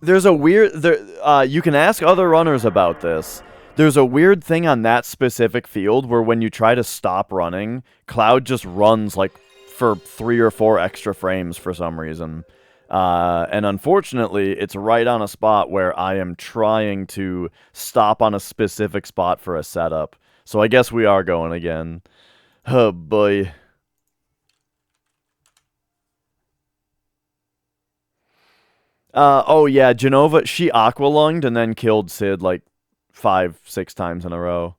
There's a weird... you can ask other runners about this. There's a weird thing on that specific field where when you try to stop running, Cloud just runs, like, for 3 or 4 extra frames for some reason. And unfortunately, it's right on a spot where I am trying to stop on a specific spot for a setup. So I guess we are going again. Oh, boy. Oh yeah, Genova, she aqua-lunged and then killed Sid like 5, 6 times in a row.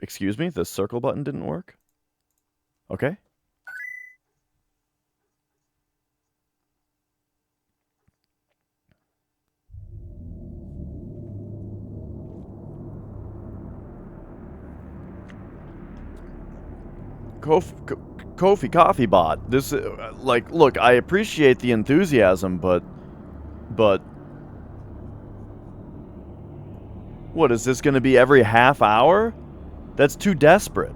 Excuse me, the circle button didn't work? Okay. Kofi Coffee Bot. This, like, look, I appreciate the enthusiasm, but... What, is this gonna be every half hour? That's too desperate.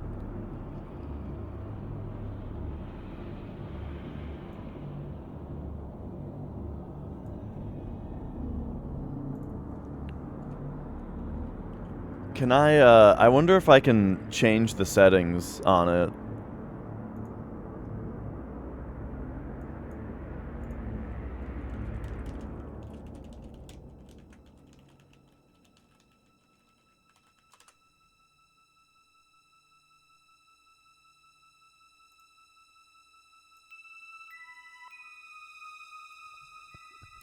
Can I wonder if I can change the settings on it.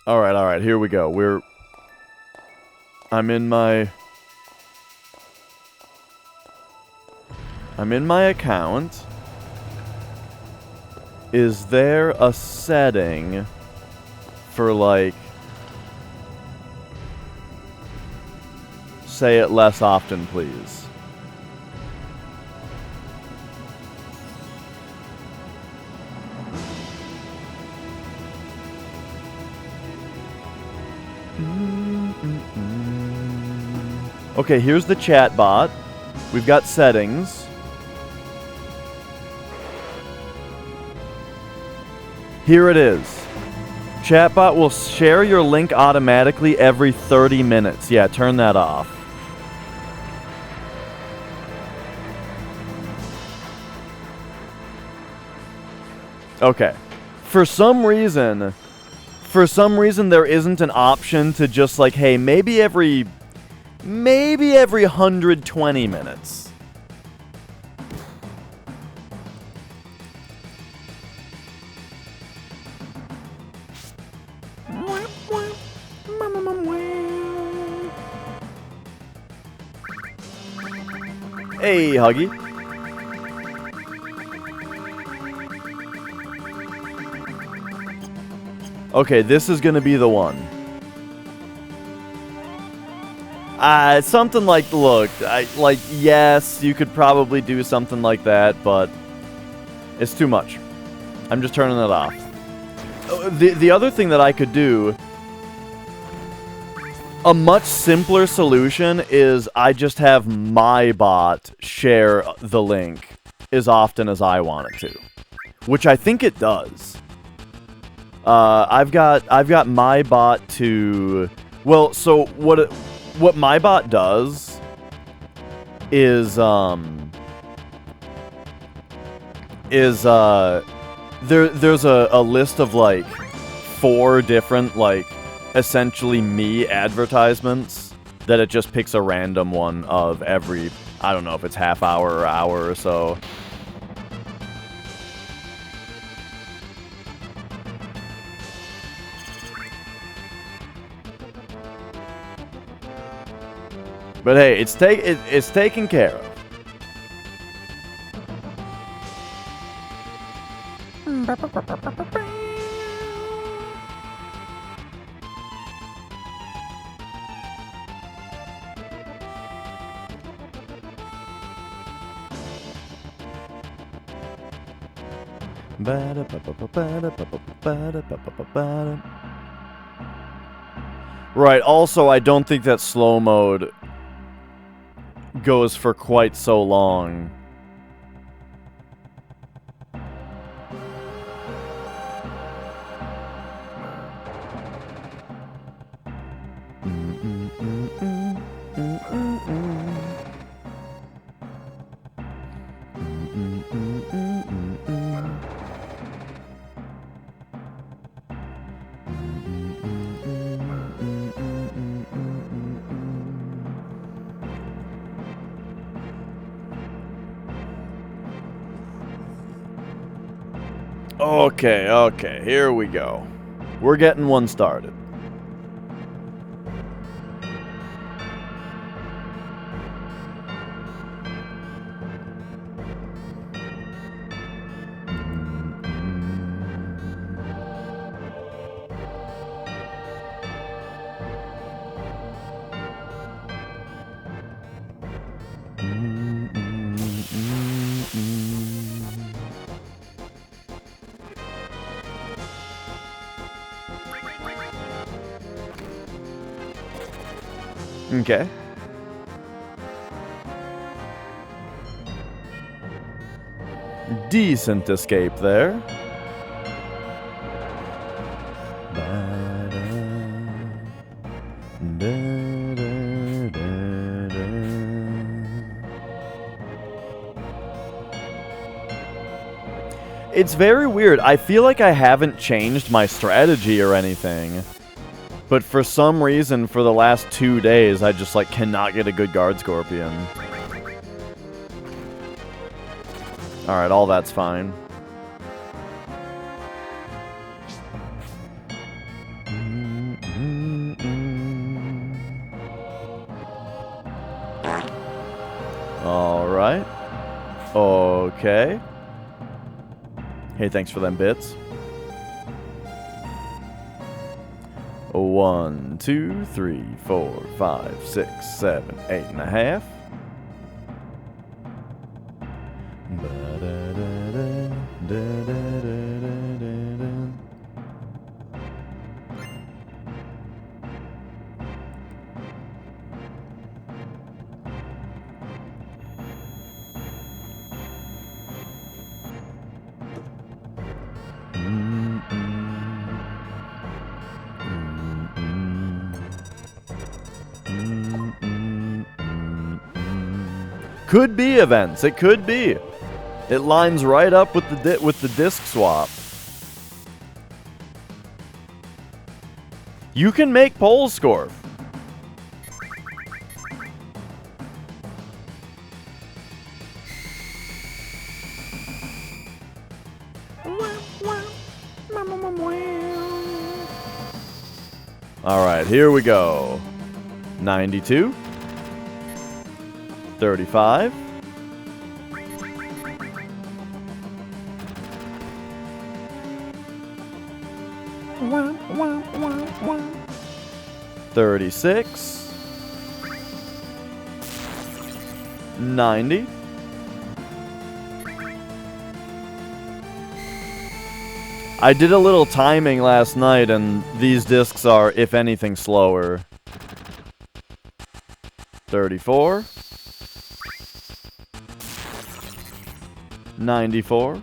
Alright, here we go. I'm in my account. Is there a setting for, like, say it less often, please? Okay, here's the chat bot. We've got settings. Here it is. Chatbot will share your link automatically every 30 minutes. Yeah, turn that off. Okay. For some reason there isn't an option to just like, hey, maybe every 120 minutes. Hey, Huggy. Okay, this is gonna be the one. Something like, look, yes, you could probably do something like that, but it's too much. I'm just turning it off. The other thing that I could do, a much simpler solution, is I just have my bot share the link as often as I want it to, which I think it does. I've got my bot to, well, so what my bot does is there's a list of like 4 different, like, essentially me advertisements that it just picks a random one of every, I don't know if it's half hour or hour or so. But hey, it's taken care of. Right, also I don't think that slow mode goes for quite so long. Okay, here we go. We're getting one started. Okay. Decent escape there. It's very weird. I feel like I haven't changed my strategy or anything. But for some reason, for the last 2 days, I just, like, cannot get a good guard scorpion. Alright, all that's fine. Alright. Okay. Hey, thanks for them bits. 1, 2, 3, 4, 5, 6, 7, 8.5. Could be events. It could be. It lines right up with the disc swap. You can make polls score. All right, here we go. 92. 35. 36. 90. I did a little timing last night, and these discs are, if anything, slower. 34. 94.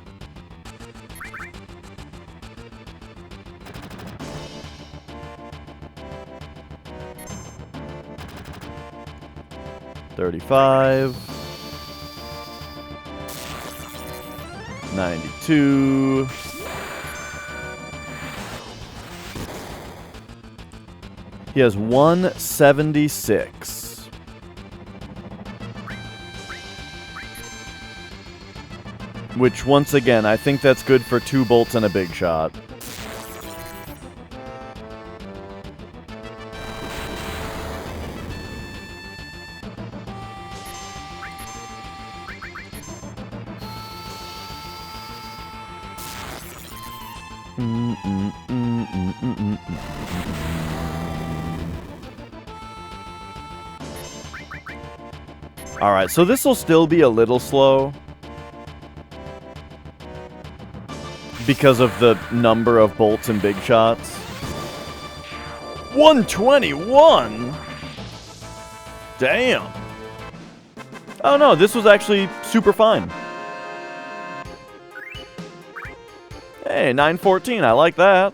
35. 92. He has 176. Which, once again, I think that's good for 2 bolts and a big shot. Alright, so this will still be a little slow. Because of the number of bolts and big shots. 121? Damn. Oh no, this was actually super fine. Hey, 914, I like that.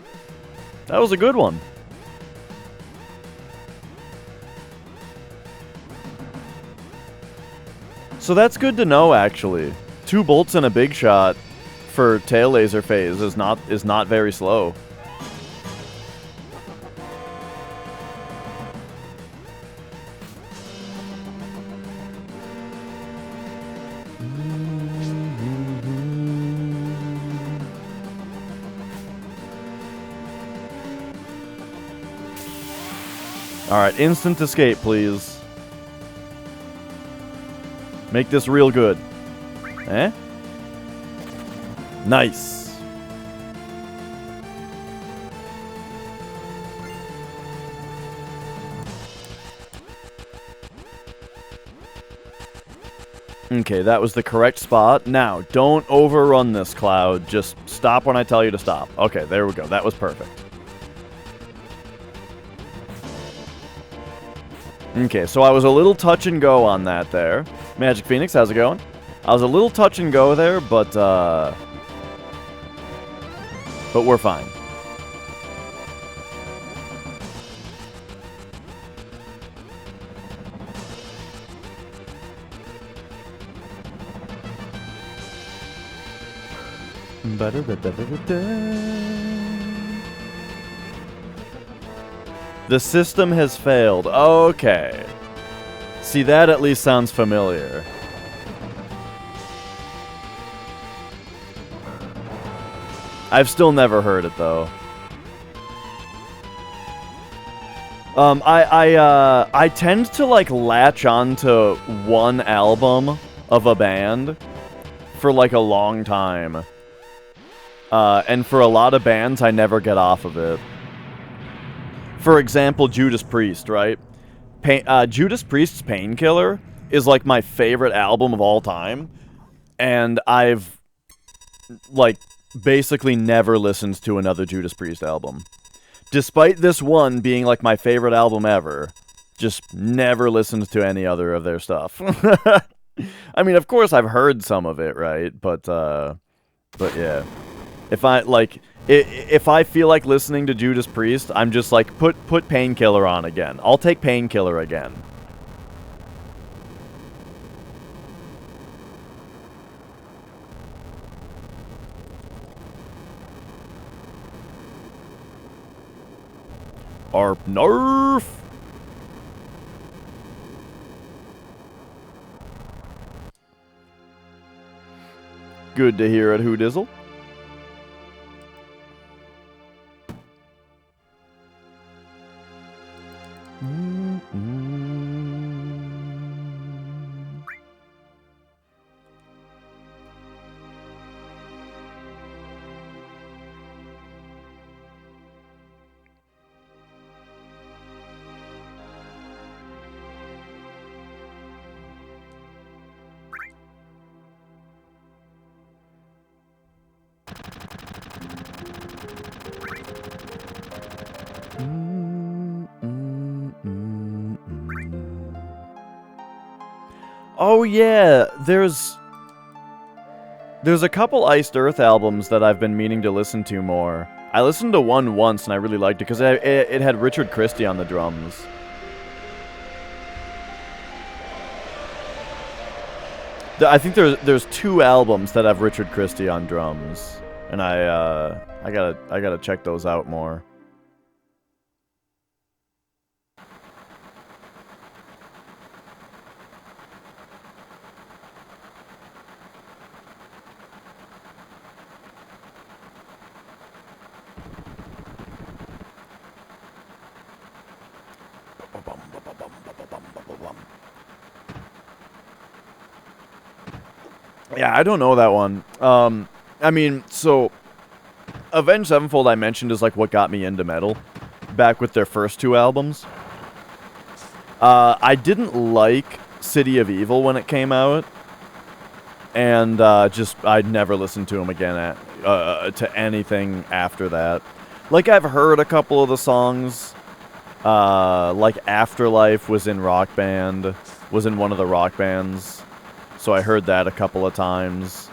That was a good one. So that's good to know, actually. 2 bolts and a big shot for tail laser phase is not very slow. Alright, instant escape, please. Make this real good. Eh? Nice. Okay, that was the correct spot. Now, don't overrun this, Cloud. Just stop when I tell you to stop. Okay, there we go. That was perfect. Okay, so I was a little touch and go on that there. Magic Phoenix, how's it going? I was a little touch and go there, but we're fine. The system has failed. Okay. See, that at least sounds familiar. I've still never heard it, though. I tend to, like, latch onto one album of a band for, like, a long time. And for a lot of bands, I never get off of it. For example, Judas Priest, right? Judas Priest's Painkiller is, like, my favorite album of all time. And I've, like, basically never listened to another Judas Priest album. Despite this one being, like, my favorite album ever, just never listened to any other of their stuff. I mean, of course I've heard some of it, right? But yeah. If I feel like listening to Judas Priest, I'm just like, put Painkiller on again. I'll take Painkiller again. Arp Nerf! Good to hear it, Hoodizzle. Oh yeah, there's a couple Iced Earth albums that I've been meaning to listen to more. I listened to one once and I really liked it because it had Richard Christie on the drums. I think there's 2 albums that have Richard Christie on drums, and I gotta check those out more. Yeah, I don't know that one. I mean, so Avenged Sevenfold I mentioned is like what got me into metal, back with their first 2 albums. I didn't like City of Evil when it came out, and I'd never listened to them again to anything after that. Like, I've heard a couple of the songs, like Afterlife was in Rock Band, was in one of the Rock Bands. So I heard that a couple of times.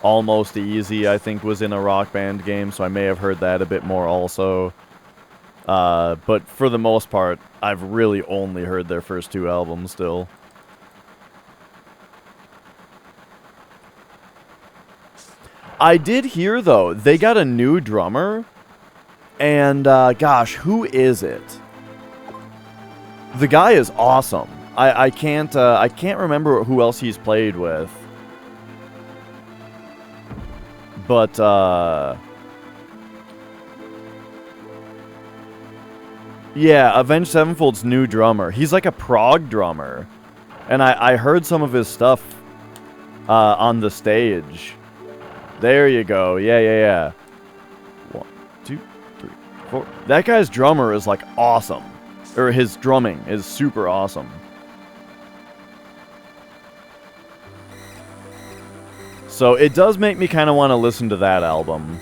Almost Easy, I think, was in a Rock Band game, so I may have heard that a bit more also. But for the most part, I've really only heard their first 2 albums still. I did hear, though, they got a new drummer, and, gosh, who is it? The guy is awesome. I can't remember who else he's played with. But, yeah, Avenged Sevenfold's new drummer. He's like a prog drummer. And I heard some of his stuff on the stage. There you go. Yeah. 1, 2, 3, 4. That guy's drummer is like awesome. Or his drumming is super awesome. So it does make me kind of want to listen to that album.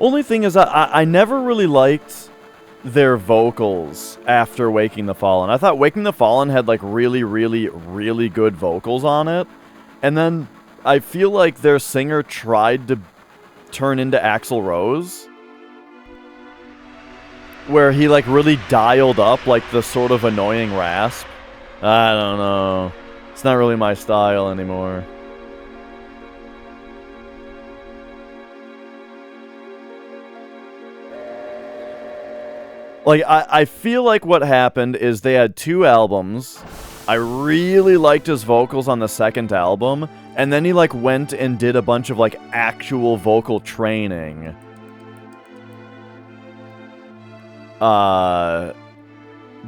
Only thing is, I never really liked their vocals after Waking the Fallen. I thought Waking the Fallen had like really, really, really good vocals on it. And then I feel like their singer tried to turn into Axl Rose, where he like really dialed up like the sort of annoying rasp. I don't know. It's not really my style anymore. Like, I feel like what happened is they had 2 albums. I really liked his vocals on the second album, and then he, like, went and did a bunch of, like, actual vocal training. But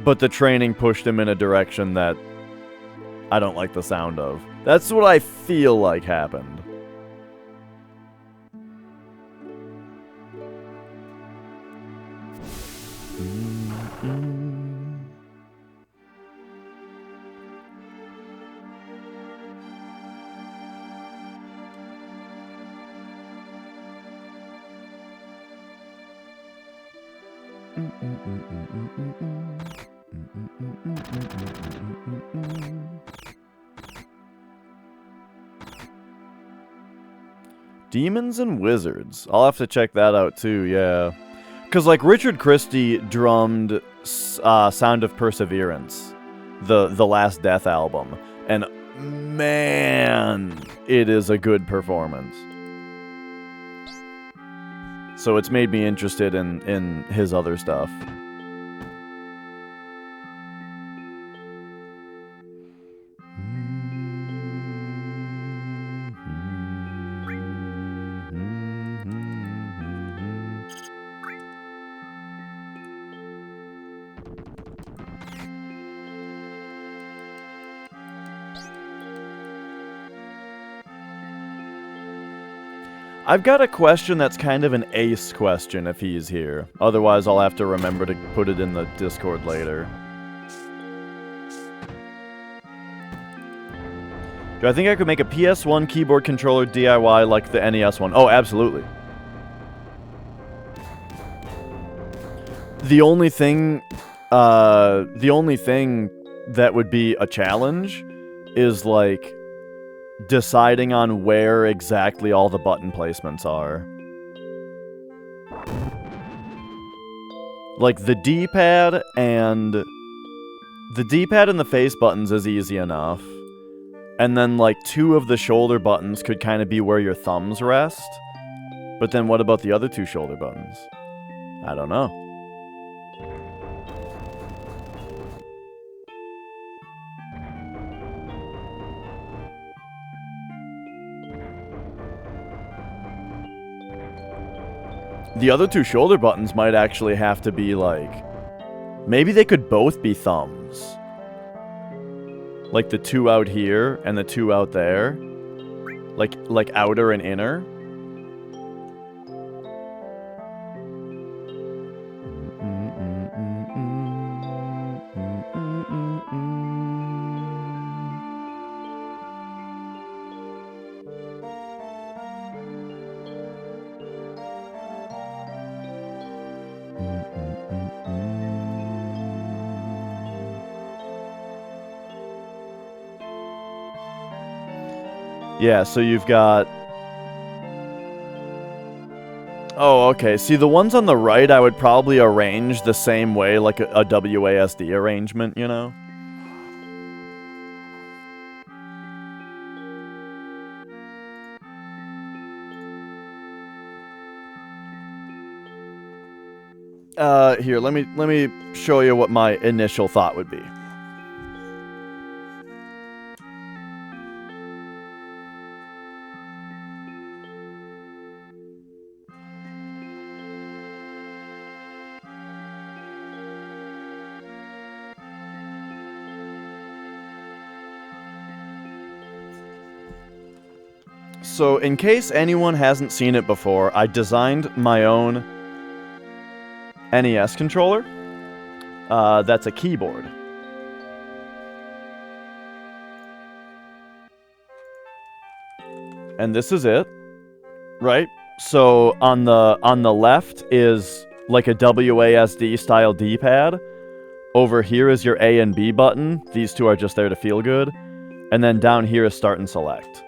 the training pushed him in a direction that I don't like the sound of. That's what I feel like happened. Demons and Wizards. I'll have to check that out too, yeah. Because, like, Richard Christie drummed Sound of Perseverance, the Last Death album. And, man, it is a good performance. So it's made me interested in his other stuff. I've got a question that's kind of an ace question if he's here. Otherwise, I'll have to remember to put it in the Discord later. Do I think I could make a PS1 keyboard controller DIY like the NES one? Oh, absolutely. The only thing that would be a challenge is, like, deciding on where exactly all the button placements are. Like, the D-pad and the face buttons is easy enough. And then, like, 2 of the shoulder buttons could kind of be where your thumbs rest. But then what about the other 2 shoulder buttons? I don't know. The other 2 shoulder buttons might actually have to be, like... Maybe they could both be thumbs. Like the 2 out here and the 2 out there. Like outer and inner. Yeah, so you've got Oh, okay. See, the ones on the right, I would probably arrange the same way, like a WASD arrangement, you know? Here, let me show you what my initial thought would be. So, in case anyone hasn't seen it before, I designed my own NES controller. That's a keyboard. And this is it, right? So on the left is like a WASD style D-pad. Over here is your A and B button. These two are just there to feel good. And then down here is start and select.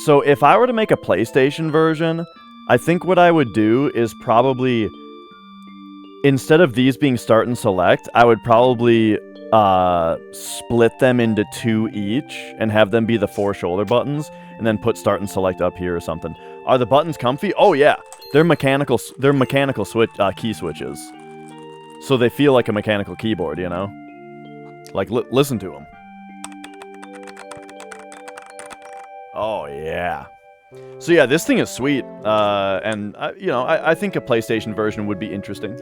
So if I were to make a PlayStation version, I think what I would do is probably, instead of these being start and select, I would probably split them into two each and have them be the 4 shoulder buttons, and then put start and select up here or something. Are the buttons comfy? Oh yeah, they're mechanical. They're mechanical key switches, so they feel like a mechanical keyboard. You know, like listen to them. Oh yeah. So yeah, this thing is sweet, and you know, I think a PlayStation version would be interesting.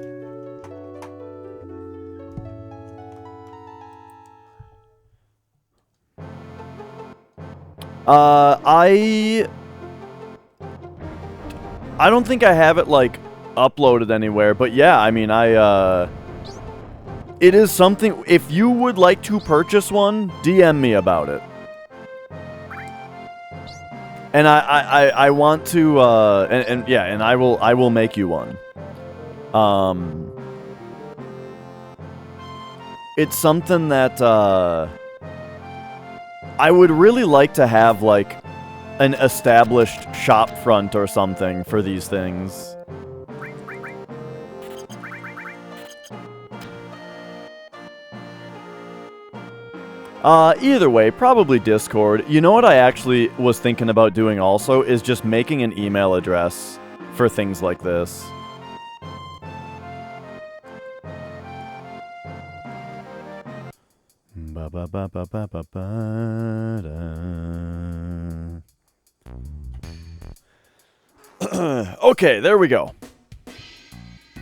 I don't think I have it, like, uploaded anywhere, but yeah, I mean, it is something. If you would like to purchase one, DM me about it. And I want to, and yeah, and I will make you one. It's something that, I would really like to have, like, an established shop front or something for these things. Either way, probably Discord. You know what I actually was thinking about doing also is just making an email address for things like this. Okay, there we go.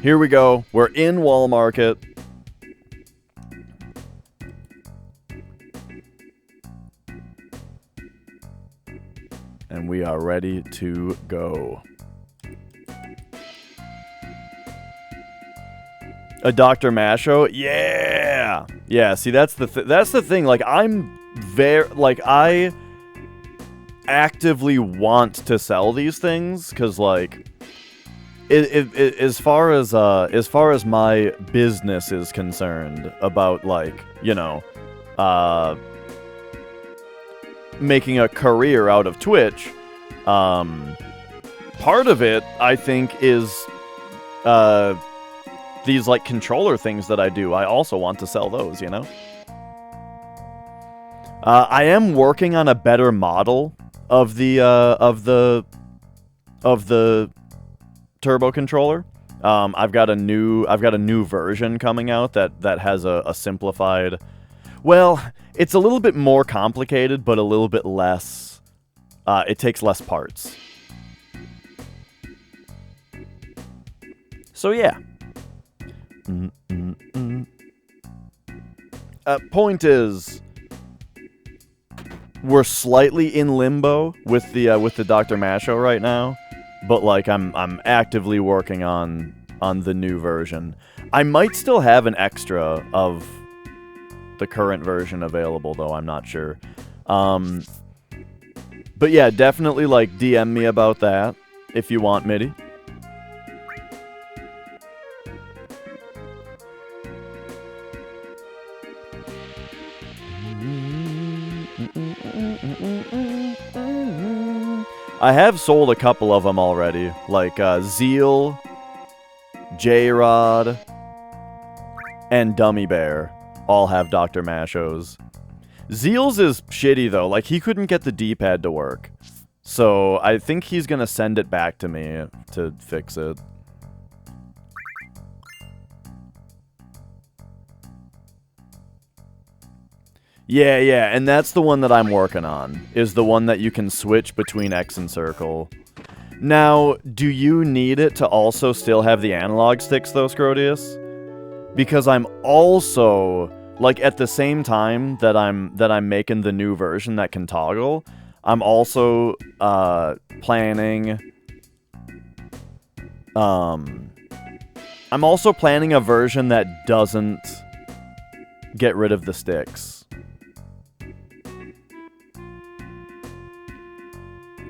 Here we go. We're in Wall Market. And we are ready to go. A Dr. Masho? Yeah! Yeah, see, that's the thing. Like, I actively want to sell these things, because, like, as far as my business is concerned about, like, you know, making a career out of Twitch, part of it, I think, is these, like, controller things that I do. I also want to sell those, you know? I am working on a better model of the turbo controller. I've got a new version coming out that has a simplified. Well, it's a little bit more complicated, but a little bit less. It takes less parts. So yeah. Point is, we're slightly in limbo with the Dr. Masho right now, but, like, I'm actively working on the new version. I might still have an extra of the current version available, though. I'm not sure. But yeah, definitely, like, DM me about that if you want MIDI. I have sold a couple of them already, like Zeal, J-Rod, and Dummy Bear all have Dr. Mashos. Zeal's is shitty though, like he couldn't get the D-pad to work. So I think he's gonna send it back to me to fix it. Yeah, and that's the one that I'm working on, is the one that you can switch between X and circle. Now, do you need it to also still have the analog sticks though, Scrodius? Because I'm also, like, at the same time that I'm making the new version that can toggle, I'm also planning a version that doesn't get rid of the sticks.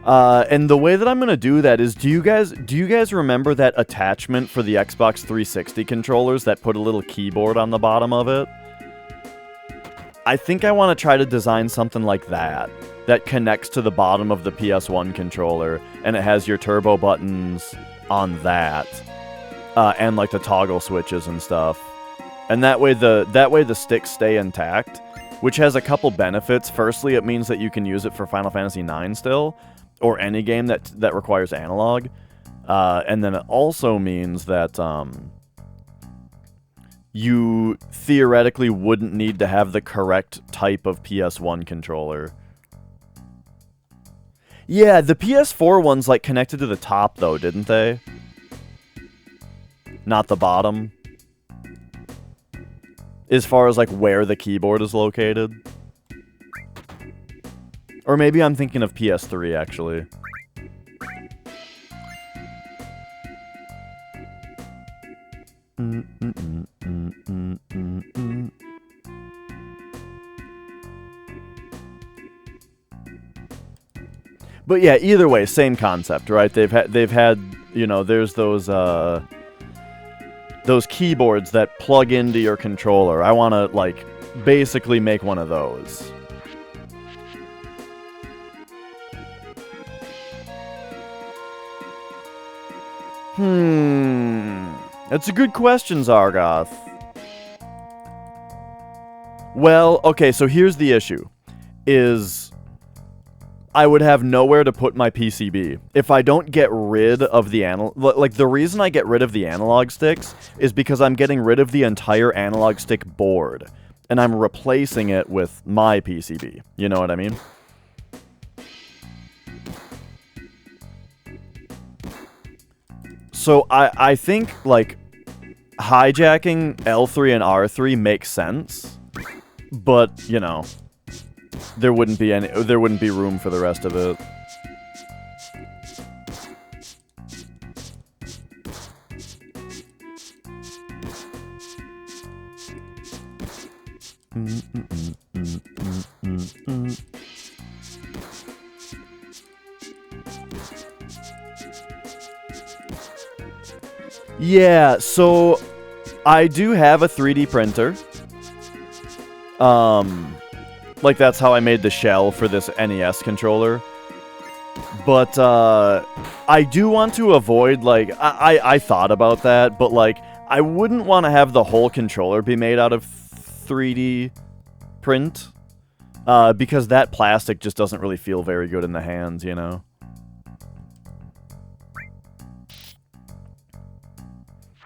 And the way that I'm gonna do that is, do you guys remember that attachment for the Xbox 360 controllers that put a little keyboard on the bottom of it? I think I want to try to design something like that connects to the bottom of the PS1 controller, and it has your turbo buttons on that, and like the toggle switches and stuff. And that way the sticks stay intact, which has a couple benefits. Firstly, it means that you can use it for Final Fantasy IX still, or any game that requires analog. And then it also means that you theoretically wouldn't need to have the correct type of PS1 controller. Yeah, the PS4 ones like connected to the top though, didn't they? Not the bottom. As far as like where the keyboard is located. Or maybe I'm thinking of PS3, actually. But yeah, either way, same concept, right? They've had, you know, there's those keyboards that plug into your controller. I want to, like, basically make one of those. That's a good question, Zargoth. Well, okay, so here's the issue. Is I would have nowhere to put my PCB. If I don't get rid of the like, the reason I get rid of the analog sticks is because I'm getting rid of the entire analog stick board, and I'm replacing it with my PCB. You know what I mean? So I think, like, hijacking L3 and R3 makes sense, but, you know, there wouldn't be room for the rest of it. Yeah, so I do have a 3D printer. Like, that's how I made the shell for this NES controller. But, I do want to avoid, like, I thought about that, but, like, I wouldn't want to have the whole controller be made out of 3D print. Because that plastic just doesn't really feel very good in the hands, you know?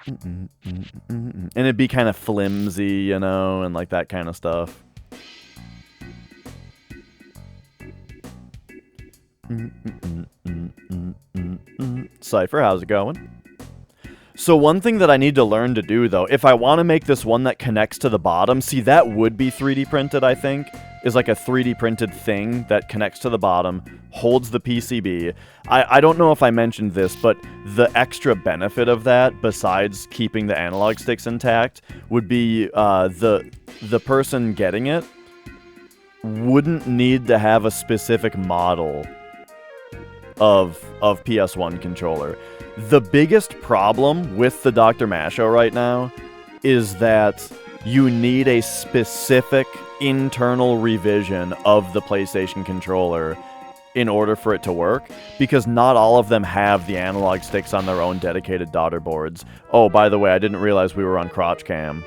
And it'd be kind of flimsy, you know, and like that kind of stuff. Cypher, how's it going? So one thing that I need to learn to do, though, if I want to make this one that connects to the bottom, see, that would be 3D printed, I think, is like a 3D printed thing that connects to the bottom, holds the PCB. I don't know if I mentioned this, but the extra benefit of that, besides keeping the analog sticks intact, would be the person getting it wouldn't need to have a specific model of PS1 controller. The biggest problem with the Dr. Masho right now is that you need a specific internal revision of the PlayStation controller in order for it to work, because not all of them have the analog sticks on their own dedicated daughter boards. Oh, by the way, I didn't realize we were on crotch cam.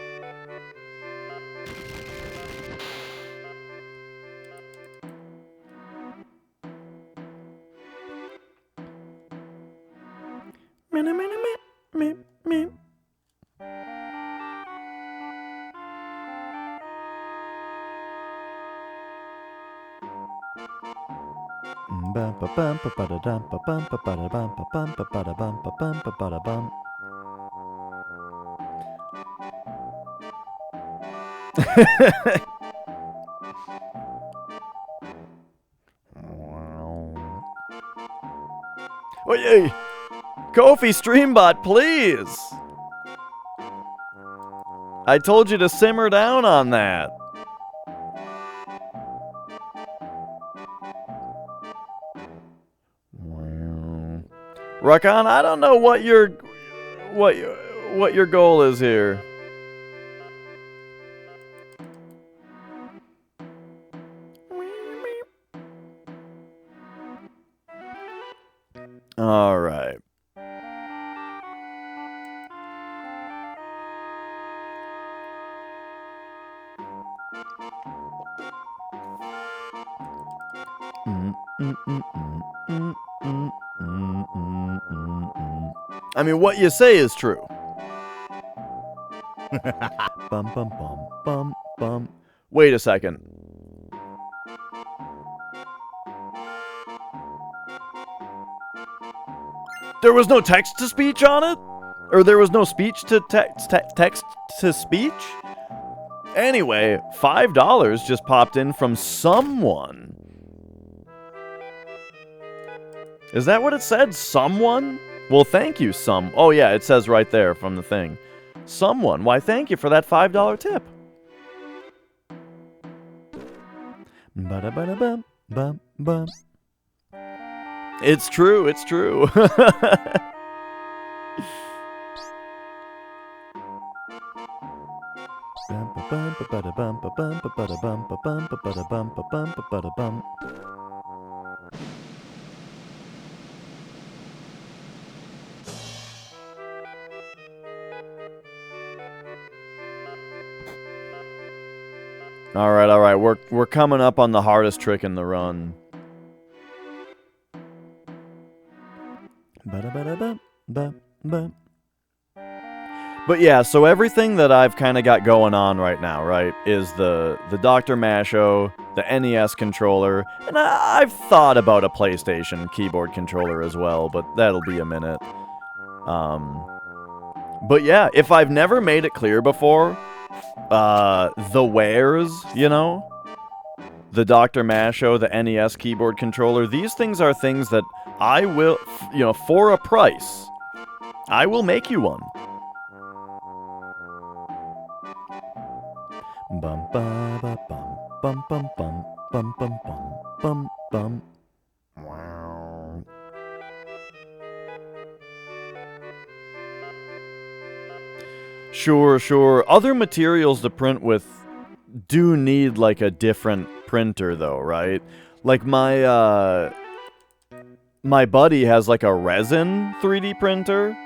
Oh, yay! Kofi Streambot, please! I told you to simmer down on that. Rakan, I don't know what your goal is here. All right. I mean, what you say is true. Bum, bum, bum, bum, bum. Wait a second. There was no text-to-speech on it? Or there was no text-to-speech? Anyway, $5 just popped in from someone. Is that what it said? Someone? Well, thank you, oh, yeah, it says right there from the thing. Someone. Why, thank you for that $5 tip. Ba-da-ba-da-bum, bum, bum. It's true, it's true. All right. We're coming up on the hardest trick in the run. But yeah, so everything that I've kind of got going on right now, right, is the Dr. Masho, the NES controller, and I've thought about a PlayStation keyboard controller as well, but that'll be a minute. But yeah, if I've never made it clear before, the wares, you know? The Dr. Masho, the NES keyboard controller, these things are things that I will, you know, for a price, I will make you one. Bum ba ba bum bum bum bum bum bum bum bum bum. Wow. Sure. Other materials to print with do need like a different printer though, right? Like my buddy has like a resin 3D printer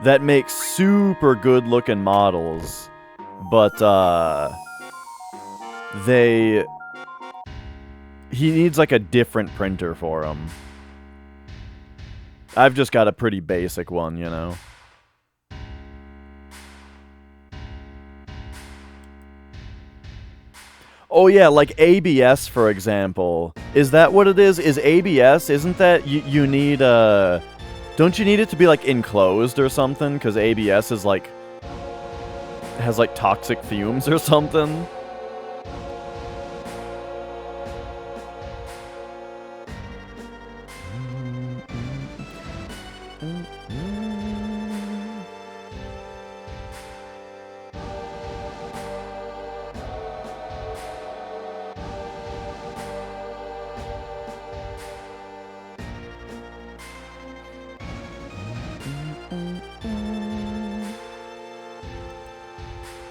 that makes super good looking models, but he needs like a different printer for them. I've just got a pretty basic one, you know. Oh yeah, like ABS, for example. Is that what it is? Is ABS, isn't that, you need, don't you need it to be, like, enclosed or something? Because ABS is, like, has, like, toxic fumes or something?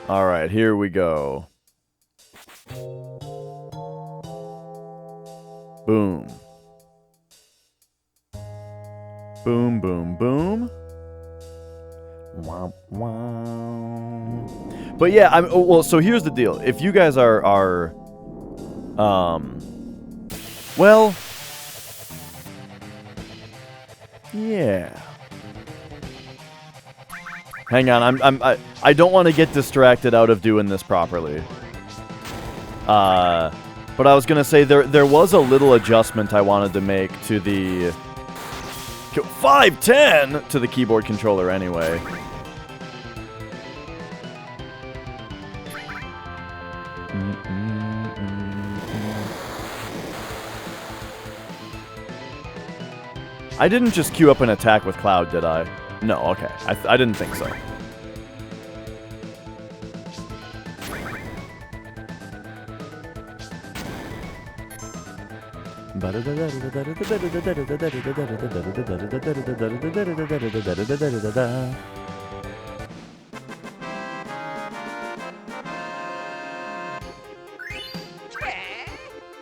Alright, here we go. Boom. Boom, boom, boom. Wow, wow. But yeah, well, so here's the deal. If you guys are well, yeah. Hang on, I don't want to get distracted out of doing this properly. But I was gonna say there was a little adjustment I wanted to make to the 510 to the keyboard controller anyway. I didn't just queue up an attack with Cloud, did I? No, okay. I didn't think so.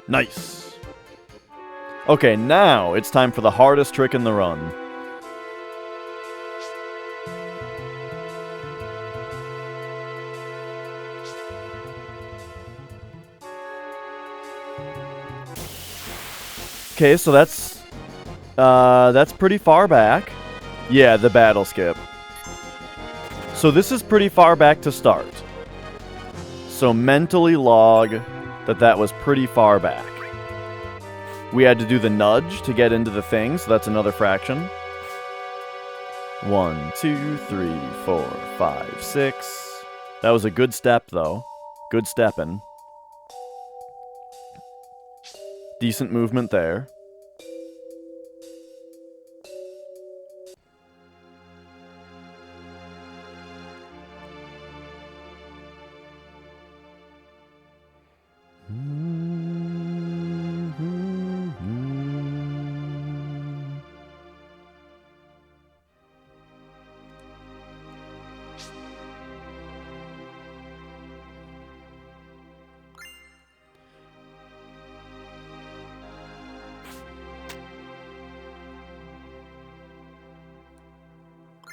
Nice. Okay, now it's time for the hardest trick in the run. Okay, so that's pretty far back. Yeah, the battle skip. So this is pretty far back to start. So mentally log that was pretty far back. We had to do the nudge to get into the thing, so that's another fraction. 1, 2, 3, 4, 5, 6. That was a good step, though. Good stepping. Decent movement there.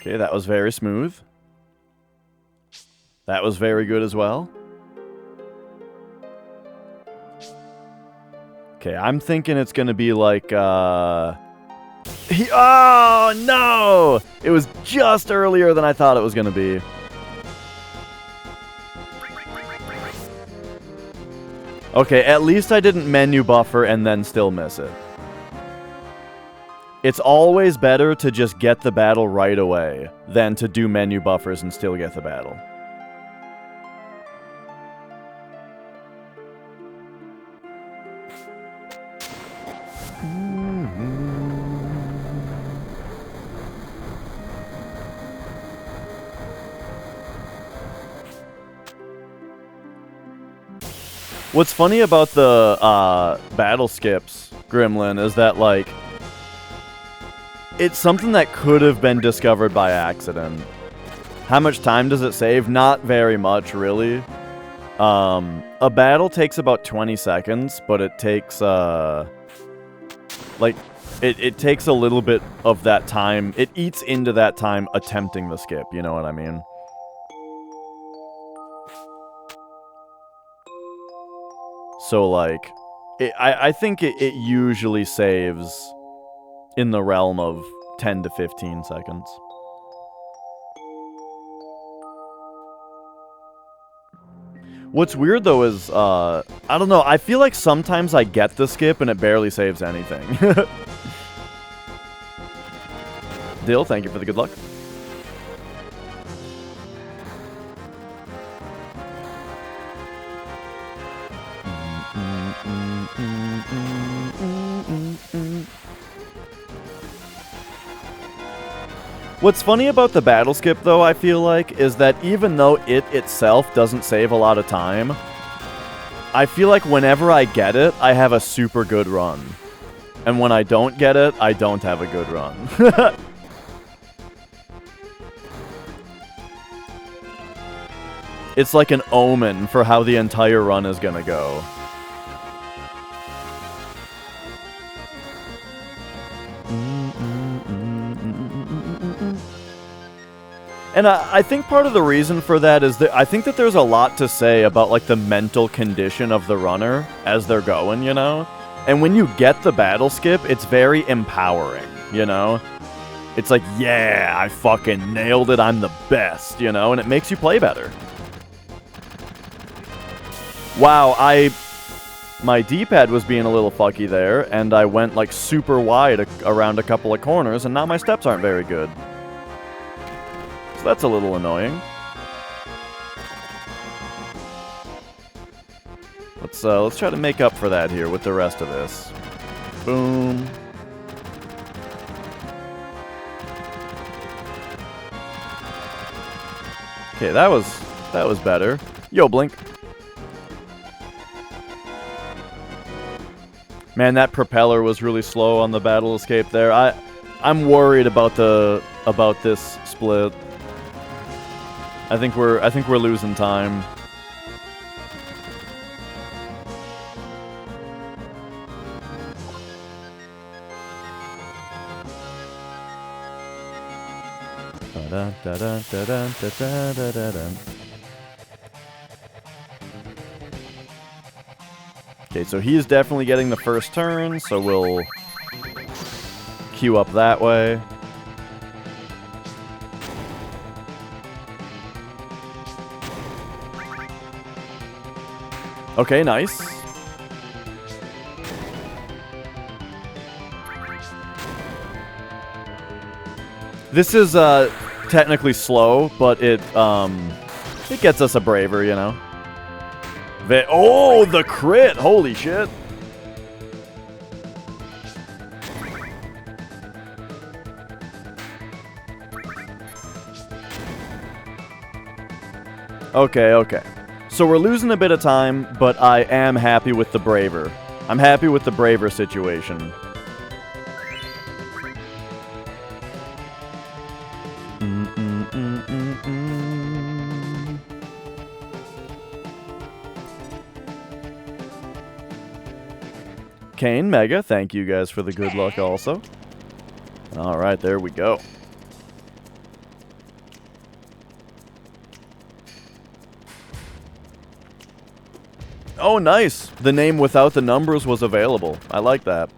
Okay, that was very smooth. That was very good as well. Okay, I'm thinking it's gonna be like, oh, no! It was just earlier than I thought it was gonna be. Okay, at least I didn't menu buffer and then still miss it. It's always better to just get the battle right away than to do menu buffers and still get the battle. What's funny about the battle skips, Gremlin, is that, like, it's something that could have been discovered by accident. How much time does it save? Not very much, really. A battle takes about 20 seconds, but it takes, like, it takes a little bit of that time. It eats into that time attempting the skip, you know what I mean? So, like, I think it usually saves in the realm of 10 to 15 seconds. What's weird, though, is, I don't know, I feel like sometimes I get the skip and it barely saves anything. Dill, thank you for the good luck. What's funny about the battle skip, though, I feel like, is that even though it itself doesn't save a lot of time, I feel like whenever I get it, I have a super good run. And when I don't get it, I don't have a good run. It's like an omen for how the entire run is gonna go. And I think part of the reason for that is that I think that there's a lot to say about, like, the mental condition of the runner as they're going, you know? And when you get the battle skip, it's very empowering, you know? It's like, yeah, I fucking nailed it, I'm the best, you know? And it makes you play better. Wow, my D-pad was being a little fucky there, and I went, like, super wide around a couple of corners, and now my steps aren't very good. So that's a little annoying. Let's try to make up for that here with the rest of this. Boom. Okay, that was better. Yo, Blink. Man, that propeller was really slow on the battle escape there. I'm worried about this split. I think we're losing time. Okay, so he's definitely getting the first turn, so we'll queue up that way. Okay, nice. This is technically slow, but it gets us a braver, you know. Oh, the crit! Holy shit! Okay. So we're losing a bit of time, but I am happy with the braver. I'm happy with the braver situation. Kane, Mega, thank you guys for the good luck also. Alright, there we go. Oh, nice! The name without the numbers was available. I like that.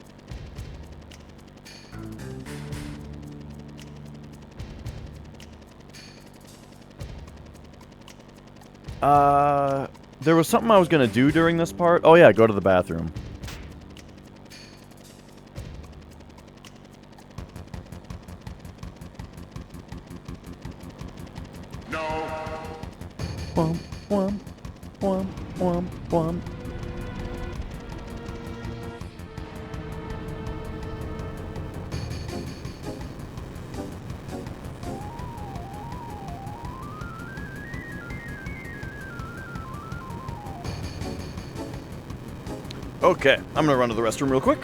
There was something I was gonna do during this part. Oh yeah, go to the bathroom. No. Womp, womp, womp, womp, womp. Okay, I'm gonna run to the restroom real quick.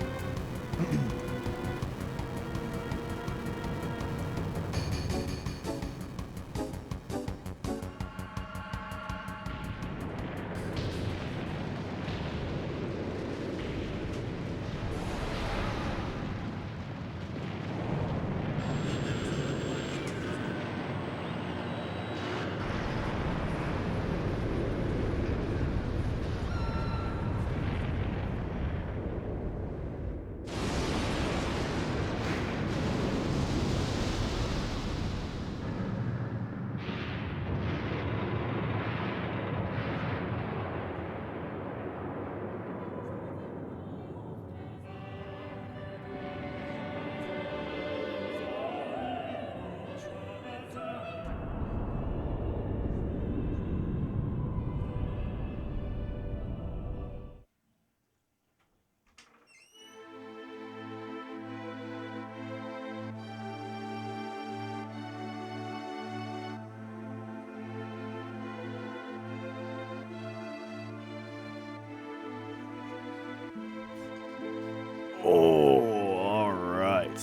Oh, alright.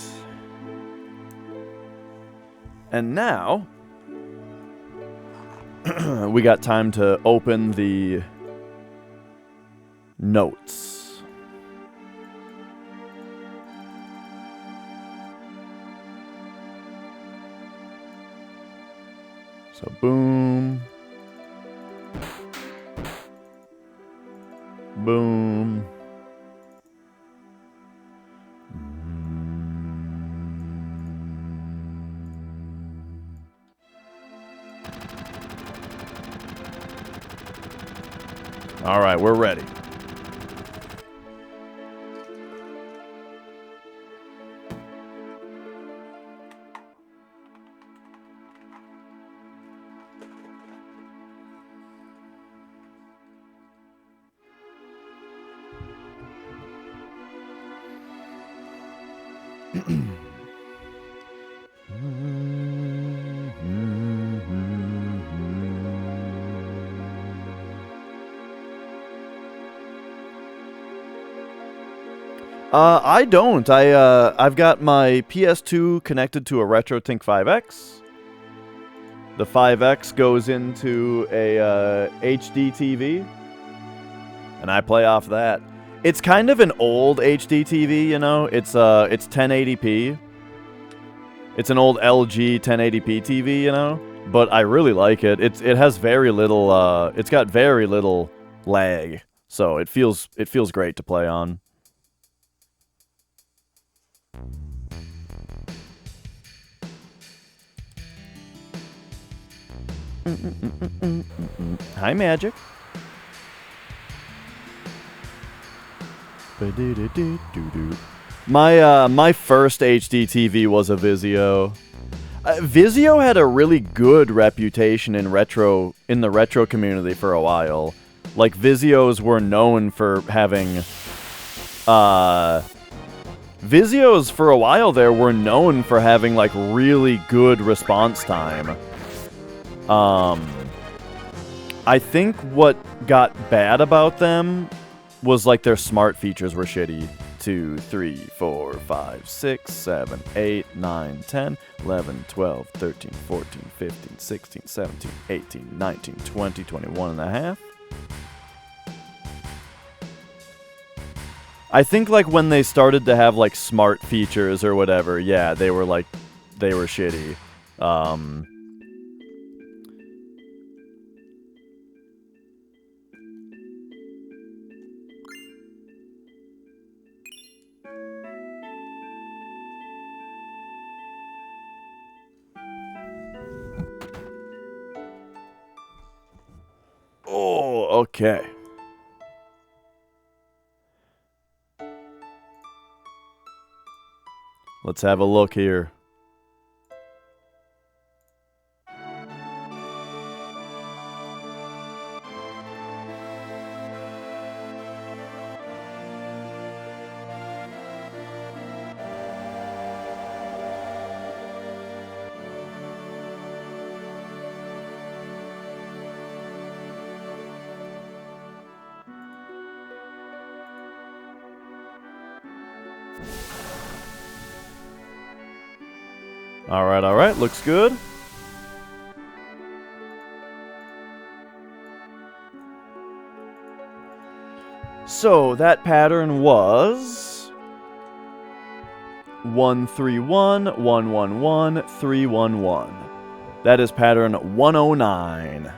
And now, we got time to open the notes. So boom. Boom. All right, we're ready. I don't. I've got my PS2 connected to a RetroTink 5X. The 5X goes into a HD TV, and I play off that. It's kind of an old HD TV, you know. It's 1080p. It's an old LG 1080p TV, you know. But I really like it. It has very little. It's got very little lag, so it feels great to play on. Hi, Magic. My first HD TV was a Vizio. Vizio had a really good reputation in the retro community for a while. Like, Vizios were known for having Vizios for a while there were known for having like really good response time. I think what got bad about them was like their smart features were shitty. 2, 3, 4, 5, 6, 7, 8, 9, 10, 11, 12, 13, 14, 15, 16, 17, 18, 19, 20, 21 and a half. I think like when they started to have like smart features or whatever, yeah, they were shitty. Oh, okay. Let's have a look here. All right, looks good. So that pattern was 131 111 311. That is pattern 109.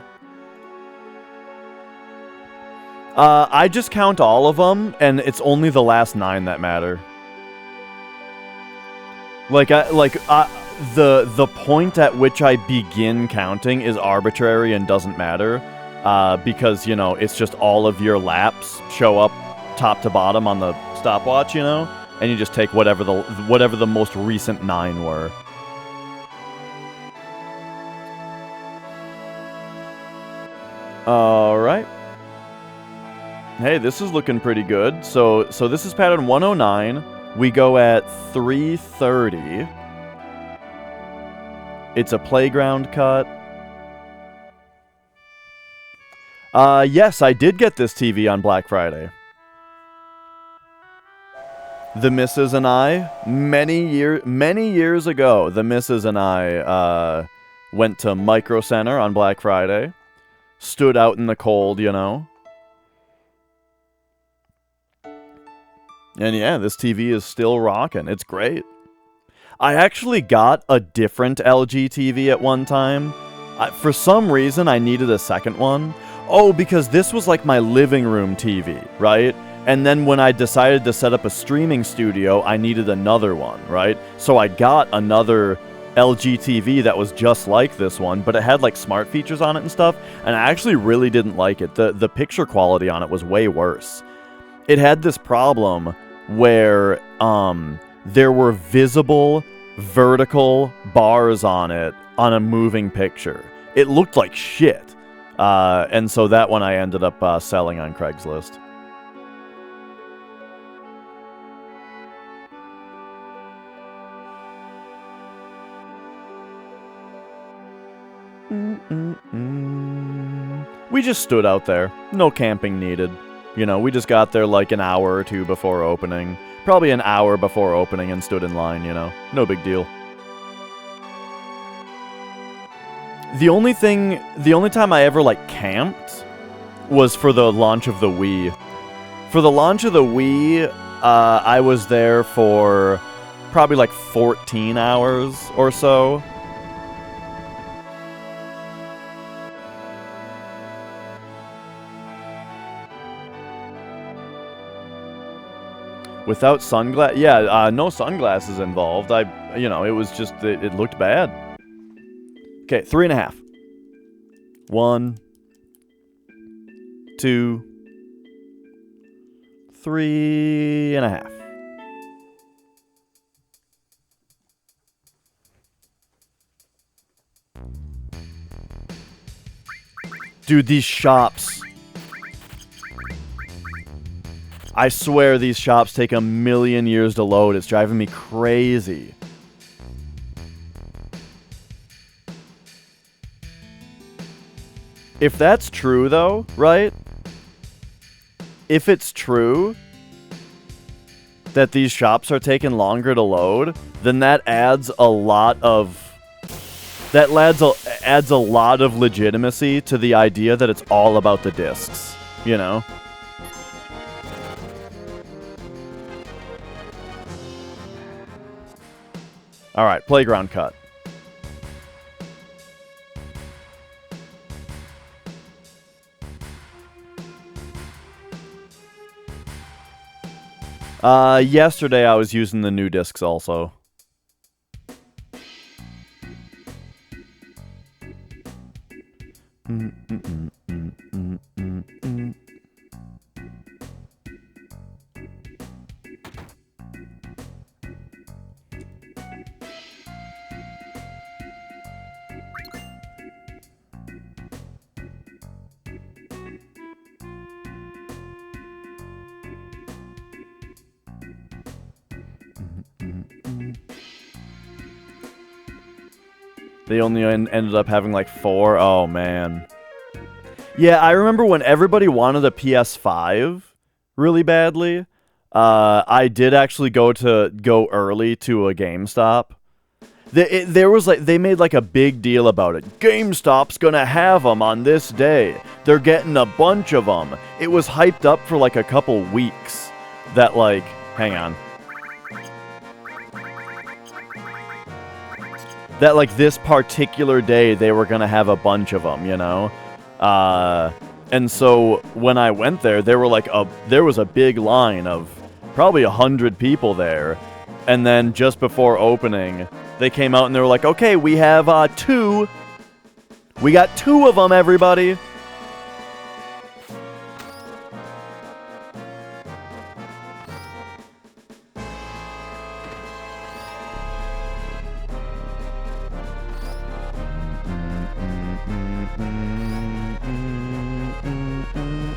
I just count all of them, and it's only the last 9 that matter. The point at which I begin counting is arbitrary and doesn't matter, because, you know, it's just all of your laps show up top to bottom on the stopwatch, you know, and you just take whatever the most recent 9 were. All right. Hey, this is looking pretty good. So this is pattern 109. We go at 330. It's a playground cut. Yes, I did get this TV on Black Friday. The Missus and I, many years ago, the Missus and I went to Micro Center on Black Friday. Stood out in the cold, you know. And yeah, this TV is still rocking. It's great. I actually got a different LG TV at one time. For some reason, I needed a second one. Oh, because this was like my living room TV, right? And then when I decided to set up a streaming studio, I needed another one, right? So I got another LG TV that was just like this one, but it had like smart features on it and stuff, and I actually really didn't like it. The picture quality on it was way worse. It had this problem where there were visible vertical bars on it on a moving picture. It looked like shit. And so that one I ended up selling on Craigslist. We just stood out there. No camping needed. You know, we just got there like an hour or two before opening. Probably an hour before opening and stood in line, you know. No big deal. The only time I ever, like, camped was for the launch of the Wii. For the launch of the Wii, I was there for probably, like, 14 hours or so. Without sunglasses? Yeah, no sunglasses involved. You know, it was just, it looked bad. Okay, 3.5. 1, 2, 3.5. Dude, these shops. I swear these shops take a million years to load. It's driving me crazy. If that's true, though, right? If it's true that these shops are taking longer to load, then that adds a lot of... That adds a lot of legitimacy to the idea that it's all about the discs, you know? Alright, playground cut. Yesterday I was using the new discs also. They only ended up having like 4. Oh, man. Yeah, I remember when everybody wanted a PS5 really badly. I did actually go early to a GameStop. They made like a big deal about it. GameStop's gonna have them on this day. They're getting a bunch of them. It was hyped up for like a couple weeks. That like, hang on. That, like, this particular day, they were gonna have a bunch of them, you know? And so, when I went there, there was a big line of probably 100 people there. And then, just before opening, they came out and they were like, okay, we have, 2. We got 2 of them, everybody!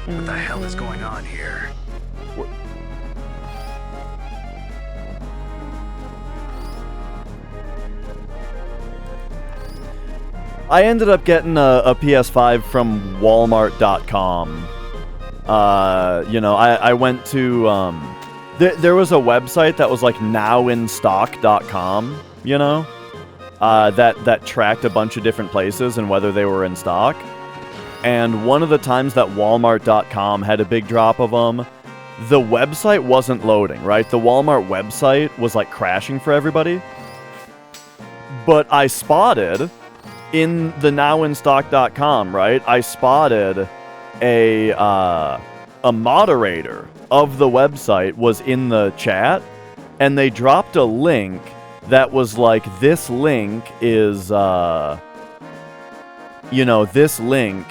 What the hell is going on here? I ended up getting a PS5 from Walmart.com. You know, I went to, there was a website that was like nowinstock.com, you know? That tracked a bunch of different places and whether they were in stock. And one of the times that Walmart.com had a big drop of them, the website wasn't loading, right? The Walmart website was like crashing for everybody. But I spotted in the nowinstock.com, right, I spotted a moderator of the website was in the chat, and they dropped a link that was like, this link is, this link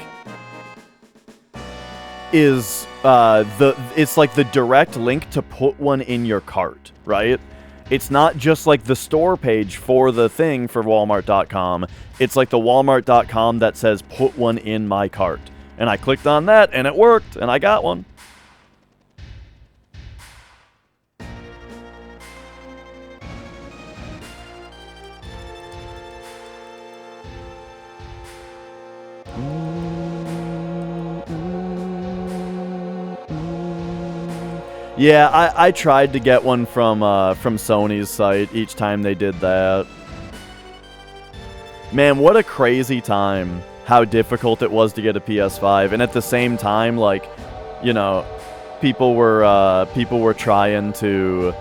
is, it's like the direct link to put one in your cart, right? It's not just like the store page for the thing for Walmart.com. It's like the Walmart.com that says, put one in my cart. And I clicked on that, and it worked, and I got one. Yeah, I tried to get one from Sony's site each time they did that. Man, what a crazy time how difficult it was to get a PS5, and at the same time, like, you know, people were trying to,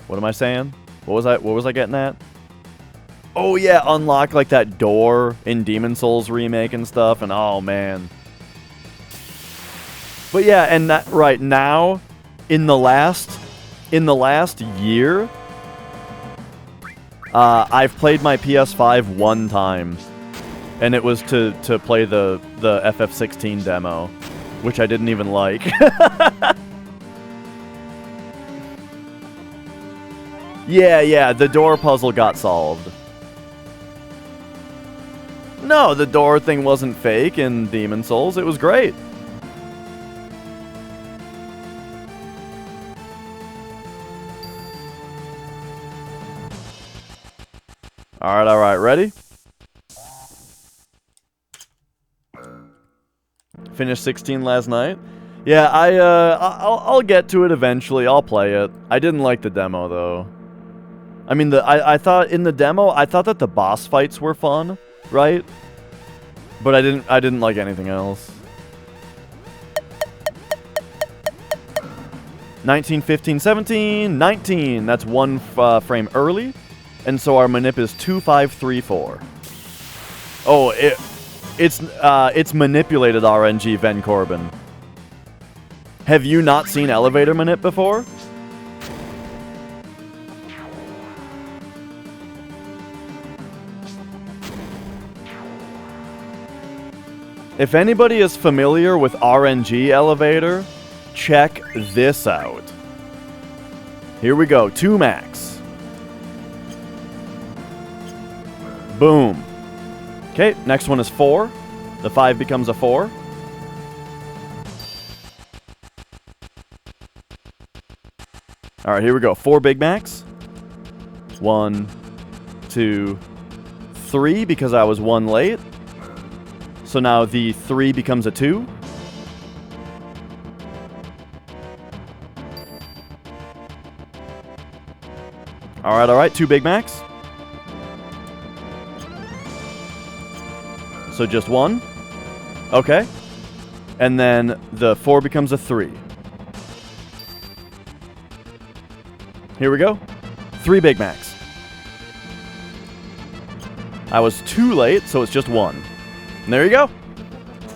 what am I saying? What was I getting at? Oh yeah, unlock like that door in Demon Souls remake and stuff, and oh man. But yeah, and that, right now, in the last year, I've played my PS5 one time, and it was to play the FF7 demo, which I didn't even like. Yeah, the door puzzle got solved. No, the door thing wasn't fake in Demon Souls. It was great. Alright, ready? Finished 16 last night. Yeah, I'll get to it eventually. I'll play it. I didn't like the demo though. I mean, I thought in the demo, I thought that the boss fights were fun, right? But I didn't like anything else. 19, 15, 17, 19. That's one frame early. And so our manip is 2534. Oh, it's manipulated RNG, Ven Corbin. Have you not seen elevator manip before? If anybody is familiar with RNG elevator, check this out. Here we go, 2 max. Boom. Okay, next one is 4. The 5 becomes a 4. Alright, here we go. 4 Big Macs. 1, 2, 3, because I was 1 late. So now the 3 becomes a 2. Alright, 2 Big Macs. So just 1. Okay. And then the 4 becomes a 3. Here we go. 3 Big Macs. I was 2 late, so it's just 1. And there you go.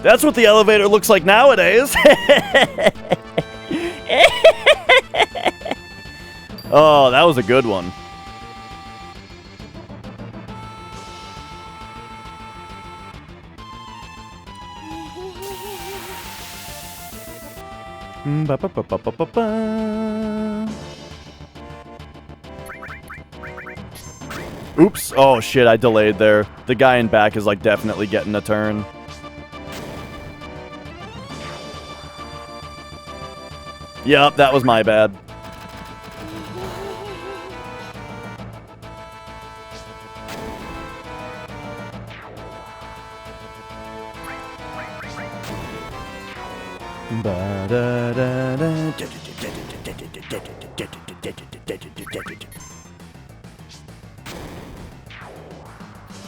That's what the elevator looks like nowadays. Oh, that was a good one. Oops. Oh, shit, I delayed there. The guy in back is, like, definitely getting a turn. Yup, that was my bad.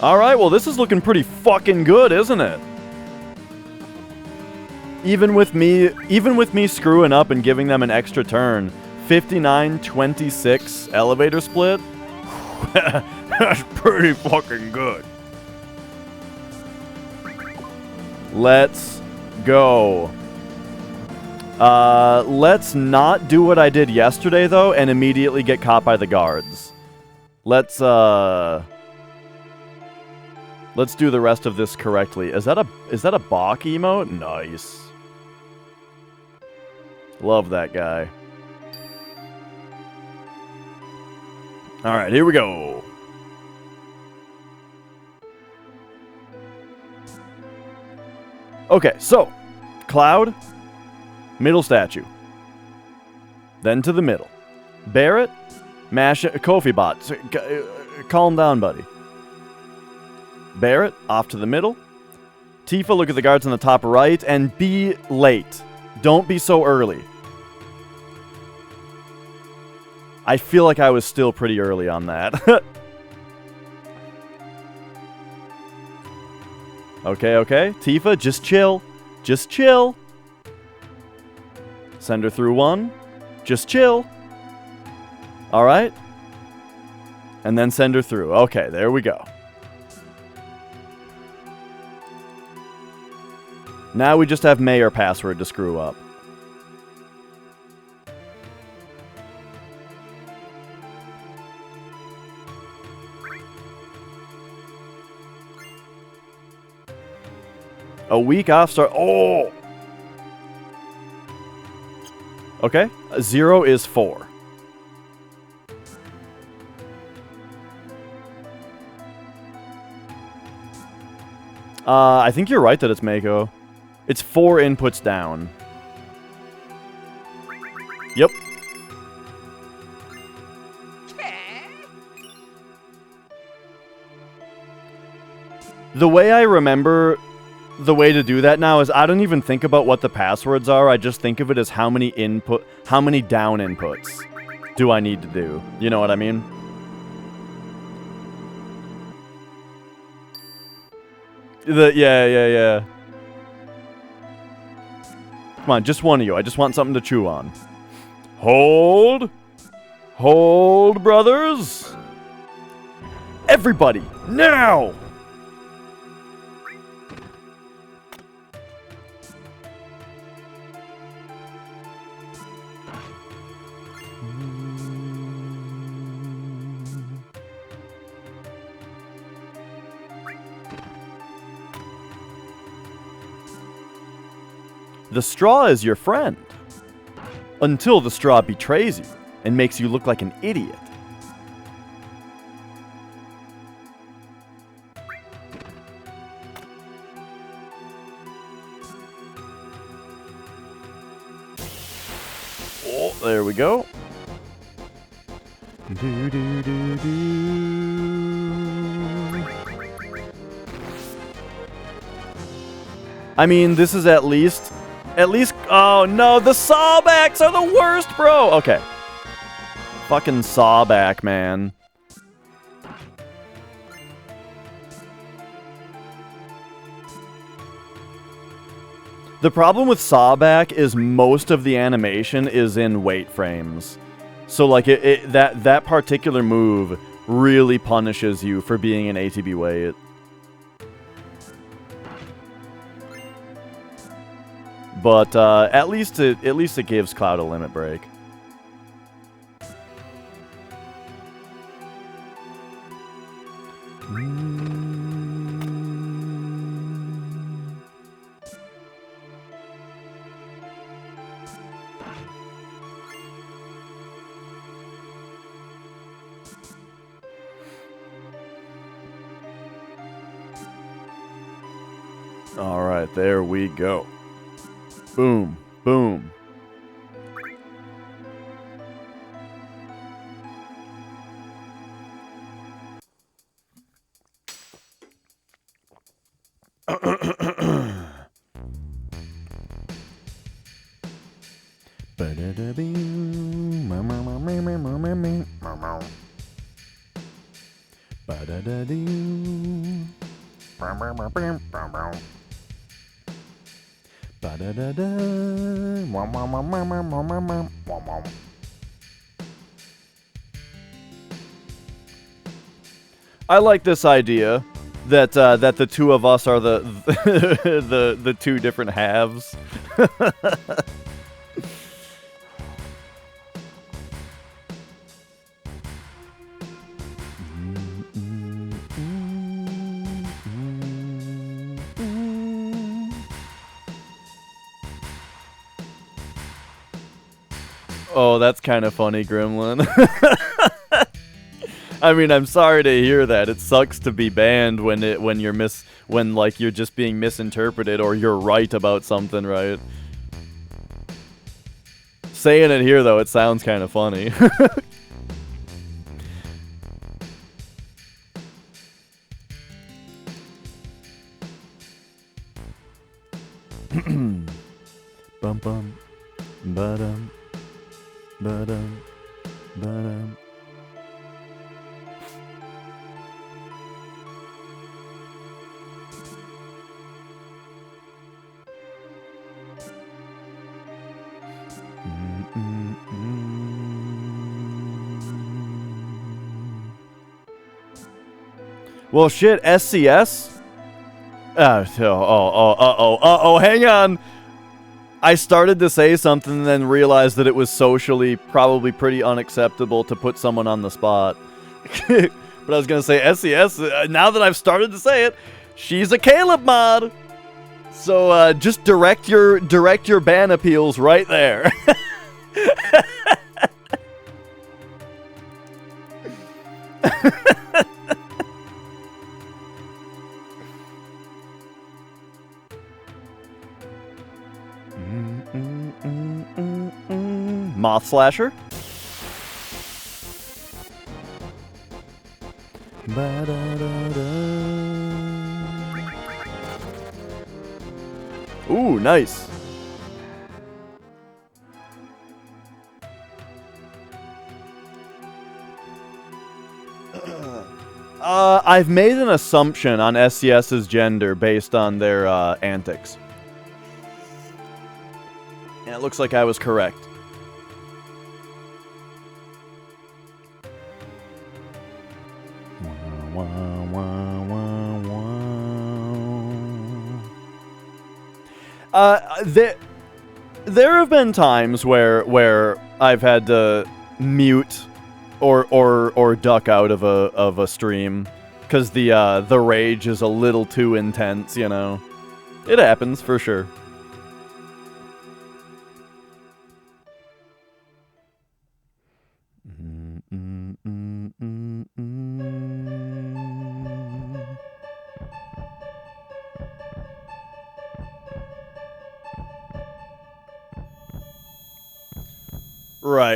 Alright, well this is looking pretty fucking good, isn't it? Even with me screwing up and giving them an extra turn, 59-26 elevator split. That's pretty fucking good. Let's go. Let's not do what I did yesterday, though, and immediately get caught by the guards. Let's do the rest of this correctly. Is that a Bach emote? Nice. Love that guy. Alright, here we go. Okay, so, Cloud, middle statue. Then to the middle. Barrett, mash it, Kofi bot. Calm down, buddy. Barrett, off to the middle. Tifa, look at the guards on the top right, and be late. Don't be so early. I feel like I was still pretty early on that. Okay. Tifa, just chill. Just chill. Send her through one. Just chill. Alright. And then send her through. Okay, there we go. Now we just have mayor password to screw up. A week off start. Oh! Okay. 0 is 4. I think you're right that it's Mako. It's 4 inputs down. Yep. The way I remember the way to do that now is I don't even think about what the passwords are. I just think of it as how many down inputs do I need to do. You know what I mean? Yeah. Come on, just one of you. I just want something to chew on. Hold, brothers. Everybody, now! The straw is your friend. Until the straw betrays you and makes you look like an idiot. Oh, there we go. I mean, this is at least, oh no, the sawbacks are the worst, bro. Okay. Fucking sawback, man. The problem with sawback is most of the animation is in wait frames. So like that particular move really punishes you for being an ATB wait. But at least it gives Cloud a limit break. All right, there we go. Boom, boom. I like this idea that that the two of us are the the two different halves. Oh, that's kind of funny, Gremlin. I mean, I'm sorry to hear that. It sucks to be banned when like you're just being misinterpreted or you're right about something, right? Saying it here though, it sounds kind of funny. Bum bum, ba-dum, ba-dum, ba-dum. Well, shit, SCS? Hang on. I started to say something and then realized that it was socially probably pretty unacceptable to put someone on the spot. But I was going to say SCS, now that I've started to say it, she's a Caleb mod. So just direct your ban appeals right there. Moth Slasher. Ooh, nice. I've made an assumption on SCS's gender based on their antics. And it looks like I was correct. There have been times where I've had to mute or duck out of a stream because the rage is a little too intense, you know. It happens for sure.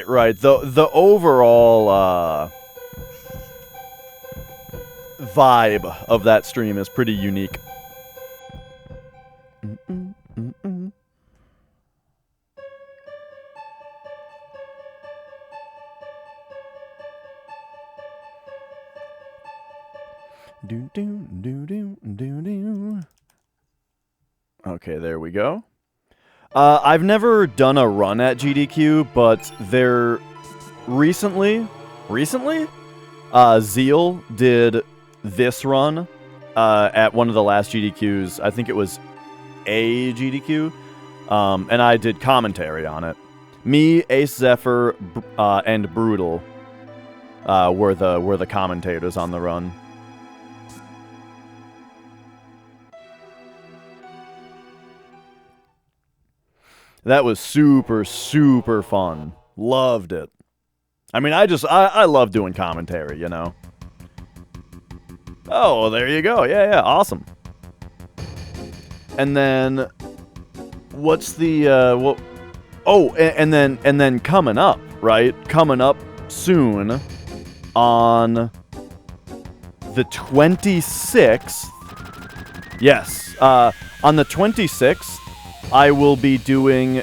Right. The overall vibe of that stream is pretty unique. Okay, there we go. I've never done a run at GDQ, but there recently, Zeal did this run at one of the last GDQs. I think it was a GDQ, and I did commentary on it. Me, Ace Zephyr, and Brutal were the commentators on the run. That was super, super fun. Loved it. I mean, I love doing commentary, you know. Oh, there you go. Yeah, awesome. And then, what's the, what? Oh, and then coming up, right? Coming up soon on the 26th. Yes, on the 26th. I will be doing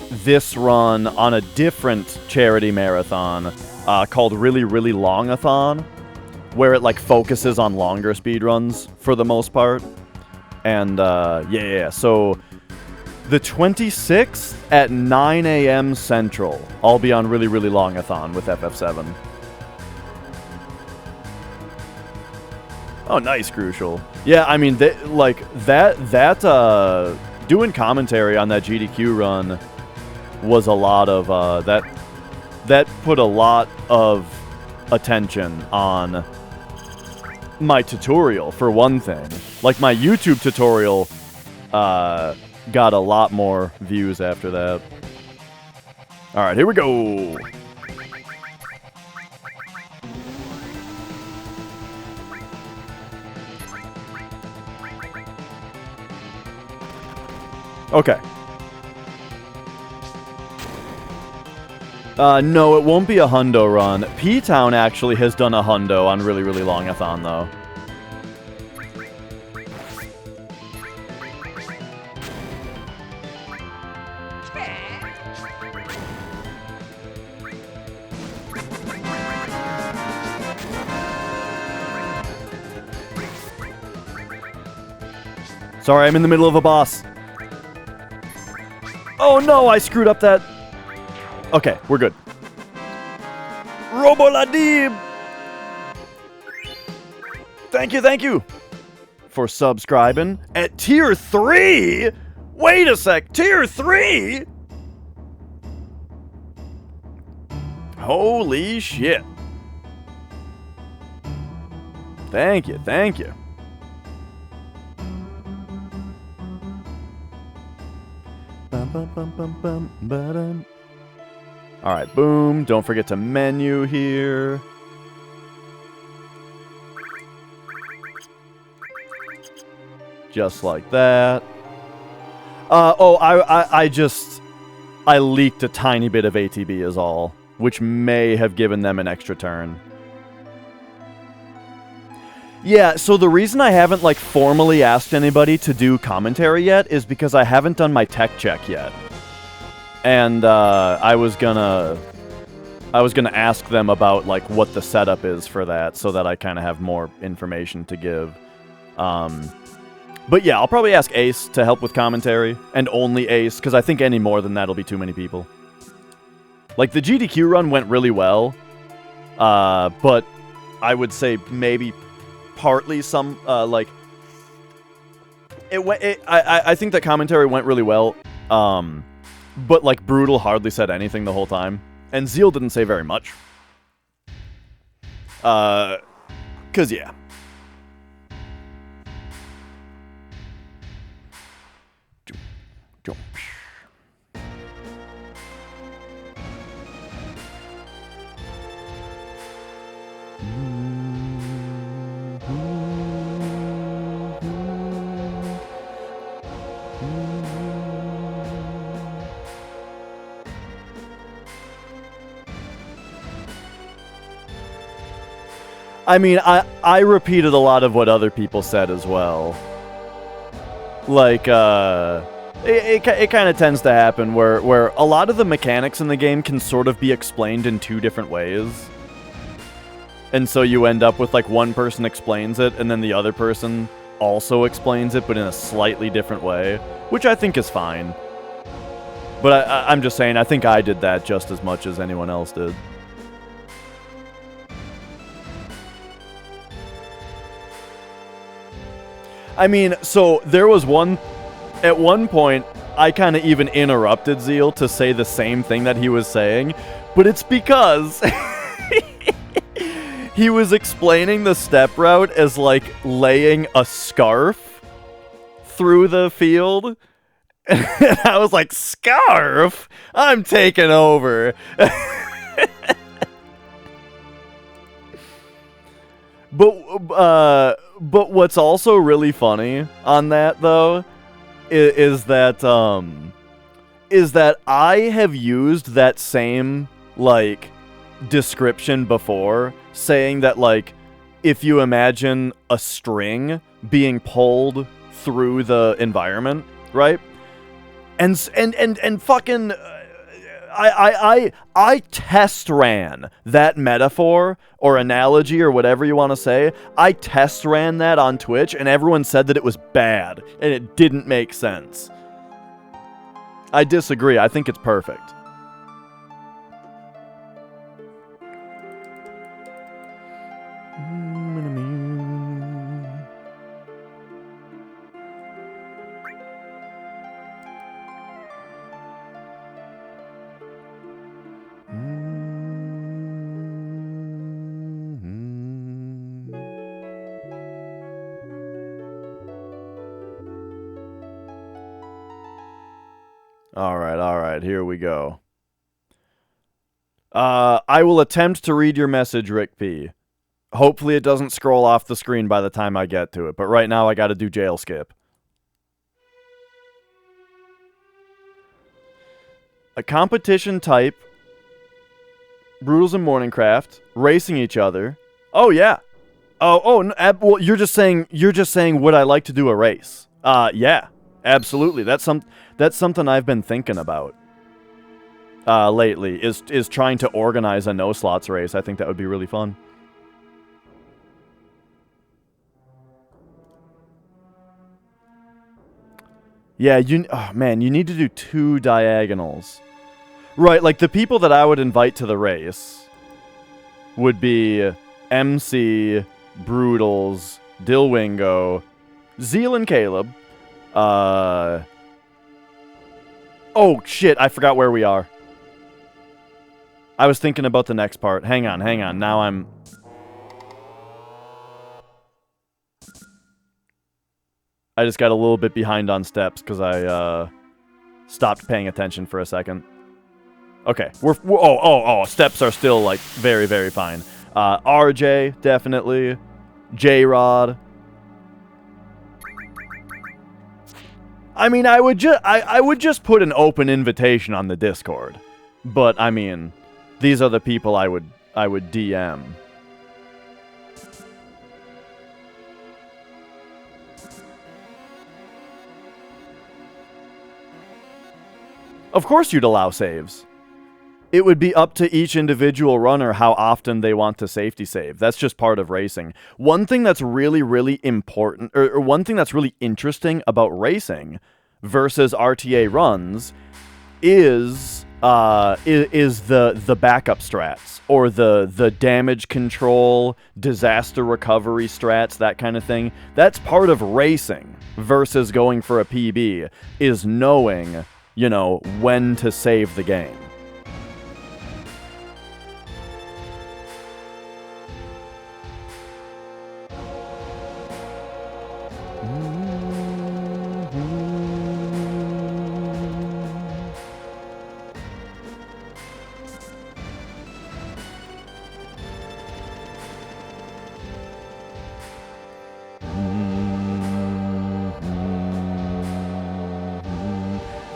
this run on a different charity marathon called Really, Really Long-a-thon, where it like focuses on longer speedruns for the most part. And yeah, so the 26th at 9 a.m. Central, I'll be on Really, Really Long-a-thon with FF7. Oh, nice, Crucial. Yeah, I mean, like, doing commentary on that GDQ run was a lot of, that put a lot of attention on my tutorial, for one thing. Like, my YouTube tutorial, got a lot more views after that. Alright, here we go! Okay. No, it won't be a hundo run. P-Town actually has done a hundo on Really Really Longathon, though. Sorry, I'm in the middle of a boss. Oh no, I screwed up that. Okay, we're good. Roboladib! Thank you for subscribing at tier 3. Wait a sec, tier 3? Holy shit. Thank you. Alright, boom. Don't forget to menu here. Just like that. I leaked a tiny bit of ATB is all, which may have given them an extra turn. Yeah, so the reason I haven't, like, formally asked anybody to do commentary yet is because I haven't done my tech check yet. And, I was gonna ask them about, like, what the setup is for that, so that I kind of have more information to give. But yeah, I'll probably ask Ace to help with commentary, and only Ace, because I think any more than that'll be too many people. Like, the GDQ run went really well, but I would say maybe partly some, like, I think that commentary went really well, but, like, Brutal hardly said anything the whole time, and Zeal didn't say very much. 'Cause yeah. I mean, I repeated a lot of what other people said as well. Like, it kind of tends to happen where a lot of the mechanics in the game can sort of be explained in two different ways. And so you end up with, like, one person explains it, and then the other person also explains it, but in a slightly different way, which I think is fine. But I'm just saying, I think I did that just as much as anyone else did. I mean, so there was at one point, I kind of even interrupted Zeal to say the same thing that he was saying, but it's because he was explaining the step route as, like, laying a scarf through the field, and I was like, scarf? I'm taking over. But what's also really funny on that, though, is that I have used that same, like, description before, saying that, like, if you imagine a string being pulled through the environment, right? And fucking... I test ran that metaphor or analogy or whatever you want to say. I test ran that on Twitch, and everyone said that it was bad and it didn't make sense. I disagree. I think it's perfect. Alright, here we go. I will attempt to read your message, Rick P. Hopefully it doesn't scroll off the screen by the time I get to it, but right now I gotta do jail skip. A competition type, Brutals and Morningcraft, racing each other. Oh yeah. Well, you're just saying would I like to do a race? Yeah, absolutely. That's something I've been thinking about lately. Is trying to organize a no slots race. I think that would be really fun. Yeah, man, you need to do 2 diagonals. Right, like the people that I would invite to the race would be MC, Brutals, Dilwingo, Zeal and Caleb. Oh shit, I forgot where we are. I was thinking about the next part. Hang on. Now I just got a little bit behind on steps because I stopped paying attention for a second. Okay, steps are still like very, very fine. RJ, definitely. J-Rod. I mean, I would just put an open invitation on the Discord. But I mean, these are the people I would DM. Of course you'd allow saves. It would be up to each individual runner how often they want to safety save. That's just part of racing. One thing that's really, really important, or one thing that's really interesting about racing versus RTA runs is the backup strats, or the damage control, disaster recovery strats, that kind of thing. That's part of racing versus going for a PB, is knowing, you know, when to save the game.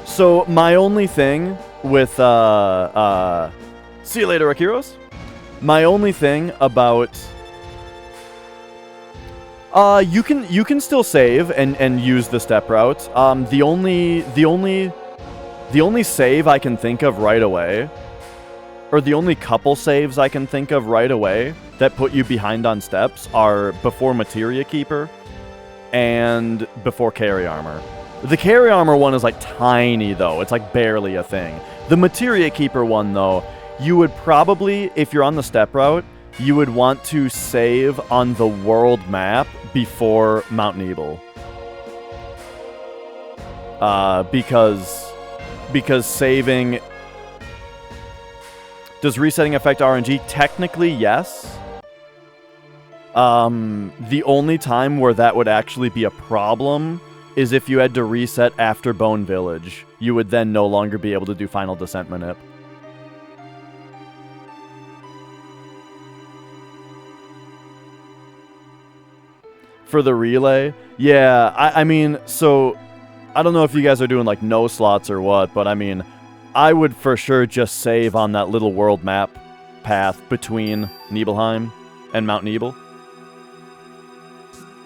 So my only thing with see you later, Akiros. My only thing about you can still save and use the step route. The only save I can think of right away, or the only couple saves I can think of right away that put you behind on steps are before Materia Keeper and before Carry Armor. The Carry Armor one is like tiny though. It's like barely a thing. The Materia Keeper one though, you would probably, if you're on the step route, you would want to save on the world map before Mount Nebel. Because saving... Does resetting affect RNG? Technically, yes. The only time where that would actually be a problem is if you had to reset after Bone Village. You would then no longer be able to do Final Descent Manip. For the relay? Yeah, I mean, so... I don't know if you guys are doing, like, no slots or what, but I mean, I would for sure just save on that little world map path between Nibelheim and Mount Nebel.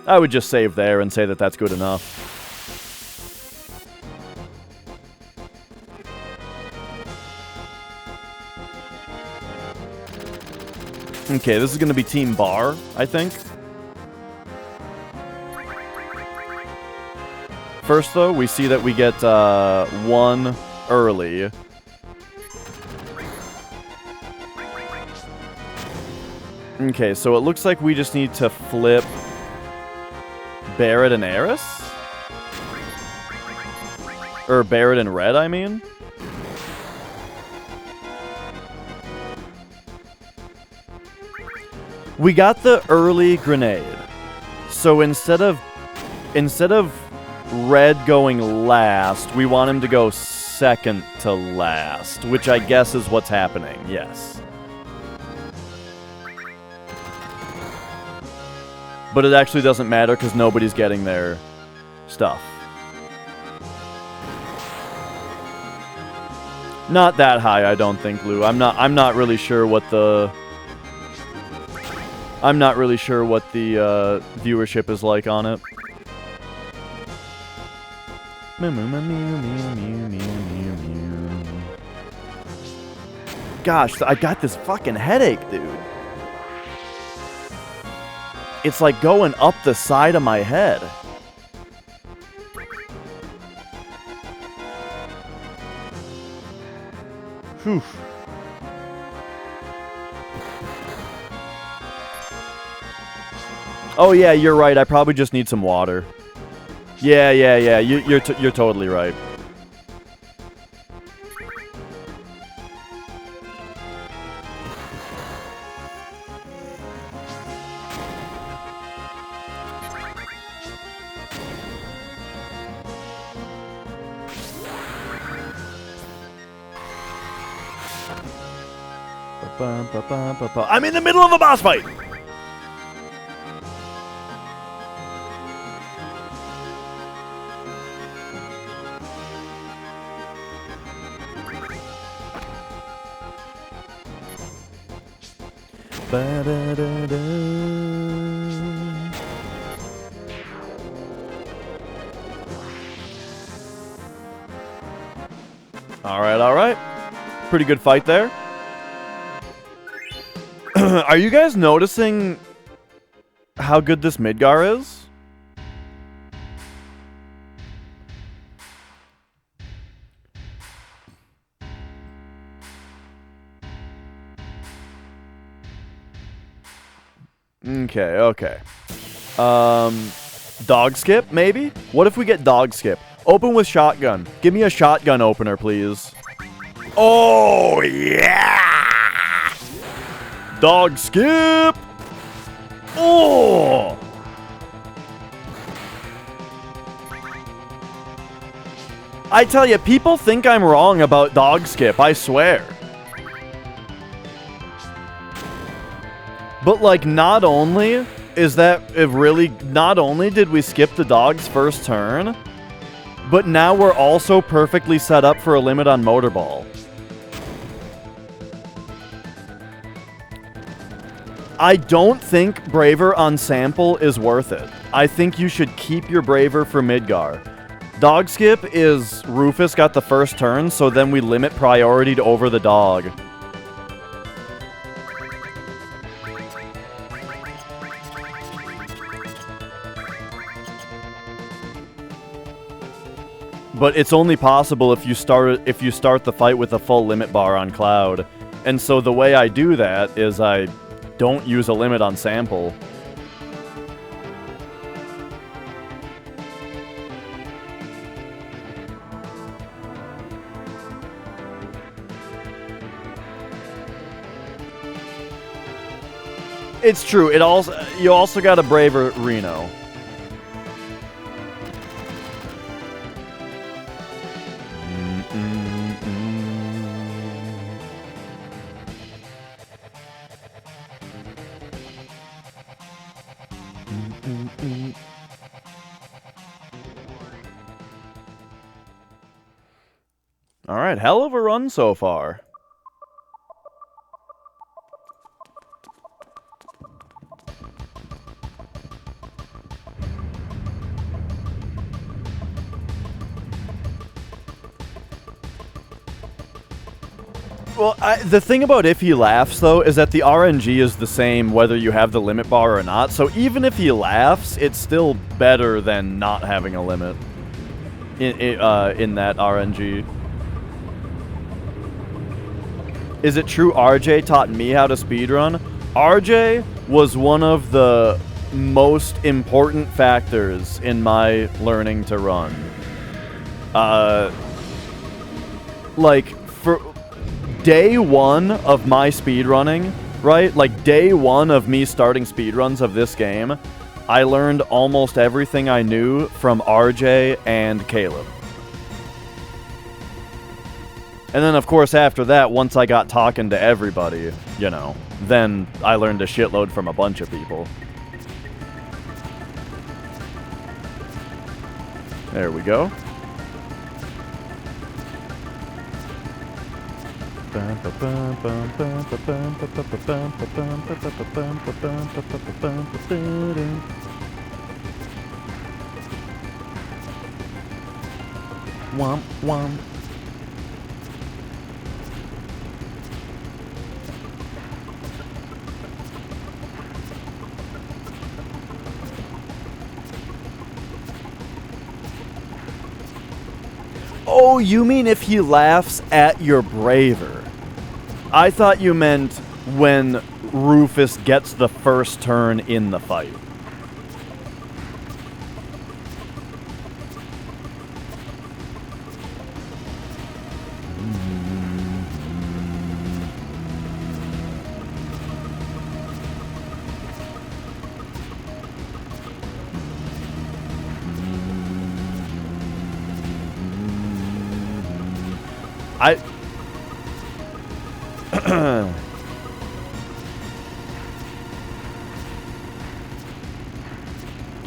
I would just save there and say that that's good enough. Okay, this is going to be Team Bar, I think. First, though, we see that we get one early. Okay, so it looks like we just need to flip Barret and Eris? Or Barret and Red, I mean? We got the early grenade. So instead of Red going last, we want him to go second to last, which I guess is what's happening, yes. But it actually doesn't matter because nobody's getting their stuff. Not that high, I don't think, Lou. I'm not really sure what the viewership is like on it. Gosh, I got this fucking headache, dude. It's like going up the side of my head. Whew. Oh yeah, you're right. I probably just need some water. Yeah. You're totally right. I'm in the middle of a boss fight! Alright. Pretty good fight there. Are you guys noticing how good this Midgar is? Okay. Dog skip, maybe? What if we get dog skip? Open with shotgun. Give me a shotgun opener, please. Oh, yeah! Dog skip! Oh! I tell you, people think I'm wrong about dog skip, I swear. But, like, not only did we skip the dog's first turn, but now we're also perfectly set up for a limit on Motorball. I don't think Braver on Sample is worth it. I think you should keep your Braver for Midgar. Dog skip is Rufus got the first turn, so then we limit priority to over the dog. But it's only possible if you start the fight with a full limit bar on Cloud. And so the way I do that is I don't use a limit on Sample. It's true. You also got a Braver Reno. Alright, hell of a run so far. Well, the thing about if he laughs, though, is that the RNG is the same whether you have the limit bar or not. So even if he laughs, it's still better than not having a limit in that RNG. Is it true RJ taught me how to speedrun? RJ was one of the most important factors in my learning to run. Like, for day one of my speedrunning, right? Like, day one of me starting speedruns of this game, I learned almost everything I knew from RJ and Caleb. And then, of course, after that, once I got talking to everybody, you know, then I learned a shitload from a bunch of people. There we go. Womp womp. Oh, you mean if he laughs at your braver? I thought you meant when Rufus gets the first turn in the fight.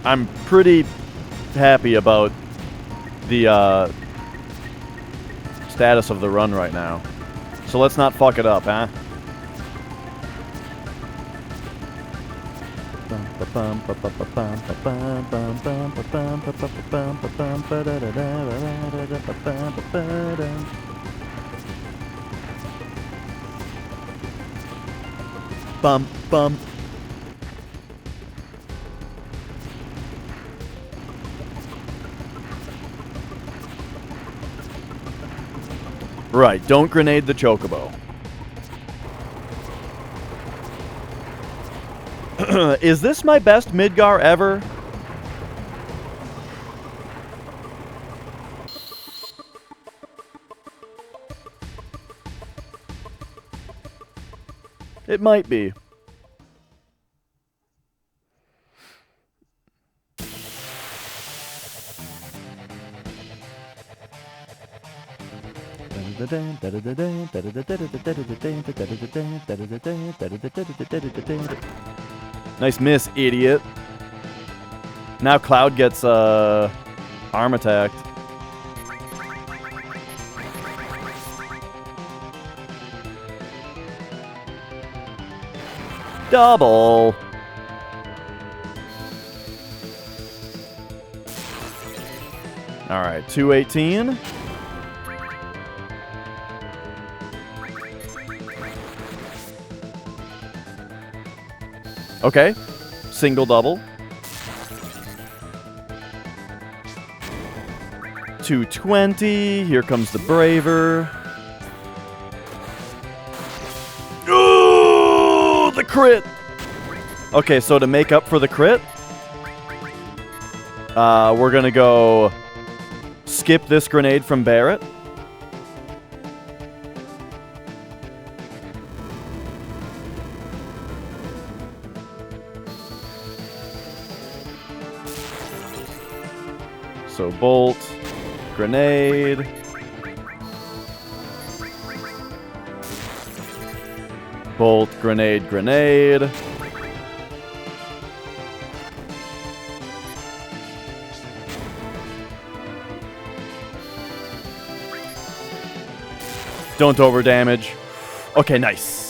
I'm pretty happy about the status of the run right now. So let's not fuck it up, huh? Bum, bum. Right, don't grenade the Chocobo. Is this my best Midgar ever? It might be. Nice miss, idiot. Now Cloud gets arm attacked. Double. All right, 218. Okay, single double. 220. Here comes the Braver. Ooh, the crit. Okay, so to make up for the crit, we're gonna go skip this grenade from Barrett. So bolt, grenade. Bolt, grenade, grenade. Don't over damage. Okay, nice.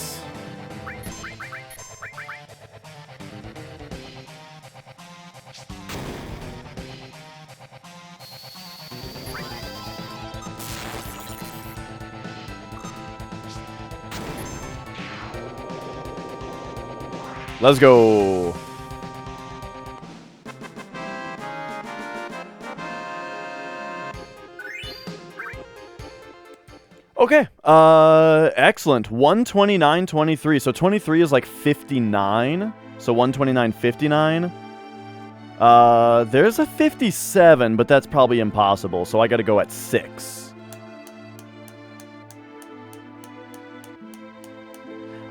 Let's go. Okay. Excellent. 129.23. So 23 is like 59. So 129.59. There's a 57, but that's probably impossible. So I got to go at 6.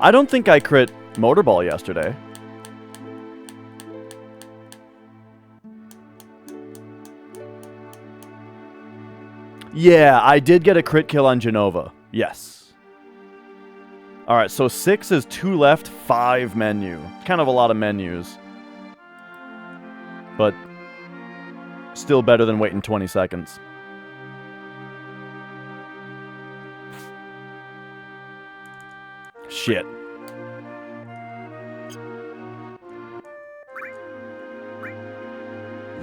I don't think I crit Motorball yesterday. Yeah, I did get a crit kill on Genova. Yes. Alright, so 6 is 2 left, 5 menu. Kind of a lot of menus. But still better than waiting 20 seconds. Shit.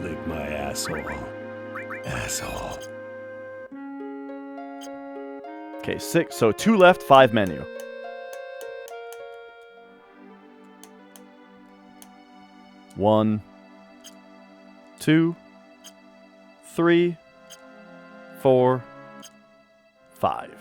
Lick my asshole. Asshole. Okay, 6. So 2 left, 5 menu. One, 2, 3, 4, 5.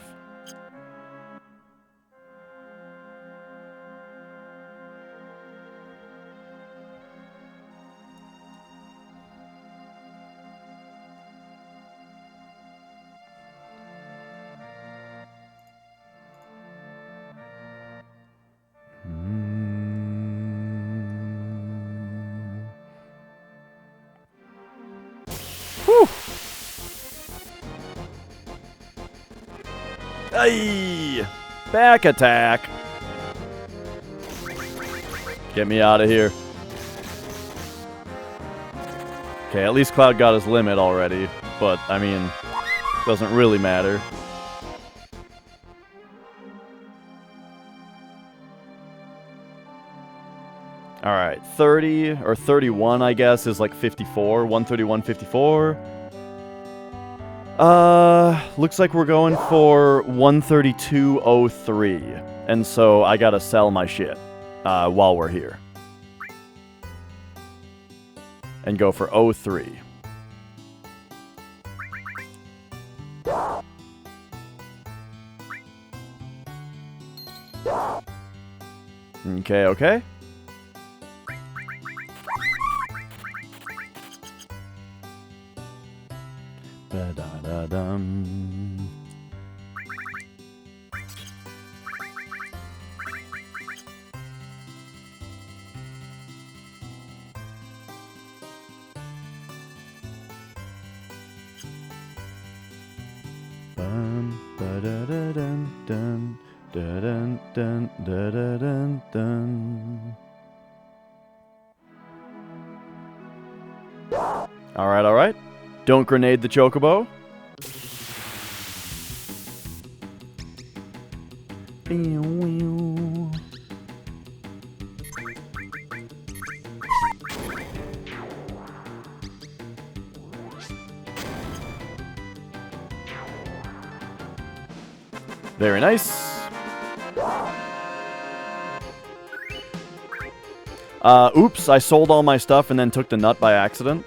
Whew. Ay! Back attack. Get me out of here. Okay, at least Cloud got his limit already, but, I mean, doesn't really matter. Alright, 30, or 31, I guess, is like 54. 131, 54. Looks like we're going for 132.03. And so I gotta sell my shit, while we're here. And go for 03. Okay, okay. Ba-da-da-dum. Ba-da-da-dun, dun, da-dun, dun, da-da-dun, dun. Alright, alright. Don't grenade the Chocobo. Very nice. Oops, I sold all my stuff and then took the nut by accident.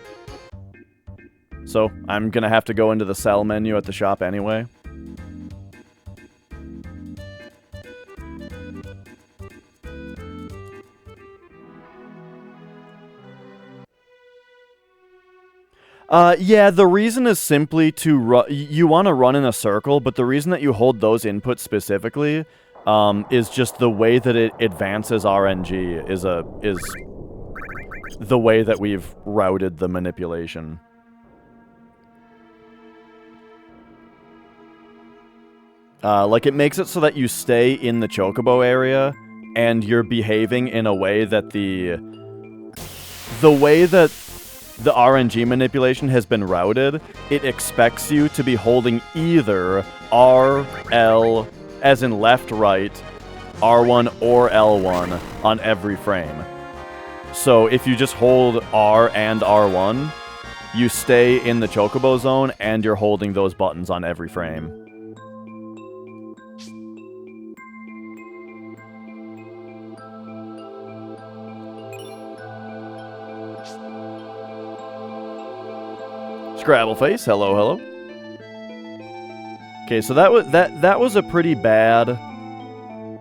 So, I'm gonna have to go into the sell menu at the shop anyway. Yeah, the reason is simply to you want to run in a circle, but the reason that you hold those inputs specifically is just the way that it advances RNG is the way that we've routed the manipulation. Like, it makes it so that you stay in the Chocobo area, and you're behaving in a way that the way that the RNG manipulation has been routed, it expects you to be holding either R, L, as in left, right, R1 or L1 on every frame. So if you just hold R and R1, you stay in the Chocobo zone, and you're holding those buttons on every frame. Scrabbleface, hello, hello. Okay, so that was a pretty bad.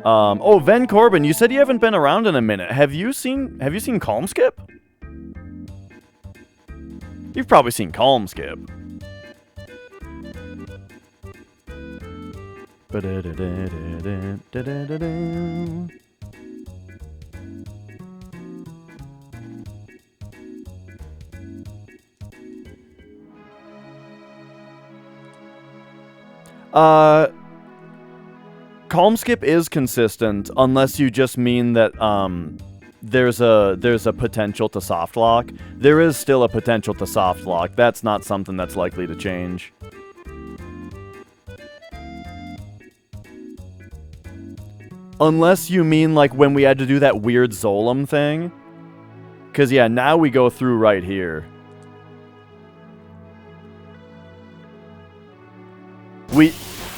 Oh, Ven Corbin, you said you haven't been around in a minute. Have you seen Calm Skip? You've probably seen Calm Skip. calm skip is consistent unless you just mean that there's a potential to soft lock. There is still a potential to soft lock. That's not something that's likely to change. Unless you mean like when we had to do that weird Zolom thing. Because yeah, now we go through right here.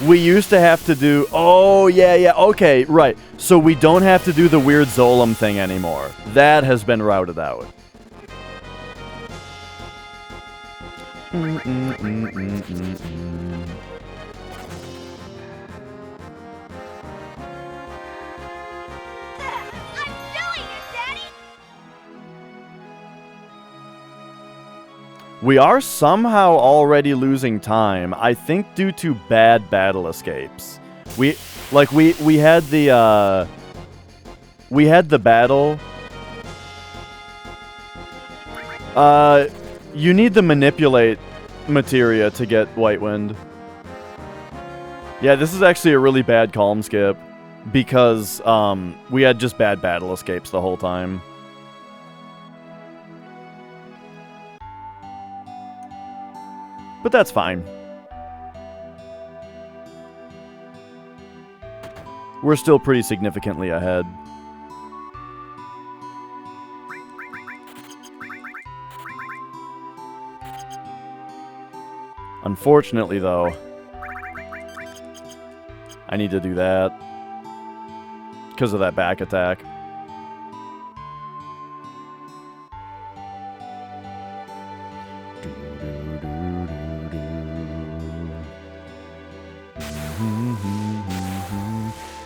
We used to have to do... Oh, yeah, okay, right. So we don't have to do the weird Zolom thing anymore. That has been routed out. We are somehow already losing time, I think due to bad battle escapes. We had the battle. You need to manipulate materia to get White Wind. Yeah, this is actually a really bad calm skip because we had just bad battle escapes the whole time. But that's fine. We're still pretty significantly ahead. Unfortunately, though, I need to do that because of that back attack.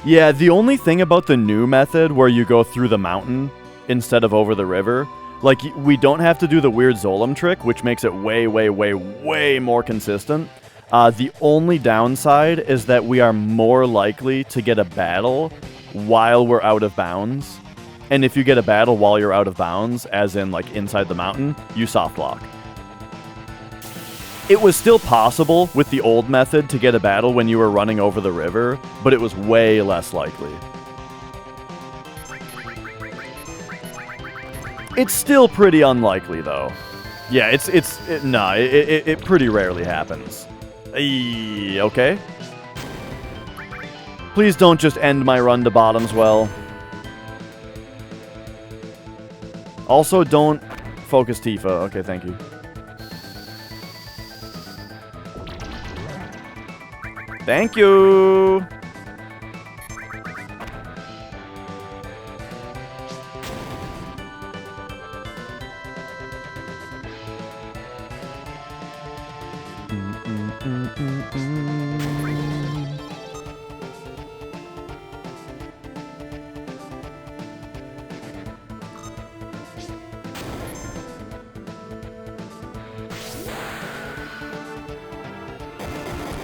Yeah, the only thing about the new method where you go through the mountain instead of over the river, like, we don't have to do the weird Zolom trick, which makes it way, way, way, way more consistent. The only downside is that we are more likely to get a battle while we're out of bounds. And if you get a battle while you're out of bounds, as in, like, inside the mountain, you soft lock. It was still possible with the old method to get a battle when you were running over the river, but it was way less likely. It's still pretty unlikely, though. Yeah, it pretty rarely happens. Okay. Please don't just end my run to bottoms well. Also, don't focus Tifa. Okay, thank you. Thank you!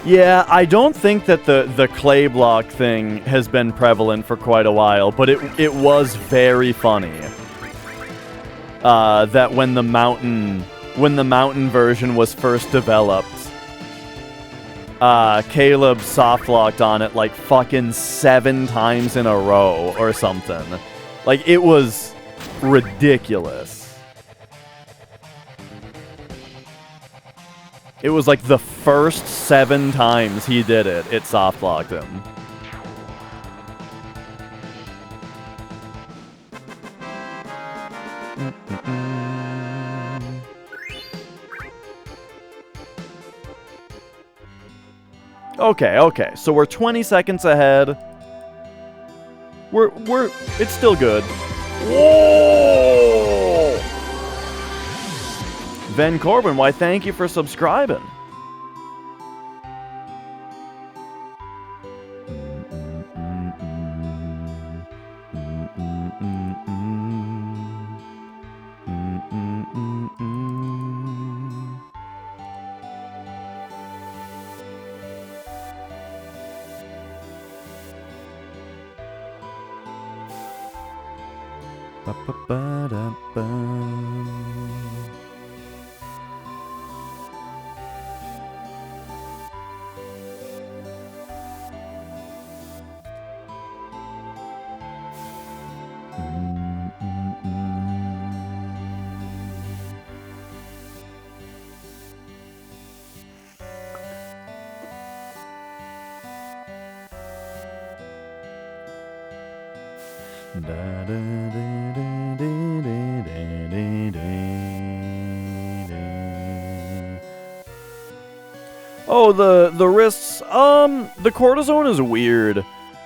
Yeah, I don't think that the clay block thing has been prevalent for quite a while, but it was very funny. That when the mountain version was first developed, Caleb softlocked on it like fucking 7 times in a row or something. Like, it was ridiculous. It was like the first 7 times he did it, it softlocked him. Okay, so we're 20 seconds ahead. It's still good. Whoa! Ben Corbin, why thank you for subscribing. Oh, the wrists. The cortisone is weird.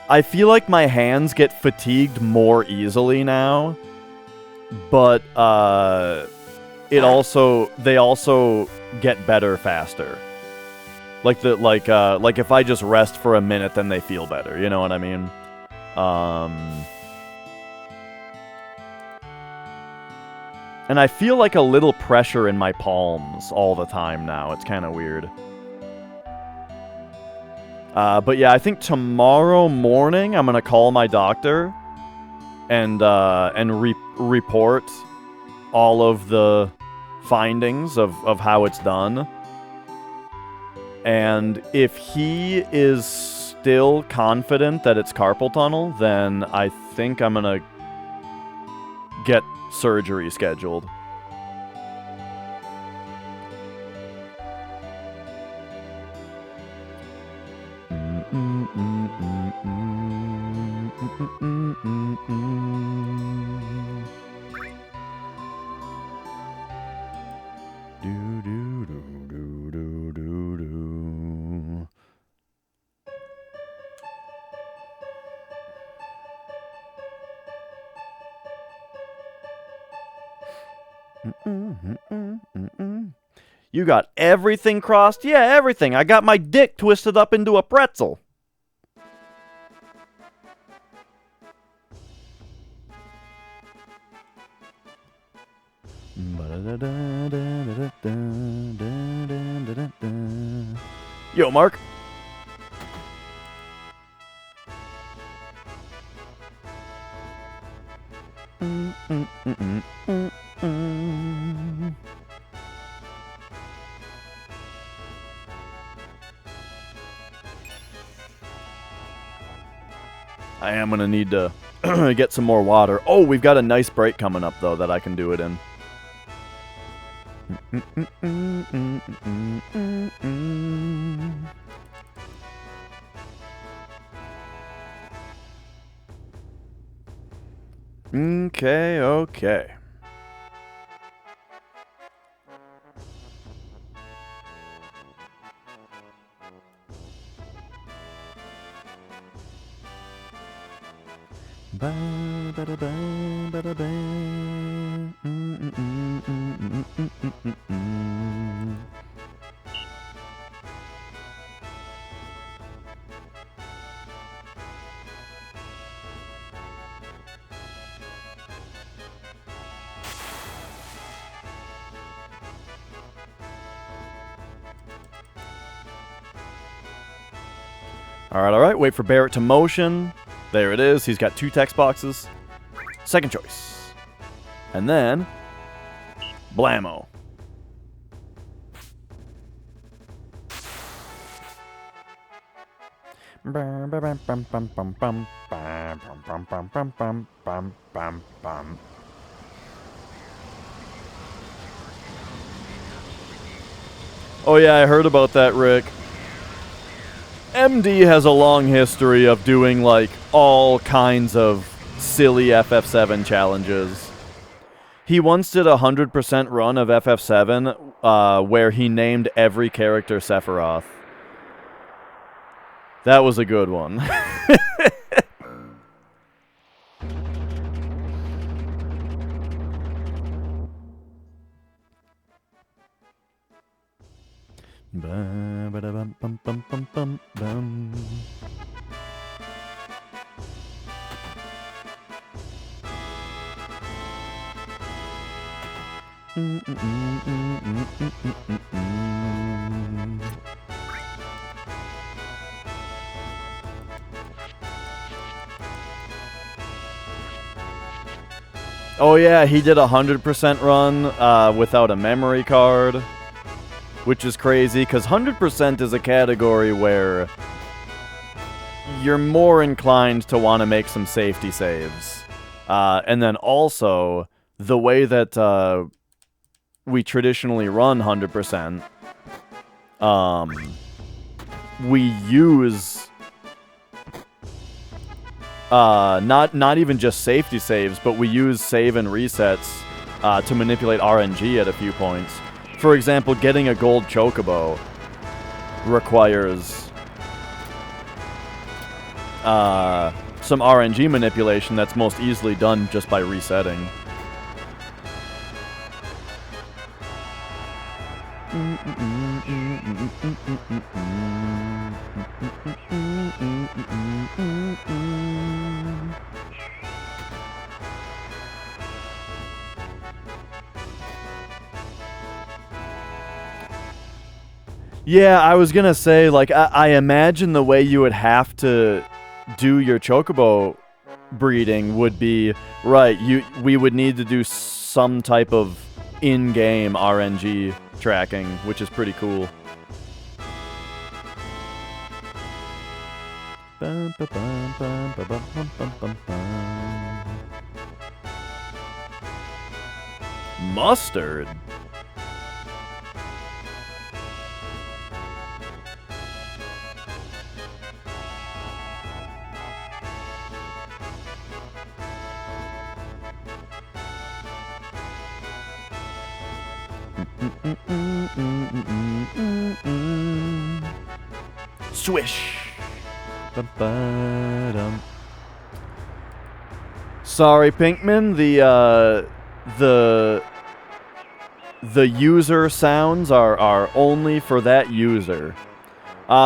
I feel like my hands get fatigued more easily now, but they also get better faster. Like if I just rest for a minute, then they feel better. You know what I mean? And I feel like a little pressure in my palms all the time now. It's kind of weird. But yeah, I think tomorrow morning I'm gonna call my doctor and report all of the findings of how it's done. And if he is still confident that it's carpal tunnel, then I think I'm gonna get surgery scheduled. You got everything crossed? Yeah, everything. I got my dick twisted up into a pretzel. Yo, Mark. I am going to need to get some more water. Oh, we've got a nice break coming up, though, that I can do it in. Okay. Alright. Wait for Barrett to motion. There it is. He's got 2 text boxes. Second choice. And then... blammo. Oh yeah, I heard about that, Rick. MD has a long history of doing, like, all kinds of silly FF7 challenges. He once did a 100% run of FF7 where he named every character Sephiroth. That was a good one. Oh yeah, he did a 100% run without a memory card, which is crazy, because 100% is a category where you're more inclined to want to make some safety saves. And then also, the way that we traditionally run 100%, we use not even just safety saves, but we use save and resets to manipulate RNG at a few points. For example, getting a gold Chocobo requires some RNG manipulation that's most easily done just by resetting. Yeah, I was gonna say, like, I imagine the way you would have to do your Chocobo breeding would be, right, we would need to do some type of in-game RNG tracking, which is pretty cool. Mustard? Swish. Ba-ba-dum. Sorry, Pinkman. The user sounds are only for that user.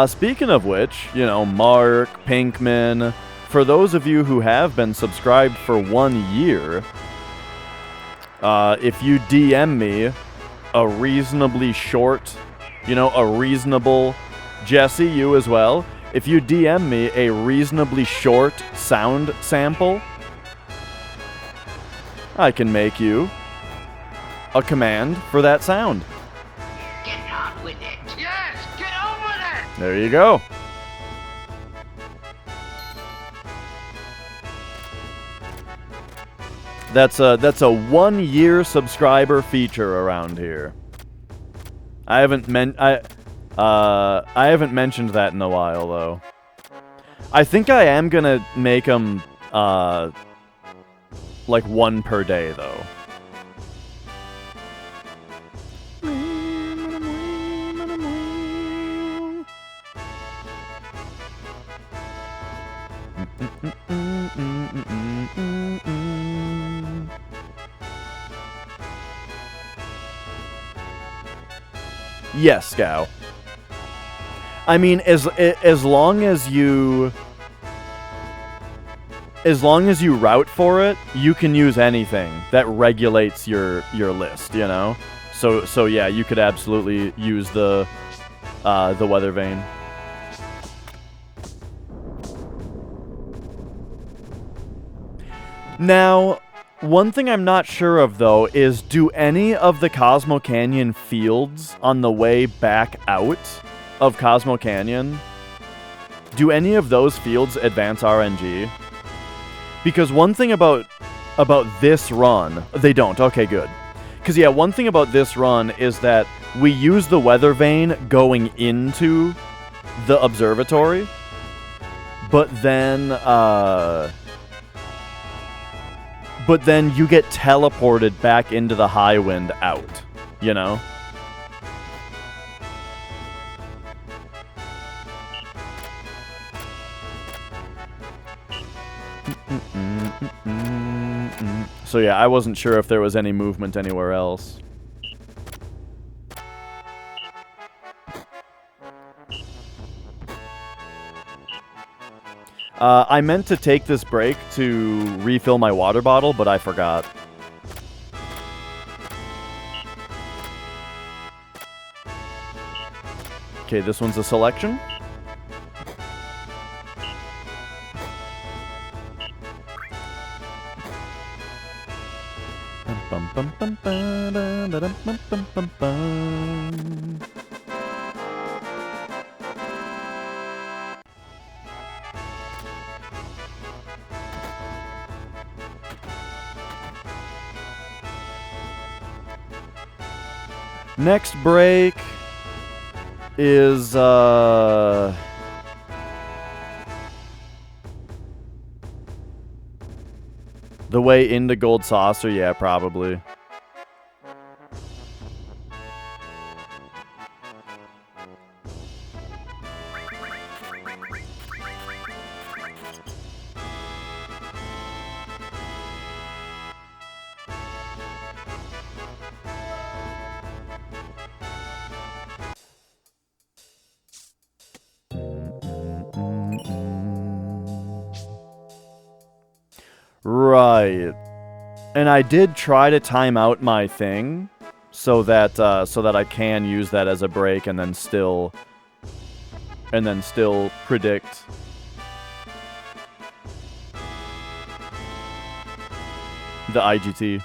Speaking of which, you know, Mark, Pinkman, for those of you who have been subscribed for 1 year, if you DM me a reasonably short, you know, a reasonable, Jesse, you as well, if you DM me a reasonably short sound sample, I can make you a command for that sound. Get on with it. Yes, get on with it. There you go. That's a 1 year subscriber feature around here. I haven't mentioned that in a while though. I think I am gonna make them like 1 per day though. Yes, Scow. I mean, as long as you route for it, you can use anything that regulates your list, you know? So yeah, you could absolutely use the weather vane. Now, one thing I'm not sure of, though, is do any of the Cosmo Canyon fields on the way back out of Cosmo Canyon, do any of those fields advance RNG? Because one thing about this run, they don't. Okay, good. Because, yeah, one thing about this run is that we use the weather vane going into the observatory, but then you get teleported back into the high wind out, you know? So yeah, I wasn't sure if there was any movement anywhere else. I meant to take this break to refill my water bottle, but I forgot. Okay, this one's a selection. Next break is, The way into Gold Saucer, yeah, probably. Right. And I did try to time out my thing so that I can use that as a break and then still predict the IGT.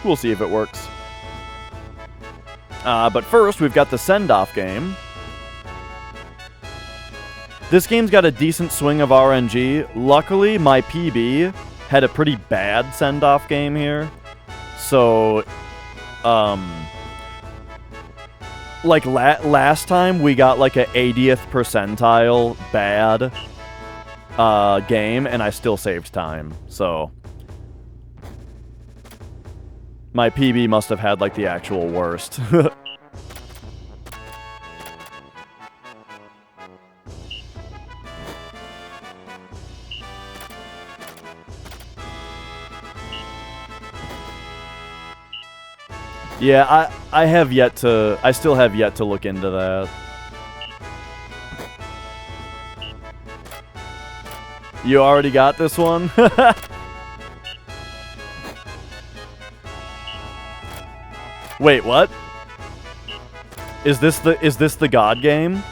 We'll see if it works. But first, we've got the send-off game. This game's got a decent swing of RNG. Luckily, my PB had a pretty bad send-off game here. So, like last time, we got like a 80th percentile bad game, and I still saved time. So, my PB must have had like the actual worst. Yeah, I still have yet to look into that. You already got this one? Wait, what? Is this the God game?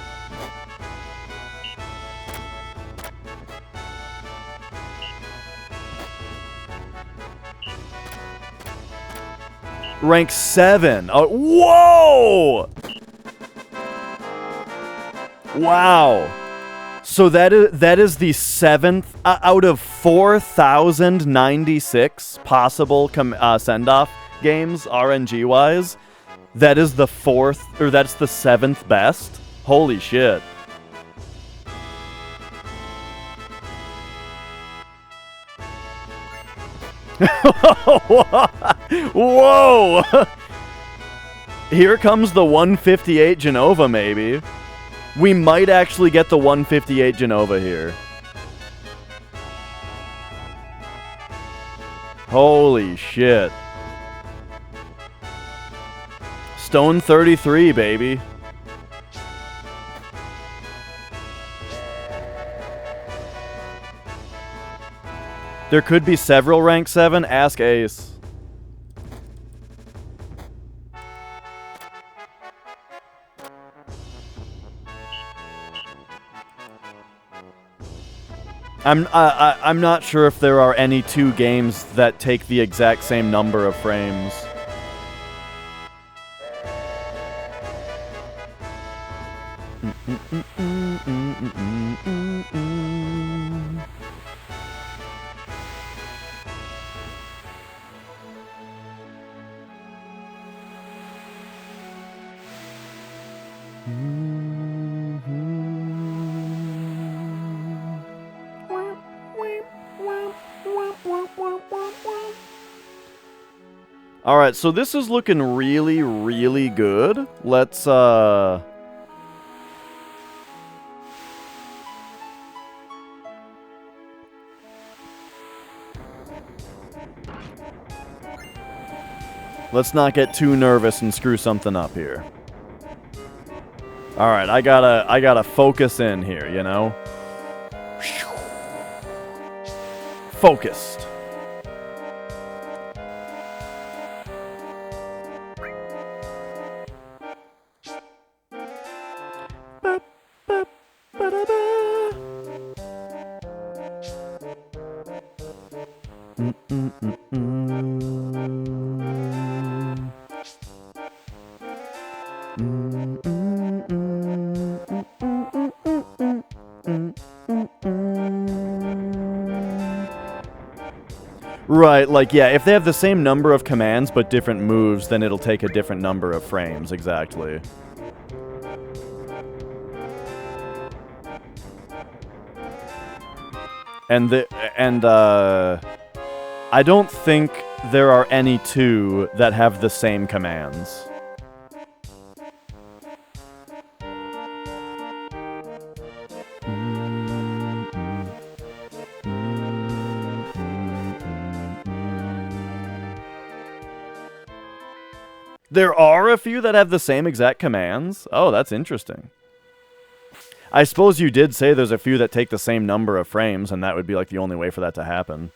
Rank 7. Oh, whoa! Wow. So that is the 7th out of 4,096 possible send-off games RNG wise. That is the 4th, or that's the 7th best. Holy shit. Whoa! Here comes the 158 Genova, maybe. We might actually get the 158 Genova here. Holy shit. Stone 33, baby. There could be several rank 7. Ask Ace. I'm not sure if there are any two games that take the exact same number of frames. Alright, so this is looking really, really good. Let's, let's not get too nervous and screw something up here. Alright, I gotta focus in here, you know? Focused. Right, like, yeah, if they have the same number of commands but different moves, then it'll take a different number of frames, exactly. And I don't think there are any two that have the same commands. There are a few that have the same exact commands? Oh, that's interesting. I suppose you did say there's a few that take the same number of frames, and that would be like the only way for that to happen.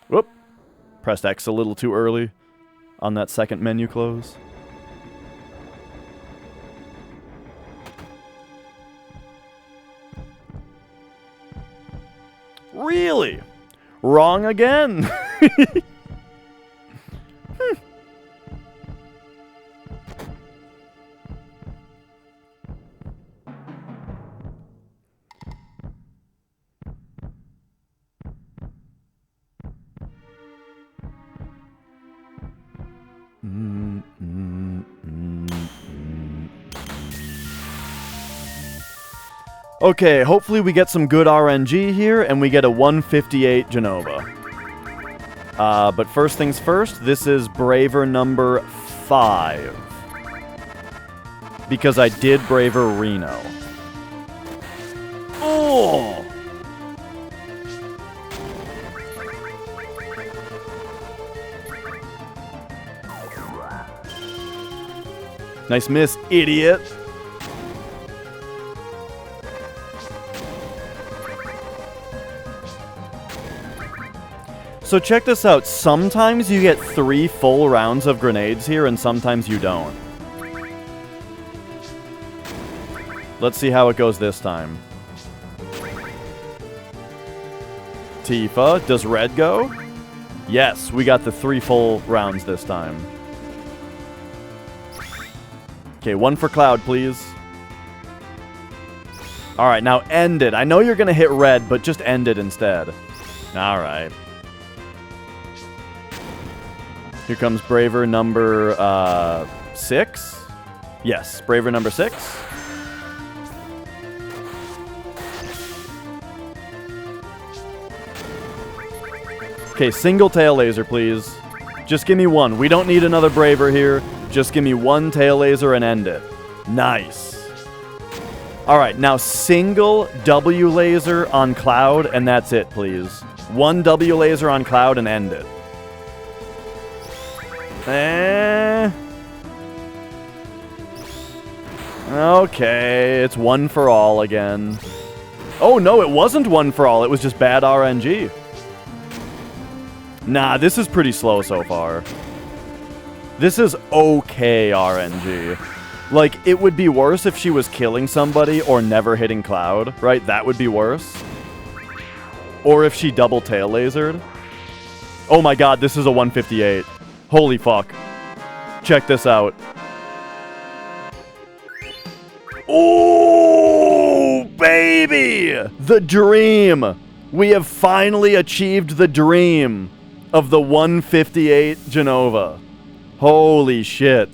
Whoop. Pressed X a little too early on that second menu close. Really? Wrong again. Okay, hopefully we get some good RNG here, and we get a 158 Genova. But first things first, this is Braver number 5. Because I did Braver Reno. Oh! Nice miss, idiot. So check this out. Sometimes you get 3 full rounds of grenades here, and sometimes you don't. Let's see how it goes this time. Tifa, does red go? Yes, we got the 3 full rounds this time. Okay, 1 for Cloud, please. Alright, now end it. I know you're gonna hit red, but just end it instead. Alright. Here comes Braver number 6. Yes, Braver number 6. Okay, single tail laser, please. Just give me 1. We don't need another Braver here. Just give me 1 tail laser and end it. Nice. Alright, now single W laser on Cloud, and that's it, please. 1 W laser on Cloud and end it. Okay, it's 1 for all again. Oh no, it wasn't 1 for all, it was just bad RNG. Nah, this is pretty slow so far. This is okay RNG. Like, it would be worse if she was killing somebody or never hitting Cloud, right? That would be worse. Or if she double tail lasered. Oh my god, this is a 158. Holy fuck. Check this out. Ooh, baby! The dream! We have finally achieved the dream of the 158 Genova. Holy shit.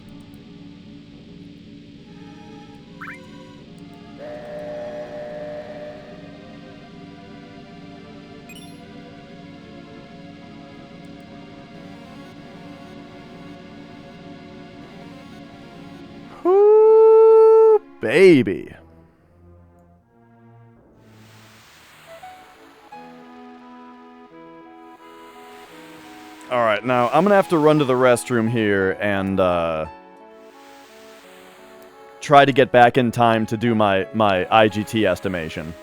Ooh, baby. Alright, now I'm gonna have to run to the restroom here and try to get back in time to do my IGT estimation.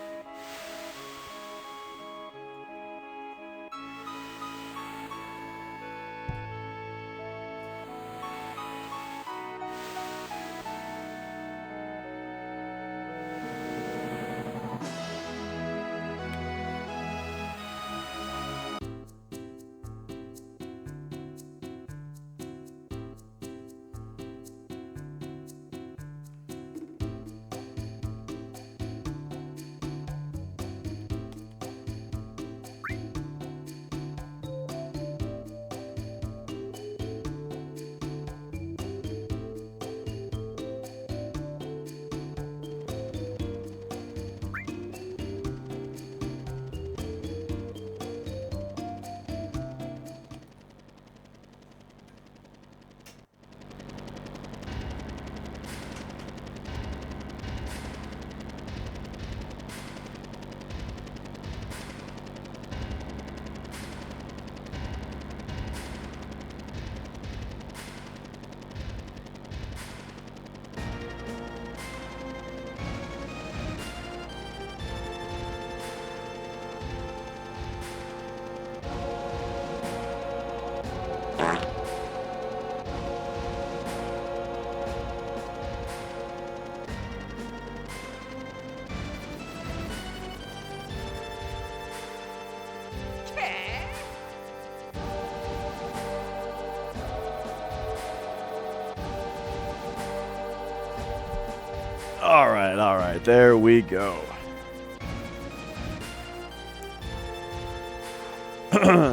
Alright, there we go.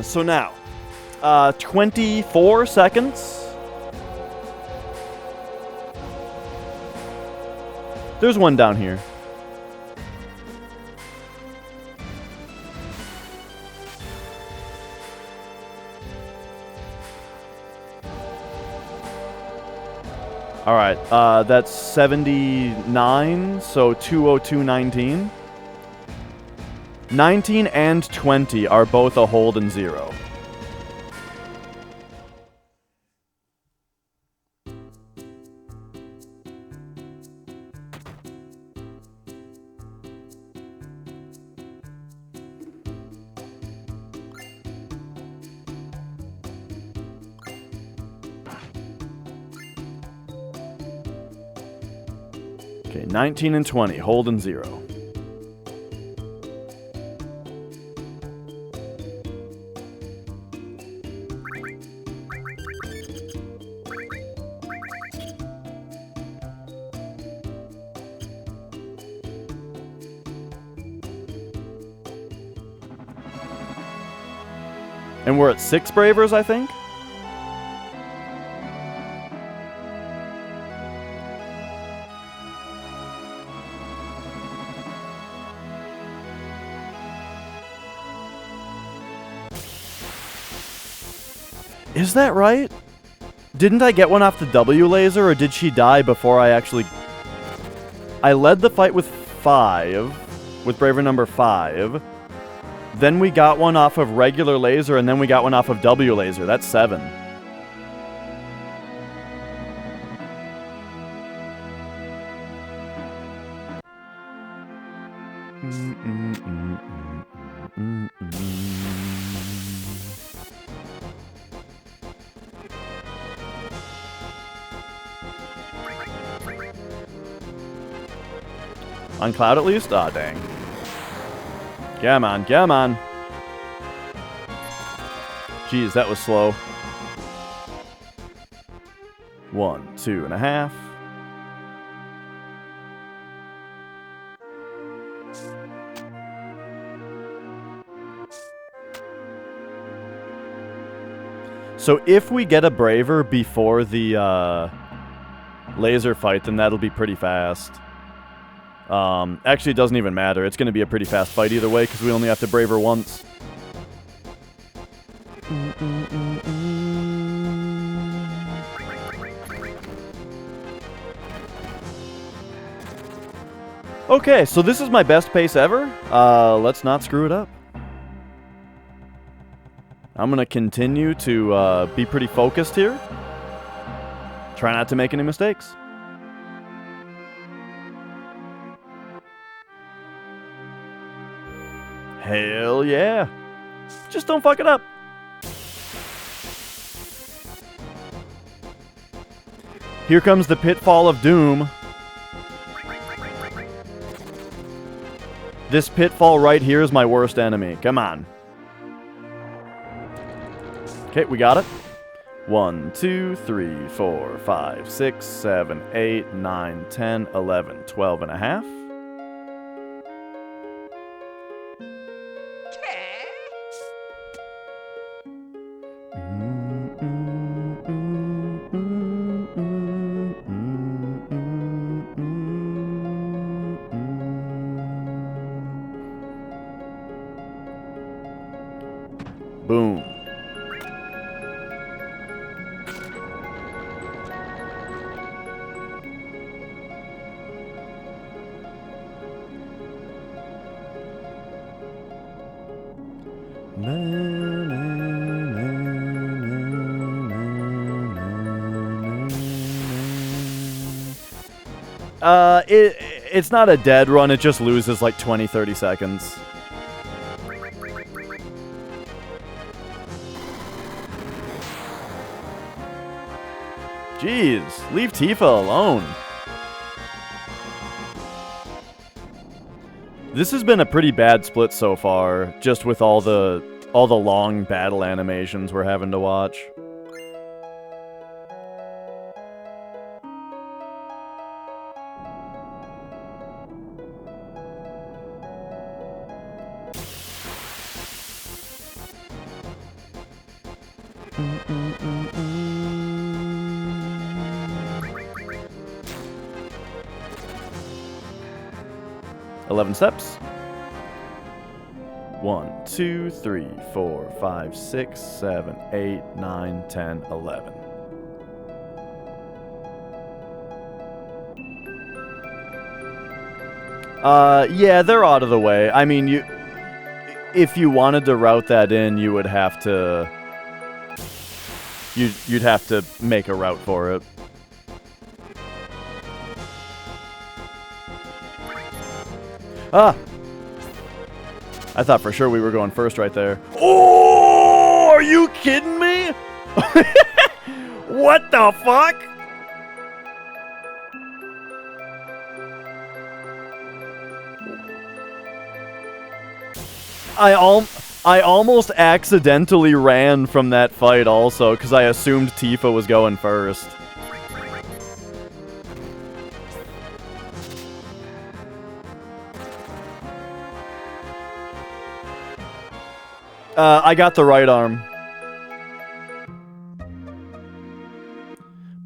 So now, 24 seconds. There's one down here. Alright, that's 79, so 202.19. 19 and 20 are both a hold and 0. Okay, 19 and 20, hold and 0. And we're at 6 Bravers, I think? Is that right? Didn't I get one off the W laser, or did she die before I actually... I led the fight with 5, with Braver number 5. Then we got one off of regular laser, and then we got one off of W laser. That's 7. On Cloud at least? Aw, dang. Come on, come on. Jeez, that was slow. 1, 2.5. So if we get a Braver before the laser fight, then that'll be pretty fast. Actually, it doesn't even matter. It's going to be a pretty fast fight either way, because we only have to Braver once. Okay, so this is my best pace ever. Let's not screw it up. I'm going to continue to be pretty focused here. Try not to make any mistakes. Hell yeah. Just don't fuck it up. Here comes the pitfall of doom. This pitfall right here is my worst enemy. Come on. Okay, we got it. 1, 2, 3, 4, 5, 6, 7, 8, 9, 10, 11, 12.5. Boom. It's not a dead run, it just loses like 20-30 seconds. Jeez, leave Tifa alone. This has been a pretty bad split so far, just with all the long battle animations we're having to watch. $11 steps. 1, 2, 3, 4, 5, 6, 7, 8, 9, 10, 11. Yeah, they're out of the way. I mean, if you wanted to route that in, you would have to... You'd have to make a route for it. Ah! I thought for sure we were going first right there. Oh! Are you kidding me? What the fuck? I almost accidentally ran from that fight also, because I assumed Tifa was going first. I got the right arm.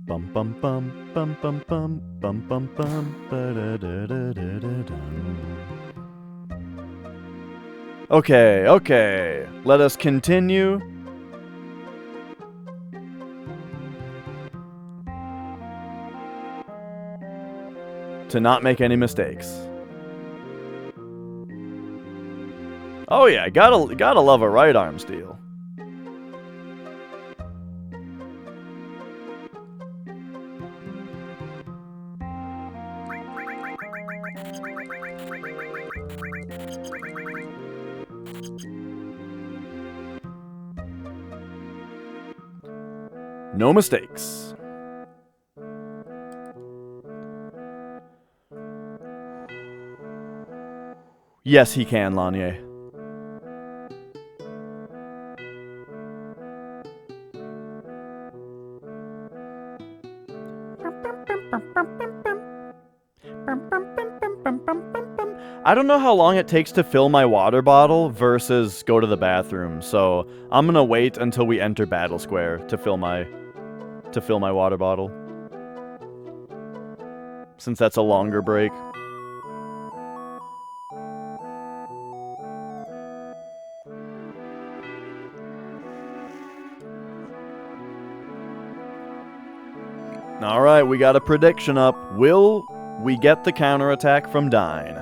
Bum bum bum bum bum bum bum bum bum ba da da da da da dum. Okay, okay. Let us continue. To not make any mistakes. Oh yeah, gotta love a right arm steal. No mistakes. Yes, he can, Lanier. I don't know how long it takes to fill my water bottle versus go to the bathroom, so I'm gonna wait until we enter Battle Square to fill my water bottle. Since that's a longer break. Alright, we got a prediction up. Will we get the counterattack from Dyne?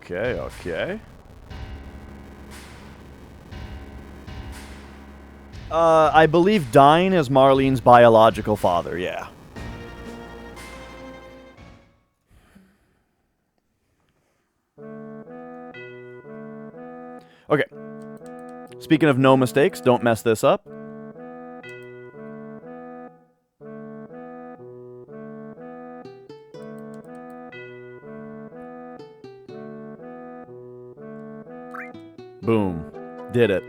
Okay, okay. I believe Dyne is Marlene's biological father, yeah. Okay. Speaking of no mistakes, don't mess this up. Boom. Did it.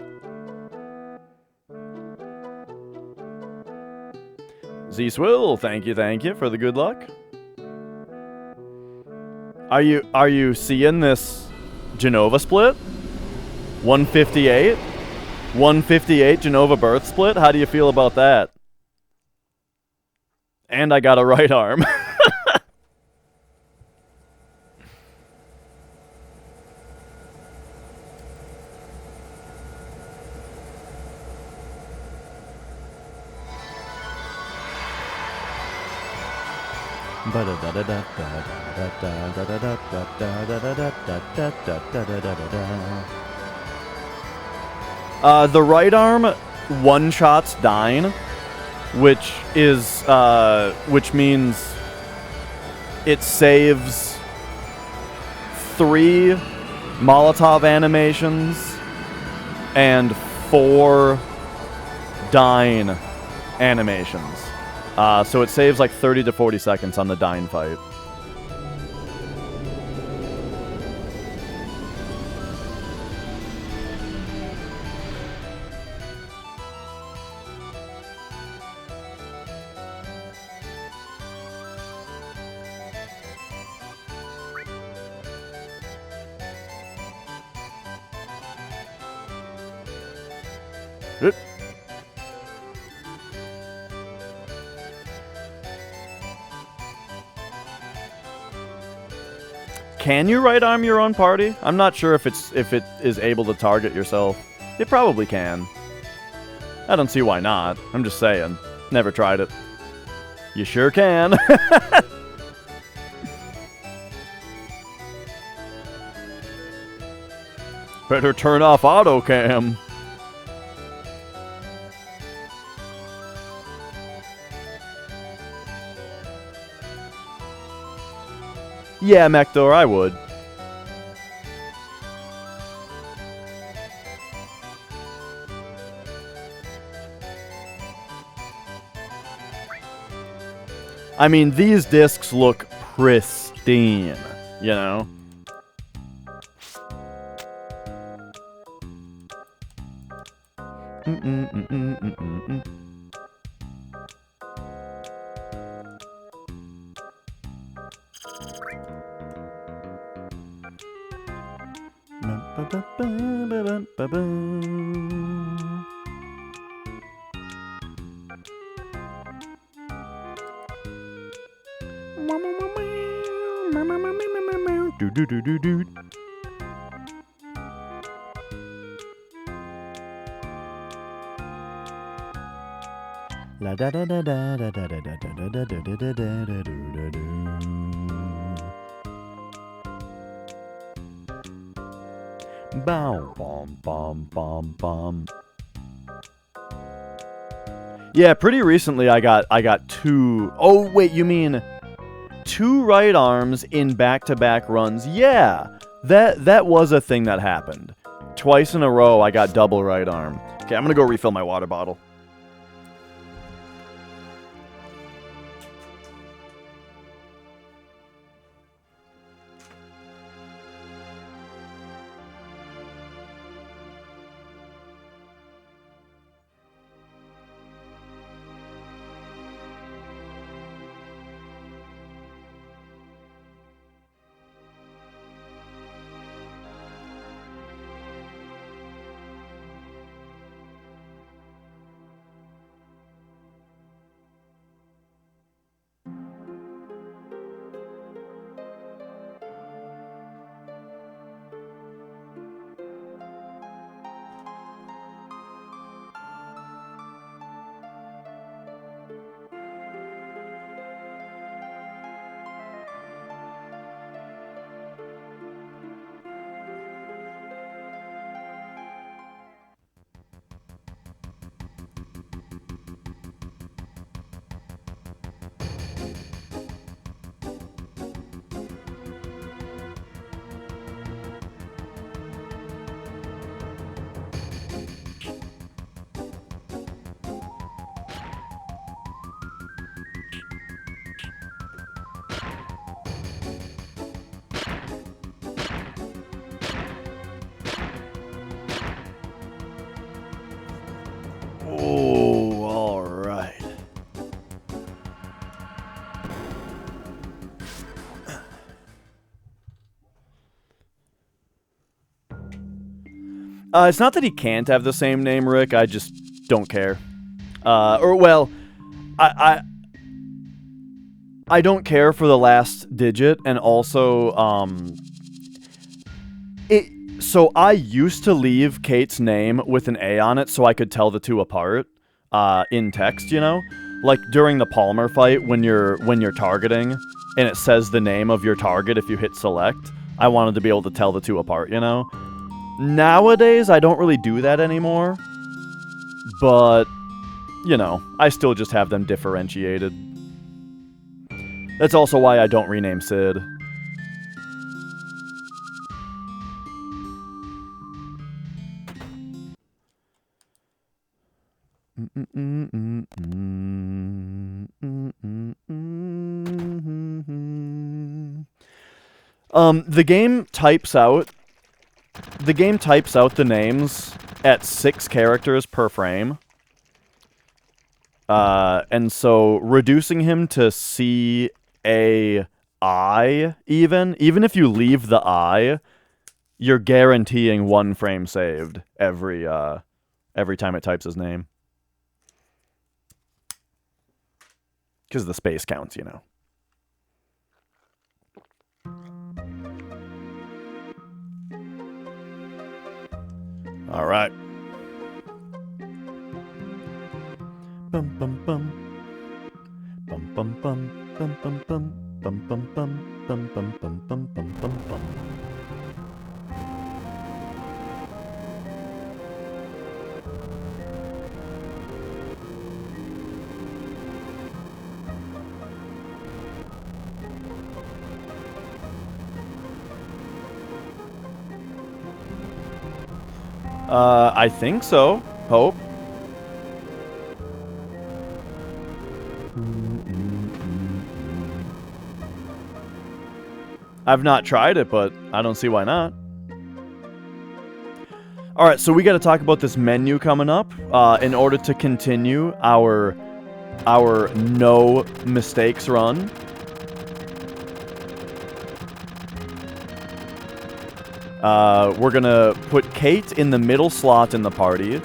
Z-Swill, thank you for the good luck. Are you seeing this Genova split? 158? 158 Genova birth split? How do you feel about that? And I got a right arm. The right arm one-shots Dyne, which means it saves 3 Molotov animations and 4 dying animations. So it saves like 30 to 40 seconds on the dying fight. Can you right arm your own party? I'm not sure if it is able to target yourself. It probably can. I don't see why not. I'm just saying. Never tried it. You sure can. Better turn off auto cam. Yeah, Mekdor, I would. I mean, these discs look pristine, you know? La da da da da da da da da da da da da da da da. Bow bom bom bom bom. Yeah, pretty recently I got 2. Oh wait, you mean 2 right arms in back-to-back runs? Yeah, that was a thing that happened. Twice in a row I got double right arm. Okay, I'm gonna go refill my water bottle. Oh, all right. It's not that he can't have the same name, Rick. I just don't care. Or well, I don't care for the last digit, and also So I used to leave Cait's name with an A on it so I could tell the two apart in text, you know? Like during the Palmer fight when you're targeting and it says the name of your target if you hit select. I wanted to be able to tell the two apart, you know? Nowadays, I don't really do that anymore. But, you know, I still just have them differentiated. That's also why I don't rename Sid. The game types out the names at 6 characters per frame. And so reducing him to C-A-I even if you leave the I, you're guaranteeing 1 frame saved every time it types his name. Because the space counts, you know. All right. Bum bum bum. Bum bum bum. Bum bum bum. Bum bum bum. Bum bum bum bum bum bum bum. I think so. Hope. I've not tried it, but I don't see why not. Alright, so we gotta talk about this menu coming up in order to continue our no mistakes run. We're gonna put Cait in the middle slot in the party,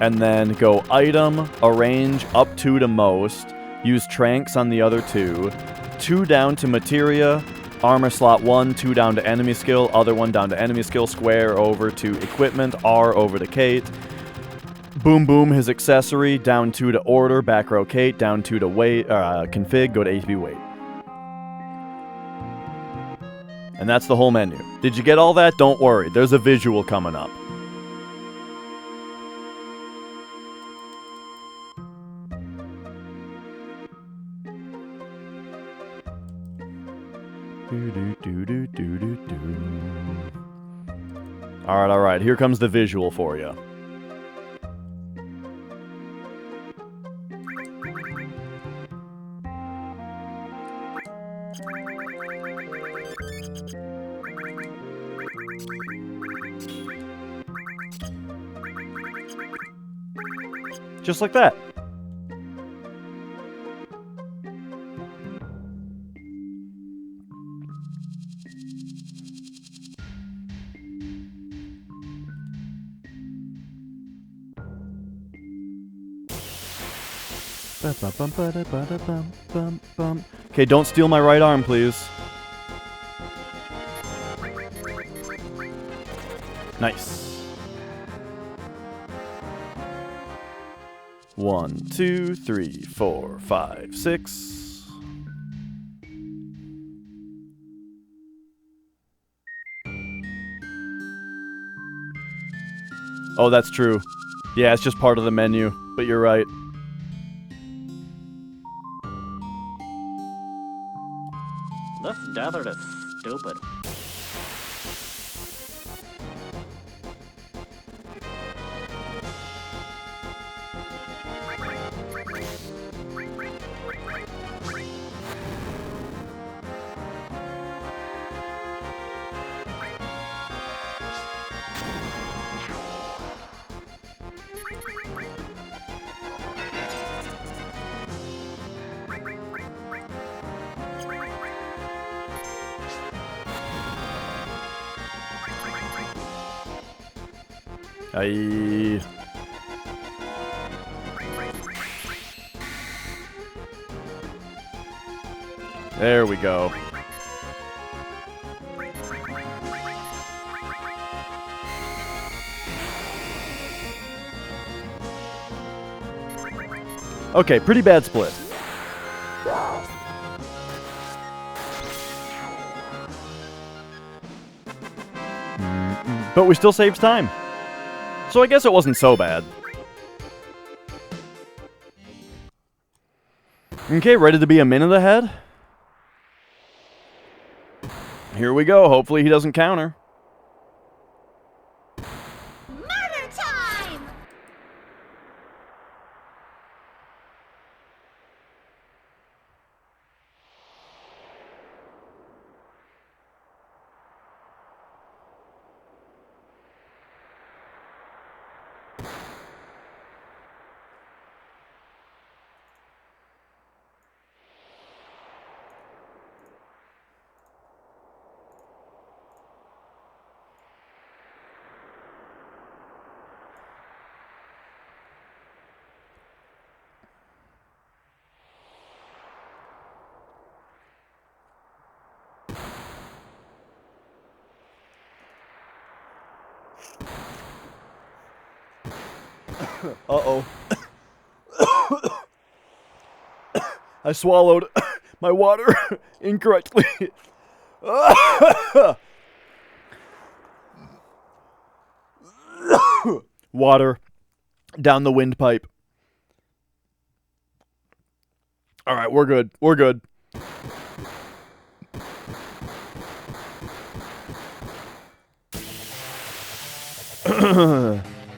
and then go item, arrange, up 2 to most, use tranks on the other 2, 2 down to materia, armor slot 1, 2 down to enemy skill, other 1 down to enemy skill, square over to equipment, R over to Cait, boom boom his accessory, down 2 to order, back row Cait, down 2 to wait, config, go to HP wait. And that's the whole menu. Did you get all that? Don't worry, there's a visual coming up. Alright, here comes the visual for you. Just like that. Okay, don't steal my right arm, please. Nice. 1, 2, 3, 4, 5, 6. Oh, that's true. Yeah, it's just part of the menu, but you're right. This desert is stupid. Aye. There we go. Okay, pretty bad split. But we still saved time. So I guess it wasn't so bad. Okay, ready to be a minute ahead? Here we go. Hopefully he doesn't counter. Murder time! Uh-oh. I swallowed my water incorrectly. Water down the windpipe. All right, we're good. We're good.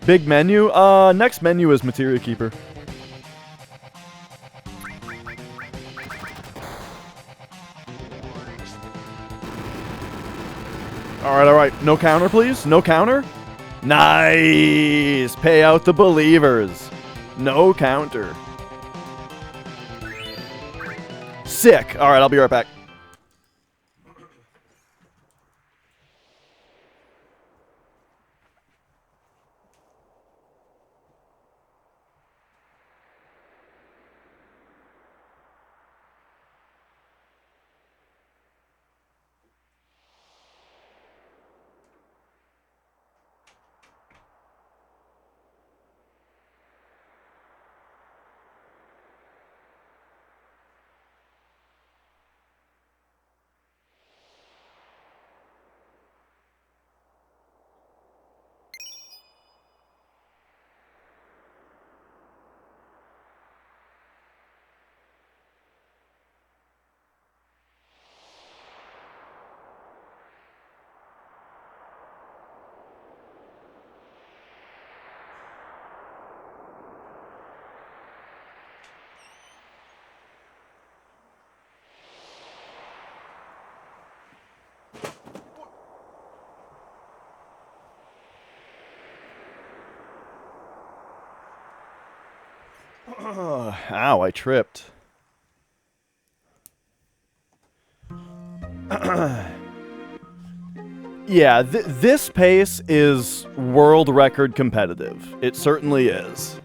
Big menu? Next menu is Materia Keeper. Alright. No counter, please? No counter? Nice! Pay out the believers. No counter. Sick. Alright, I'll be right back. Ow, I tripped. Yeah, this pace is world record competitive. It certainly is.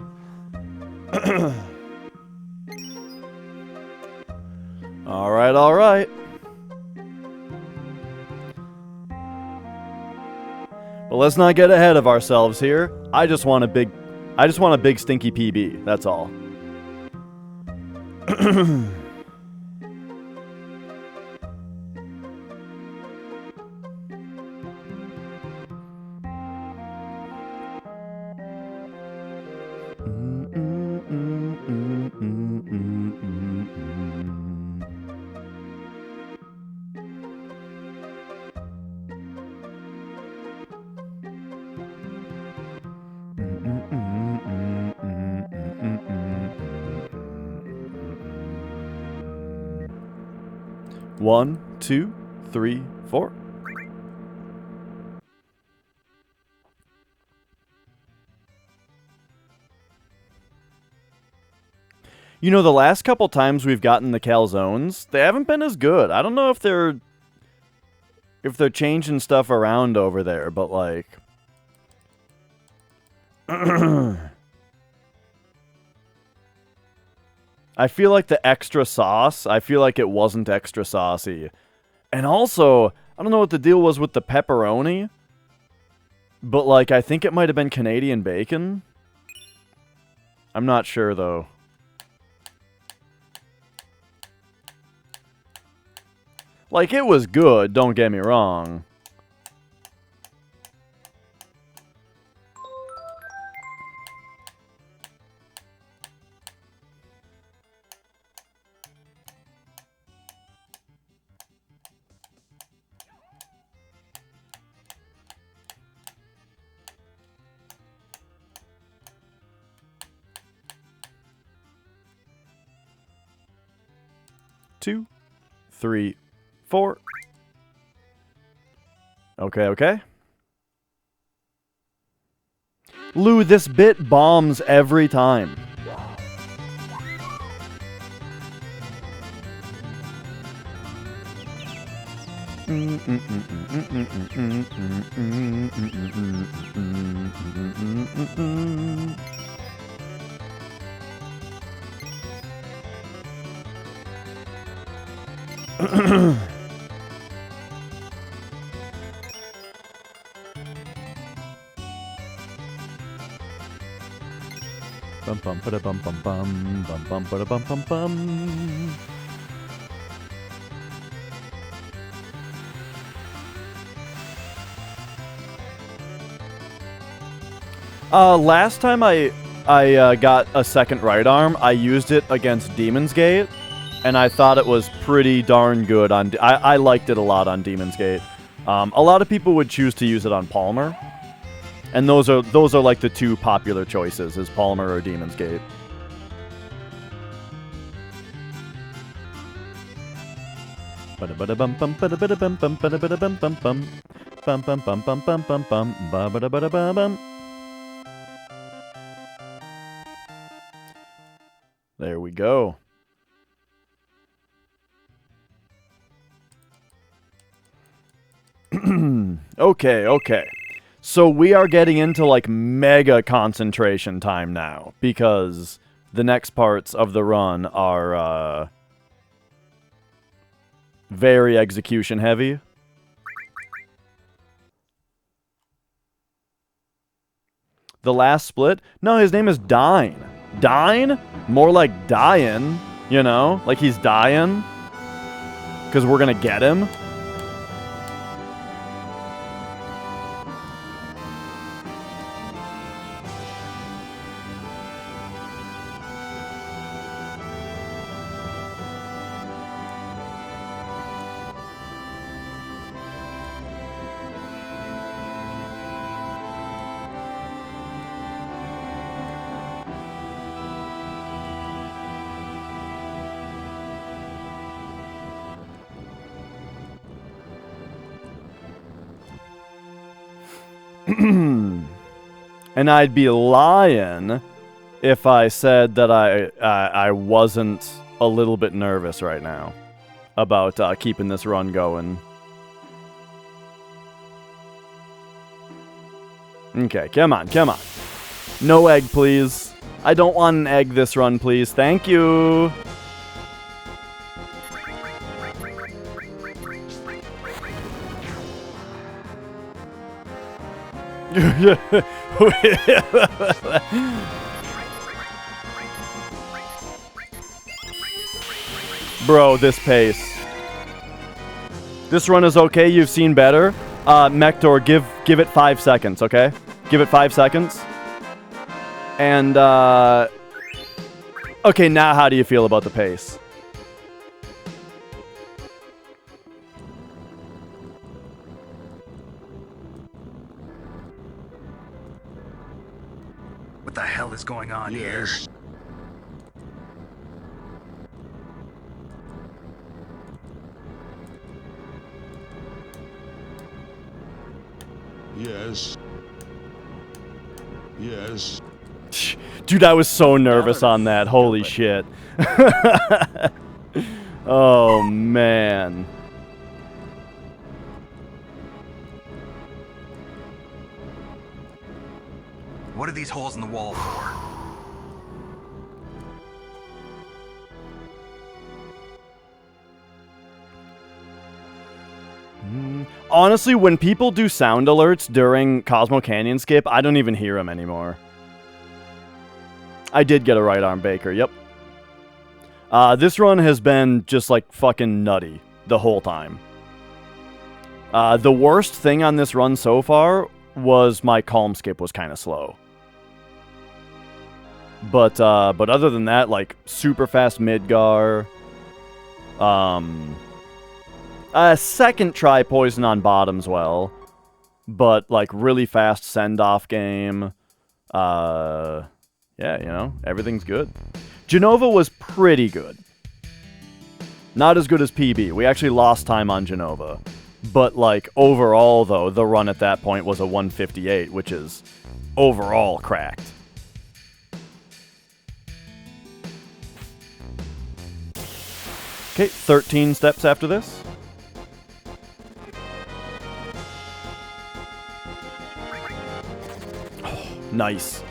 Alright. But let's not get ahead of ourselves here. I just want a big stinky PB, that's all. One, two, three, four. You know, the last couple times we've gotten the calzones, they haven't been as good. I don't know if they're changing stuff around over there, but like I feel like the extra sauce, I feel like it wasn't extra saucy. And also, I don't know what the deal was with the pepperoni, but like I think it might have been Canadian bacon. I'm not sure though. Like it was good, don't get me wrong. Two, three, four. Okay. Lou, this bit bombs every time. Bum bum ba bum bum bum bum bum ba bum bum bum. Last time I got a second right arm, I used it against Demon's Gate, and I thought it was pretty darn good on... I liked it a lot on Demon's Gate. A lot of people would choose to use it on Palmer, and those are like the two popular choices, is Palmer or Demon's Gate. There we go. Okay. So we are getting into like mega concentration time now, because the next parts of the run are very execution heavy. The last split? No, his name is Dine. Dine? More like dying, you know? Like he's dying. Because we're gonna get him. And I'd be lying if I said that I wasn't a little bit nervous right now about keeping this run going. Okay, come on. No egg, please. I don't want an egg this run, please. Thank you. Bro, this pace. This run is okay. You've seen better. Mektor, give it 5 seconds, okay? Give it 5 seconds. And, okay, now how do you feel about the pace? What the hell is going on here? Yes. Yes. Dude, I was so nervous on that. Holy shit. Oh, man. What are these holes in the wall for? Honestly, when people do sound alerts during Cosmo Canyon Skip, I don't even hear them anymore. I did get a right arm Baker, yep. This run has been just like fucking nutty the whole time. The worst thing on this run so far was my calm skip was kind of slow. But other than that, like super fast Midgar, second try poison on bottoms well, but like really fast send off game. Yeah, you know, everything's good. Genova was pretty good. Not as good as PB. We actually lost time on Genova. But like overall though, the run at that point was a 158, which is overall cracked. Okay, 13 steps after this. Oh, nice.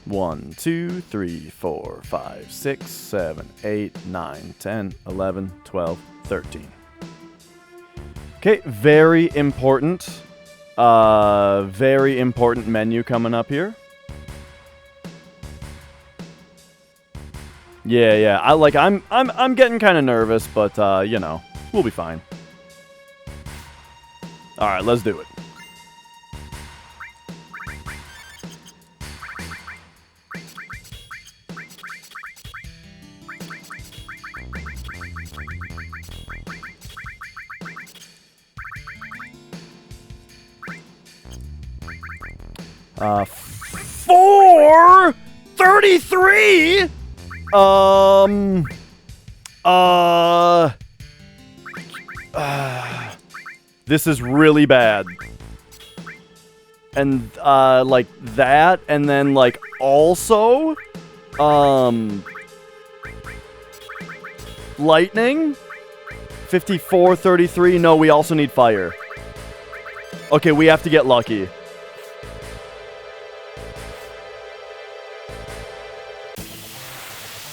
1, 2, 3, 4, 5, 6, 7, 8, 9, 10, 11, 12, 13. Okay, very important Very important menu coming up here. Yeah. I'm getting kind of nervous, but you know, we'll be fine. All right, let's do it. Uh, 433. This is really bad. And, like, that, and then, like, also, lightning? 5433, no, we also need fire. Okay, we have to get lucky.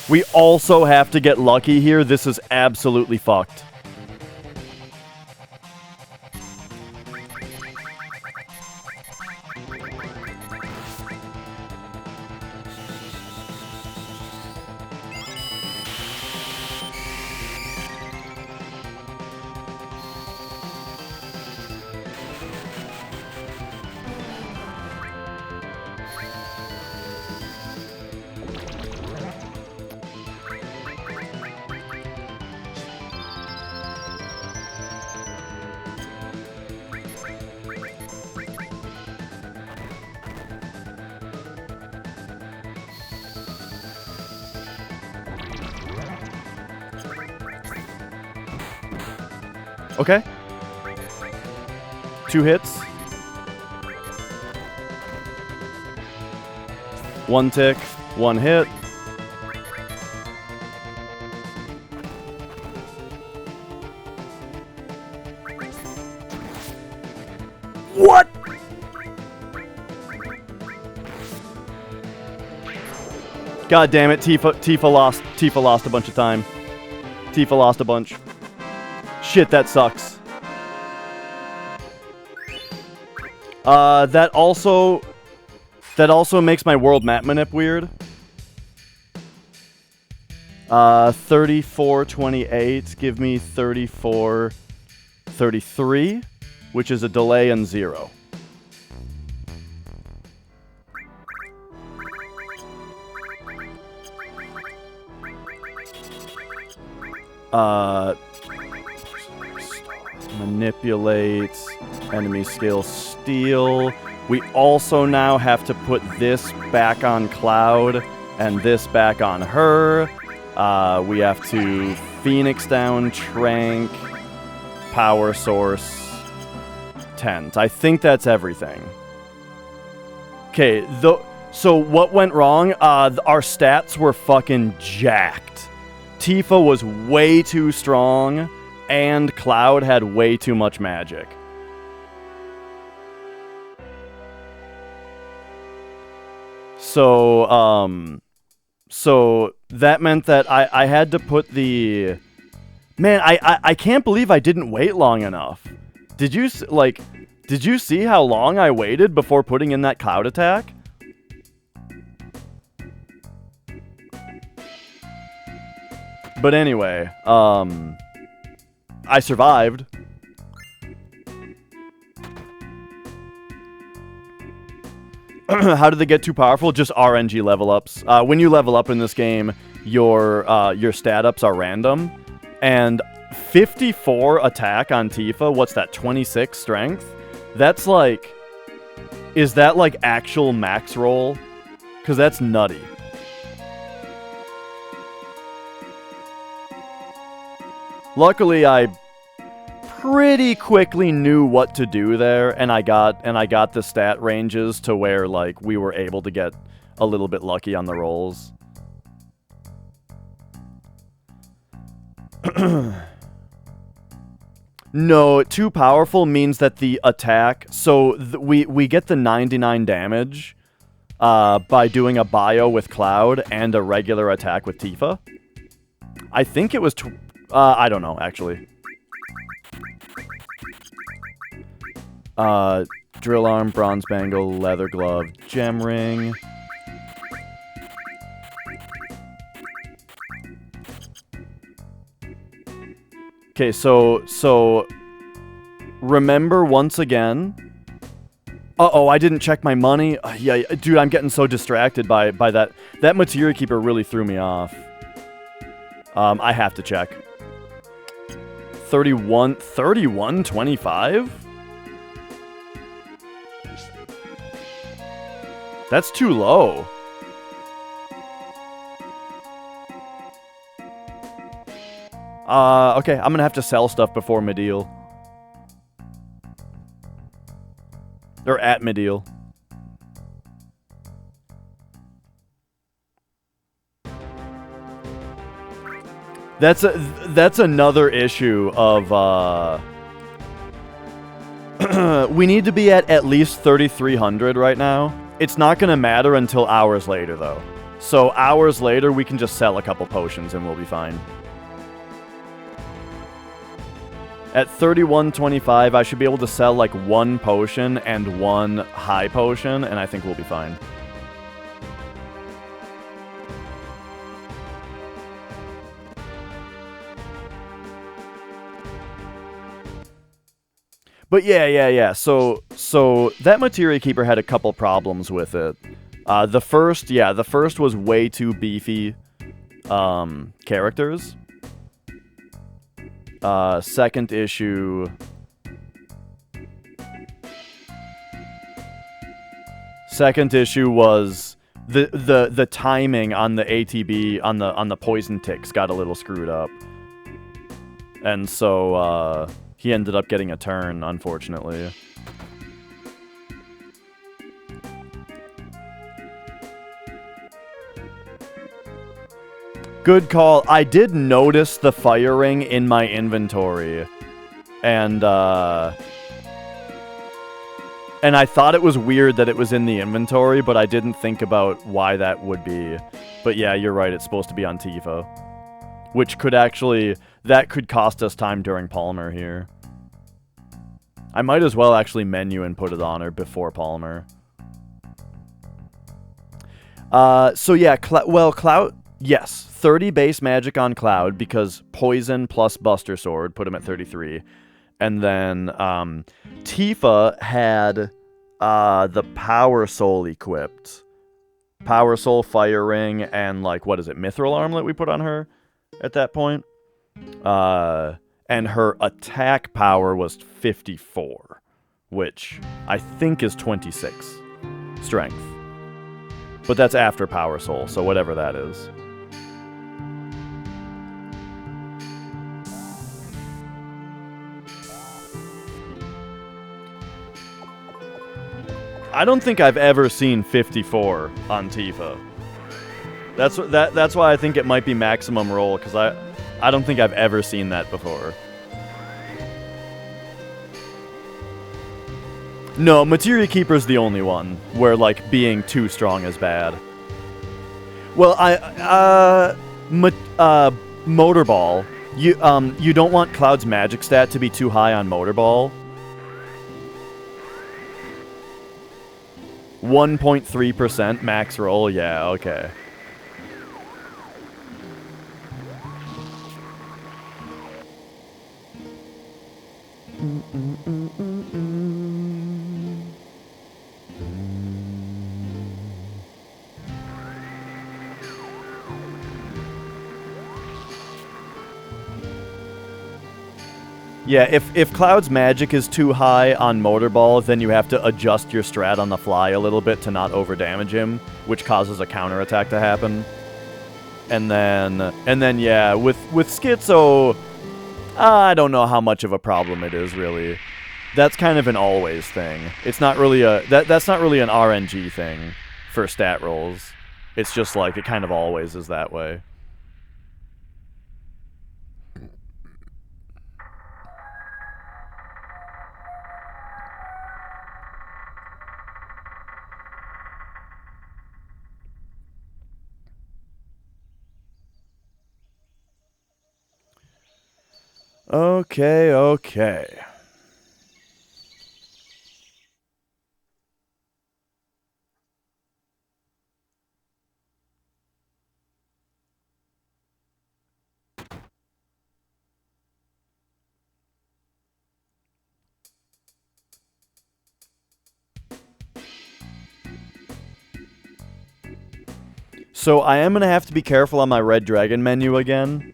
We also have to get lucky here. This is absolutely fucked. Okay. 2 hits. 1 tick, 1 hit. What? God damn it, Tifa lost a bunch of time. Tifa lost a bunch. Shit, that sucks. That also makes my world map manip weird. 3428, give me 3433, which is a delay and 0. Manipulate, enemy skill, steal. We also now have to put this back on Cloud and this back on her. We have to Phoenix down, Trank, Power Source, Tent. I think that's everything. Okay, so what went wrong? Our stats were fucking jacked. Tifa was way too strong, and Cloud had way too much magic. So that meant that I had to put the... Man, I can't believe I didn't wait long enough. Did you see how long I waited before putting in that Cloud attack? But anyway, I survived. How did they get too powerful? Just RNG level ups. When you level up in this game, your stat ups are random. And 54 attack on Tifa, what's that, 26 strength? That's like... Is that like actual max roll? Because that's nutty. Luckily, I pretty quickly knew what to do there, and I got the stat ranges to where like we were able to get a little bit lucky on the rolls. No, too powerful means that the attack... So we get the 99 damage by doing a bio with Cloud and a regular attack with Tifa. I think it was... I don't know, actually. Drill arm, bronze bangle, leather glove, gem ring. Okay, so remember once again. Uh-oh, I didn't check my money. Yeah, dude, I'm getting so distracted by that. That materia keeper really threw me off. I have to check. 31.25? That's too low. Okay, I'm gonna have to sell stuff before Middeal. Or at Middeal. That's another issue of we need to be at least 3,300 right now. It's not gonna matter until hours later though. So hours later we can just sell a couple potions and we'll be fine. At 31.25 I should be able to sell like one potion and one high potion and I think we'll be fine. But yeah. So that materia keeper had a couple problems with it. The first was way too beefy characters. Second issue was the timing on the ATB on the poison ticks got a little screwed up. And so he ended up getting a turn, unfortunately. Good call. I did notice the fire ring in my inventory. And I thought it was weird that it was in the inventory, but I didn't think about why that would be. But yeah, you're right. It's supposed to be on Tifa. Which could actually... That could cost us time during Palmer here. I might as well actually menu and put it on her before Palmer. So yeah, Cloud... Yes, 30 base magic on Cloud because Poison plus Buster Sword put him at 33. And then Tifa had the Power Soul equipped. Power Soul, Fire Ring, and like, what is it, Mithril Armlet we put on her at that point? And her attack power was 54, which I think is 26 strength. But that's after Power Soul, so whatever that is. I don't think I've ever seen 54 on Tifa. That's why I think it might be maximum roll, because I don't think I've ever seen that before. No, Materia Keeper's the only one where, like, being too strong is bad. Well, Motor Ball. You don't want Cloud's magic stat to be too high on Motor Ball. 1.3% max roll, yeah, okay. Yeah, if Cloud's magic is too high on Motor Ball, then you have to adjust your strat on the fly a little bit to not overdamage him, which causes a counterattack to happen. And then yeah, with Schizo, I don't know how much of a problem it is really. That's kind of an always thing. It's not really that's not really an RNG thing for stat rolls. It's just like it kind of always is that way. Okay. So I am going to have to be careful on my Red Dragon menu again.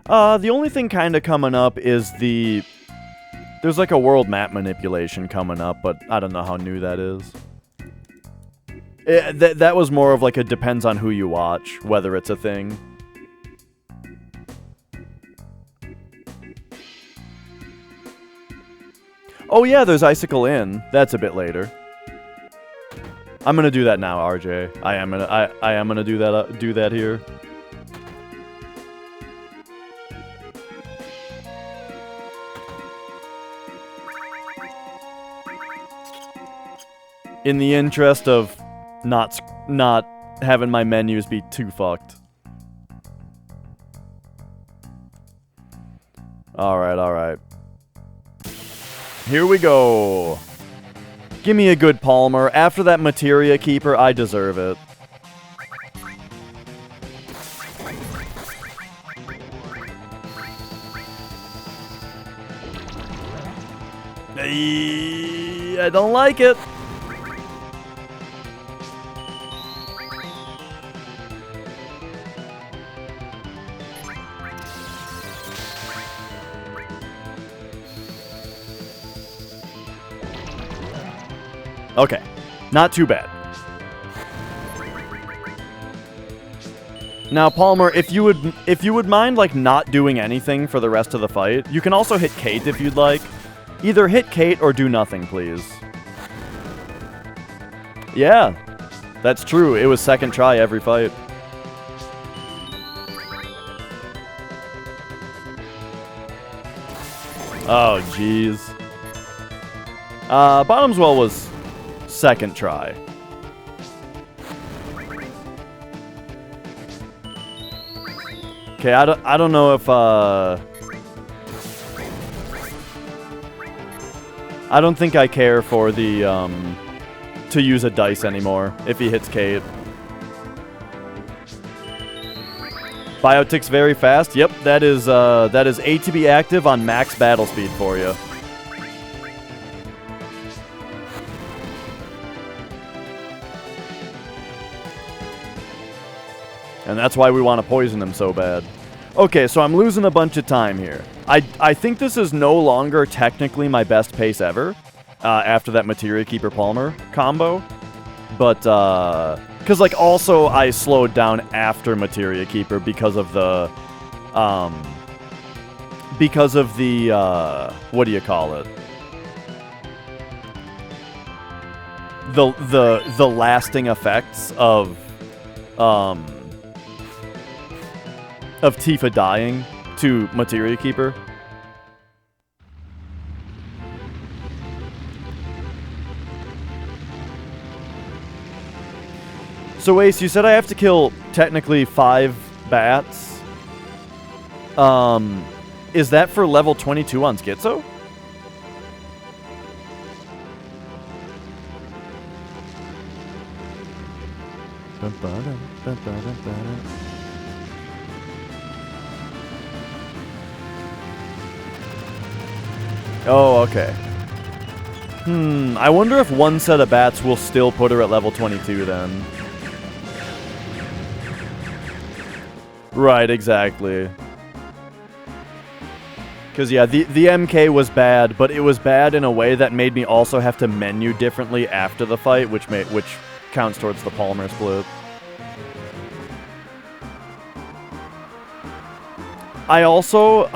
The only thing kind of coming up is there's like a world map manipulation coming up, but I don't know how new that is. That was more of like a depends on who you watch, whether it's a thing. Oh yeah, there's Icicle Inn. That's a bit later. I'm gonna do that now, RJ. I am gonna do that here. In the interest of not having my menus be too fucked. Alright. Here we go. Give me a good Palmer. After that Materia Keeper, I deserve it. I don't like it. Okay, not too bad. Now, Palmer, if you would mind like not doing anything for the rest of the fight, you can also hit Cait if you'd like. Either hit Cait or do nothing, please. Yeah, that's true. It was second try every fight. Oh, jeez. Bottom's Well was second try. Okay, I don't know if I don't think I care for the to use a dice anymore if he hits Cait. Biotic's very fast. Yep, that is A to be active on max battle speed for you. And that's why we want to poison him so bad. Okay, so I'm losing a bunch of time here. I think this is no longer technically my best pace ever, after that Materia Keeper Palmer combo. But, because, like, also I slowed down after Materia Keeper because of the, what do you call it? The lasting effects of Tifa dying to Materia Keeper. So Ace, you said I have to kill technically 5 bats. Is that for level 22 on Schizo? Oh, okay. I wonder if one set of bats will still put her at level 22 then. Right, exactly. Because, yeah, the MK was bad, but it was bad in a way that made me also have to menu differently after the fight, which counts towards the Palmer split. I also,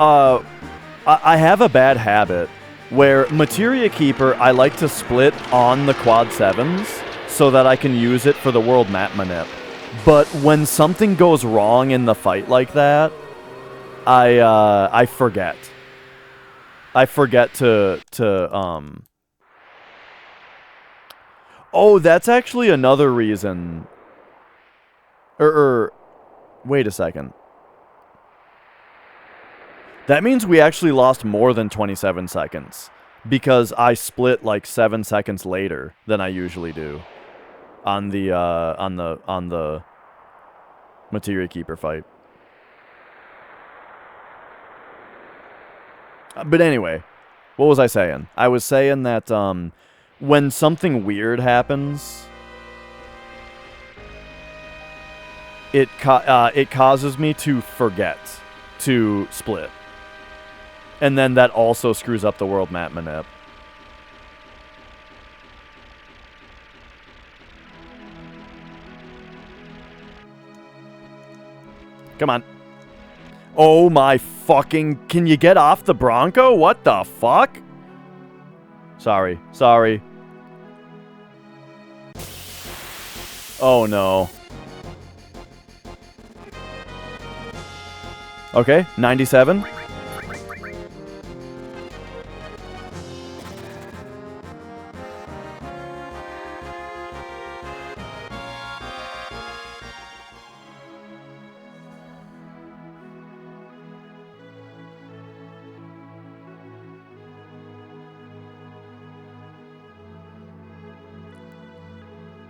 I have a bad habit where Materia Keeper I like to split on the quad 7s so that I can use it for the world map manip. But when something goes wrong in the fight like that, I forget. I forget to Oh, that's actually another reason. Wait a second. That means we actually lost more than 27 seconds. Because I split like 7 seconds later than I usually do. On the Materia Keeper fight. But anyway, what was I saying? I was saying that when something weird happens, it causes me to forget to split. And then that also screws up the world map manip. Come on. Oh my fucking... Can you get off the Bronco? What the fuck? Sorry. Sorry. Oh no. Okay, 97.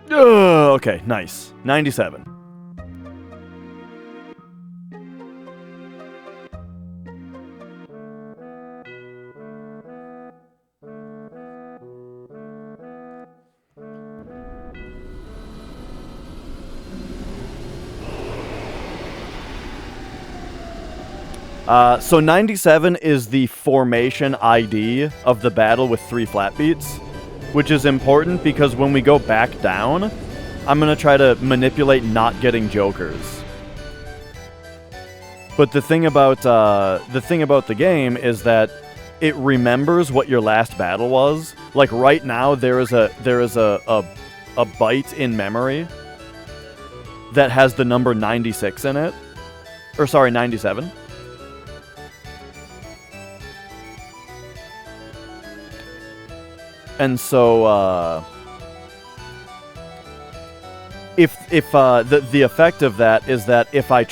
Okay, nice. 97. So 97 is the formation ID of the battle with 3 flat beats, which is important because when we go back down, I'm going to try to manipulate not getting jokers. But the thing about the game is that it remembers what your last battle was. Like right now, there is a byte in memory that has the number 96 in it, or sorry, 97. And so, if the effect of that is that if I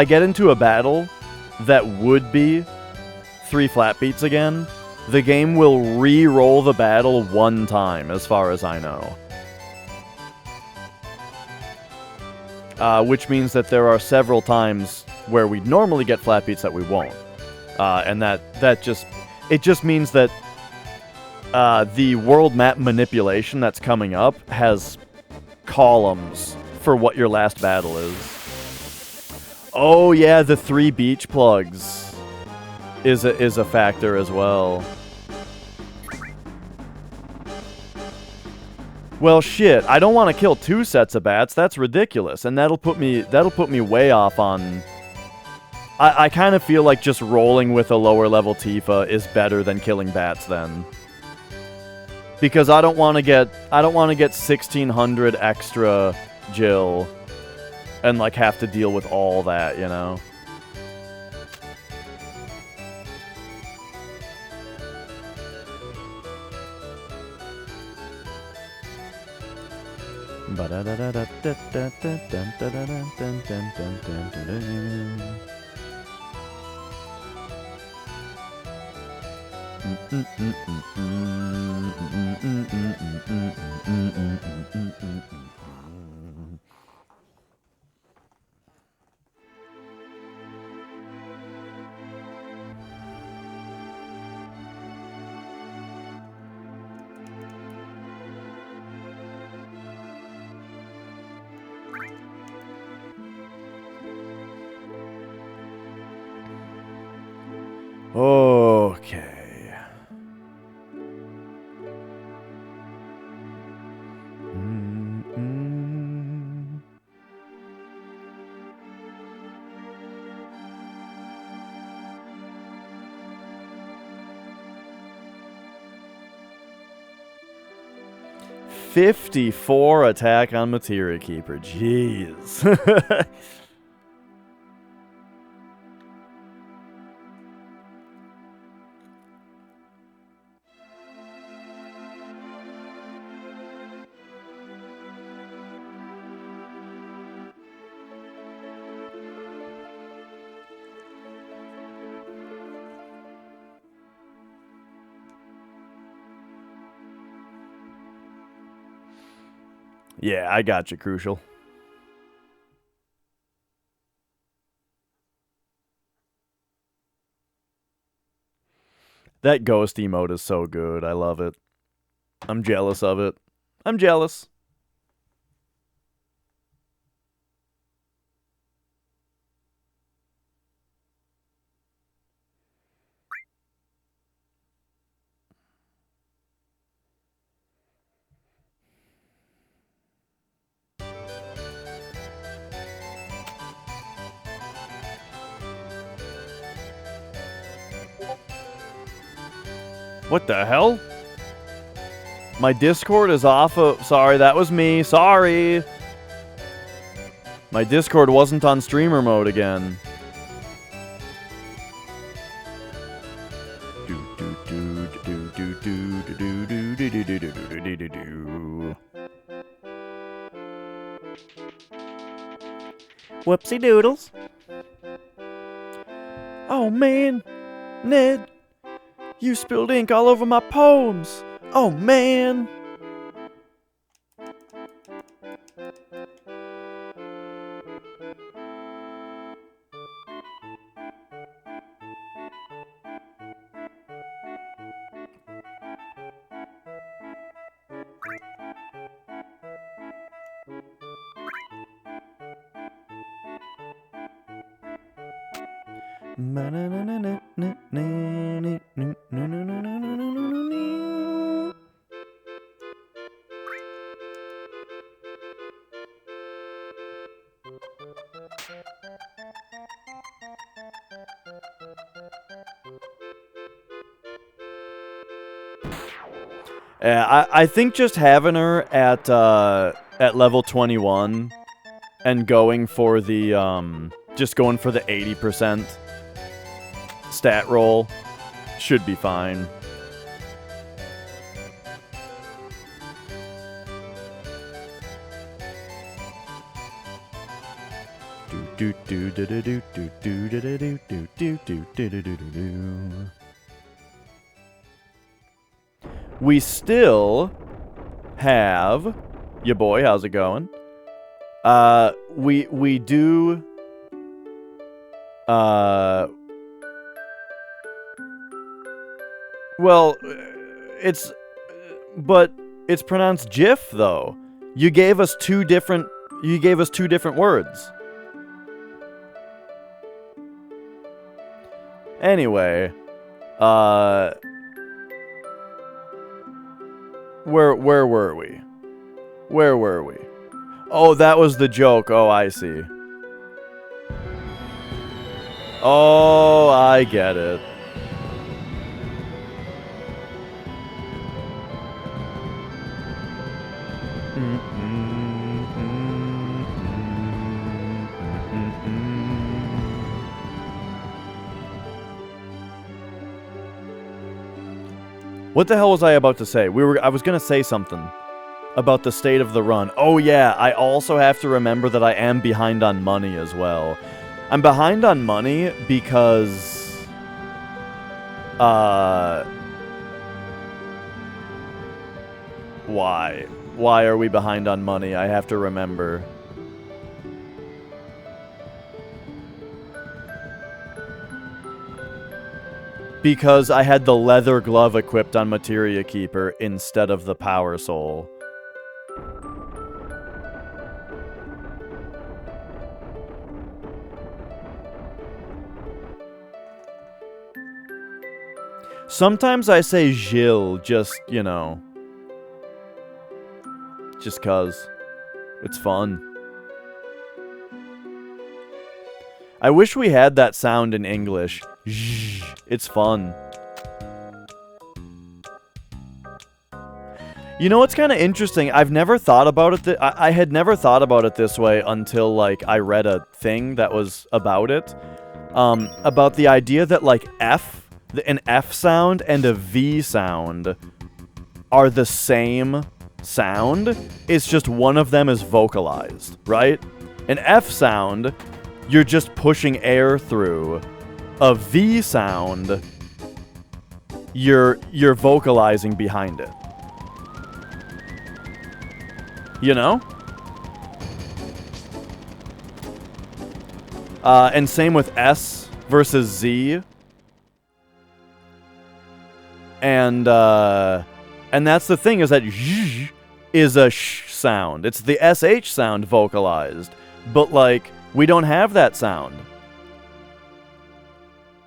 get into a battle that would be 3 flat beats again, the game will re-roll the battle 1 time, as far as I know. Which means that there are several times where we'd normally get flat beats that we won't. And that just means that the world map manipulation that's coming up has columns for what your last battle is. Oh yeah, the 3 beach plugs is a factor as well. Well, shit, I don't want to kill 2 sets of bats. That's ridiculous, and that'll put me way off on. I kind of feel like just rolling with a lower level Tifa is better than killing bats then. Because I don't want to get 1600 extra Jill and like have to deal with all that, you know. Okay. Mm-mm. 54 attack on Materia Keeper. Jeez. Yeah, I got you, Crucial. That ghost emote is so good. I love it. I'm jealous of it. I'm jealous. What the hell? My Discord is off of... Sorry, that was me. Sorry. My Discord wasn't on streamer mode again. Whoopsie doodles. Oh man, Ned, you spilled ink all over my poems. Oh man. Yeah, I think just having her at level 21 and going for the just going for the 80% stat roll should be fine. We still have your boy. How's it going? We do. Well, but it's pronounced GIF though. You gave us two different words. Anyway, where were we? Where were we? Oh, that was the joke. Oh, I see. Oh, I get it. What the hell was I about to say? I was gonna say something about the state of the run. Oh yeah, I also have to remember that I am behind on money as well. I'm behind on money because why? Why are we behind on money? I have to remember. Because I had the leather glove equipped on Materia Keeper instead of the Power Soul. Sometimes I say Gilles, just, you know. Just 'cause. It's fun. I wish we had that sound in English. It's fun. You know what's kind of interesting? I've never thought about it. I had never thought about it this way until, like, I read a thing that was about it. About the idea that, like, an F sound and a V sound are the same sound. It's just one of them is vocalized, right? An F sound, you're just pushing air through. A V sound, you're vocalizing behind it. You know? And same with S versus Z. And that's the thing, is that zh is a sh sound. It's the sh sound vocalized, but like we don't have that sound.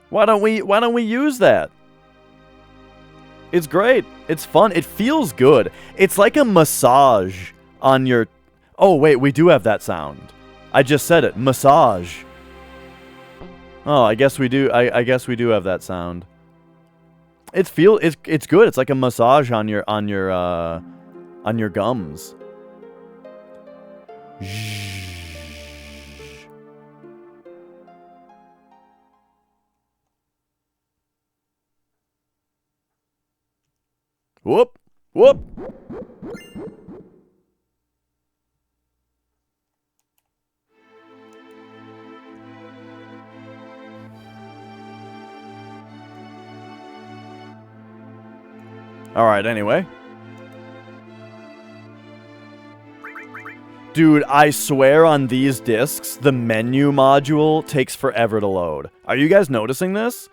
Why don't we use that? It's great. It's fun. It feels good. It's like a massage on your... Oh, wait, we do have that sound. I just said it. Massage. Oh, I guess we do. I guess we do have that sound. It's good. It's like a massage on your gums. Whoop, whoop. All right, anyway. Dude, I swear on these discs, the menu module takes forever to load. Are you guys noticing this?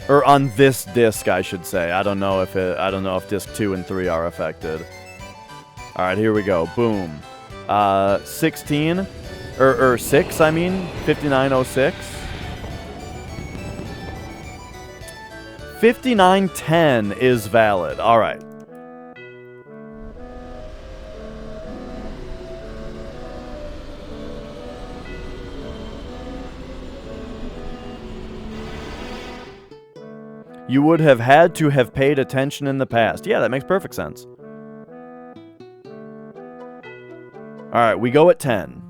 Or on this disc, I should say. I don't know if disc 2 and 3 are affected. All right, here we go. Boom. 16 or 6, I mean, 5906. 5910 is valid. All right. You would have had to have paid attention in the past. Yeah, that makes perfect sense. All right, we go at 10.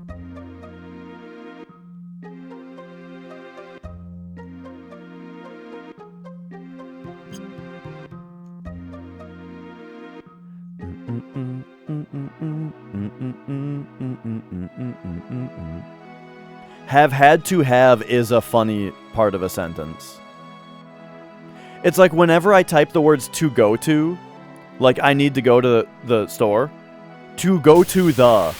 Have had to have is a funny part of a sentence. It's like whenever I type the words to go to, like I need to go to the store, to go to the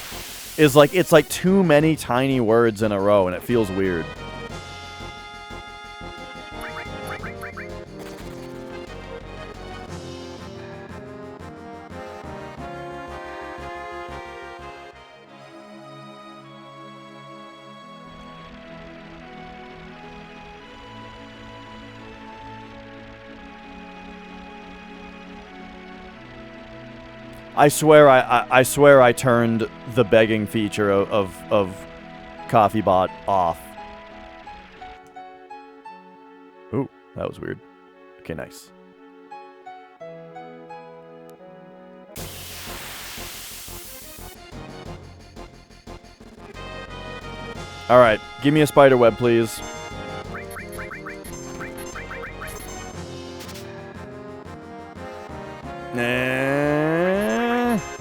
is like, it's like too many tiny words in a row and it feels weird. I swear I turned the begging feature of CoffeeBot off. Ooh, that was weird. Okay, nice. All right, give me a spider web, please.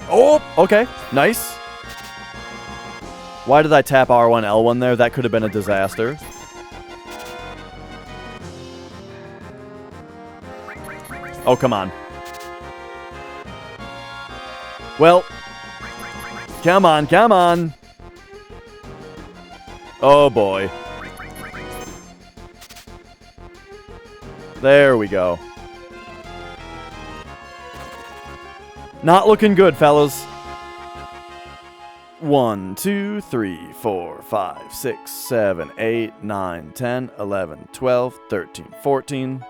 Oh, okay, nice. Why did I tap R1, L1 there? That could have been a disaster. Oh, come on. Well, come on, come on. Oh, boy. There we go. Not looking good, fellas. 1, 2, 3, 4, 5, 6, 7, 8, 9, 10, 11, 12, 13, 14.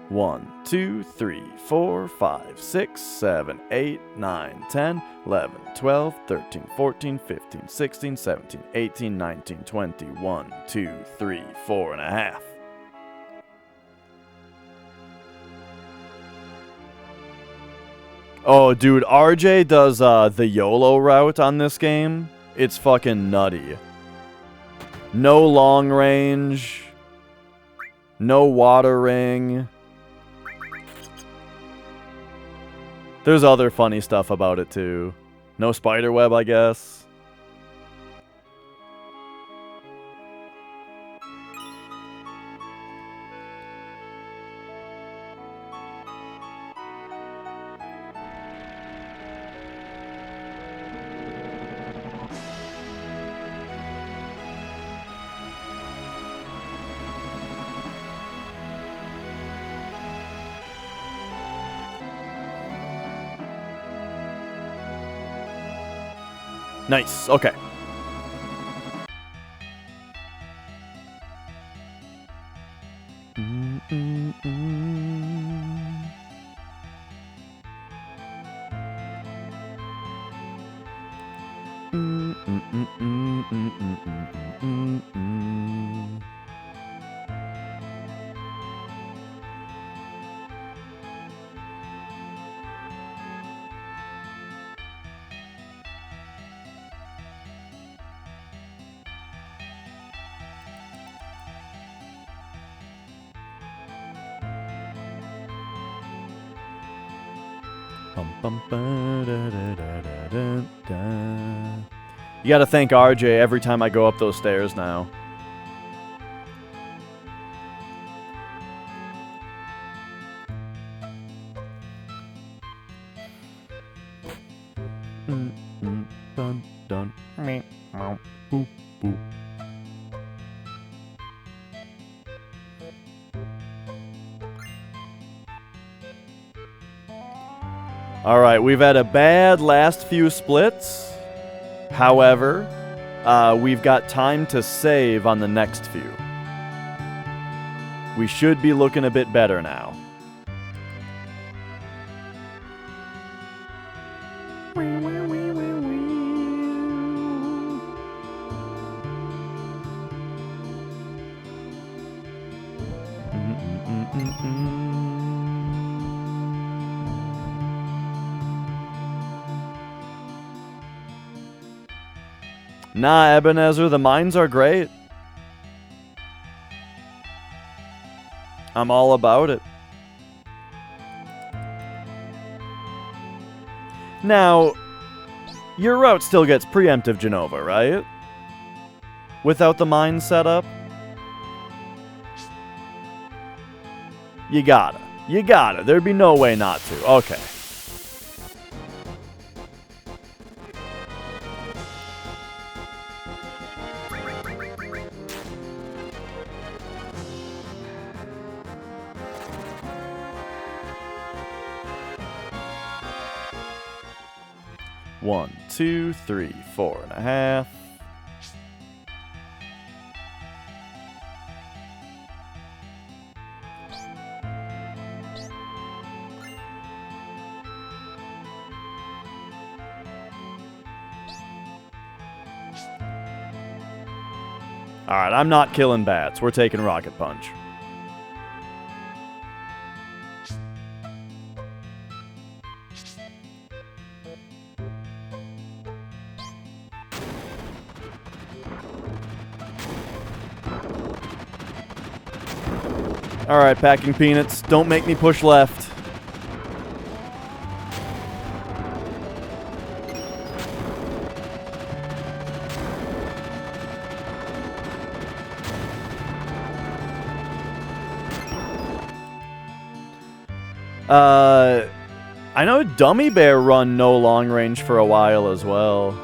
1, 2, 3, 4, 5, 6, 7, 8, 9, 10, 11, 12, 13, 14, 15, 16, 17, 18, 19, 20. 1, 2, 3, 4 and a half. Oh, dude, RJ does the YOLO route on this game. It's fucking nutty. No long range. No water ring. There's other funny stuff about it, too. No spider web, I guess. Nice. Okay. You gotta thank RJ every time I go up those stairs now. Dun, dun. Boop, boop. All right, we've had a bad last few splits. However, we've got time to save on the next few. We should be looking a bit better now. Nah, Ebenezer, the mines are great. I'm all about it. Now, your route still gets preemptive Genova, right? Without the mine setup? You gotta. You gotta. There'd be no way not to. Okay. One, 2, 3, 4.5. Alright, I'm not killing bats. We're taking Rocket Punch. Alright, packing peanuts. Don't make me push left. I know Dummy Bear run no long range for a while as well.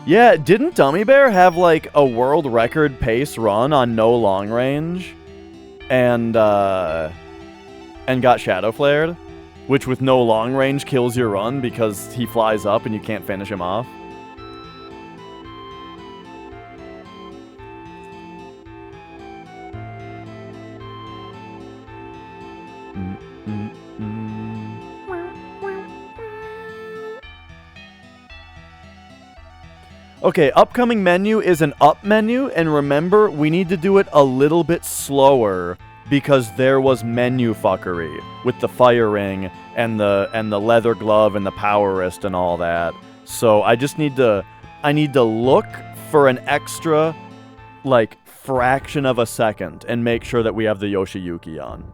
Yeah, didn't Dummy Bear have like a world record pace run on no long range and got shadow flared? Which with no long range kills your run because he flies up and you can't finish him off. Okay, upcoming menu is an up menu, and remember, we need to do it a little bit slower because there was menu fuckery with the fire ring and the leather glove and the power wrist and all that. So I need to look for an extra like fraction of a second and make sure that we have the Yoshiyuki on.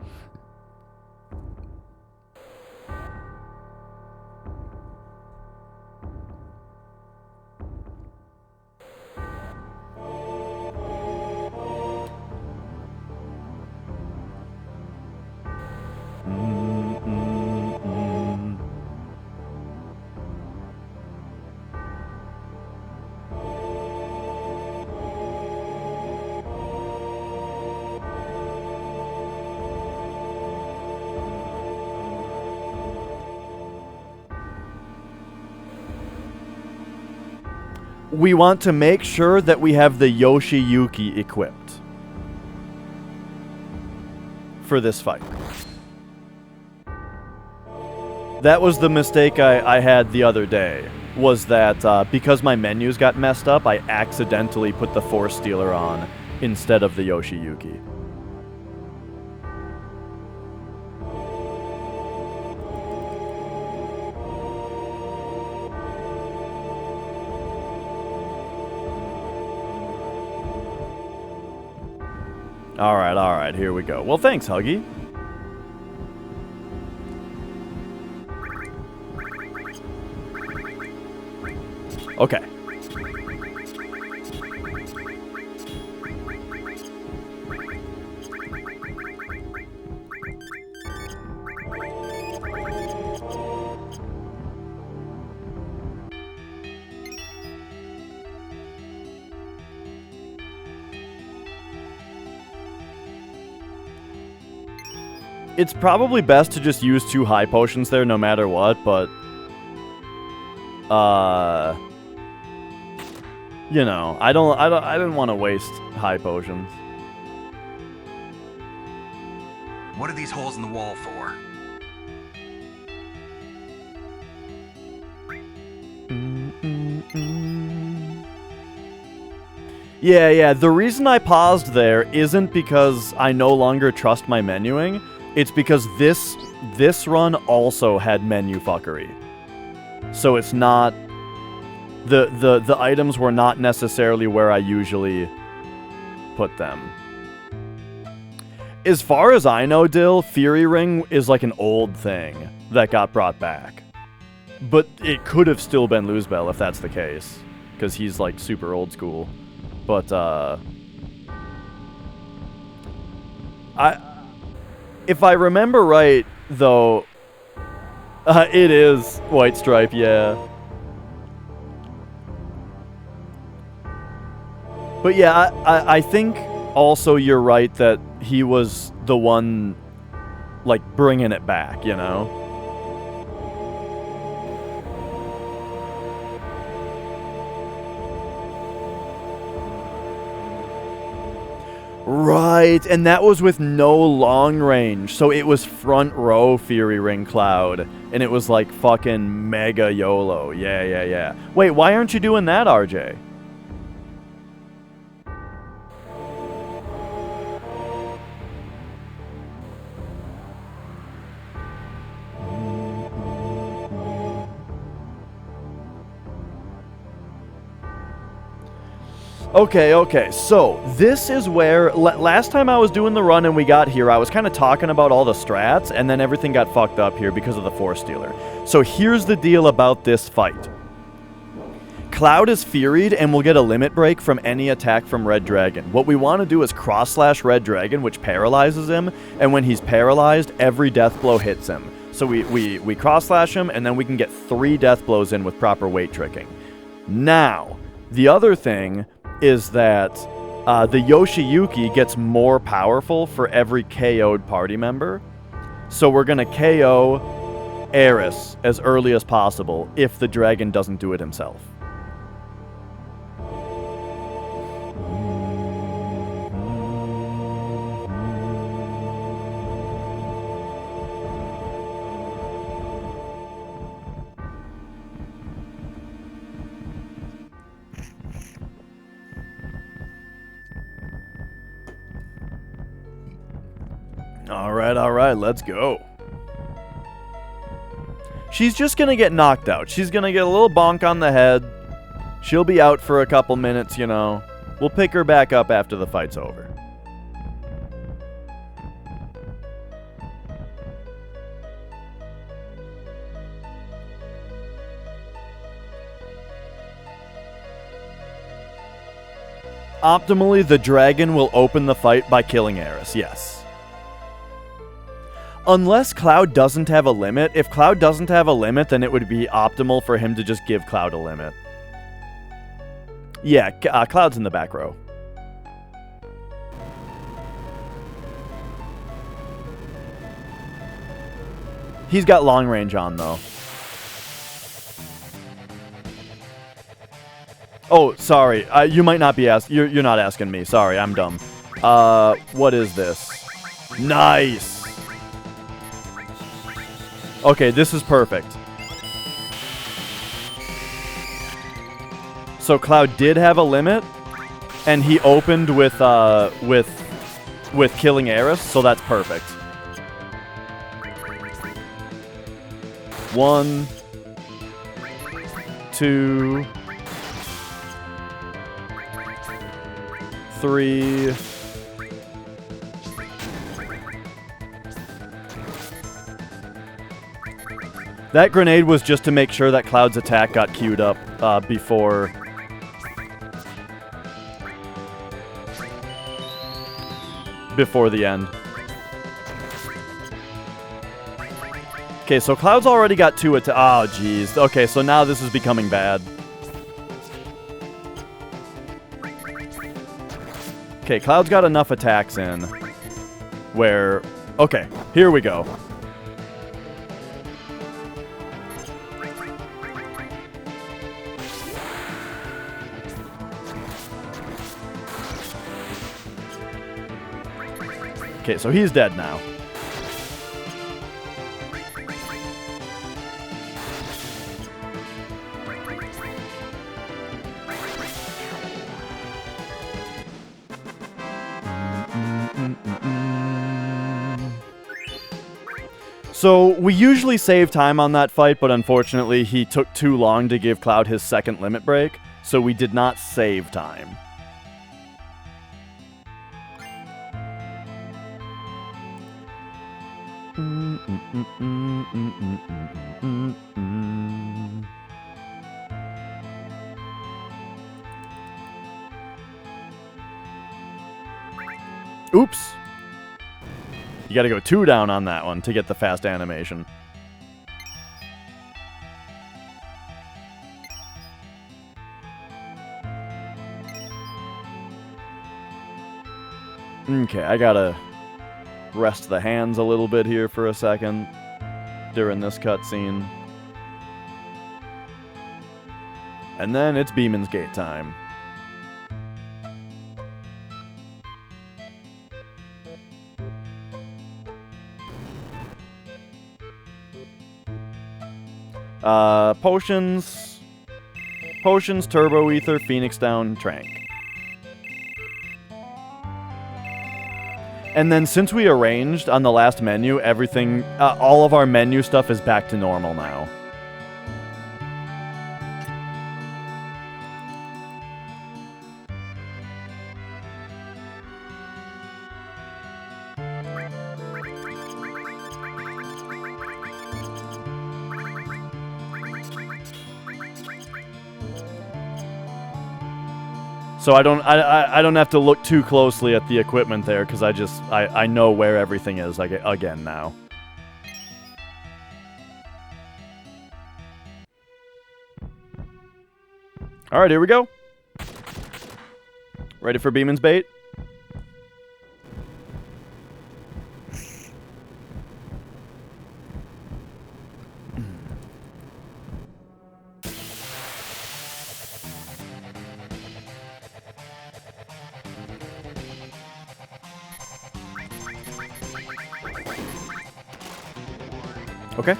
we want to make sure that we have the Yoshiyuki equipped for this fight. That was the mistake I had the other day, was that because my menus got messed up, I accidentally put the Force Stealer on instead of the Yoshiyuki. Alright, here we go. Well, thanks, Huggy. Okay. It's probably best to just use 2 high potions there no matter what, but you know, I didn't want to waste high potions. What are these holes in the wall for? Yeah, the reason I paused there isn't because I no longer trust my menuing. It's because this run also had menu fuckery. So it's not... The items were not necessarily where I usually put them. As far as I know, Dill, Fury Ring is like an old thing that got brought back. But it could have still been Luzbel if that's the case. Because he's like super old school. But, if I remember right, though, it is White Stripe, yeah. But yeah, I think also you're right that he was the one, like, bringing it back, you know? Right, and that was with no long range, so it was front row Fury Ring Cloud, and it was like fucking mega YOLO. Yeah. Wait, why aren't you doing that, RJ? Okay, so this is where, last time I was doing the run and we got here, I was kind of talking about all the strats, and then everything got fucked up here because of the Force Stealer. So here's the deal about this fight. Cloud is Furied and will get a limit break from any attack from Red Dragon. What we want to do is cross-slash Red Dragon, which paralyzes him, and when he's paralyzed, every death blow hits him. So we cross-slash him, and then we can get 3 death blows in with proper weight tricking. Now, the other thing is that the Yoshiyuki gets more powerful for every KO'd party member. So we're going to KO Eris as early as possible if the dragon doesn't do it himself. Alright, let's go. She's just gonna get knocked out. She's gonna get a little bonk on the head. She'll be out for a couple minutes, you know. We'll pick her back up after the fight's over. Optimally, the dragon will open the fight by killing Eris, yes. Unless Cloud doesn't have a limit. If Cloud doesn't have a limit, then it would be optimal for him to just give Cloud a limit. Yeah, Cloud's in the back row. He's got long range on, though. Oh, sorry. You might not be you're not asking me. Sorry, I'm dumb. What is this? Nice. Okay, this is perfect. So Cloud did have a limit, and he opened with killing Aeris, so that's perfect. 1, 2, 3. That grenade was just to make sure that Cloud's attack got queued up before the end. Okay, so Cloud's already got 2 attacks. Oh, jeez. Okay, so now this is becoming bad. Okay, Cloud's got enough attacks in where... Okay, here we go. Okay, so he's dead now. So, we usually save time on that fight, but unfortunately he took too long to give Cloud his second limit break, so we did not save time. Oops. You gotta go 2 down on that one to get the fast animation. Okay, I gotta rest the hands a little bit here for a second during this cutscene. And then it's Beeman's Gate time. Potions, Turbo Ether, Phoenix Down, Trank. And then since we arranged on the last menu, everything, all of our menu stuff is back to normal now. So I don't have to look too closely at the equipment there because I know where everything is again now. All right, here we go. Ready for Beeman's Bait? Okay.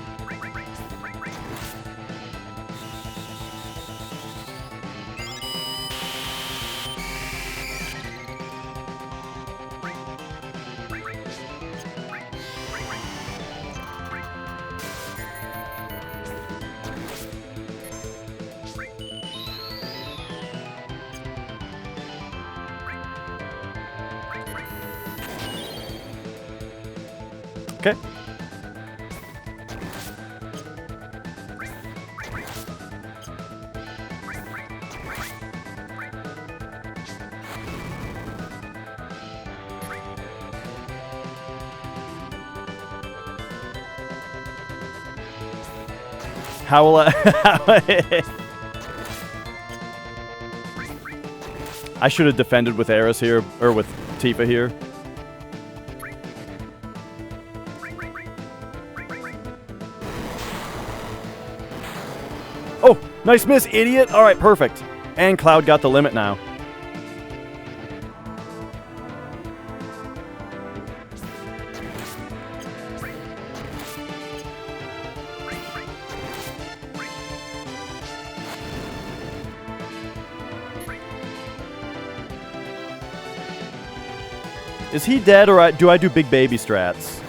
Okay. How will I... I should have defended with Aeris here, or with Tifa here. Oh, nice miss, idiot! Alright, perfect. And Cloud got the limit now. Is he dead, or do I do big baby strats?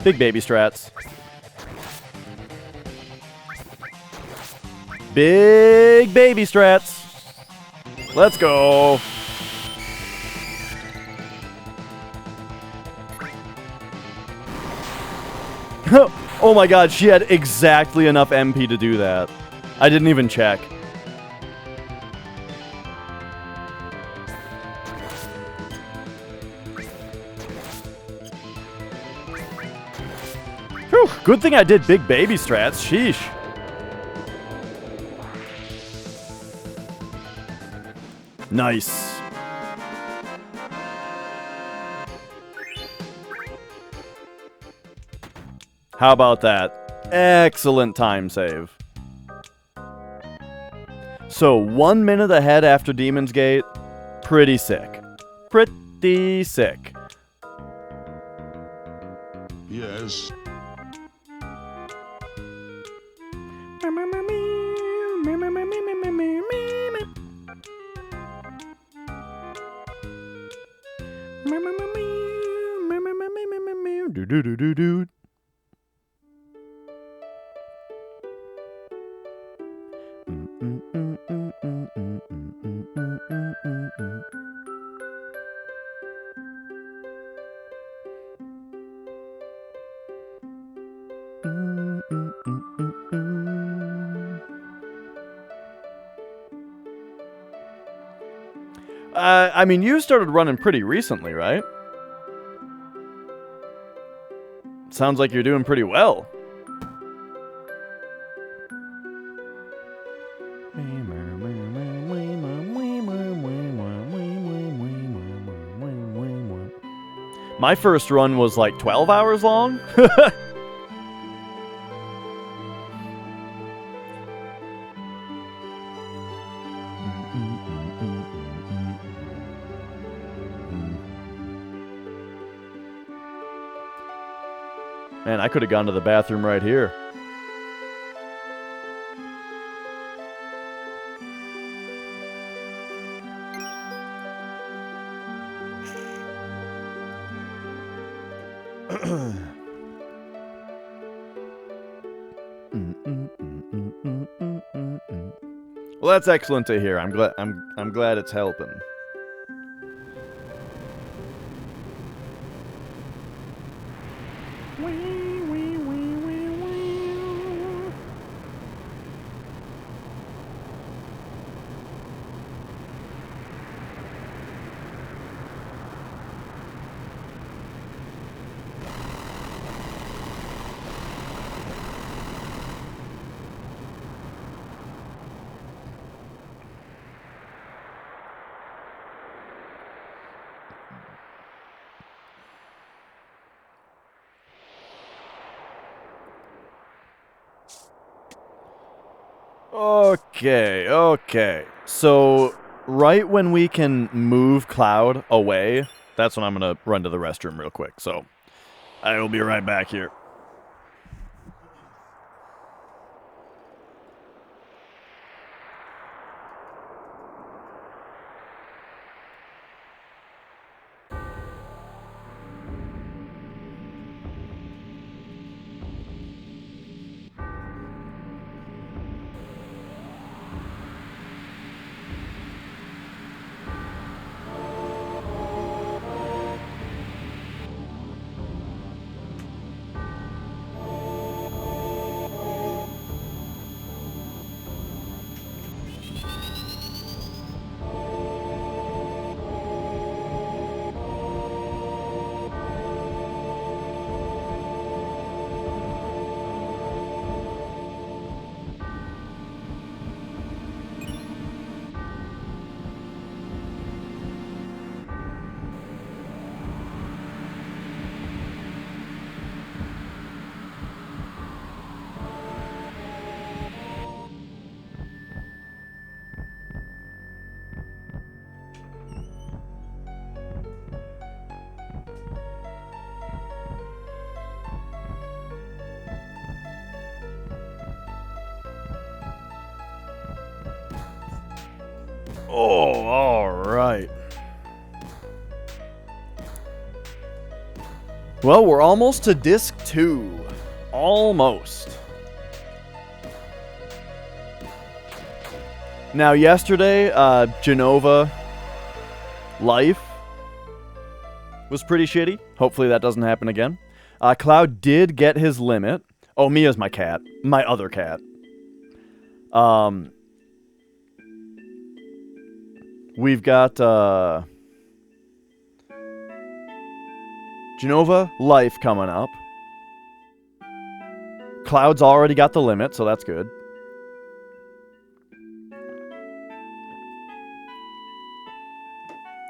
Big baby strats. Big baby strats. Let's go. Oh my god, she had exactly enough MP to do that. I didn't even check. Whew, good thing I did big baby strats. Sheesh. Nice. How about that? Excellent time save. So 1 minute ahead after Demon's Gate. Pretty sick. Pretty sick. Yes. Do. I mean, you started running pretty recently, right? Sounds like you're doing pretty well. My first run was like 12 hours long. Man, I could have gone to the bathroom right here. Well, that's excellent to hear. I'm glad it's helping. Okay. So, right when we can move Cloud away, that's when I'm going to run to the restroom real quick. So, I will be right back here. Oh, alright. Well, we're almost to disc 2. Almost. Now, yesterday, Genova life was pretty shitty. Hopefully that doesn't happen again. Cloud did get his limit. Oh, Mia's my cat. My other cat. We've got, Genova life coming up. Cloud's already got the limit, so that's good.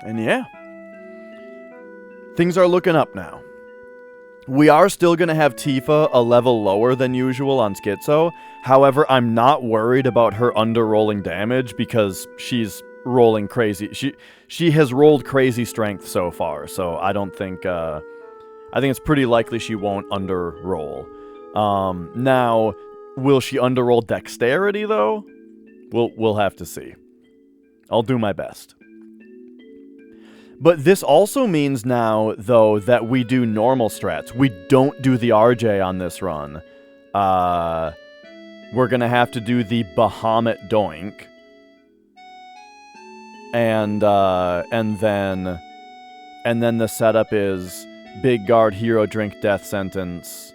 And yeah. Things are looking up now. We are still going to have Tifa a level lower than usual on Schizo. However, I'm not worried about her under-rolling damage because she's rolling crazy. She has rolled crazy strength so far, so I don't think... I think it's pretty likely she won't under-roll. Now, will she under-roll dexterity, though? We'll have to see. I'll do my best. But this also means now, though, that we do normal strats. We don't do the RJ on this run. We're going to have to do the Bahamut Doink. And then the setup is Big Guard, Hero Drink, Death Sentence.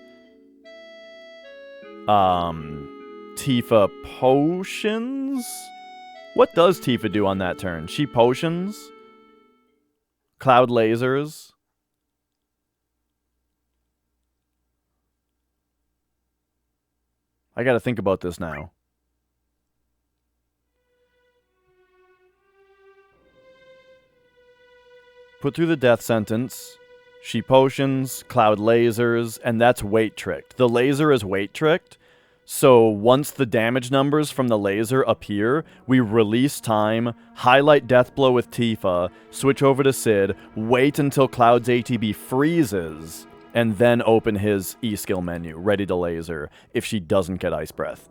Tifa Potions? What does Tifa do on that turn? She potions? Cloud lasers? I gotta think about this now. Put through the death sentence. She potions, Cloud lasers, and that's weight tricked. The laser is weight tricked, so once the damage numbers from the laser appear, we release time, highlight Death Blow with Tifa, switch over to Sid, wait until Cloud's ATB freezes, and then open his E-skill menu, ready to laser, if she doesn't get Ice Breath.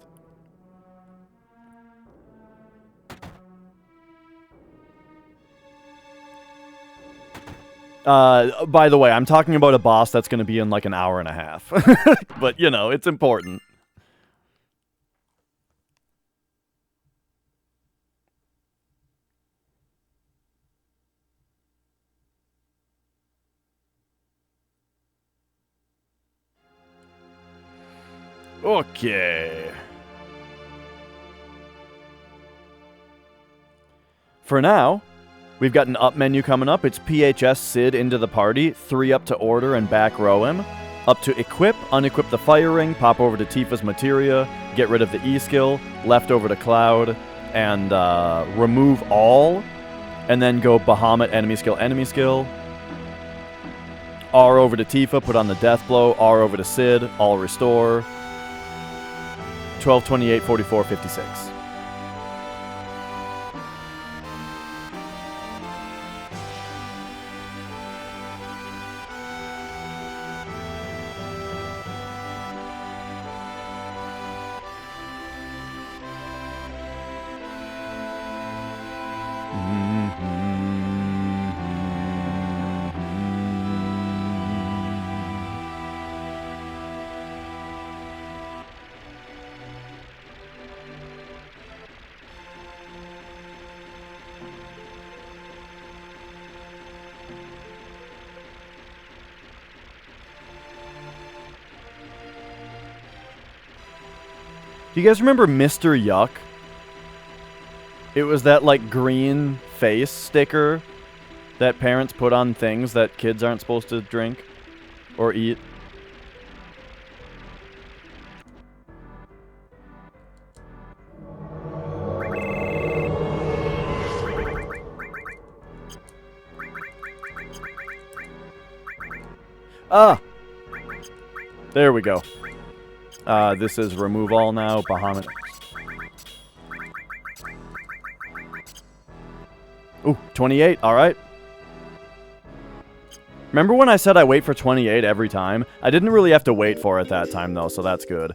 By the way, I'm talking about a boss that's going to be in like an hour and a half. But, you know, it's important. Okay. For now, we've got an up menu coming up. It's PHS Sid into the party, 3 up to order and back row him. Up to equip, unequip the fire ring, pop over to Tifa's materia, get rid of the E skill, left over to Cloud, and remove all, and then go Bahamut enemy skill. R over to Tifa, put on the death blow, R over to Sid, all restore. 12, 28, 44, 56. Do you guys remember Mr. Yuck? It was that, like, green face sticker that parents put on things that kids aren't supposed to drink or eat. Ah! There we go. This is remove all now, Bahamut. Ooh, 28, alright. Remember when I said I wait for 28 every time? I didn't really have to wait for it that time, though, so that's good.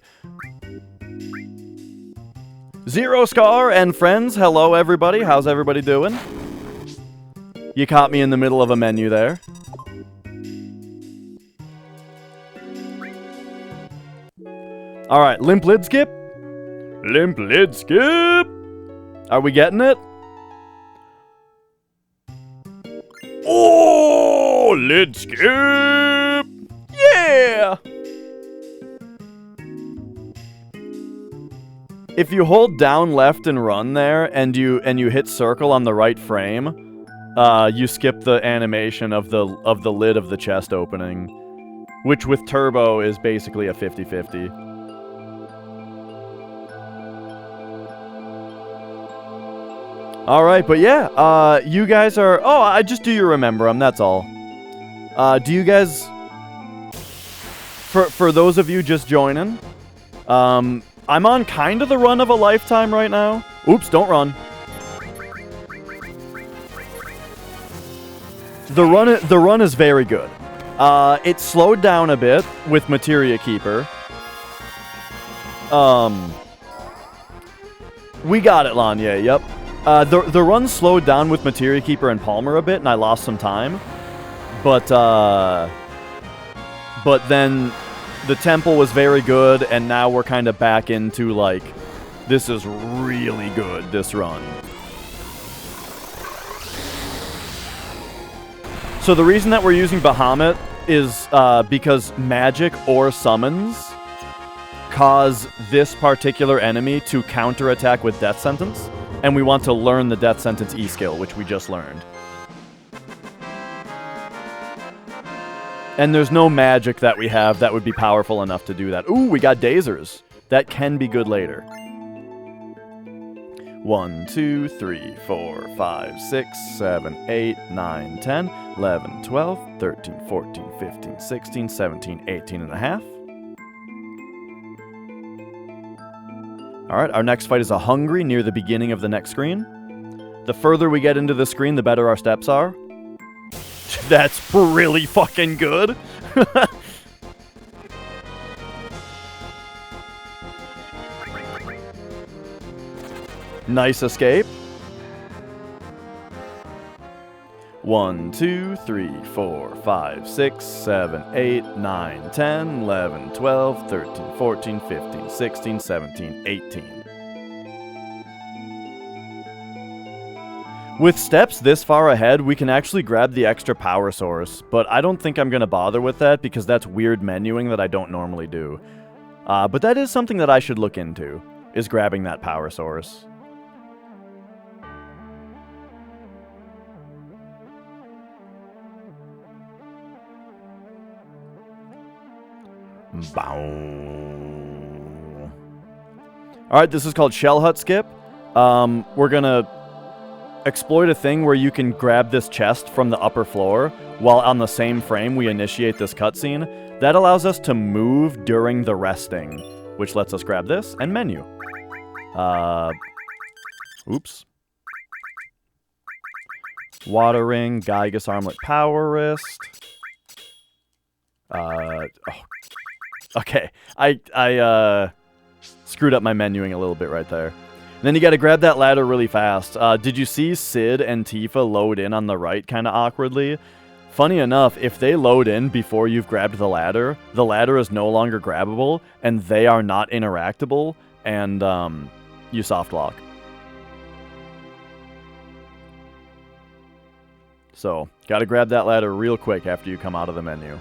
Zero Scar and friends, hello everybody. How's everybody doing? You caught me in the middle of a menu there. Alright, limp lid skip? Limp lid skip! Are we getting it? Oh, lid skip! Yeah! If you hold down left and run there, and you hit circle on the right frame, you skip the animation of the lid of the chest opening, which with turbo is basically a 50-50. Alright, but yeah, you guys are... Oh, I just do you remember them, that's all. Do you guys... For those of you just joining, I'm on kind of the run of a lifetime right now. Oops, don't run. The run is very good. It slowed down a bit with Materia Keeper. We got it, Lanye, yep. The run slowed down with Materia Keeper and Palmer a bit, and I lost some time. But then the temple was very good, and now we're kind of back into, like, this is really good, this run. So the reason that we're using Bahamut is because magic or summons cause this particular enemy to counterattack with Death Sentence, and we want to learn the Death Sentence E-skill, which we just learned. And there's no magic that we have that would be powerful enough to do that. Ooh, we got Dazers. That can be good later. 1, 2, 3, 4, 5, 6, 7, 8, 9, 10, 11, 12, 13, 14, 15, 16, 17, 18 and a half. Alright, our next fight is a Hungry near the beginning of the next screen. The further we get into the screen, the better our steps are. That's really fucking good. Nice escape. 1, 2, 3, 4, 5, 6, 7, 8, 9, 10, 11, 12, 13, 14, 15, 16, 17, 18. With steps this far ahead, we can actually grab the extra power source, but I don't think I'm going to bother with that because that's weird menuing that I don't normally do. But that is something that I should look into, is grabbing that power source. Alright, this is called Shell Hut Skip. We're gonna exploit a thing where you can grab this chest from the upper floor while on the same frame we initiate this cutscene. That allows us to move during the resting, which lets us grab this and menu. Oops. Water Ring, Gygus Armlet Power Wrist. Oh. Okay, I screwed up my menuing a little bit right there. And then you gotta grab that ladder really fast. Did you see Sid and Tifa load in on the right kind of awkwardly? Funny enough, if they load in before you've grabbed the ladder is no longer grabbable, and they are not interactable, and you soft lock. So, gotta grab that ladder real quick after you come out of the menu.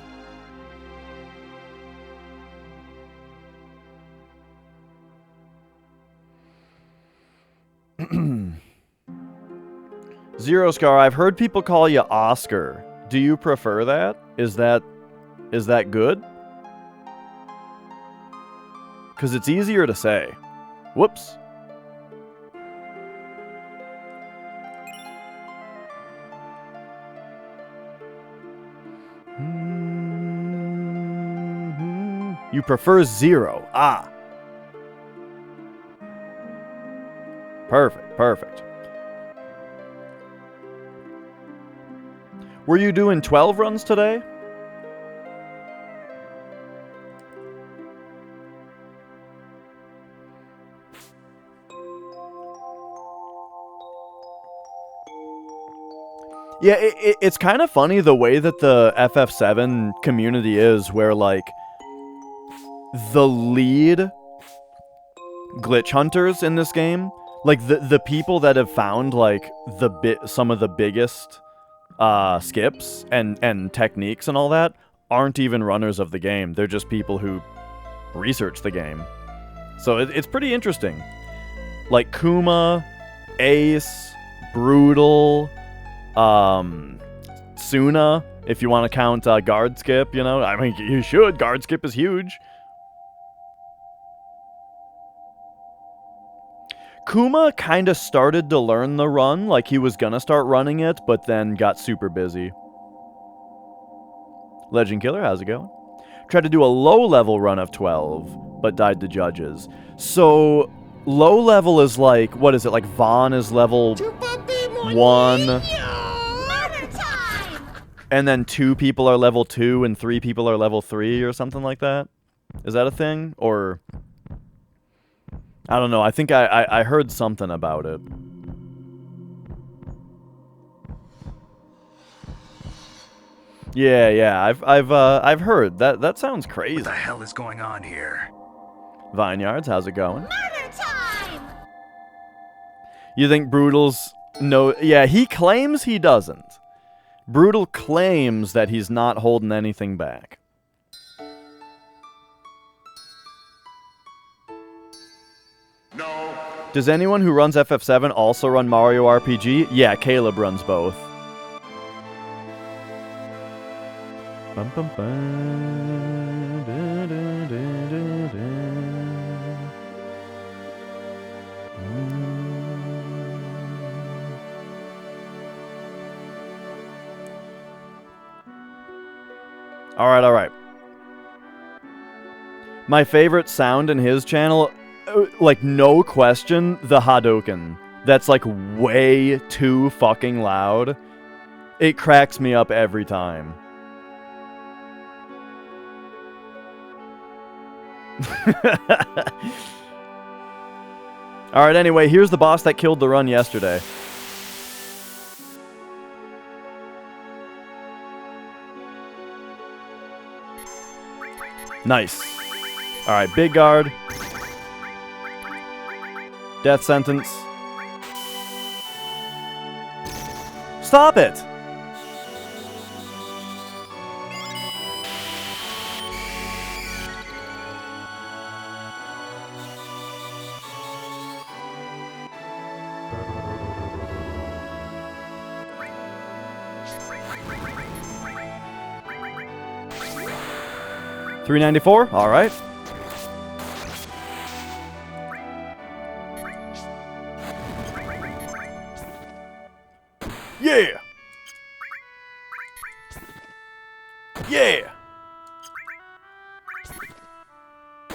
Zero Scar, I've heard people call you Oscar. Do you prefer that? Is that good? Because it's easier to say. Whoops. You prefer Zero. Ah. Perfect, perfect. Were you doing 12 runs today? Yeah, it's kind of funny the way that the FF7 community is, where, like, the lead glitch hunters in this game, like, the people that have found, like, some of the biggest skips and techniques and all that aren't even runners of the game. They're just people who research the game. So it's pretty interesting. Like Kuma, Ace, Brutal, Suna, if you want to count guard skip, you know? I mean, you should. Guard skip is huge. Kuma kind of started to learn the run, like he was gonna start running it, but then got super busy. Legend Killer, how's it going? Tried to do a low-level run of 12, but died to judges. So, low level is like, what is it? Like Vaughn is level 1. And then 2 people are level 2 and 3 people are level 3 or something like that? Is that a thing? Or... I don't know. I think I heard something about it. Yeah. I've heard that. That sounds crazy. What the hell is going on here? Vineyards, how's it going? Murder time! You think Brutal's no? Yeah, he claims he doesn't. Brutal claims that he's not holding anything back. No. Does anyone who runs FF7 also run Mario RPG? Yeah, Caleb runs both. Bum, bum, bum. Da, da, da, da, da. All right. My favorite sound in his channel, like no question, the Hadouken. That's like way too fucking loud. It cracks me up every time. Alright, anyway, here's the boss that killed the run yesterday. Nice. Alright, big guard. Death sentence. Stop it! $394. All right. Yeah. Yeah.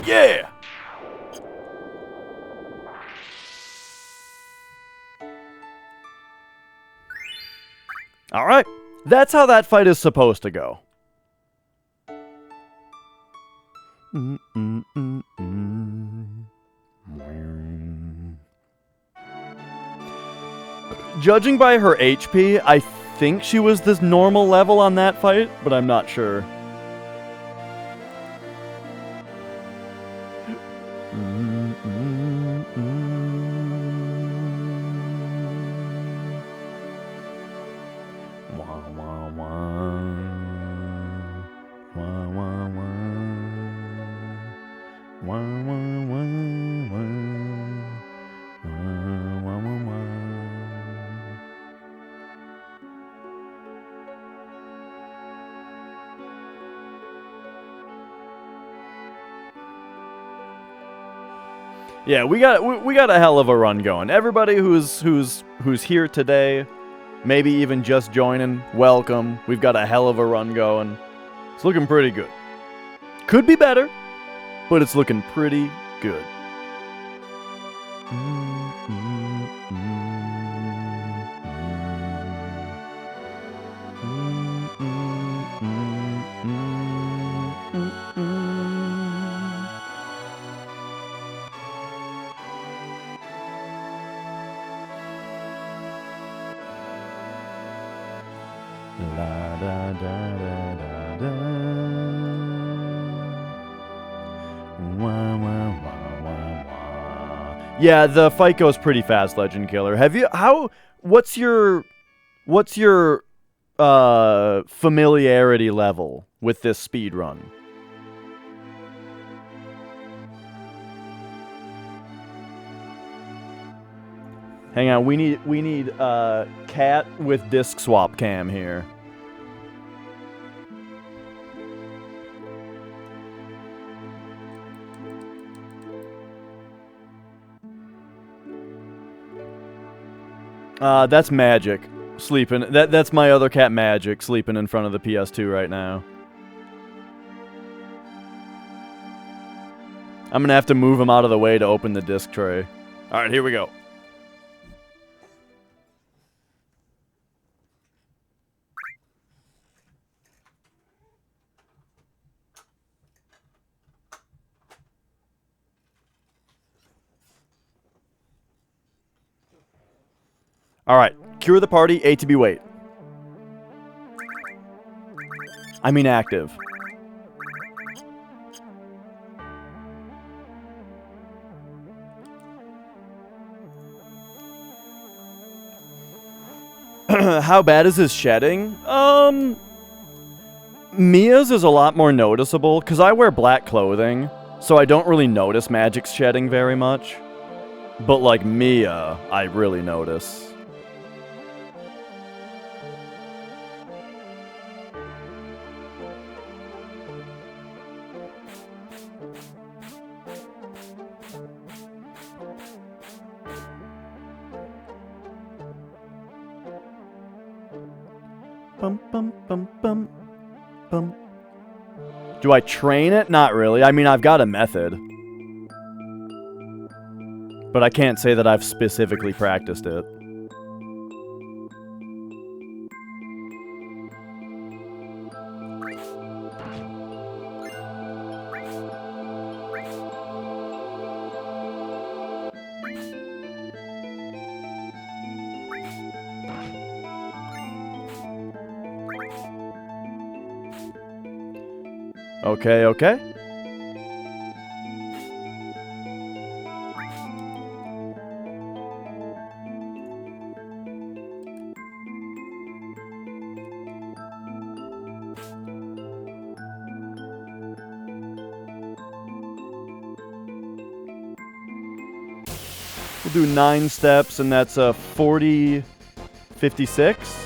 Yeah. All right. That's how that fight is supposed to go. Judging by her HP, I think she was this normal level on that fight, but I'm not sure. Yeah, we got a hell of a run going. Everybody who's here today, maybe even just joining, welcome. We've got a hell of a run going. It's looking pretty good. Could be better, but it's looking pretty good. La da da da da da. Wah, wah, wah, wah, wah. Yeah, the fight goes pretty fast, Legend Killer. What's your familiarity level with this speed run? Hang on, we need Cat with disc swap cam here. That's Magic sleeping. That's my other cat, Magic, sleeping in front of the PS2 right now. I'm gonna have to move him out of the way to open the disc tray. All right, here we go. All right, cure the party, A to B wait. I mean active. How bad is his shedding? Mia's is a lot more noticeable, because I wear black clothing, so I don't really notice Magic's shedding very much. But like Mia, I really notice. Bum, bum, bum, bum, bum. Do I train it? Not really. I mean, I've got a method. But I can't say that I've specifically practiced it. Okay, okay. We'll do 9 steps, and that's a 40, 56.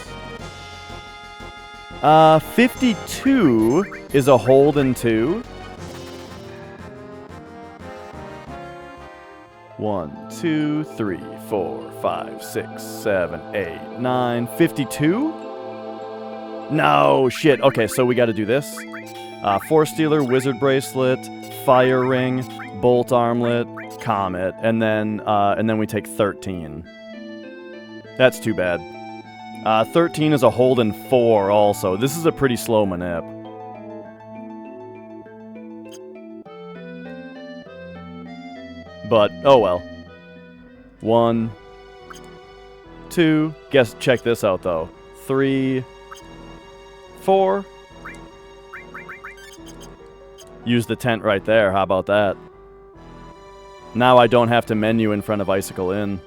52 is a hold in 2. 1, 2, 3, 4, 5, 6, 7, 8, 9, 52? No, shit. Okay, so we gotta do this. Force Stealer, Wizard Bracelet, Fire Ring, Bolt Armlet, Comet, and then we take 13. That's too bad. 13 is a hold in 4 also. This is a pretty slow manip. But, oh well. 1, 2, check this out though. 3, 4. Use the tent right there, how about that? Now I don't have to menu in front of Icicle Inn.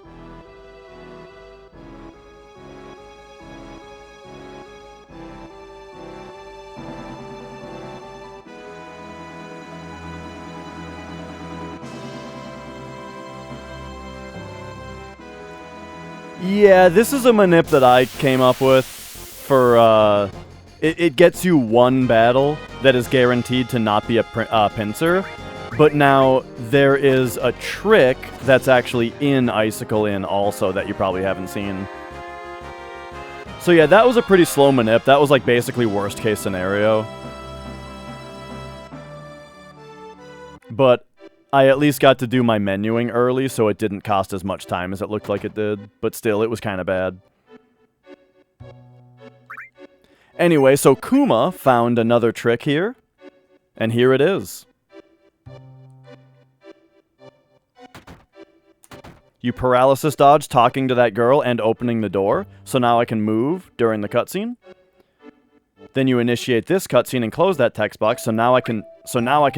Yeah, this is a manip that I came up with for, it gets you 1 battle that is guaranteed to not be a pincer, but now there is a trick that's actually in Icicle Inn also that you probably haven't seen. So yeah, that was a pretty slow manip. That was like basically worst case scenario. But I at least got to do my menuing early, so it didn't cost as much time as it looked like it did. But still, it was kind of bad. Anyway, so Kuma found another trick here. And here it is. You paralysis dodge talking to that girl and opening the door. So now I can move during the cutscene. Then you initiate this cutscene and close that text box, so now I can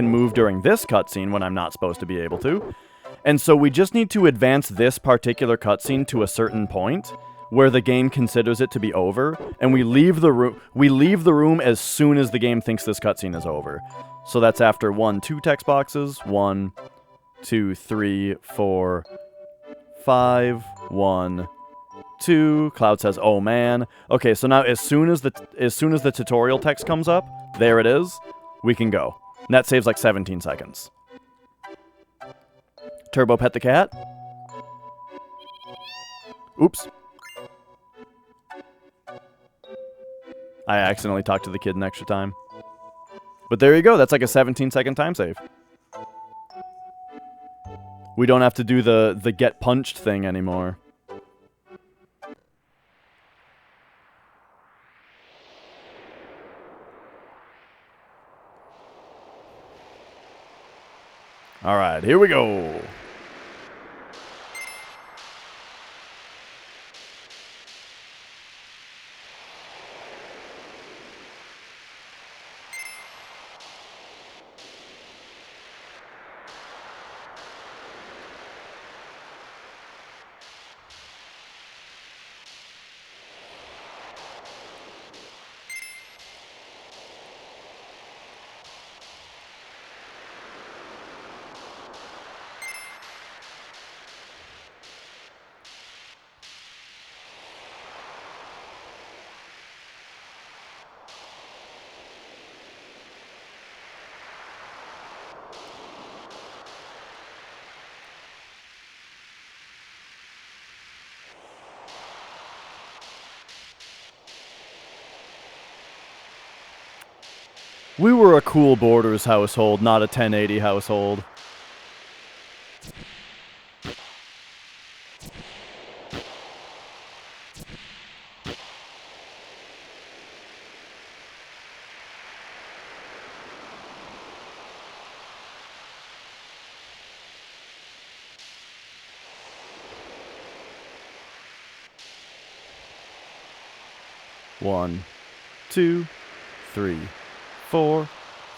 move during this cutscene when I'm not supposed to be able to. And so we just need to advance this particular cutscene to a certain point where the game considers it to be over, and we leave the room as soon as the game thinks this cutscene is over. So that's after 1, 2 text boxes. 1, 2, 3, 4, 5. 1, 2. Cloud says, "Oh man." Okay, so now as soon as the tutorial text comes up, there it is. We can go. And that saves like 17 seconds. Turbo pet the cat. Oops. I accidentally talked to the kid an extra time. But there you go. That's like a 17-second time save. We don't have to do the get punched thing anymore. All right, here we go. We were a cool Borders household, not a 1080 household. One, 2, 3, 4,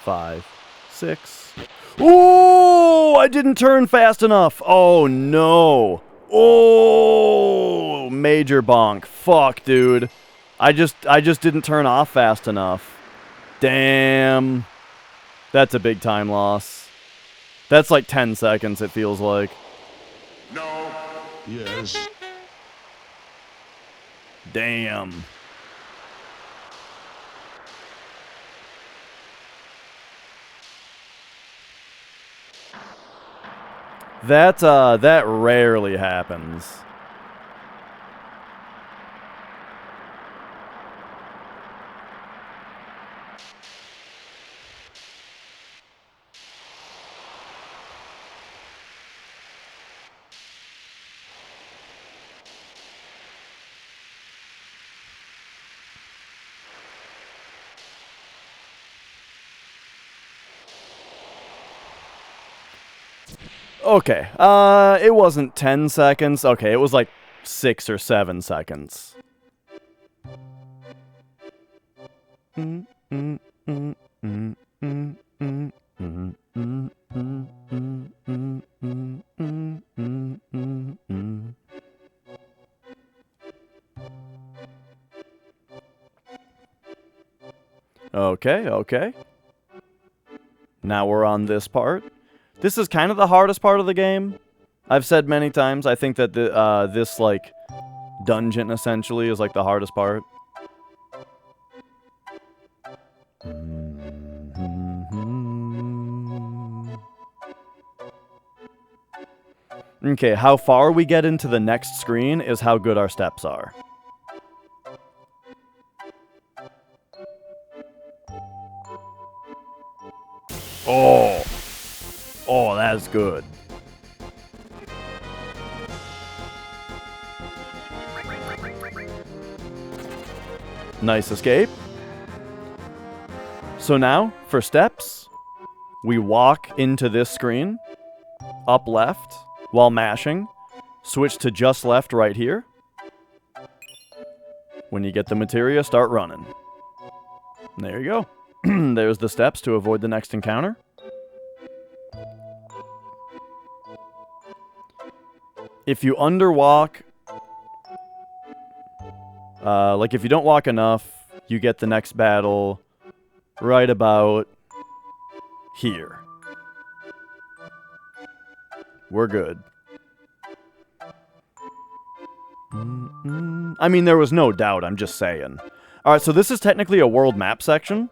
5, 6. Oh, I didn't turn fast enough. Oh, no. Oh, major bonk. Fuck, dude. I just didn't turn off fast enough. Damn. That's a big time loss. That's like 10 seconds, it feels like. No. Yes. Damn. That rarely happens. Okay, it wasn't 10 seconds. Okay, it was like 6 or 7 seconds. Okay. Now we're on this part. This is kind of the hardest part of the game. I've said many times, I think that this, like, dungeon, essentially, is, like, the hardest part. Okay, how far we get into the next screen is how good our steps are. Oh, that's good. Nice escape. So now, for steps, we walk into this screen, up left, while mashing, switch to just left right here. When you get the materia, start running. There you go. There's the steps to avoid the next encounter. If you underwalk, like if you don't walk enough, you get the next battle right about here. We're good. I mean, there was no doubt, I'm just saying. Alright, so this is technically a world map section.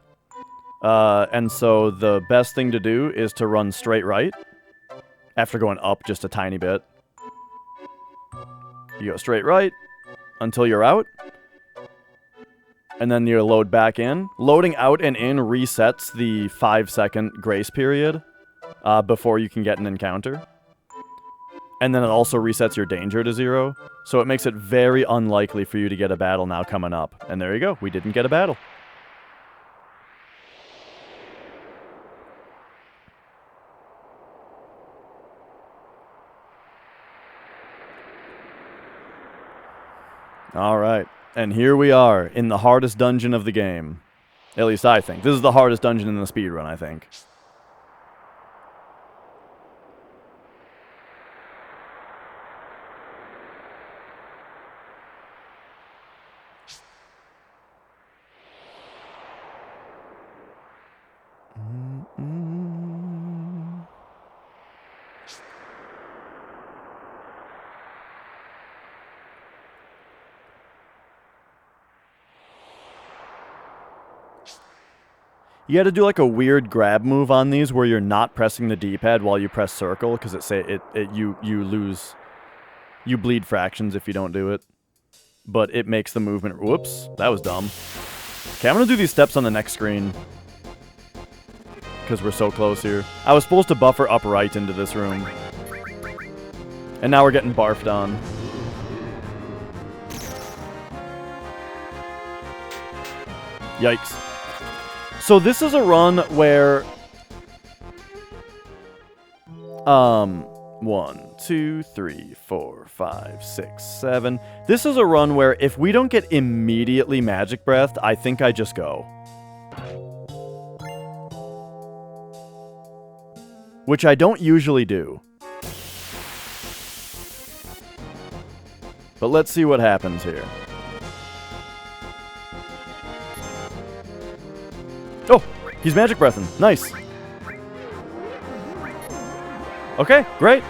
And so the best thing to do is to run straight right. After going up just a tiny bit. You go straight right until you're out. And then you load back in. Loading out and in resets the 5-second grace period before you can get an encounter. And then it also resets your danger to 0. So it makes it very unlikely for you to get a battle now coming up. And there you go. We didn't get a battle. Alright. And here we are in the hardest dungeon of the game. At least I think. This is the hardest dungeon in the speedrun, I think. You gotta do like a weird grab move on these where you're not pressing the D-pad while you press circle, because you bleed fractions if you don't do it. But it makes the movement... Whoops, that was dumb. Okay, I'm gonna do these steps on the next screen. Because we're so close here. I was supposed to buffer up right into this room. And now we're getting barfed on. Yikes. So this is a run where... 1, 2, 3, 4, 5, 6, 7. This is a run where if we don't get immediately magic breathed, I think I just go. Which I don't usually do. But let's see what happens here. Oh, he's magic breathing. Nice. Okay, great.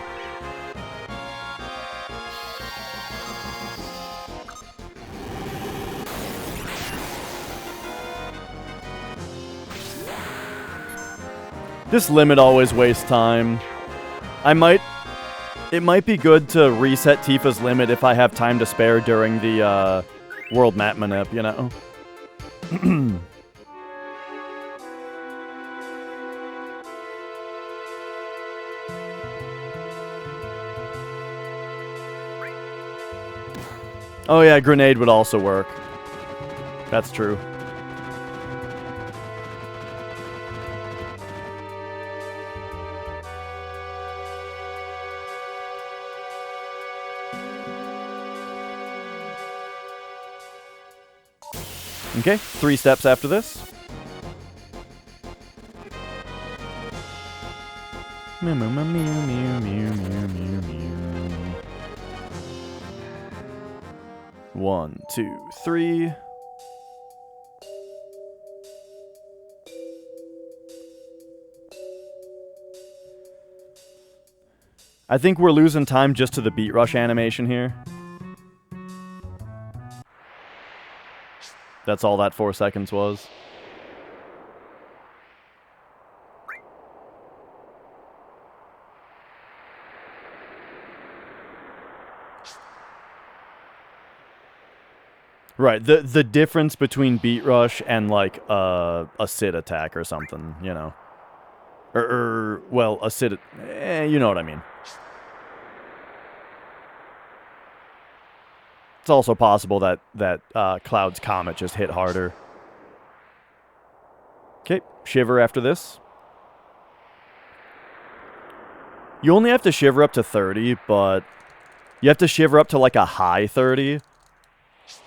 This limit always wastes time. It might be good to reset Tifa's limit if I have time to spare during the world map manip, you know? Oh yeah, grenade would also work. That's true. Okay, 3 steps after this. Mew, mew, mew, mew, mew, mew, mew, mew. 1, 2, 3. I think we're losing time just to the beat rush animation here. That's all that 4 seconds was. Right, the difference between beat rush and like a sit attack or something, you know. Well, a sit... you know what I mean. It's also possible that Cloud's Comet just hit harder. Okay, Shiver after this. You only have to Shiver up to 30, but you have to Shiver up to like a high 30.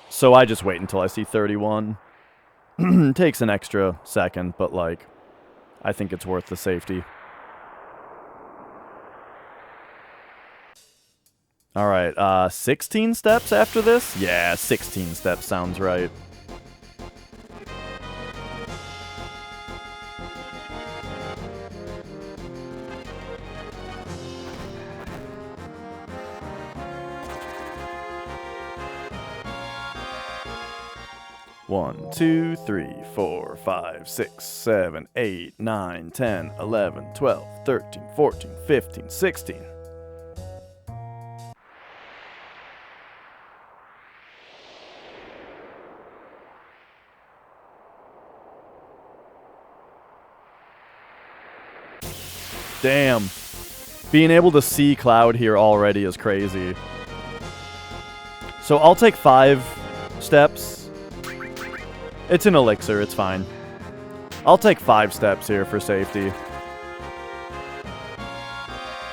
So I just wait until I see 31. Takes an extra second, but, like, I think it's worth the safety. Alright, 16 steps after this? Yeah, 16 steps sounds right. One, 2, 3, 4, 5, 6, 7, 8, 9, 10, 11, 12, 13, 14, 15, 16. Damn. Being able to see Cloud here already is crazy. So I'll take 5 steps. It's an elixir, it's fine. I'll take 5 steps here for safety.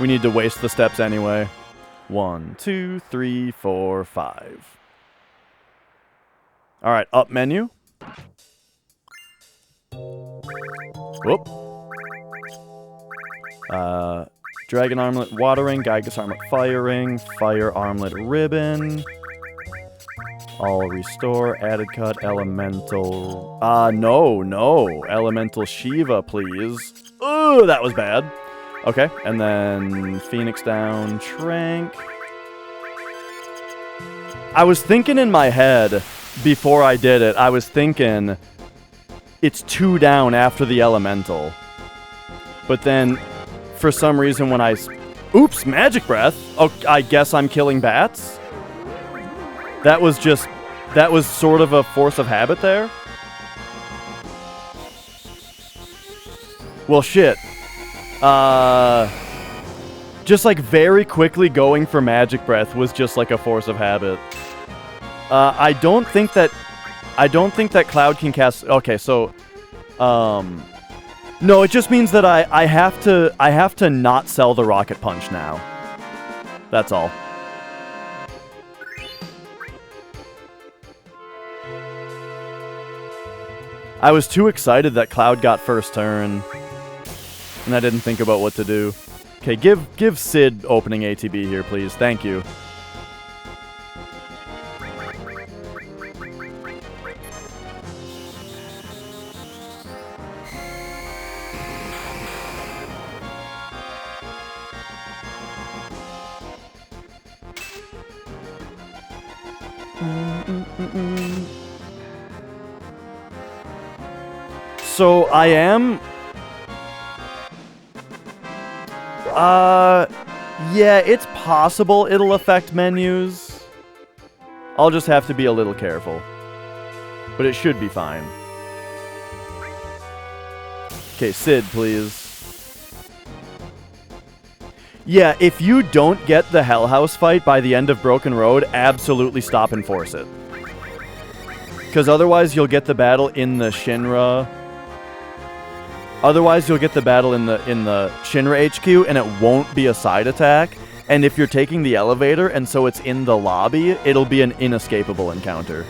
We need to waste the steps anyway. 1, 2, 3, 4, 5. Alright, up menu. Whoop. Dragon Armlet Watering, Gygus Armlet Firing, Fire Armlet Ribbon. All Restore, Added Cut, Elemental... no. Elemental Shiva, please. Ooh, that was bad. Okay, and then Phoenix Down, Trank. I was thinking in my head, before I did it, I was thinking it's 2 down after the Elemental. But then... For some reason, when I... Oops, Magic Breath. Oh, I guess I'm killing bats? That was just... That was sort of a force of habit there? Well, shit. Just, like, very quickly going for Magic Breath was just, like, a force of habit. I don't think that Cloud can cast... Okay, so... No, it just means that I have to not sell the Rocket Punch now. That's all. I was too excited that Cloud got first turn, and I didn't think about what to do. Okay, give Sid opening ATB here, please. Thank you. So I am... yeah, it's possible it'll affect menus. I'll just have to be a little careful. But it should be fine. Okay, Sid, please. Yeah, if you don't get the Hell House fight by the end of Broken Road, absolutely stop and force it. Because otherwise you'll get the battle in the Shinra... Otherwise you'll get the battle in the Shinra HQ, and it won't be a side attack. And if you're taking the elevator, and so it's in the lobby, it'll be an inescapable encounter.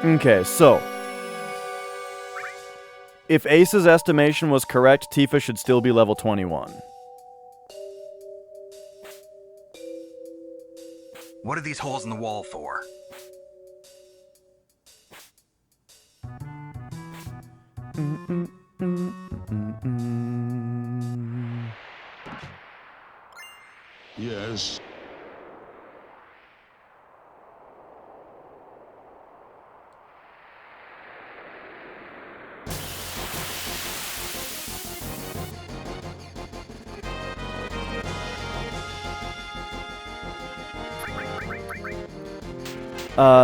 Okay, so if Ace's estimation was correct, Tifa should still be level 21. What are these holes in the wall for? Yes.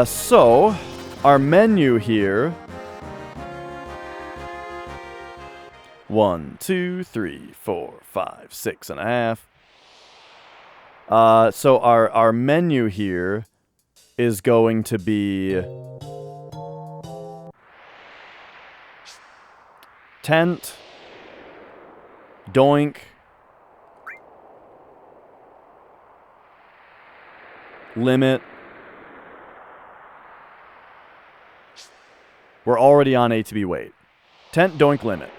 So our menu here. 1, 2, 3, 4, 5, 6.5. So our menu here is going to be tent, doink, limit. We're already on A to B wait. Tent, doink, limit.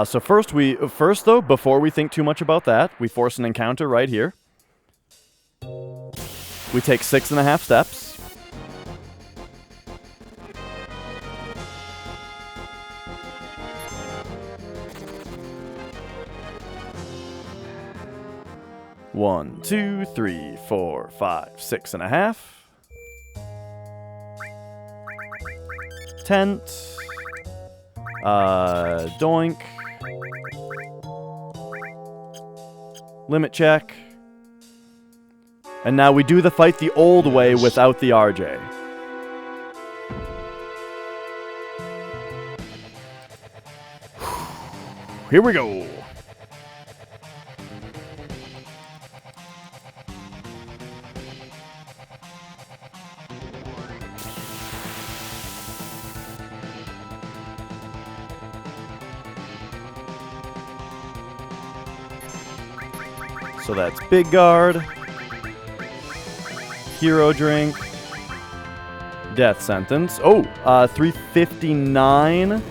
So first though, before we think too much about that, we force an encounter right here. We take 6.5 steps. One, 2, 3, 4, 5, 6.5. Tent. Doink. Limit check. And now we do the fight the old way without the RJ. Here we go. So that's Big Guard, Hero Drink, Death Sentence. Oh, 359.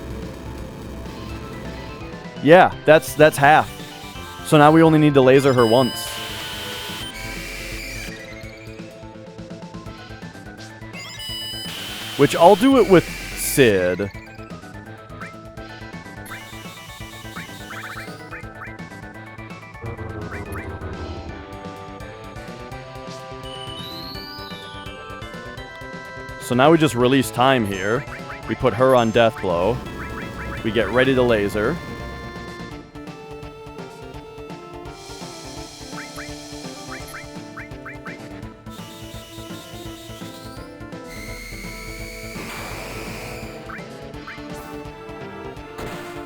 Yeah, that's half. So now we only need to laser her once. Which I'll do it with Sid. So now we just release time here. We put her on Death Blow. We get ready to laser.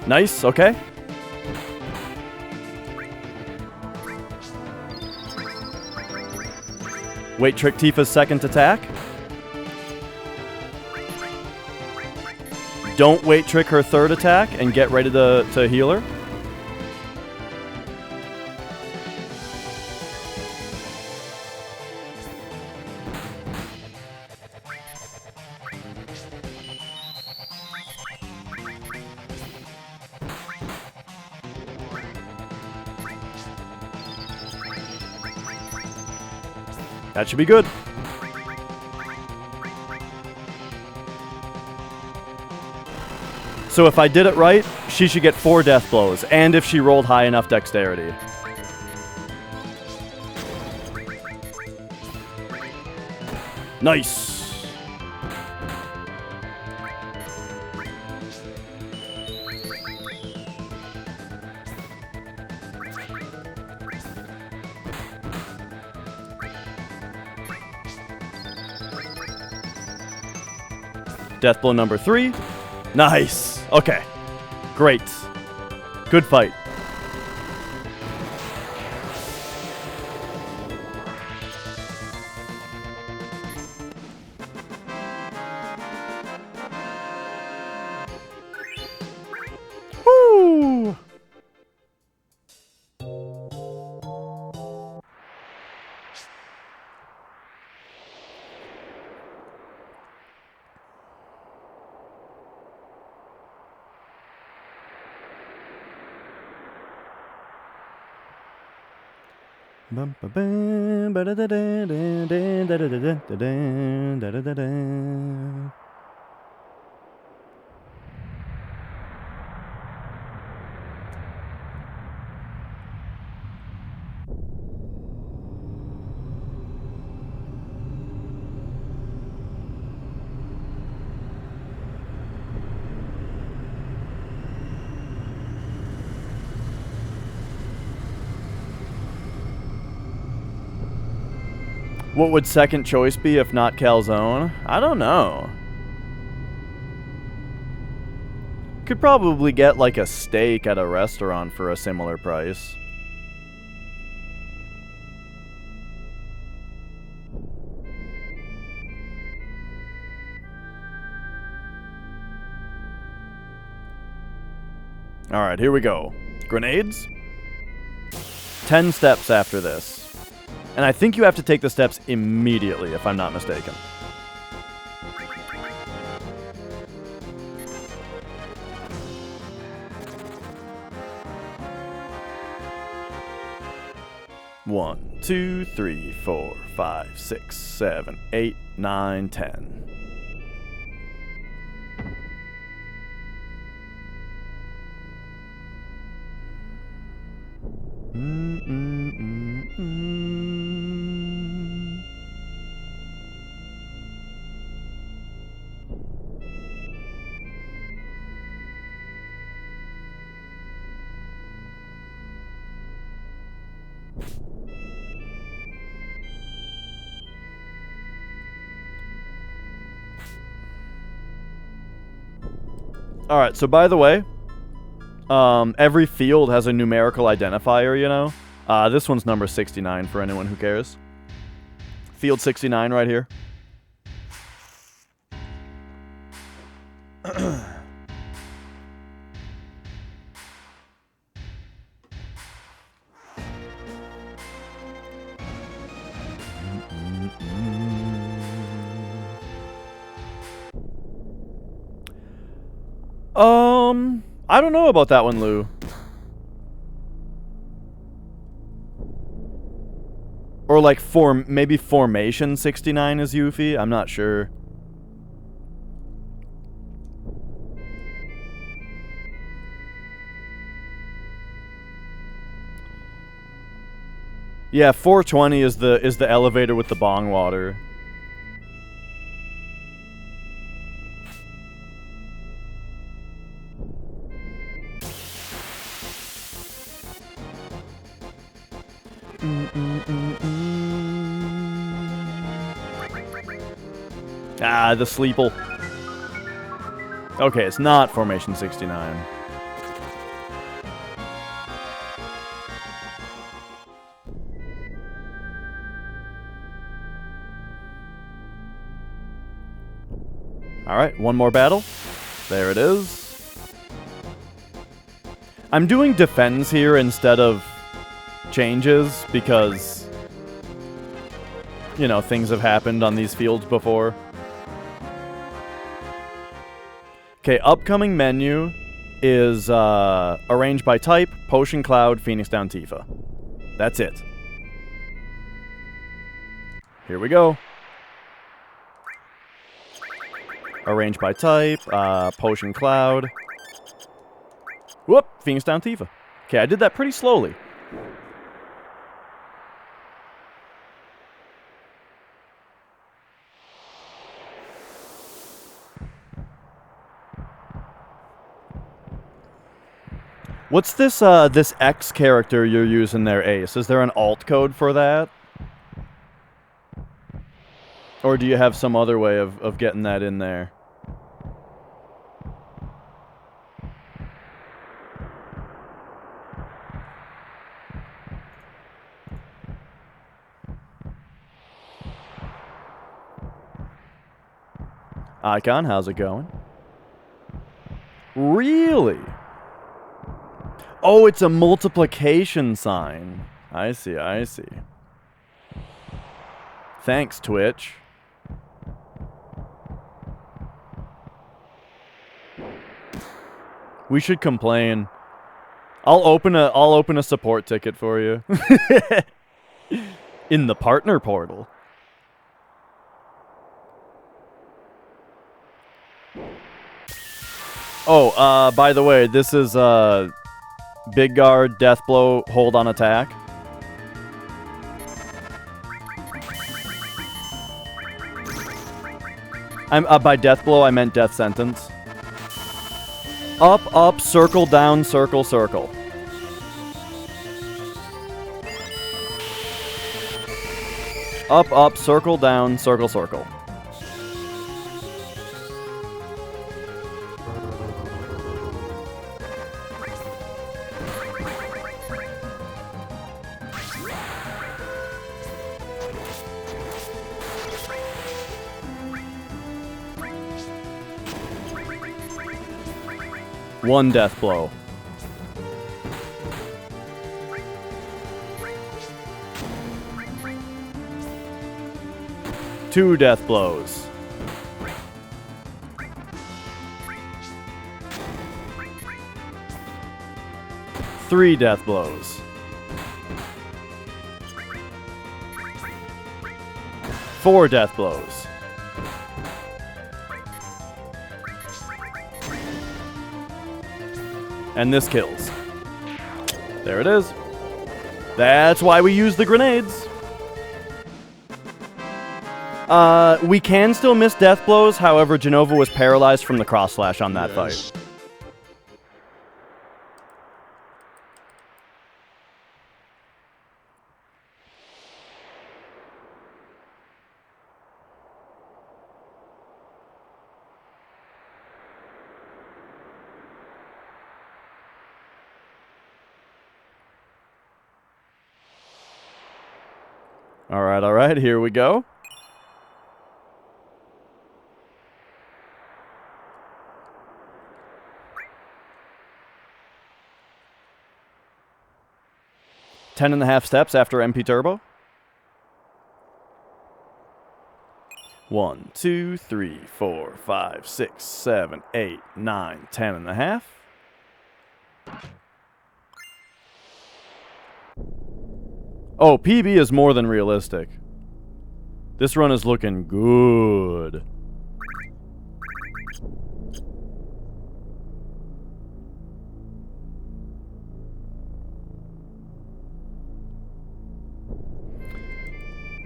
Nice, okay. Wait, trick Tifa's second attack. Don't wait trick her third attack and get ready to heal her. That should be good. So if I did it right, she should get 4 death blows, and if she rolled high enough dexterity. Nice. Death blow number 3. Nice. Okay. Great. Good fight. Woo! What would second choice be if not calzone? I don't know. Could probably get like a steak at a restaurant for a similar price. Alright, here we go. Grenades? 10 steps after this. And I think you have to take the steps immediately, if I'm not mistaken. One, 2, 3, 4, 5, 6, 7, 8, 9, 10. Alright, so by the way, every field has a numerical identifier, you know? This one's number 69 for anyone who cares. Field 69 right here. I don't know about that one, Lou. Or like maybe Formation 69 is Yuffie? I'm not sure. Yeah, 420 is the elevator with the bong water. Ah, the Sleeple. Okay, it's not Formation 69. Alright, one more battle. There it is. I'm doing defends here instead of changes because, you know, things have happened on these fields before. Okay, upcoming menu is arranged by type, Potion Cloud, Phoenix Down, Tifa. That's it. Here we go. Arranged by type, Potion Cloud. Whoop, Phoenix Down, Tifa. Okay, I did that pretty slowly. What's this, this X character you're using there, Ace? Is there an alt code for that? Or do you have some other way of getting that in there? Icon, how's it going? Really? Oh, it's a multiplication sign. I see, I see. Thanks, Twitch. We should complain. I'll open a support ticket for you. In the partner portal. Oh, by the way, this is Big Guard, Death Blow, hold on attack. By Death Blow, I meant Death Sentence. Up, up, circle, down, circle, circle. Up, up, circle, down, circle, circle. One death blow. Two death blows. Three death blows. Four death blows. And this kills. There it is. That's why we use the grenades. We can still miss death blows, however, Genova was paralyzed from the cross slash on that fight. Alright, here we go. Ten and a half steps after MP Turbo. 1, 2, 3, 4, 5, 6, 7, 8, 9, 10 and a half. Oh, PB is more than realistic. This run is looking good.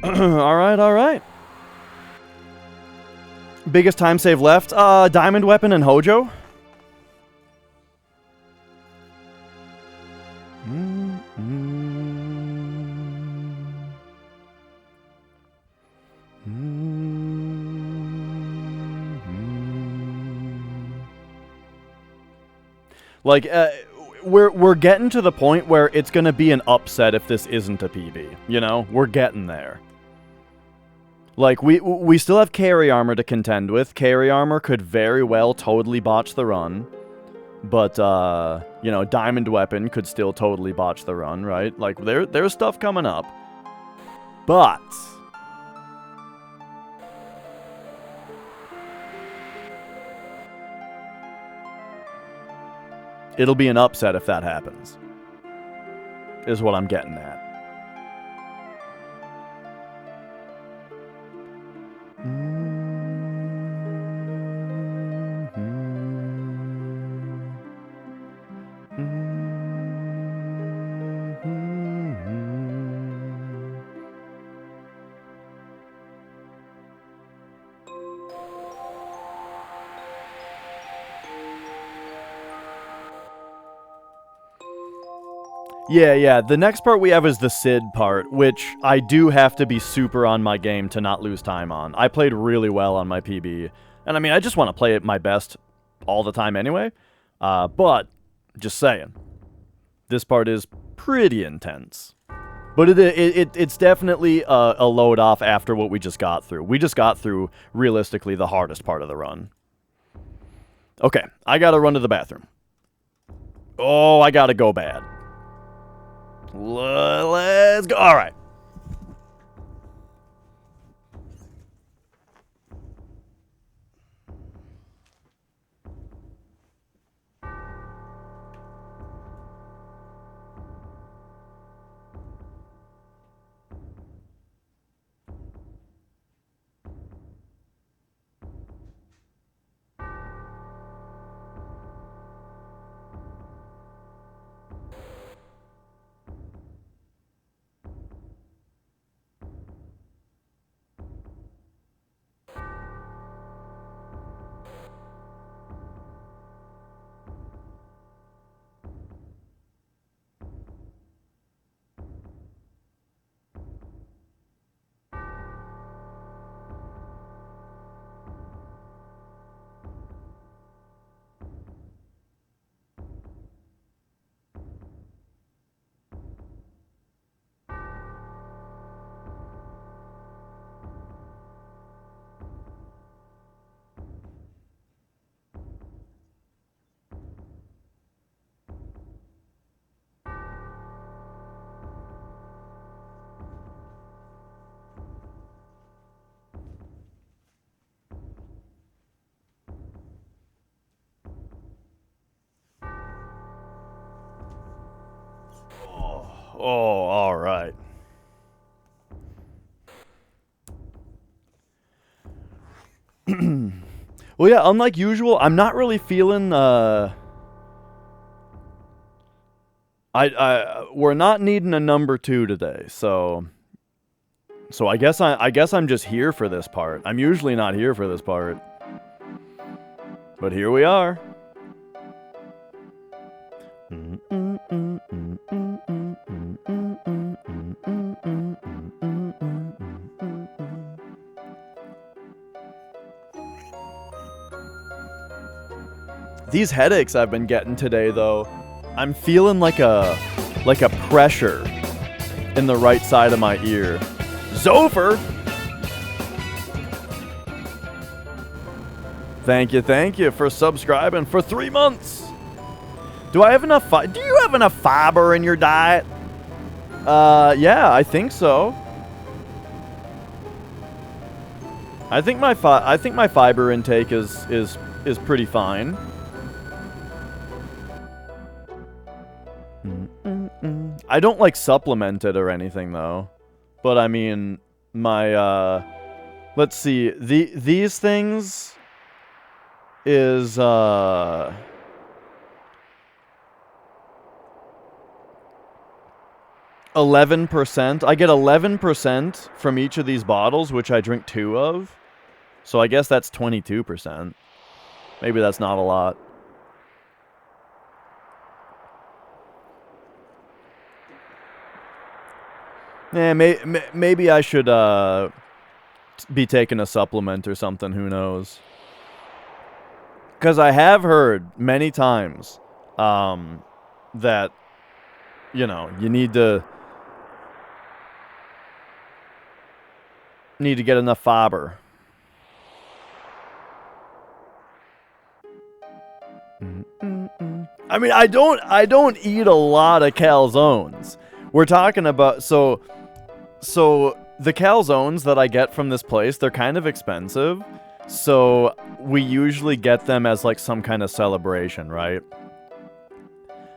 Alright. Biggest time save left? Diamond Weapon and Hojo. Like, we're getting to the point where it's gonna be an upset if this isn't a PB. You know, we're getting there. Like, we still have carry armor to contend with. Carry armor could very well totally botch the run. But, you know, Diamond Weapon could still totally botch the run, right? Like, there's stuff coming up. But it'll be an upset if that happens, is what I'm getting at. Yeah, the next part we have is the Sid part, which I do have to be super on my game to not lose time on. I played really well on my PB, and I mean, I just want to play it my best all the time anyway, but just saying, this part is pretty intense. But it's definitely a load off after what we just got through. We just got through, realistically, the hardest part of the run. Okay, I gotta run to the bathroom. Oh, I gotta go bad. Let's go. All right. all right. Well, yeah, unlike usual, I'm not really feeling, we're not needing a number 2 today, so I guess I'm just here for this part. I'm usually not here for this part. But here we are. These headaches I've been getting today, though, I'm feeling like a pressure in the right side of my ear. Zofer! Thank you for subscribing for 3 months. Do I have enough do you have enough fiber in your diet? Yeah, I think so. I think my fiber intake is pretty fine. I don't like supplement it or anything though. But I mean, my let's see. These things is 11%. I get 11% from each of these bottles, which I drink 2 of. So I guess that's 22%. Maybe that's not a lot. Yeah, maybe I should be taking a supplement or something. Who knows? Because I have heard many times that, you know, you need to get enough fiber. I mean, I don't eat a lot of calzones. We're talking about so the calzones that I get from this place, they're kind of expensive. So we usually get them as like some kind of celebration, right?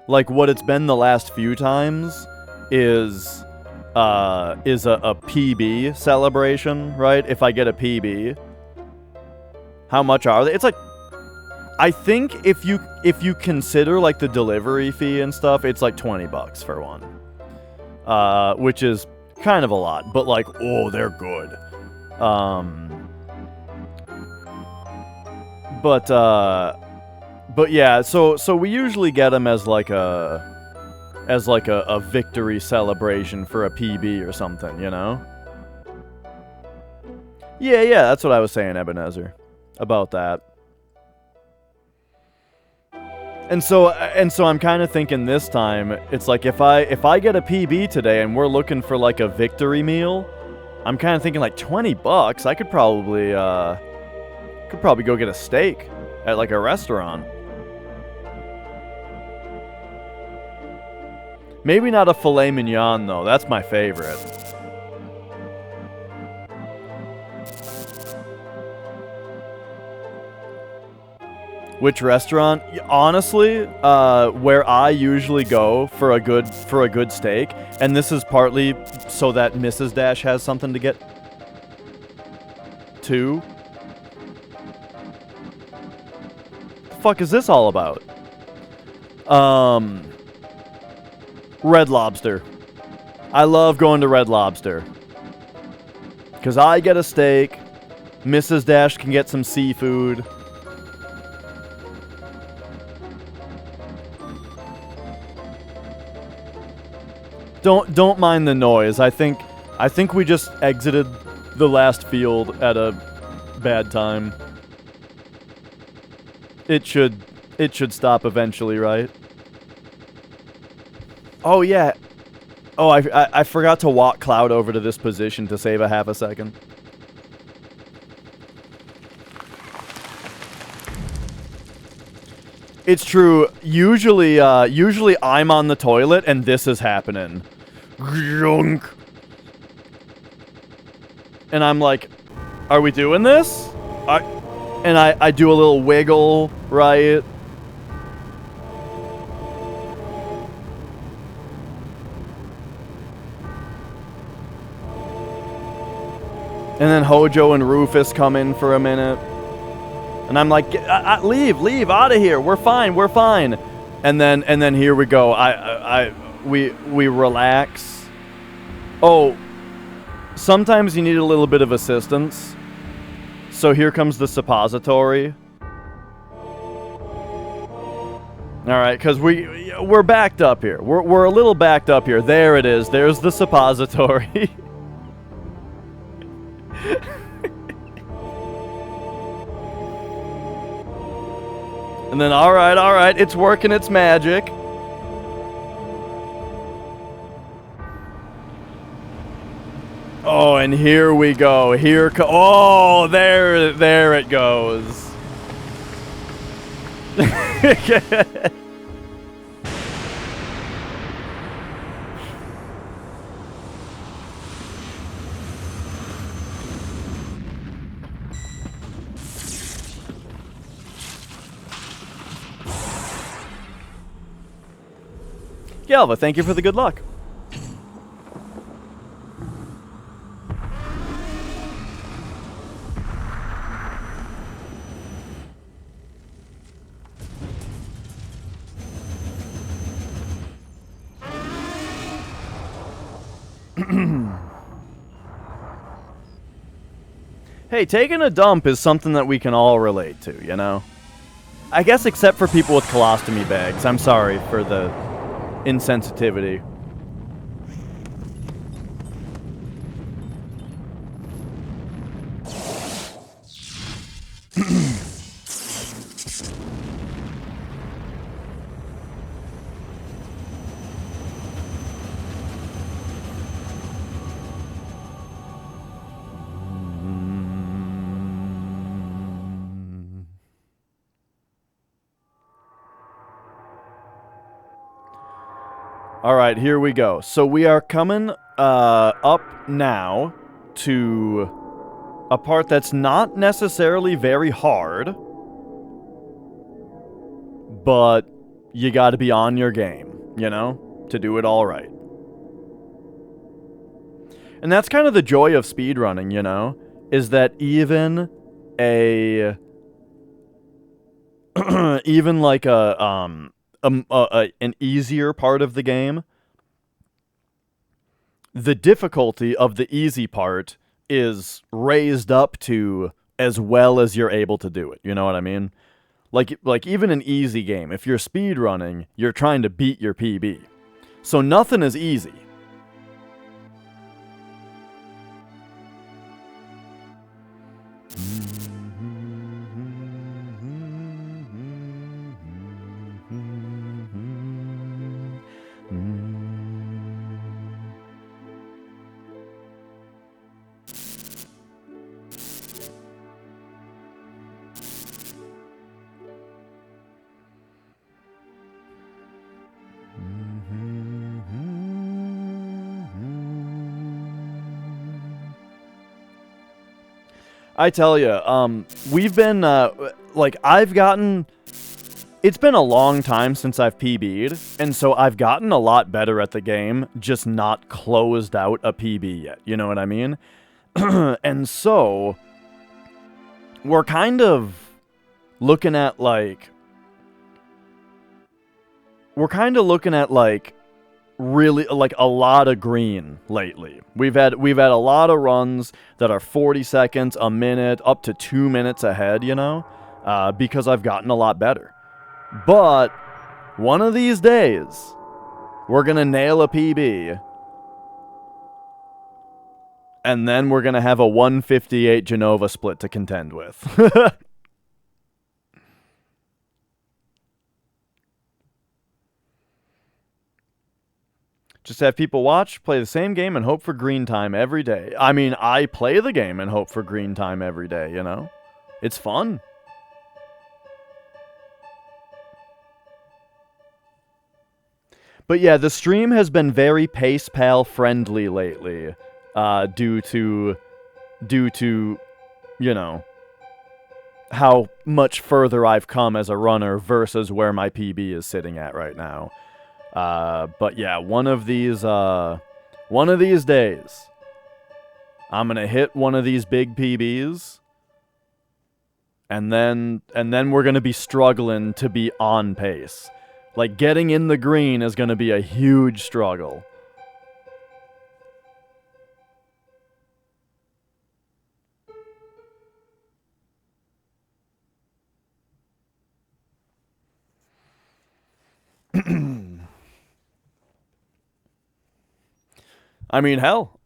Like what it's been the last few times is a PB celebration, right? If I get a PB, how much are they? It's like, I think if you consider like the delivery fee and stuff, it's like $20 for one, which is kind of a lot. But like, oh, they're good. But yeah, so we usually get them as like a victory celebration for a PB or something, you know? Yeah, that's what I was saying, Ebenezer, about that. And so I'm kind of thinking this time, it's like if I get a PB today and we're looking for like a victory meal, I'm kind of thinking like $20. I could probably go get a steak at like a restaurant. Maybe not a filet mignon though. That's my favorite. Which restaurant? Honestly, where I usually go for a good steak, and this is partly so that Mrs. Dash has something to get to. The fuck is this all about? Red Lobster. I love going to Red Lobster. Because I get a steak, Mrs. Dash can get some seafood. Don't mind the noise. I think we just exited the last field at a bad time. It should stop eventually, right? Oh yeah. Oh, I forgot to walk Cloud over to this position to save a half a second. It's true. Usually I'm on the toilet and this is happening. And I'm like, are we doing this? And I do a little wiggle, right? And then Hojo and Rufus come in for a minute. And I'm like, leave out of here. We're fine. And then here we go. We relax. Oh, sometimes you need a little bit of assistance. So here comes the suppository. All right, because we're backed up here. We're a little backed up here. There it is. There's the suppository. And then, all right, it's working its magic. Oh, and here we go. Oh, there it goes. Galva, thank you for the good luck. Hey, taking a dump is something that we can all relate to, you know? I guess except for people with colostomy bags. I'm sorry for the insensitivity. All right, here we go. So we are coming up now to a part that's not necessarily very hard, but you got to be on your game, you know, to do it all right. And that's kind of the joy of speedrunning, you know, is that even even like an easier part of the game, the difficulty of the easy part is raised up to as well as you're able to do it. You know what I mean? Like even an easy game, if you're speedrunning, you're trying to beat your PB. So nothing is easy. I tell you, we've been, like, it's been a long time since I've PB'd, and so I've gotten a lot better at the game, just not closed out a PB yet, you know what I mean? And so, we're kind of looking at, like, really, like, a lot of green lately. We've had a lot of runs that are 40 seconds, a minute, up to 2 minutes ahead, you know, because I've gotten a lot better. But one of these days, we're gonna nail a PB, and then we're gonna have a 158 Genova split to contend with. Just have people watch, play the same game, and hope for green time every day. I mean, I play the game and hope for green time every day, you know? It's fun. But yeah, the stream has been very Pace Pal friendly lately, due to, you know, how much further I've come as a runner versus where my PB is sitting at right now. But yeah, one of these days, I'm gonna hit one of these big PBs, and then we're gonna be struggling to be on pace. Like, getting in the green is gonna be a huge struggle. I mean, hell,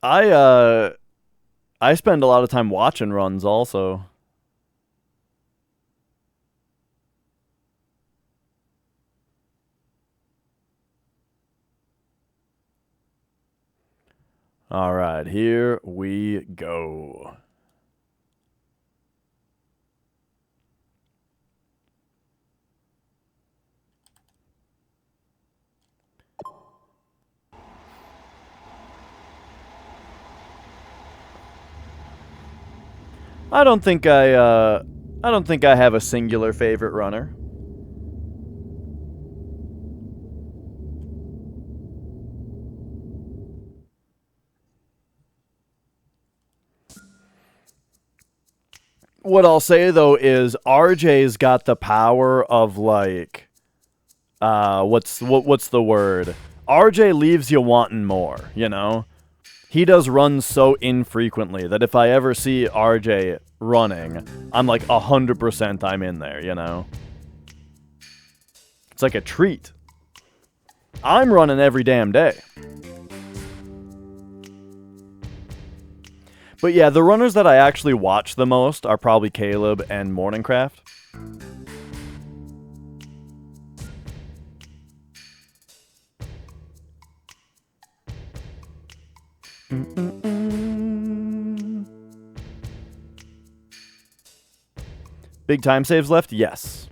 I spend a lot of time watching runs also. All right, here we go. I don't think I have a singular favorite runner. What I'll say though is RJ's got the power of, like, what's the word? RJ leaves you wanting more, you know? He does runs so infrequently that if I ever see RJ running, I'm like 100% I'm in there, you know? It's like a treat. I'm running every damn day. But yeah, the runners that I actually watch the most are probably Caleb and Morningcraft. Big time saves left? Yes.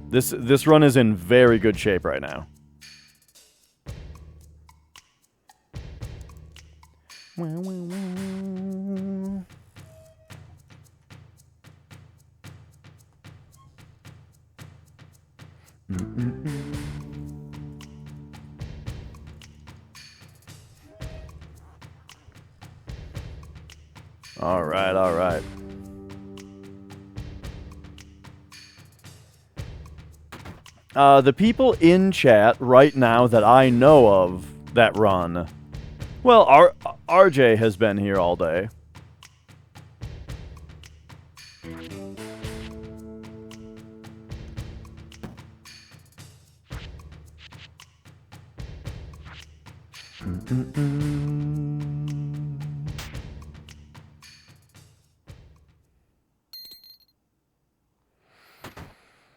This run is in very good shape right now. All right, all right. The people in chat right now that I know of that run, well, RJ has been here all day.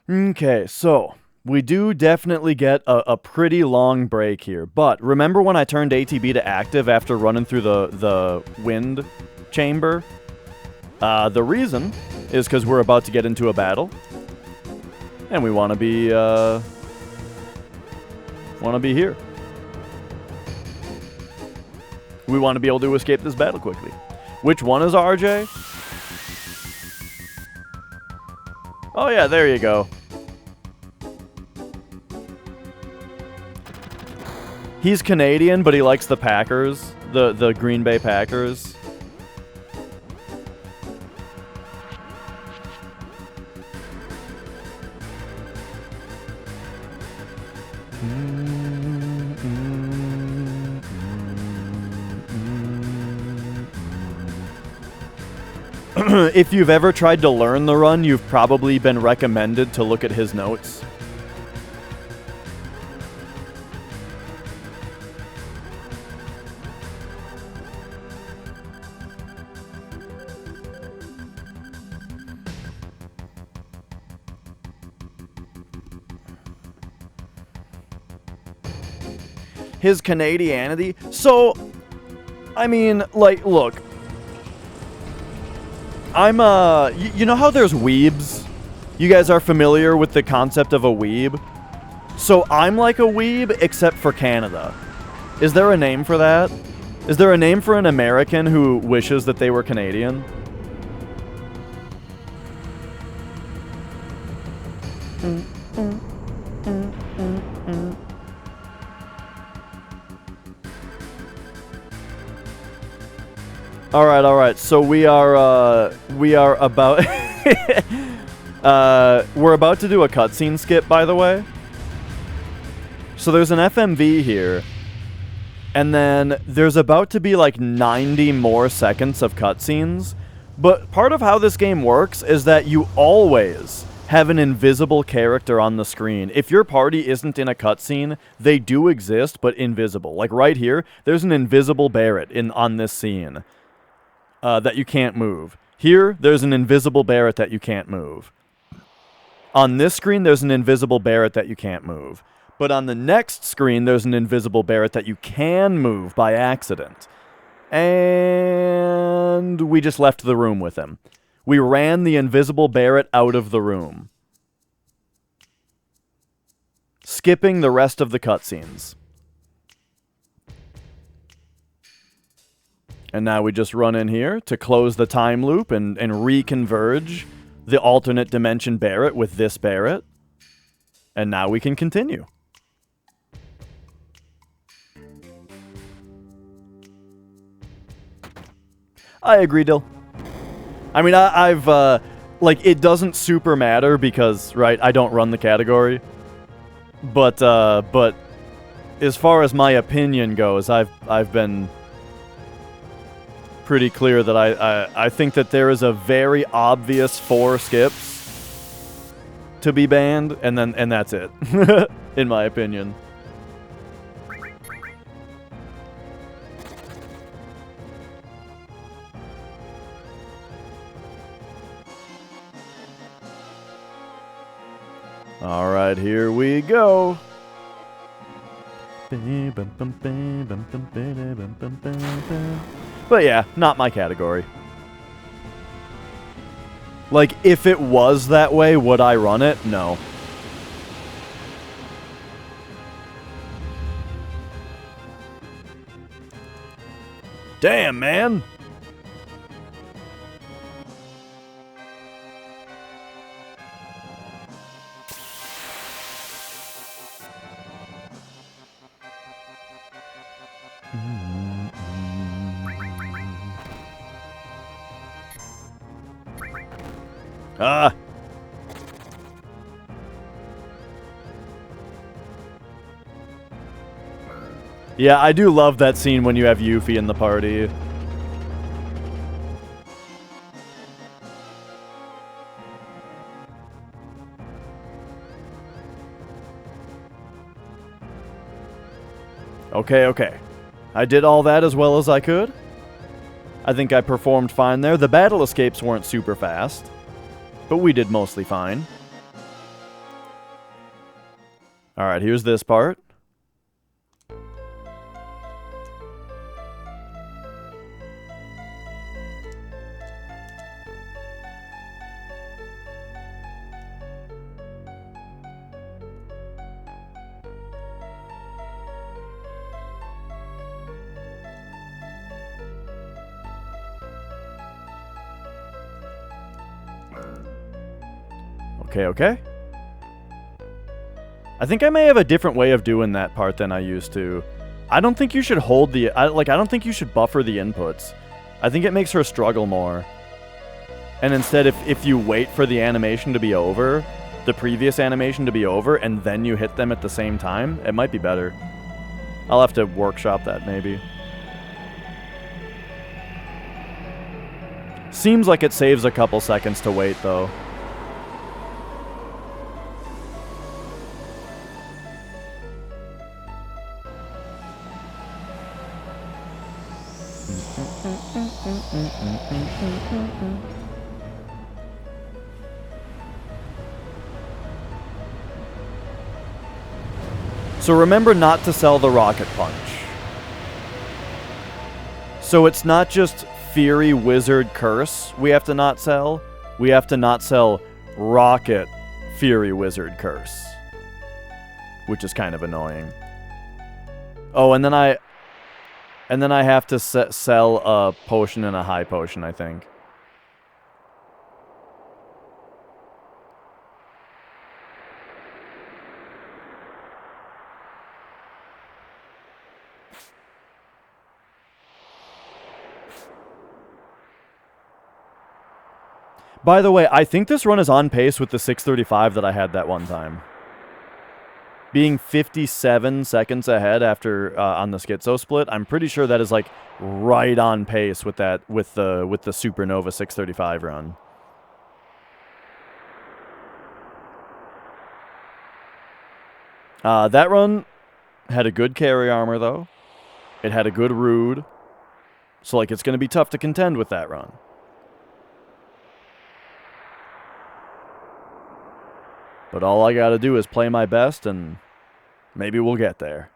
Okay, so we do definitely get a pretty long break here, but remember when I turned ATB to active after running through the wind chamber? The reason is because we're about to get into a battle, and we want to be here. We want to be able to escape this battle quickly. Which one is RJ? Oh yeah, there you go. He's Canadian, but he likes the Packers, the Green Bay Packers. If you've ever tried to learn the run, you've probably been recommended to look at his notes. His Canadianity. So, I mean, like, look. I'm, you know how there's weebs? You guys are familiar with the concept of a weeb? So I'm like a weeb, except for Canada. Is there a name for that? Is there a name for an American who wishes that they were Canadian? All right. So we are about we're about to do a cutscene skip, by the way. So there's an FMV here, and then there's about to be like 90 more seconds of cutscenes. But part of how this game works is that you always have an invisible character on the screen. If your party isn't in a cutscene, they do exist, but invisible. Like right here, there's an invisible Barrett on this scene that you can't move. Here, there's an invisible Barrett that you can't move. On this screen, there's an invisible Barrett that you can't move. But on the next screen, there's an invisible Barrett that you can move by accident. And we just left the room with him. We ran the invisible Barrett out of the room, skipping the rest of the cutscenes. And now we just run in here to close the time loop and reconverge the alternate dimension Barrett with this Barrett. And now we can continue. I agree, Dill. I mean, I've like, it doesn't super matter because, right, I don't run the category. But as far as my opinion goes, I've been pretty clear that I think that there is a very obvious 4 skips to be banned, and that's it, in my opinion. All right, here we go. But yeah, not my category. Like, if it was that way, would I run it? No. Damn, man. Ah. Yeah, I do love that scene when you have Yuffie in the party. Okay. I did all that as well as I could. I think I performed fine there. The battle escapes weren't super fast, but we did mostly fine. Alright, here's this part. Okay. I think I may have a different way of doing that part than I used to. I don't think you should hold the... I don't think you should buffer the inputs. I think it makes her struggle more. And instead, if you wait for the animation to be over, the previous animation to be over, and then you hit them at the same time, it might be better. I'll have to workshop that, maybe. Seems like it saves a couple seconds to wait, though. So remember not to sell the rocket punch. So it's not just Fury Wizard Curse we have to not sell. We have to not sell Rocket Fury Wizard Curse, which is kind of annoying. Oh, and then I have to sell a potion and a high potion, I think. By the way, I think this run is on pace with the 635 that I had that one time. Being 57 seconds ahead after on the Schizo split, I'm pretty sure that is like right on pace with that with the Supernova 635 run. That run had a good carry armor though. It had a good Rude. So like it's going to be tough to contend with that run. But all I got to do is play my best and maybe we'll get there.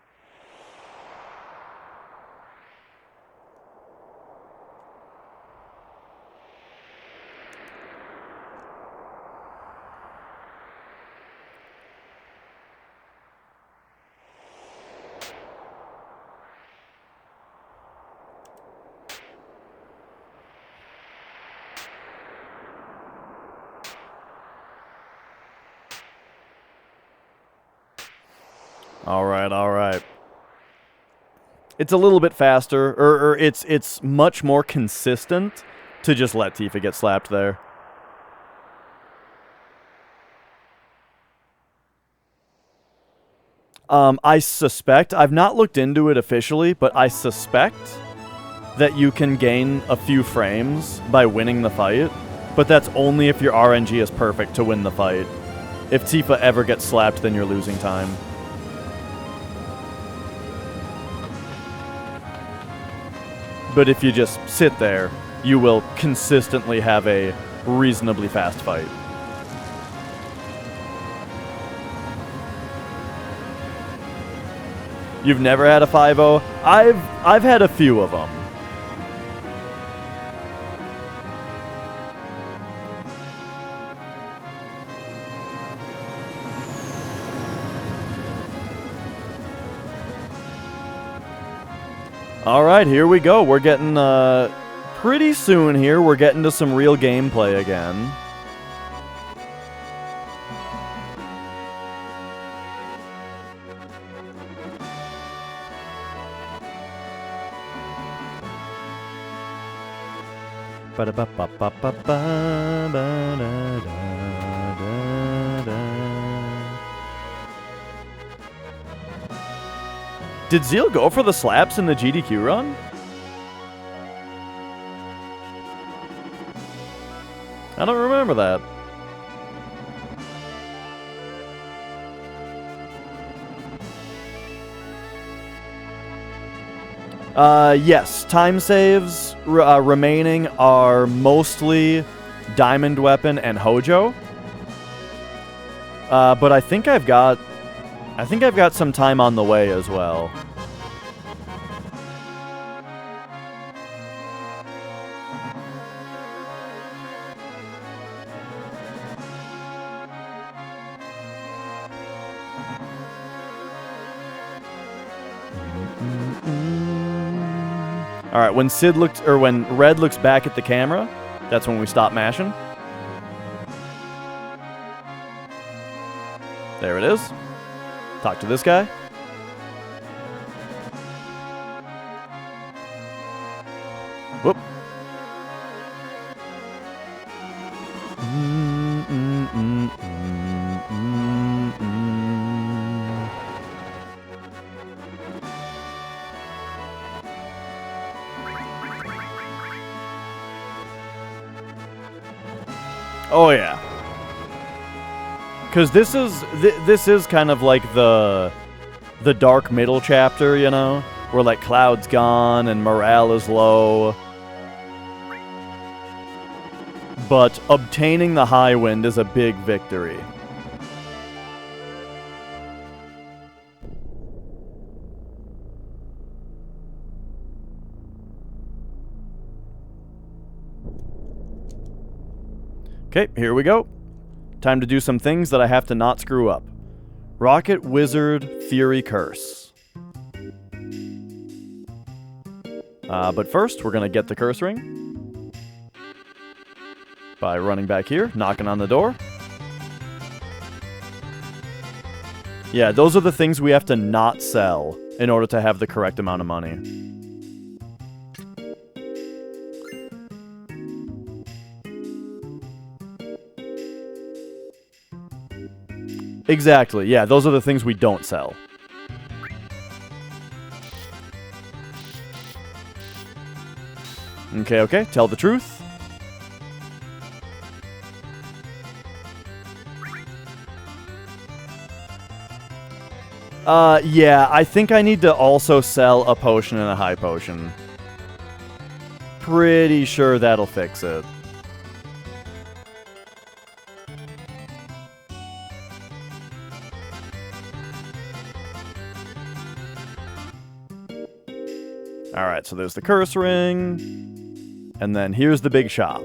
All right. It's a little bit faster, or it's much more consistent to just let Tifa get slapped there. I suspect, I've not looked into it officially, but I suspect that you can gain a few frames by winning the fight, but that's only if your RNG is perfect to win the fight. If Tifa ever gets slapped, then you're losing time. But if you just sit there, you will consistently have a reasonably fast fight. You've never had a 5-0? I've had a few of them. All right, here we go. We're getting, pretty soon here, we're getting to some real gameplay again. Did Zeal go for the slaps in the GDQ run? I don't remember that. Yes, time saves remaining are mostly Diamond Weapon and Hojo. But I think I've got some time on the way as well. All right, when when Red looks back at the camera, that's when we stop mashing. There it is. Talk to this guy. Whoop. Oh yeah. Because this is kind of like the dark middle chapter, you know, where like Cloud's gone and morale is low. But obtaining the high wind is a big victory. Okay, here we go. Time to do some things that I have to not screw up. Rocket Wizard Fury Curse. But first, we're going to get the curse ring by running back here, knocking on the door. Yeah, those are the things we have to not sell in order to have the correct amount of money. Exactly, yeah, those are the things we don't sell. Okay, tell the truth. Yeah, I think I need to also sell a potion and a high potion. Pretty sure that'll fix it. Alright, so there's the curse ring. And then here's the big shop.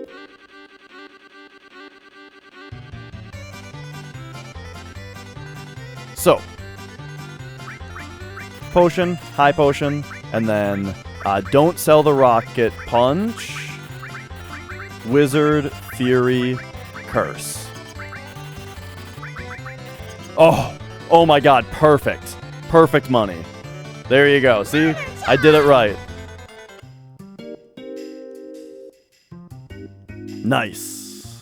So, potion, high potion, and then don't sell the rocket punch, wizard, fury, curse. Oh my god, perfect. Perfect money. There you go, see? I did it right. Nice.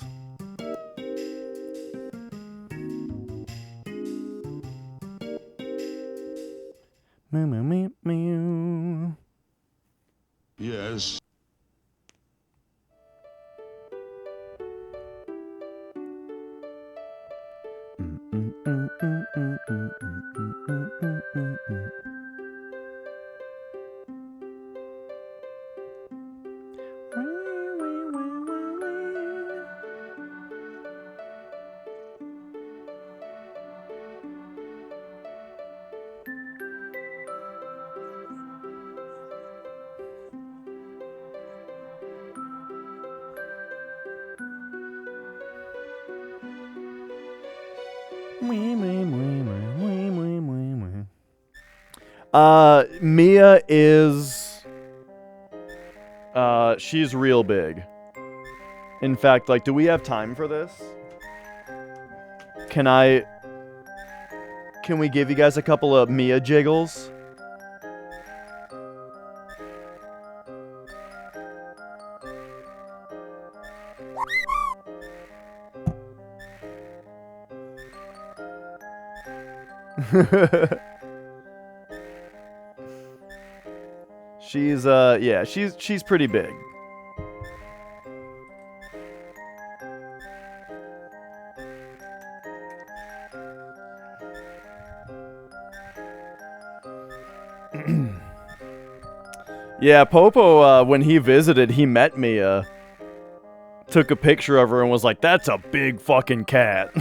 Meow, meow, meow, meow. Yes. Mia is... she's real big. In fact, like, do we have time for this? Can we give you guys a couple of Mia jiggles? Yeah, she's pretty big. Yeah, Popo, when he visited, he met Mia. Took a picture of her and was like, that's a big fucking cat.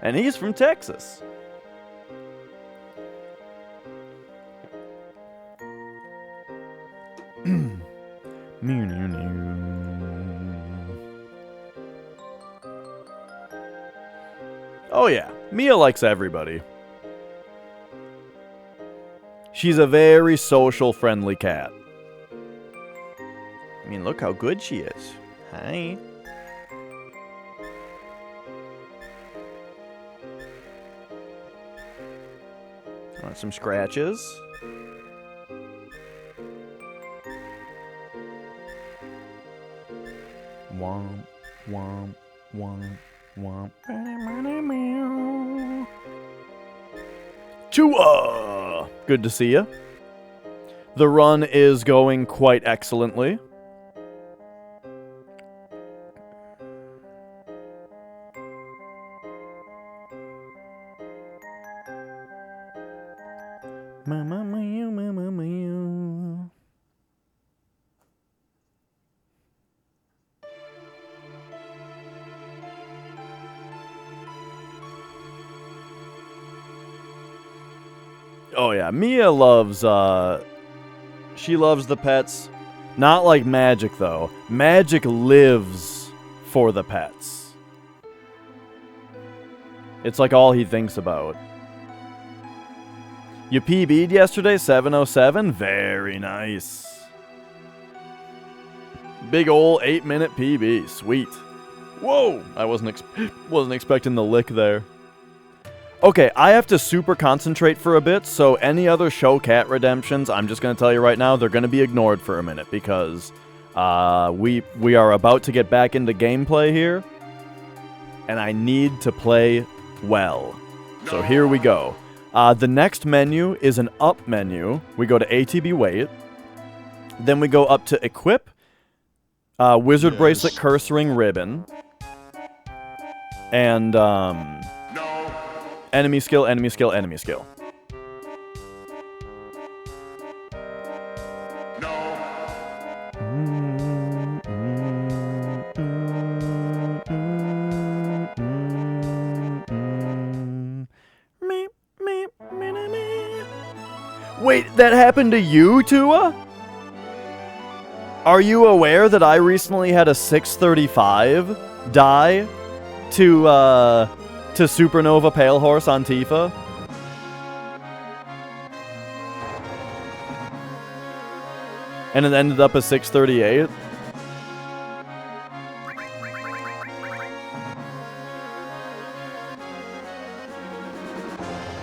And he's from Texas. Oh yeah, Mia likes everybody. She's a very social, friendly cat. I mean, look how good she is. Hi. Want some scratches? Womp, womp, womp, womp. Chua! Good to see you. The run is going quite excellently. Oh yeah, Mia loves, she loves the pets. Not like Magic, though. Magic lives for the pets. It's like all he thinks about. You PB'd yesterday, 707? Very nice. Big ol' 8-minute PB. Sweet. Whoa! I wasn't expecting the lick there. Okay, I have to super concentrate for a bit, so any other show cat redemptions, I'm just going to tell you right now, they're going to be ignored for a minute, because we are about to get back into gameplay here, and I need to play well. So here we go. The next menu is an up menu. We go to ATB Wait. Then we go up to Equip, Wizard Bracelet, Curse Ring, Ribbon, and Enemy Skill, Enemy Skill, Enemy Skill. Wait, that happened to you, Tua? Are you aware that I recently had a 635 die to Supernova Pale Horse on Tifa? And it ended up a 638?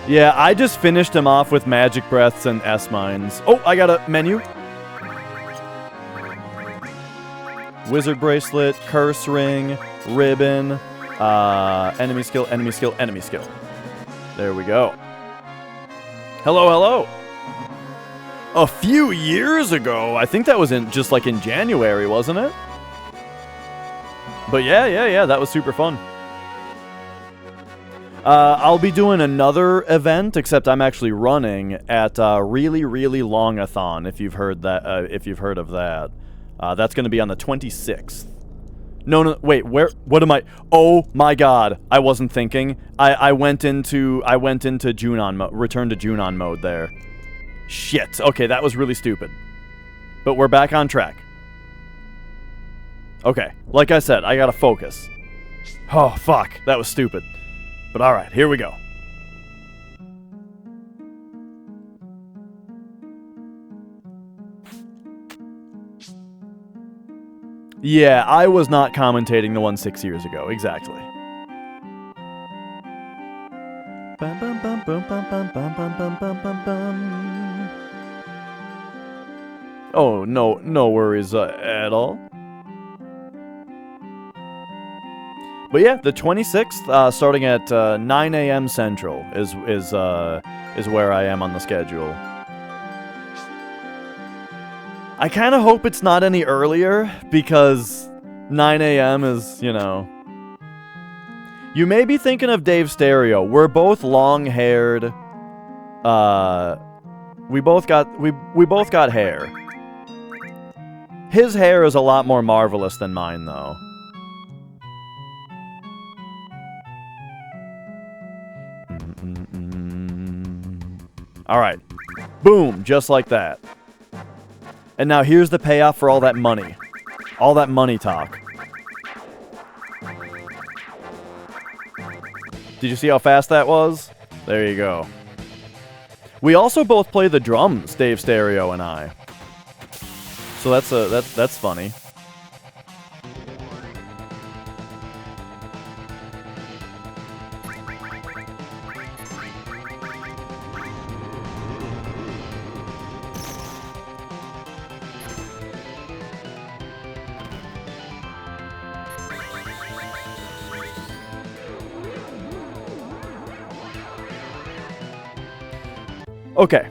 Yeah, I just finished him off with Magic Breaths and S-Mines. Oh, I got a menu. Wizard Bracelet, Curse Ring, Ribbon, Enemy Skill, Enemy Skill, Enemy Skill. There we go. Hello, hello. A few years ago, I think that was in January, wasn't it? But yeah, that was super fun. I'll be doing another event, except I'm actually running at Really Really Longathon. If you've heard of that, that's going to be on the 26th. No, wait, what am I? Oh my God, I wasn't thinking. I went into Junon mode, return to Junon mode there. Shit. Okay, that was really stupid. But we're back on track. Okay, like I said, I gotta focus. Oh fuck, that was stupid. But alright, here we go. Yeah, I was not commentating the one 6 years ago, exactly. Bum, bum, bum, bum, bum, bum, bum, bum, bum, bum, bum. Oh, no worries at all. But yeah, the 26th, starting at 9 a.m. Central, is where I am on the schedule. I kind of hope it's not any earlier, because 9 a.m. is, you know... You may be thinking of Dave Stereo. We're both long-haired. We both got hair. His hair is a lot more marvelous than mine, though. Alright. Boom, just like that. And now here's the payoff for all that money. All that money talk. Did you see how fast that was? There you go. We also both play the drums, Dave Stereo and I. So that's funny. Okay.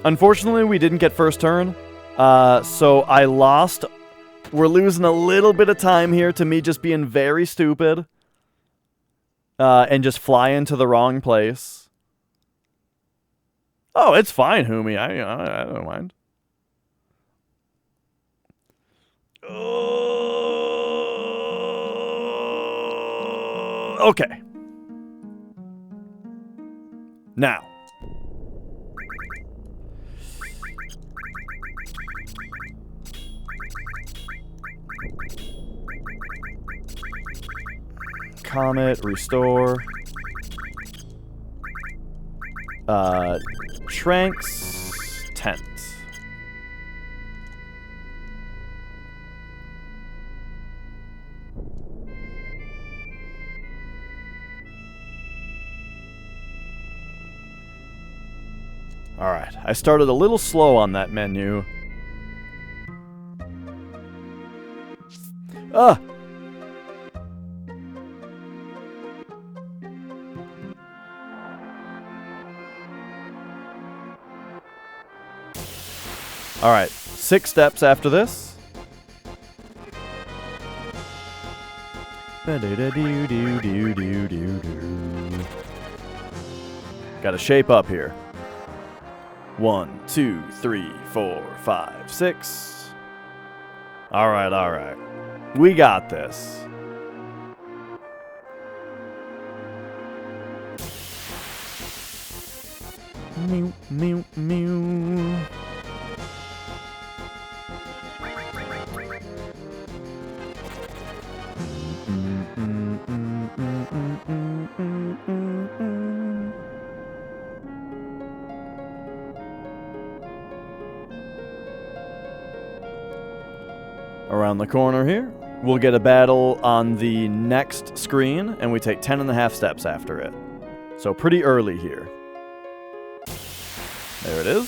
Unfortunately, we didn't get first turn. So I lost. We're losing a little bit of time here to me just being very stupid. And just flying to the wrong place. Oh, it's fine, Humi. I don't mind. Okay. Now. Comet, restore. Tranks, tent. Alright, I started a little slow on that menu. Ah! Alright, 6 steps after this. Gotta shape up here. 1, 2, 3, 4, 5, 6. Alright, alright. We got this. Mew, mew, mew. Around the corner here, we'll get a battle on the next screen, and we take 10.5 steps after it. So pretty early here. There it is.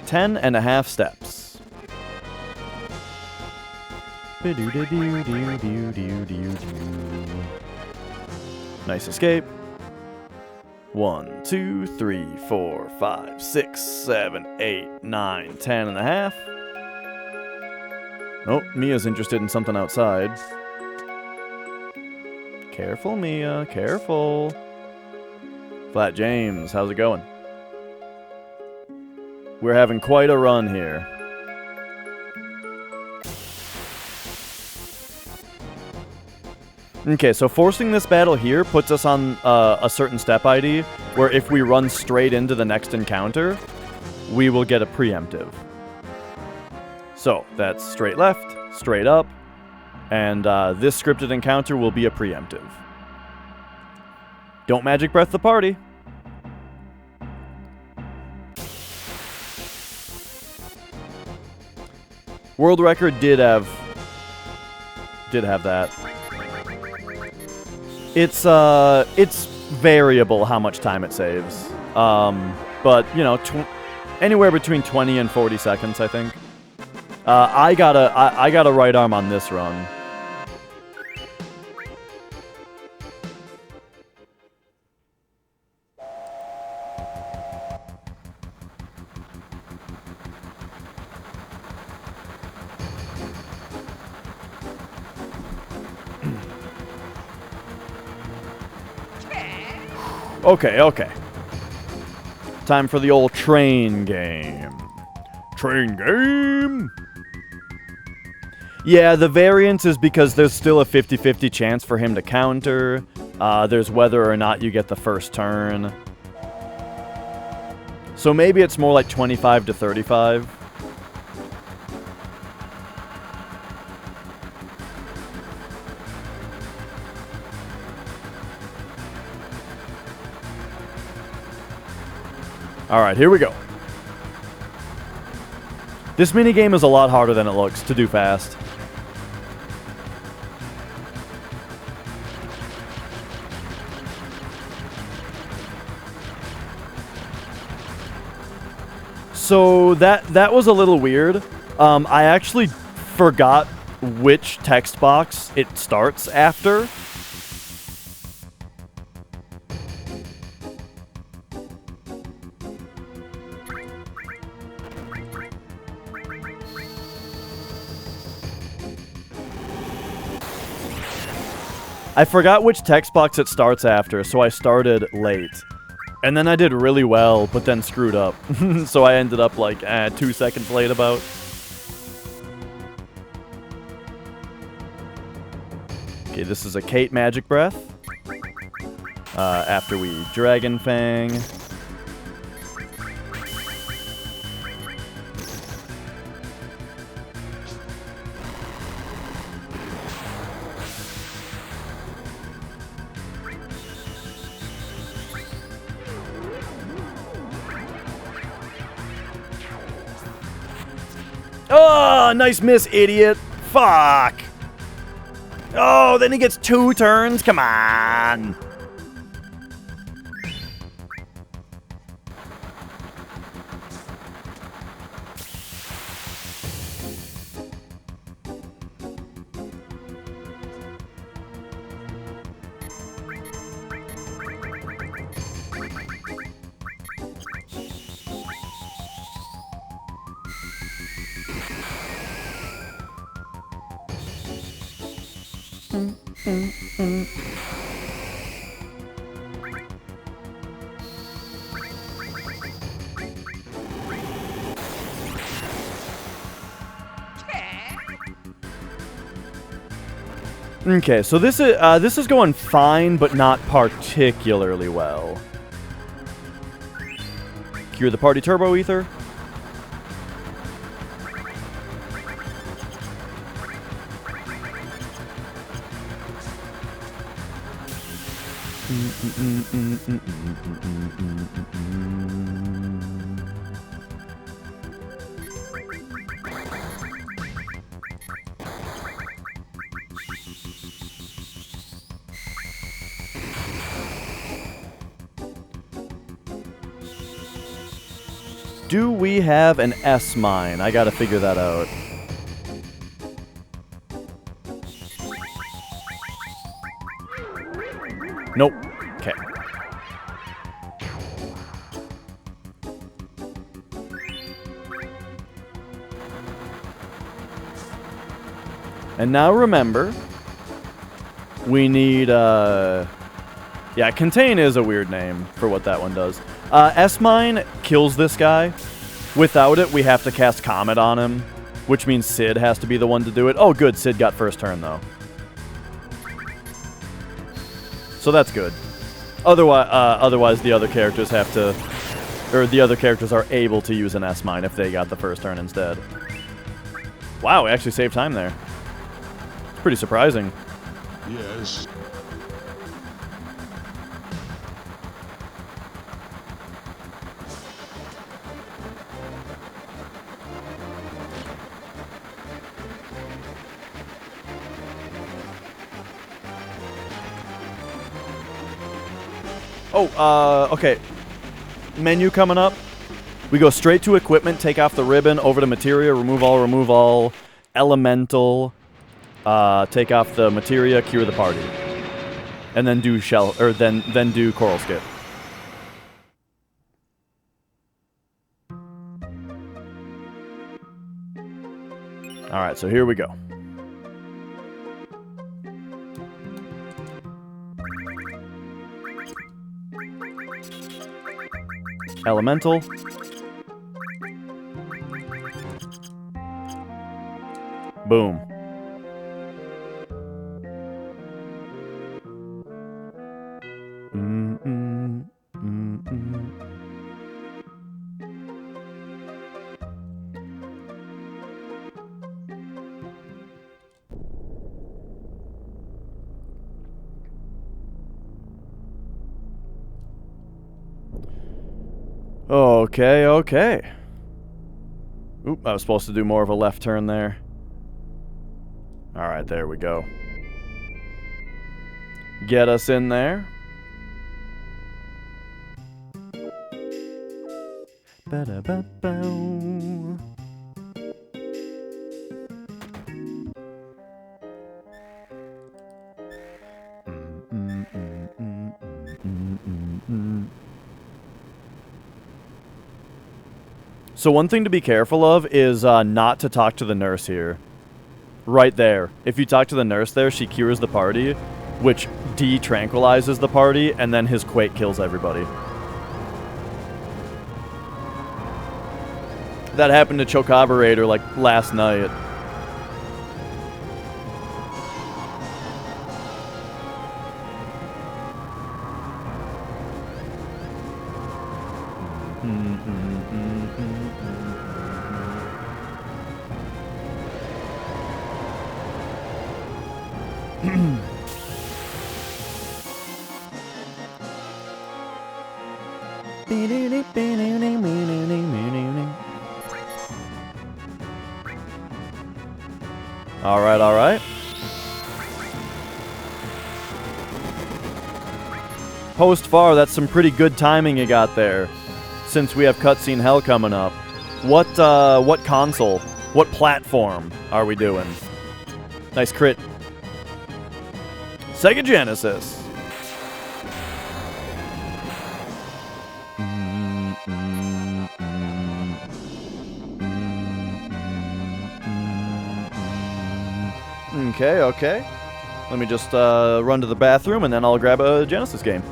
10.5 steps. Nice escape. 1, 2, 3, 4, 5, 6, 7, 8, 9, 10.5. Oh, Mia's interested in something outside. Careful, Mia, careful. Flat James, how's it going? We're having quite a run here. Okay, so forcing this battle here puts us on a certain step ID, where if we run straight into the next encounter, we will get a preemptive. So, that's straight left, straight up, and this scripted encounter will be a preemptive. Don't magic breath the party. World record did have that. It's variable how much time it saves. But you know, anywhere between 20 and 40 seconds, I think. I got a right arm on this run. Okay. Time for the old train game. Train game! Yeah, the variance is because there's still a 50-50 chance for him to counter. There's whether or not you get the first turn. So maybe it's more like 25 to 35. Alright, here we go. This minigame is a lot harder than it looks to do fast. So that was a little weird. I actually forgot which text box it starts after. I forgot which text box it starts after, so I started late. And then I did really well, but then screwed up. So I ended up like 2 seconds late about. Okay, this is a Cait Magic Breath. After we Dragon Fang. Oh, nice miss, idiot. Fuck. Oh, then he gets 2 turns? Come on. Okay, so this is going fine, but not particularly well. Cure the party turbo ether. Do we have an S mine? I gotta figure that out. Nope. Okay. And now remember, we need, yeah, contain is a weird name for what that one does. S-Mine kills this guy. Without it, we have to cast Comet on him, which means Sid has to be the one to do it. Oh, good, Sid got first turn, though. So that's good. Otherwise the other characters have to, or the other characters are able to use an S-Mine if they got the first turn instead. Wow, we actually saved time there. It's pretty surprising. Yes. Oh, okay. Menu coming up. We go straight to equipment, take off the ribbon, over to materia, remove all, elemental, take off the materia, cure the party. And then do shell, or then do coral skip. Alright, so here we go. Elemental. Boom. Okay, okay. Oop, I was supposed to do more of a left turn there. Alright, there we go. Get us in there. Ba-da-ba-bow. So one thing to be careful of is not to talk to the nurse here. Right there. If you talk to the nurse there, she cures the party, which de-tranquilizes the party, and then his quake kills everybody. That happened to Chocobo like last night. Alright, alright. Post far, that's some pretty good timing you got there. Since we have cutscene hell coming up. What console? What platform are we doing? Nice crit. Sega Genesis. Okay, okay. Let me just run to the bathroom, and then I'll grab a Genesis game.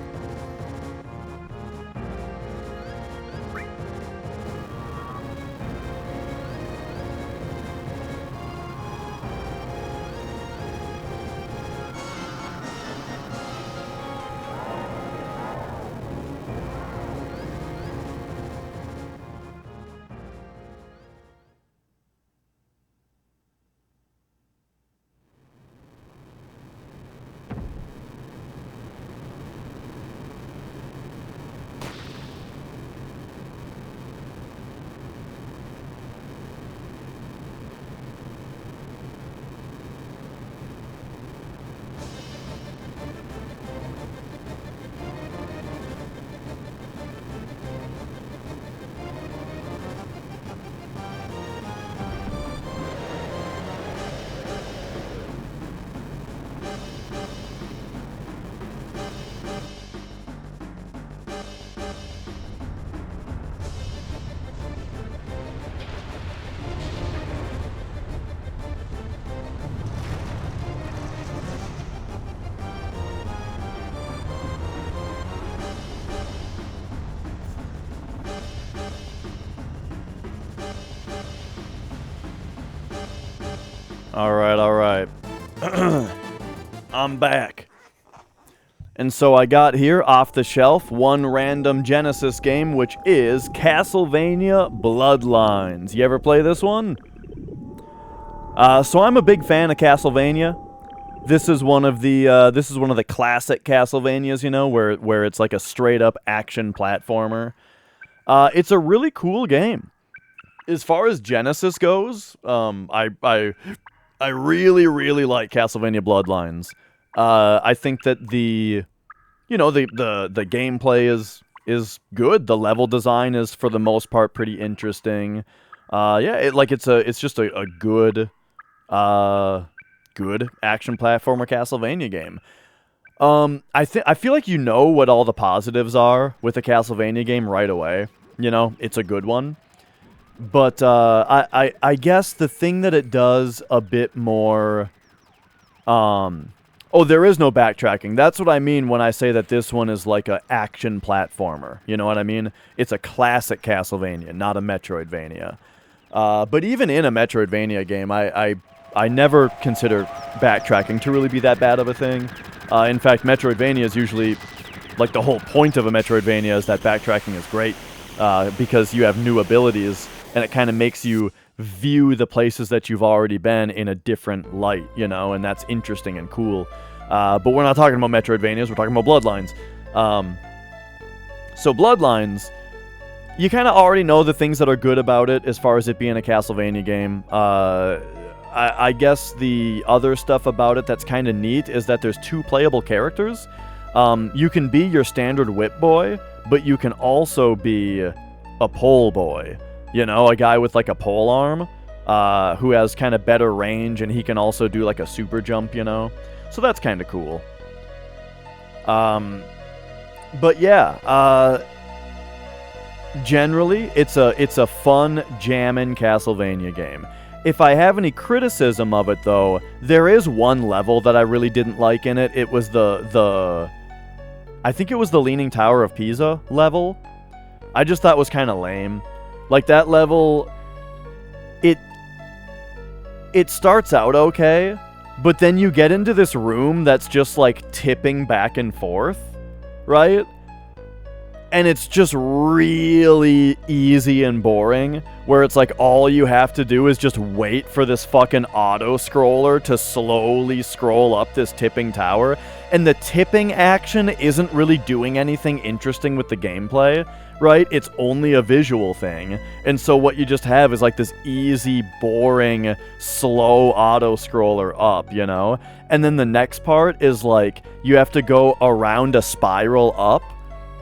Alright. I'm back. And so I got here, off the shelf, one random Genesis game, which is Castlevania Bloodlines. You ever play this one? So I'm a big fan of Castlevania. This is one of the classic Castlevanias, you know, where it's like a straight up action platformer. It's a really cool game. As far as Genesis goes, I really, really like Castlevania Bloodlines. I think that the gameplay is good. The level design is for the most part pretty interesting. It's just a good action platformer Castlevania game. I feel like you know what all the positives are with a Castlevania game right away. You know, it's a good one. But I guess the thing that it does a bit more... there is no backtracking. That's what I mean when I say that this one is like an action platformer. You know what I mean? It's a classic Castlevania, not a Metroidvania. But even in a Metroidvania game, I never consider backtracking to really be that bad of a thing. In fact, Metroidvania is usually... like, the whole point of a Metroidvania is that backtracking is great. Because you have new abilities, and it kind of makes you view the places that you've already been in a different light, you know, and that's interesting and cool. But we're not talking about Metroidvanias, we're talking about Bloodlines. So Bloodlines, you kind of already know the things that are good about it as far as it being a Castlevania game. I guess the other stuff about it that's kind of neat is that there's 2 playable characters. You can be your standard whip boy, but you can also be a pole boy. You know, a guy with like a pole arm, who has kind of better range, and he can also do like a super jump, you know? So that's kind of cool. But yeah, generally, it's a fun, jammin' Castlevania game. If I have any criticism of it, though, there is one level that I really didn't like in it. It was I think it was the Leaning Tower of Pisa level. I just thought was kind of lame. Like, that level, it starts out okay, but then you get into this room that's just, like, tipping back and forth, right? And it's just really easy and boring, where it's like all you have to do is just wait for this fucking auto-scroller to slowly scroll up this tipping tower, and the tipping action isn't really doing anything interesting with the gameplay, right? It's only a visual thing, and so what you just have is like this easy, boring, slow auto-scroller up, you know? And then the next part is like, you have to go around a spiral up,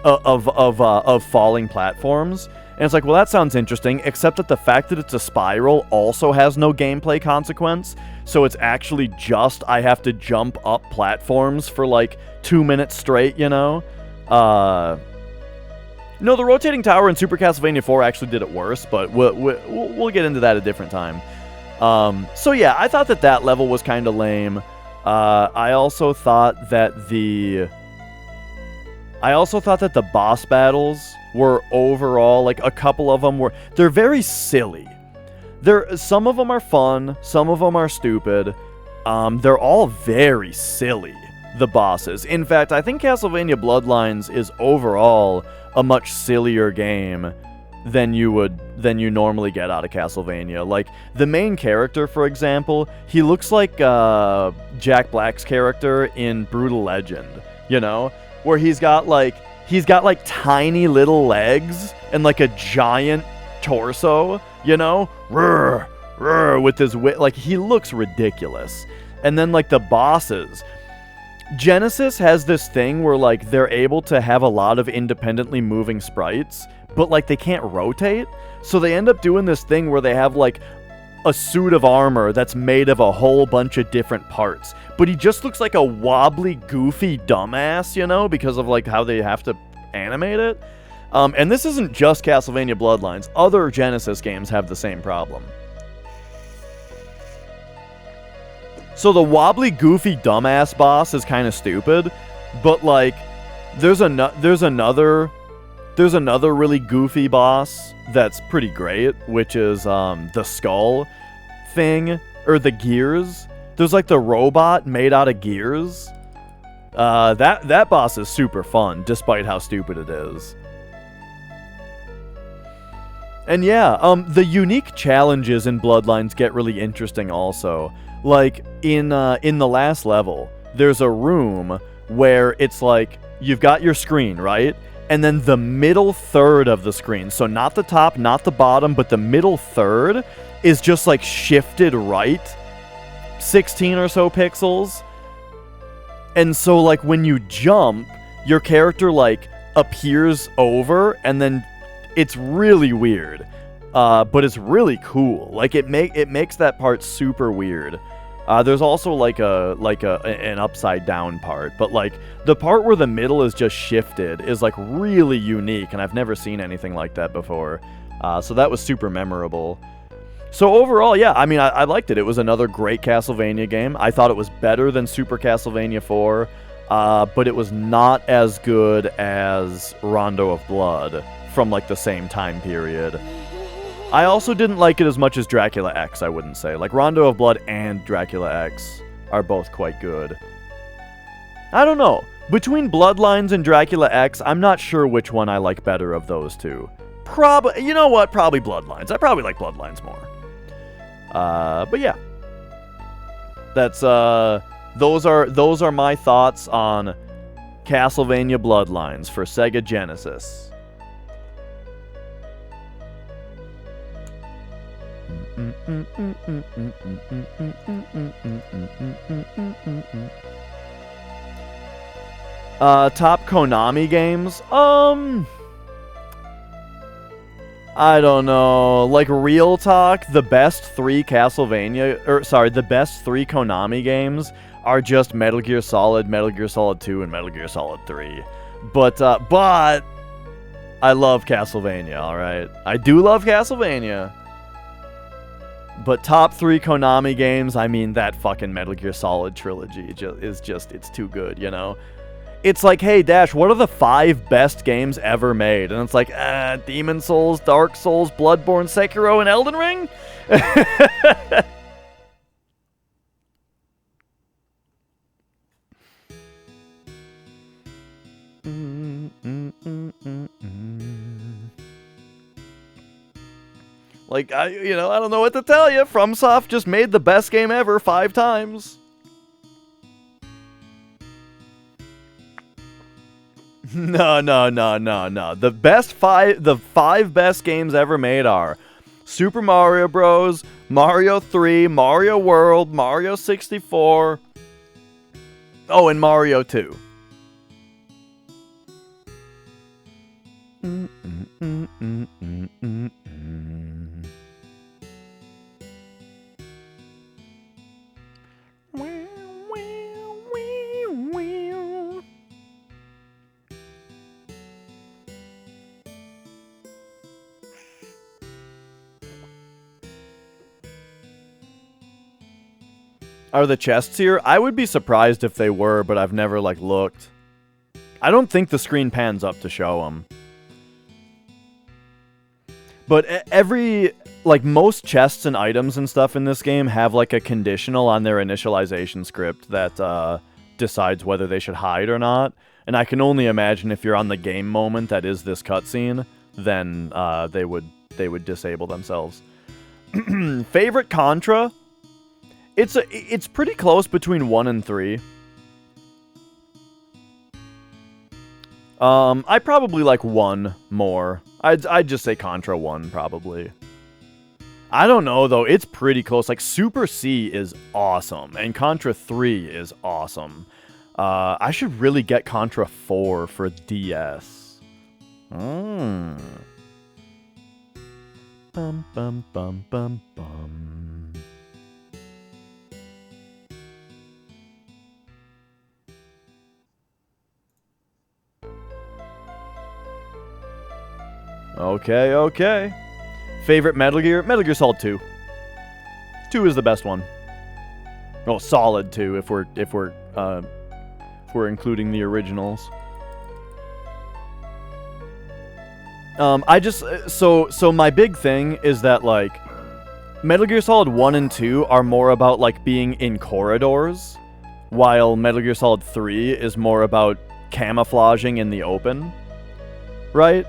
of falling platforms, and it's like, well, that sounds interesting, except that the fact that it's a spiral also has no gameplay consequence, so it's actually just I have to jump up platforms for like 2 minutes straight, you know? No, the rotating tower in Super Castlevania 4 actually did it worse, but we'll get into that a different time. So yeah, I thought that level was kind of lame. I also thought that the boss battles were overall, like, a couple of them they're very silly. Some of them are fun, some of them are stupid. They're all very silly, the bosses. In fact, I think Castlevania Bloodlines is overall a much sillier game than you normally get out of Castlevania. Like, the main character, for example, he looks like Jack Black's character in Brutal Legend, you know? Where he's got tiny little legs and like a giant torso, you know? With his like, he looks ridiculous. And then, like, the bosses, Genesis has this thing where, like, they're able to have a lot of independently moving sprites, but, like, they can't rotate, so they end up doing this thing where they have, like, a suit of armor that's made of a whole bunch of different parts, but he just looks like a wobbly, goofy dumbass, you know, because of, like, how they have to animate it. And this isn't just Castlevania Bloodlines. Other Genesis games have the same problem. So the wobbly, goofy, dumbass boss is kind of stupid, but, like, there's another really goofy boss that's pretty great, which is the skull thing, or the gears. There's, like, the robot made out of gears. That boss is super fun, despite how stupid it is. And yeah, the unique challenges in Bloodlines get really interesting also. Like, in the last level, there's a room where it's like, you've got your screen, right? And then the middle third of the screen, so not the top, not the bottom, but the middle third is just, like, shifted right 16 or so pixels. And so, like, when you jump, your character, like, appears over, and then it's really weird. But it's really cool. Like, it makes that part super weird. There's also, like, an upside down part, but, like, the part where the middle is just shifted is, like, really unique, and I've never seen anything like that before. So that was super memorable. So overall, yeah, I mean, I liked it. It was another great Castlevania game. I thought it was better than Super Castlevania 4, but it was not as good as Rondo of Blood from, like, the same time period. I also didn't like it as much as Dracula X, I wouldn't say. Like, Rondo of Blood and Dracula X are both quite good. I don't know. Between Bloodlines and Dracula X, I'm not sure which one I like better of those two. You know what? Probably Bloodlines. I probably like Bloodlines more. But yeah. That's, those are my thoughts on Castlevania Bloodlines for Sega Genesis. Top Konami games? I don't know. Like, real talk, the best three the best three Konami games are just Metal Gear Solid, Metal Gear Solid 2, and Metal Gear Solid 3. But I love Castlevania, alright? I do love Castlevania. But top three Konami games, I mean, that fucking Metal Gear Solid trilogy it's too good, you know? It's like, hey, Dash, what are the 5 best games ever made? And it's like, Demon Souls, Dark Souls, Bloodborne, Sekiro, and Elden Ring? Like, I don't know what to tell you. FromSoft just made the best game ever 5 times. No. The 5 best games ever made are Super Mario Bros., Mario 3, Mario World, Mario 64. Oh, and Mario 2. Are the chests here? I would be surprised if they were, but I've never, like, looked. I don't think the screen pans up to show them. But most chests and items and stuff in this game have, like, a conditional on their initialization script that, decides whether they should hide or not. And I can only imagine if you're on the game moment that is this cutscene, then they would disable themselves. Favorite Contra? It's pretty close between 1 and 3. I probably like 1 more. I'd just say Contra 1 probably. I don't know though, it's pretty close. Like Super C is awesome and Contra 3 is awesome. I should really get Contra 4 for DS. Bum bum bum bum bum. Okay. Favorite Metal Gear? Metal Gear Solid 2. 2 is the best one. Oh, Solid 2 if we're including the originals. So my big thing is that, like, Metal Gear Solid 1 and 2 are more about, like, being in corridors, while Metal Gear Solid 3 is more about camouflaging in the open, right?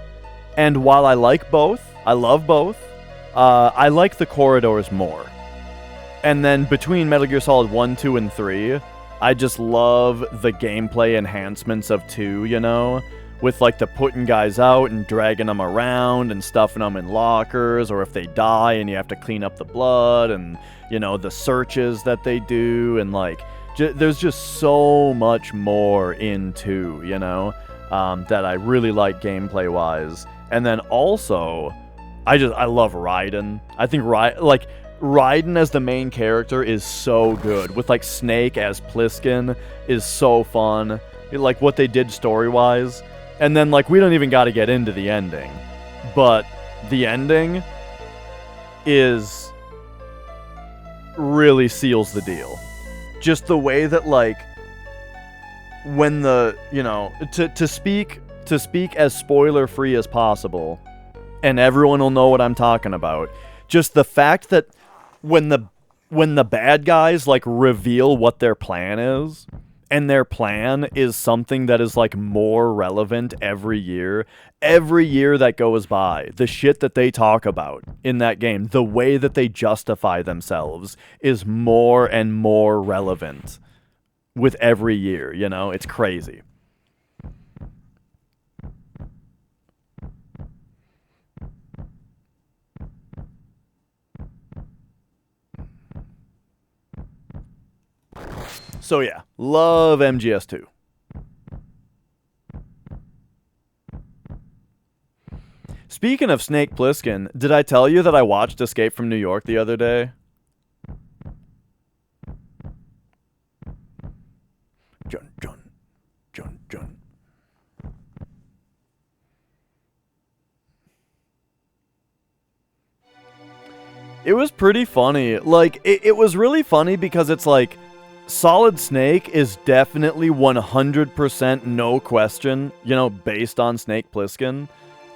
And while I like both, I love both, I like the corridors more. And then between Metal Gear Solid 1, 2, and 3, I just love the gameplay enhancements of 2, you know? With, like, the putting guys out and dragging them around and stuffing them in lockers, or if they die and you have to clean up the blood, and, you know, the searches that they do, and, like, there's just so much more in 2, you know? That I really like gameplay-wise. And then also, I love Raiden. I think Raiden as the main character is so good. With, like, Snake as Pliskin is so fun. Like, what they did story-wise. And then, like, we don't even got to get into the ending. But the ending really seals the deal. Just the way that, like, when the, you know, to speak as spoiler-free as possible, and everyone will know what I'm talking about. Just the fact that when the bad guys, like, reveal what their plan is, and their plan is something that is, like, more relevant every year that goes by, the shit that they talk about in that game, the way that they justify themselves is more and more relevant with every year, you know? It's crazy. So yeah, love MGS2. Speaking of Snake Plissken, did I tell you that I watched Escape from New York the other day? Jun. It was pretty funny. Like, it was really funny because it's like, Solid Snake is definitely 100% no question, you know, based on Snake Plissken.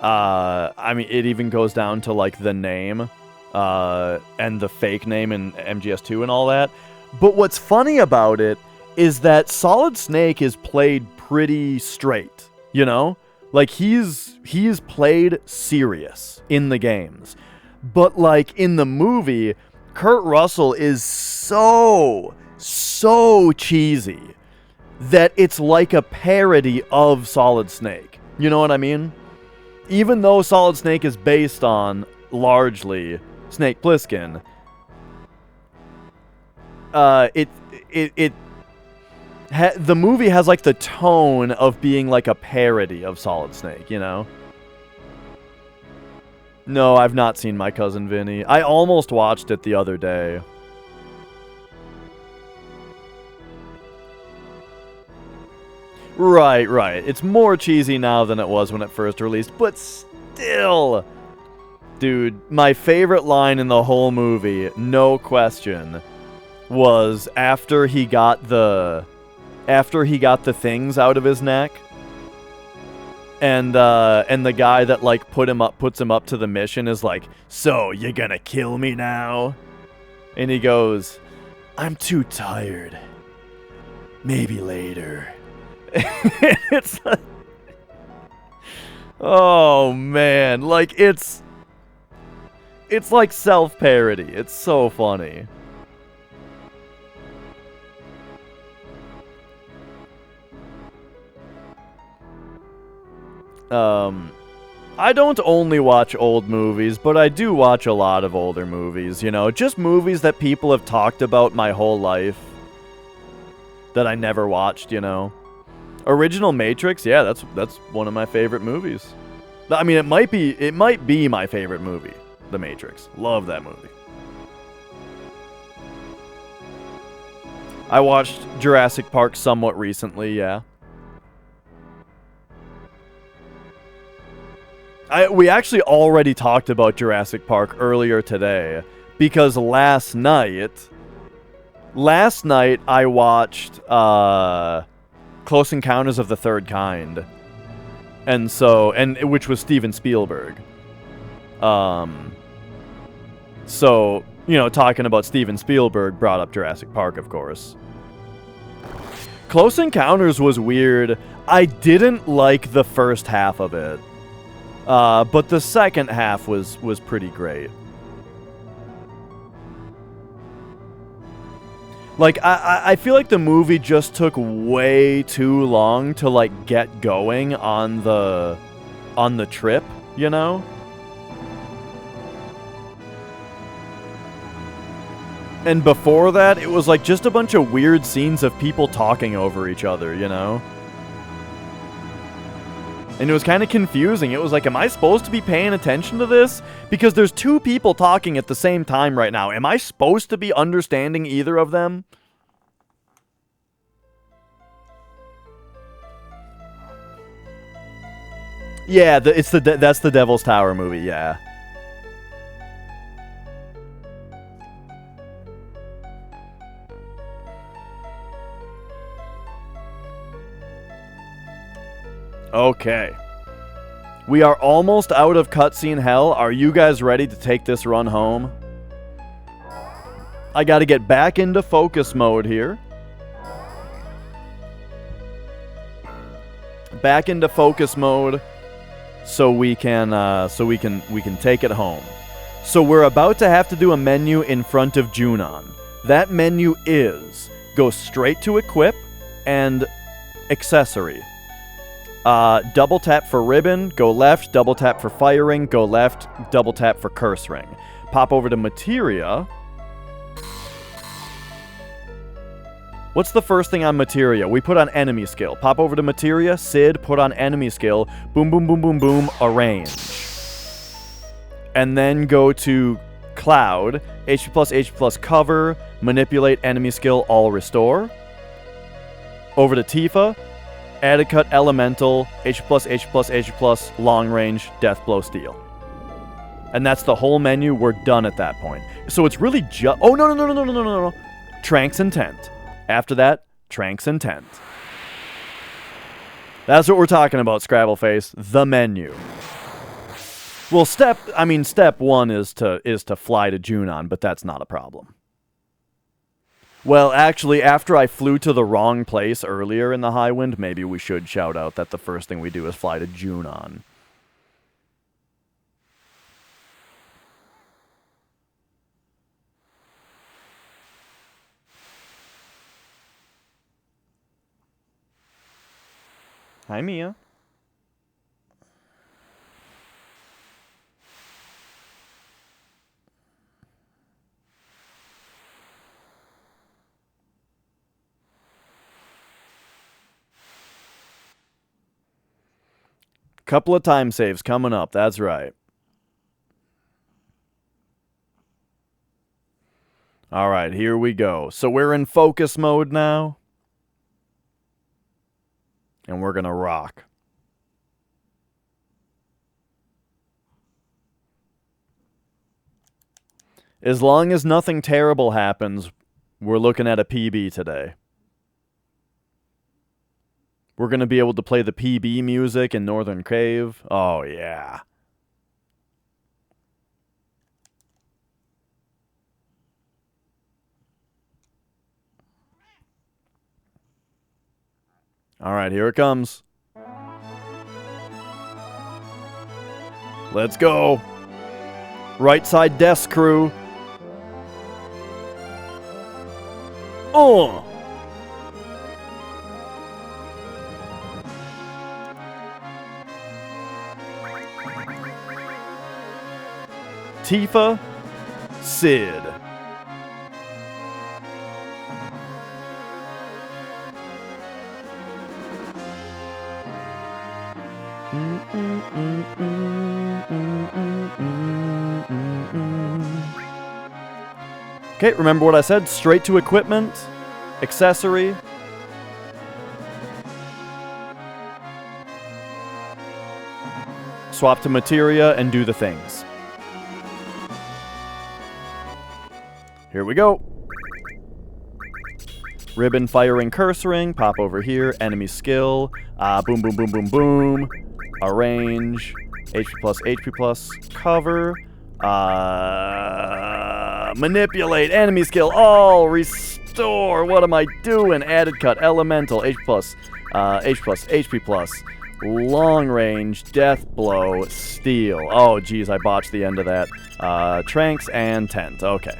I mean, it even goes down to, like, the name, and the fake name in MGS2 and all that. But what's funny about it is that Solid Snake is played pretty straight, you know? Like, he's played serious in the games. But, like, in the movie, Kurt Russell is so cheesy that it's like a parody of Solid Snake. You know what I mean? Even though Solid Snake is based on, largely, Snake Plissken, the movie has, like, the tone of being like a parody of Solid Snake, you know? No, I've not seen My Cousin Vinny. I almost watched it the other day. Right. It's more cheesy now than it was when it first released, but still. Dude, my favorite line in the whole movie, no question, was after he got the things out of his neck, and the guy that like puts him up to the mission is like, "So you're gonna kill me now?" And he goes, "I'm too tired. Maybe later." It's like, oh man, like it's like self-parody. It's so funny. I don't only watch old movies, but I do watch a lot of older movies, you know, just movies that people have talked about my whole life that I never watched, you know. Original Matrix, yeah, that's one of my favorite movies. I mean, it might be my favorite movie, The Matrix. Love that movie. I watched Jurassic Park somewhat recently, yeah. We actually already talked about Jurassic Park earlier today, because last night I watched Close Encounters of the Third Kind, which was Steven Spielberg. So, you know, talking about Steven Spielberg brought up Jurassic Park, of course. Close Encounters was weird. I didn't like the first half of it. But the second half was pretty great. Like, I feel like the movie just took way too long to, like, get going on the trip, you know? And before that, it was, like, just a bunch of weird scenes of people talking over each other, you know? And it was kind of confusing. It was like, am I supposed to be paying attention to this? Because there's two people talking at the same time right now. Am I supposed to be understanding either of them? Yeah, that's the Devil's Tower movie, yeah. Okay. We are almost out of cutscene hell. Are you guys ready to take this run home? I gotta get back into focus mode here. Back into focus mode so we can take it home. So we're about to have to do a menu in front of Junon. That menu is go straight to equip and accessory. Double tap for ribbon, go left, double tap for firing, go left, double tap for curse ring. Pop over to materia. What's the first thing on materia? We put on enemy skill. Pop over to materia, Sid, put on enemy skill, boom, boom, boom, boom, boom, arrange. And then go to cloud, HP plus cover, manipulate enemy skill, all restore. Over to Tifa. Add cut elemental, HP plus, long range, death blow steel. And that's the whole menu. We're done at that point. So it's really just... Oh, no. Tranks Intent. After that, Tranks Intent. That's what we're talking about, Scrabbleface. The menu. Well, step one is to fly to Junon, but that's not a problem. Well, actually, after I flew to the wrong place earlier in the High Wind, maybe we should shout out that the first thing we do is fly to Junon. Hi, Mia. Couple of time saves coming up, that's right. Alright, here we go. So we're in focus mode now. And we're gonna rock. As long as nothing terrible happens, We're looking at a PB today. We're going to be able to play the PB music in Northern Cave. Oh, yeah. All right, here it comes. Let's go. Right side desk crew. Oh! Tifa, Sid. Okay, remember what I said? Straight to equipment, accessory. Swap to materia and do the things. Here we go. Ribbon firing cursoring. Pop over here. Enemy skill. Boom, boom, boom, boom, boom. Arrange. HP plus. Cover. Manipulate. Enemy skill. All. Restore. What am I doing? Added cut. Elemental. HP plus. HP plus. Long range. Death blow. Steal. Oh, geez. I botched the end of that. Tranks and tent. Okay.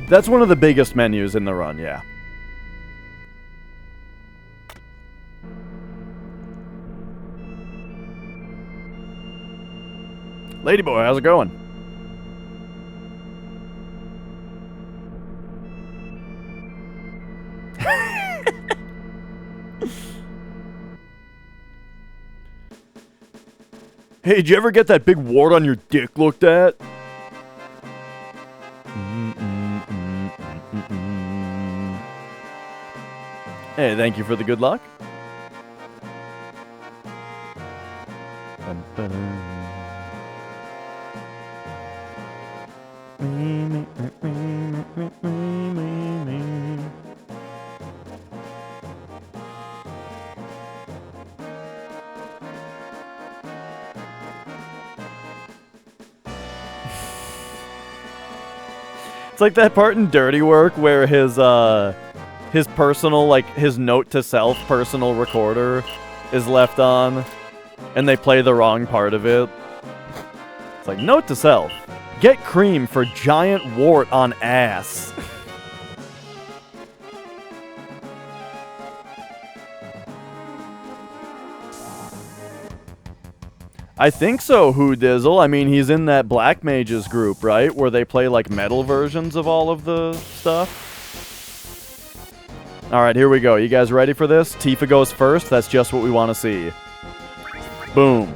That's one of the biggest menus in the run, yeah. Ladyboy, how's it going? Hey, did you ever get that big wart on your dick looked at? Hey, thank you for the good luck. It's like that part in Dirty Work where his personal, like, his note to self personal recorder is left on, and they play the wrong part of it. It's like, note to self, get cream for giant wart on ass. I think so, Who Dizzle. I mean, he's in that Black Mages group, right? Where they play, like, metal versions of all of the stuff. Alright, here we go. You guys ready for this? Tifa goes first. That's just what we want to see. Boom.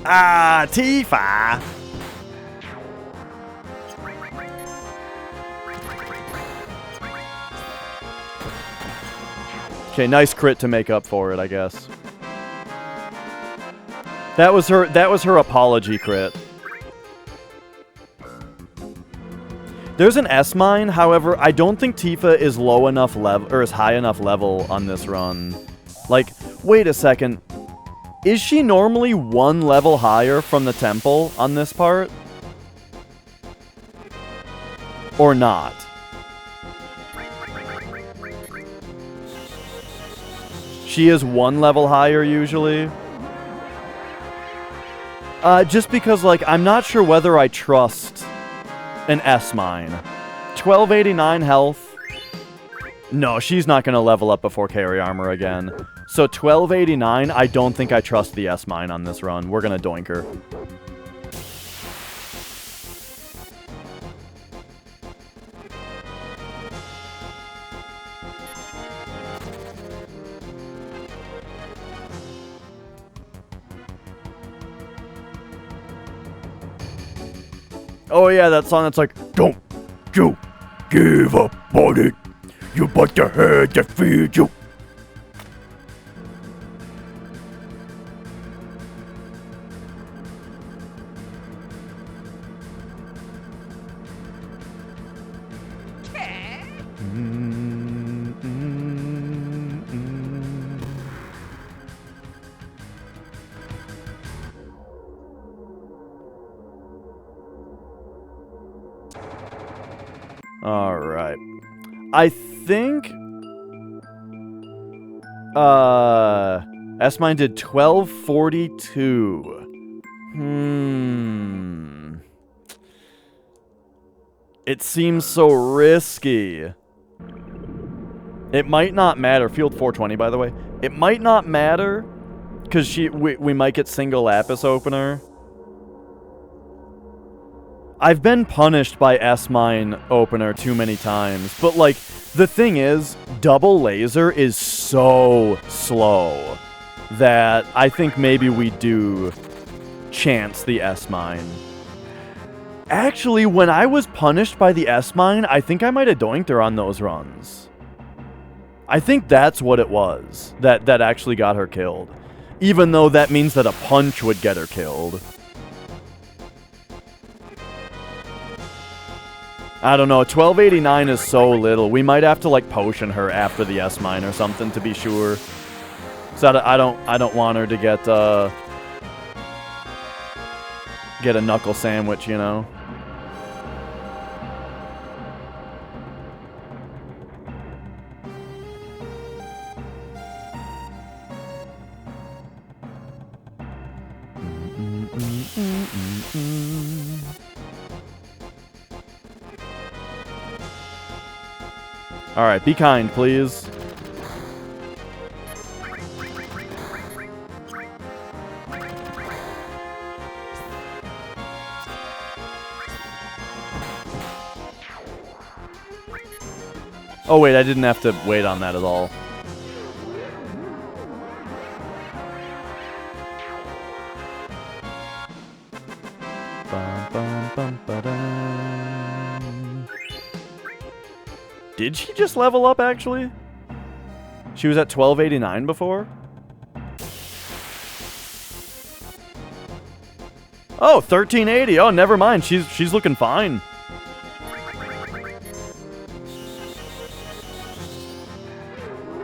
Ah, Tifa! Okay, nice crit to make up for it, I guess. That was her apology crit. There's an S mine, however, I don't think Tifa is low enough level or is high enough level on this run. Like, wait a second. Is she normally one level higher from the temple on this part? Or not? She is one level higher usually. Just because, like, I'm not sure whether I trust an S mine. 1289 health. No, she's not going to level up before carry armor again. So 1289, I don't think I trust the S mine on this run. We're going to doink her. Oh yeah, that song that's like, don't you give up on it. You but the head that feeds you. Alright. I think S-Mine did 1242. It seems so risky. It might not matter. Field 420, by the way. It might not matter because we might get single lapis opener. I've been punished by S-Mine opener too many times, but like, the thing is, double laser is so slow that I think maybe we do chance the S-Mine. Actually, when I was punished by the S-Mine, I think I might have doinked her on those runs. I think that's what it was that actually got her killed. Even though that means that a punch would get her killed. I don't know, 1289 is so little. We might have to like potion her after the S-Mine or something to be sure. So I don't want her to get a knuckle sandwich, you know. Alright, be kind, please. Oh wait, I didn't have to wait on that at all. Did she just level up, actually? She was at 1289 before? Oh, 1380. Oh, never mind. She's looking fine.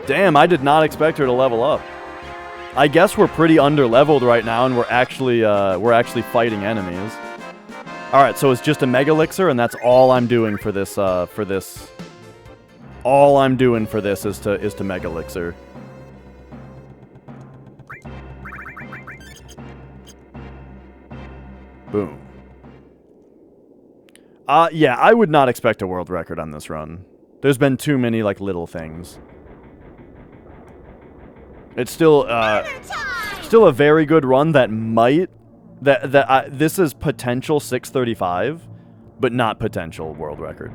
Damn, I did not expect her to level up. I guess we're pretty under-leveled right now, and we're actually fighting enemies. All right, so it's just a Mega Elixir, and that's all I'm doing for this. All I'm doing for this is to Mega Elixir. Boom. Yeah, I would not expect a world record on this run. There's been too many like little things. It's still a very good run that might this is potential 635, but not potential world record.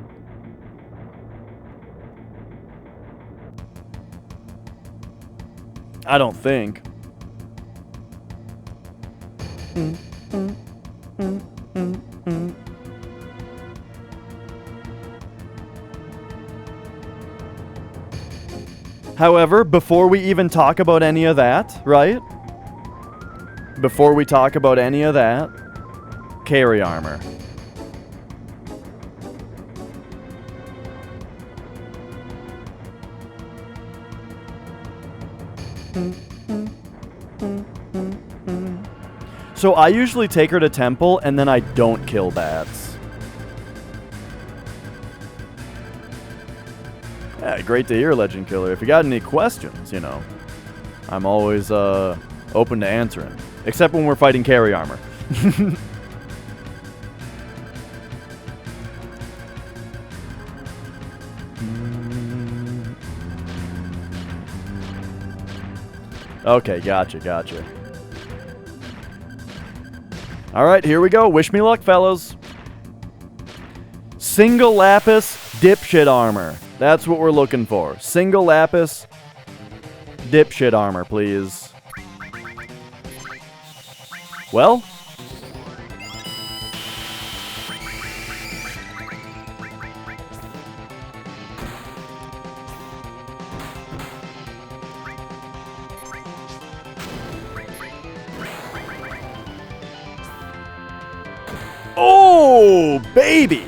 I don't think. However, before we even talk about any of that, right? Before we talk about any of that, carry armor. So I usually take her to temple and then I don't kill bats. Yeah, great to hear, Legend Killer. If you got any questions, you know, I'm always open to answering. Except when we're fighting carry armor. Okay, gotcha. Alright, here we go. Wish me luck, fellas. Single lapis dipshit armor. That's what we're looking for. Single lapis dipshit armor, please. Well. Oh, baby!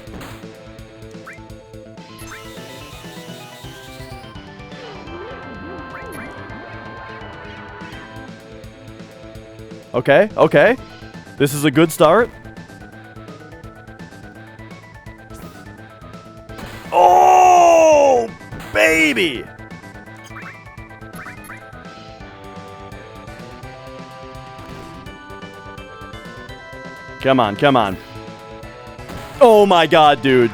Okay, okay. This is a good start. Oh, baby! Come on, come on. Oh my god, dude.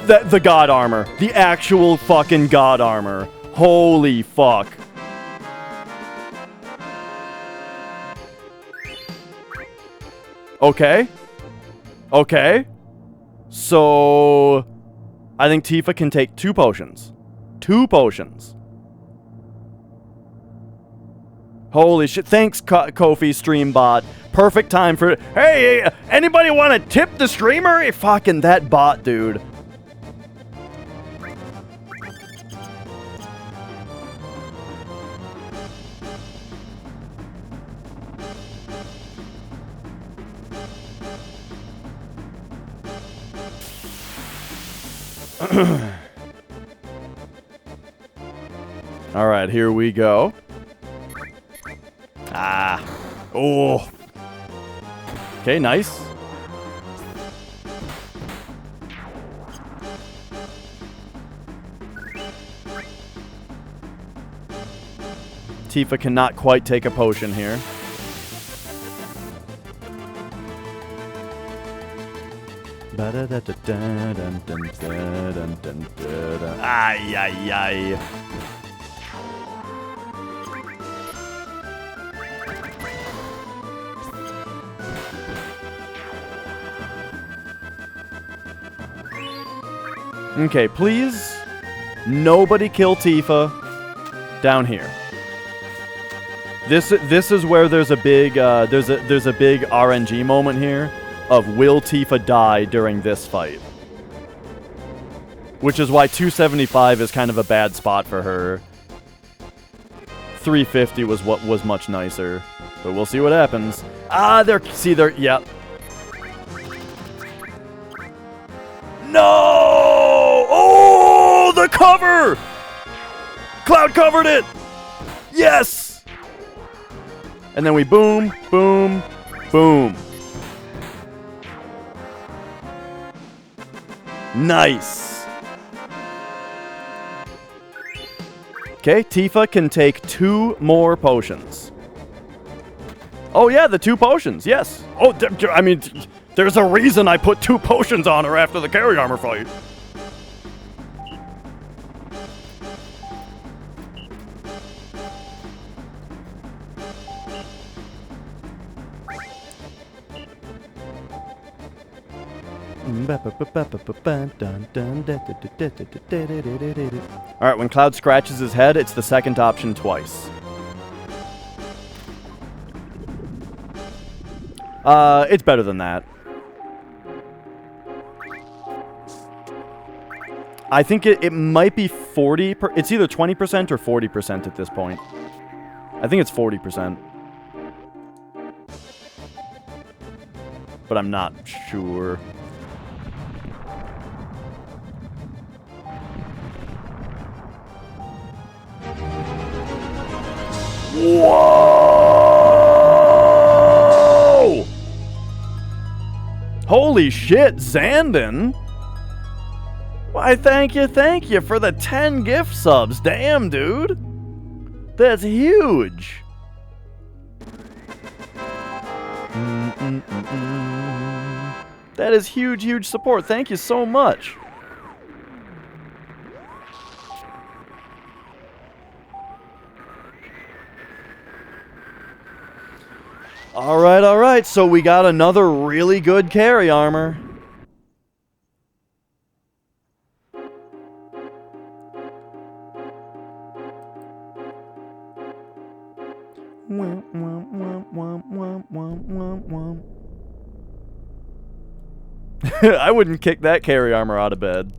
The god armor. The actual fucking god armor. Holy fuck. Okay. Okay. So I think Tifa can take 2 potions. 2 potions. Holy shit. Thanks, Kofi Streambot. Perfect time for... Hey, anybody want to tip the streamer? Hey, fucking that bot, dude. All right, here we go. Ah. Oh. Okay, nice. Tifa cannot quite take a potion here. Ay, ay, ay. Okay, please, nobody kill Tifa down here. This is where there's a big there's a big RNG moment here of will Tifa die during this fight, which is why 275 is kind of a bad spot for her. 350 was what was much nicer, but we'll see what happens. Ah, they're yep. No! Oh, the cover! Cloud covered it! Yes! And then we boom, boom, boom. Nice. Okay, Tifa can take 2 more potions. Oh yeah, the 2 potions, yes. Oh, I mean, there's a reason I put 2 potions on her after the carry armor fight. Alright, when Cloud scratches his head, it's the second option twice. It's better than that. I think it might be 40... It's either 20% or 40% at this point. I think it's 40%. But I'm not sure. Whoa! Holy shit, Zandon! Why, thank you for the 10 gift subs. Damn, dude. That's huge. That is huge, huge support. Thank you so much. Alright, so we got another really good carry armor. I wouldn't kick that carry armor out of bed.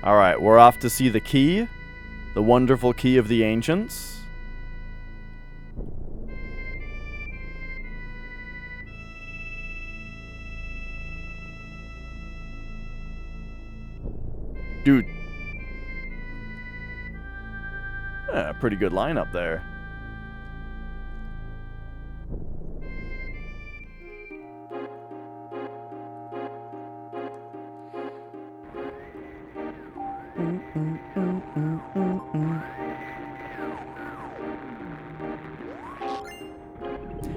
Alright, we're off to see the key. The wonderful key of the ancients. Dude. Yeah, pretty good lineup there.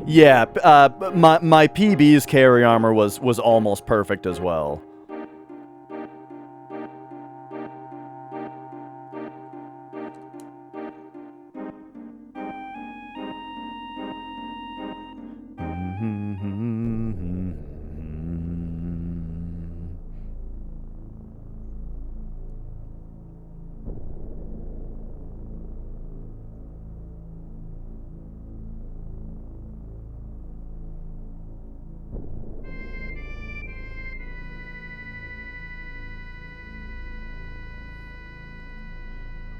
Yeah, my PB's carry armor was almost perfect as well.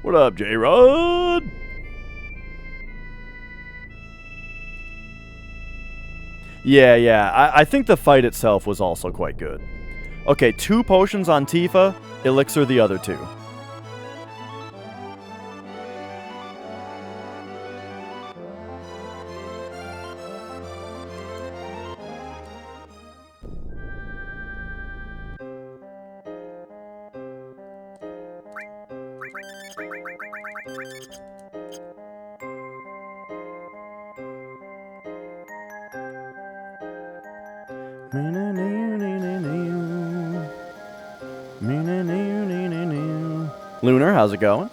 What up, J-Rod? Yeah. I think the fight itself was also quite good. Okay, 2 potions on Tifa, elixir the other 2. Lunar, how's it going?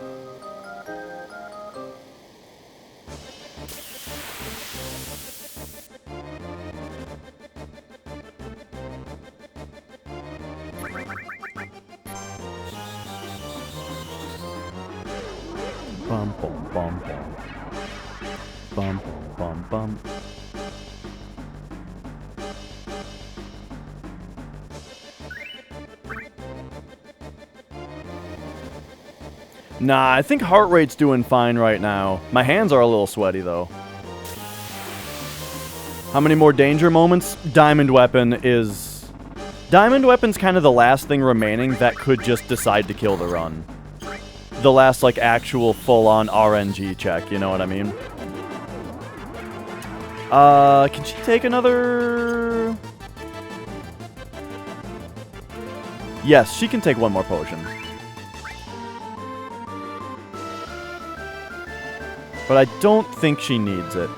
Bum bum bum bum. Bum bum bum. Nah, I think heart rate's doing fine right now. My hands are a little sweaty, though. How many more danger moments? Diamond Weapon is... Diamond Weapon's kind of the last thing remaining that could just decide to kill the run. The last, like, actual full-on RNG check, you know what I mean? Can she take another... Yes, she can take one more potion. But I don't think she needs it.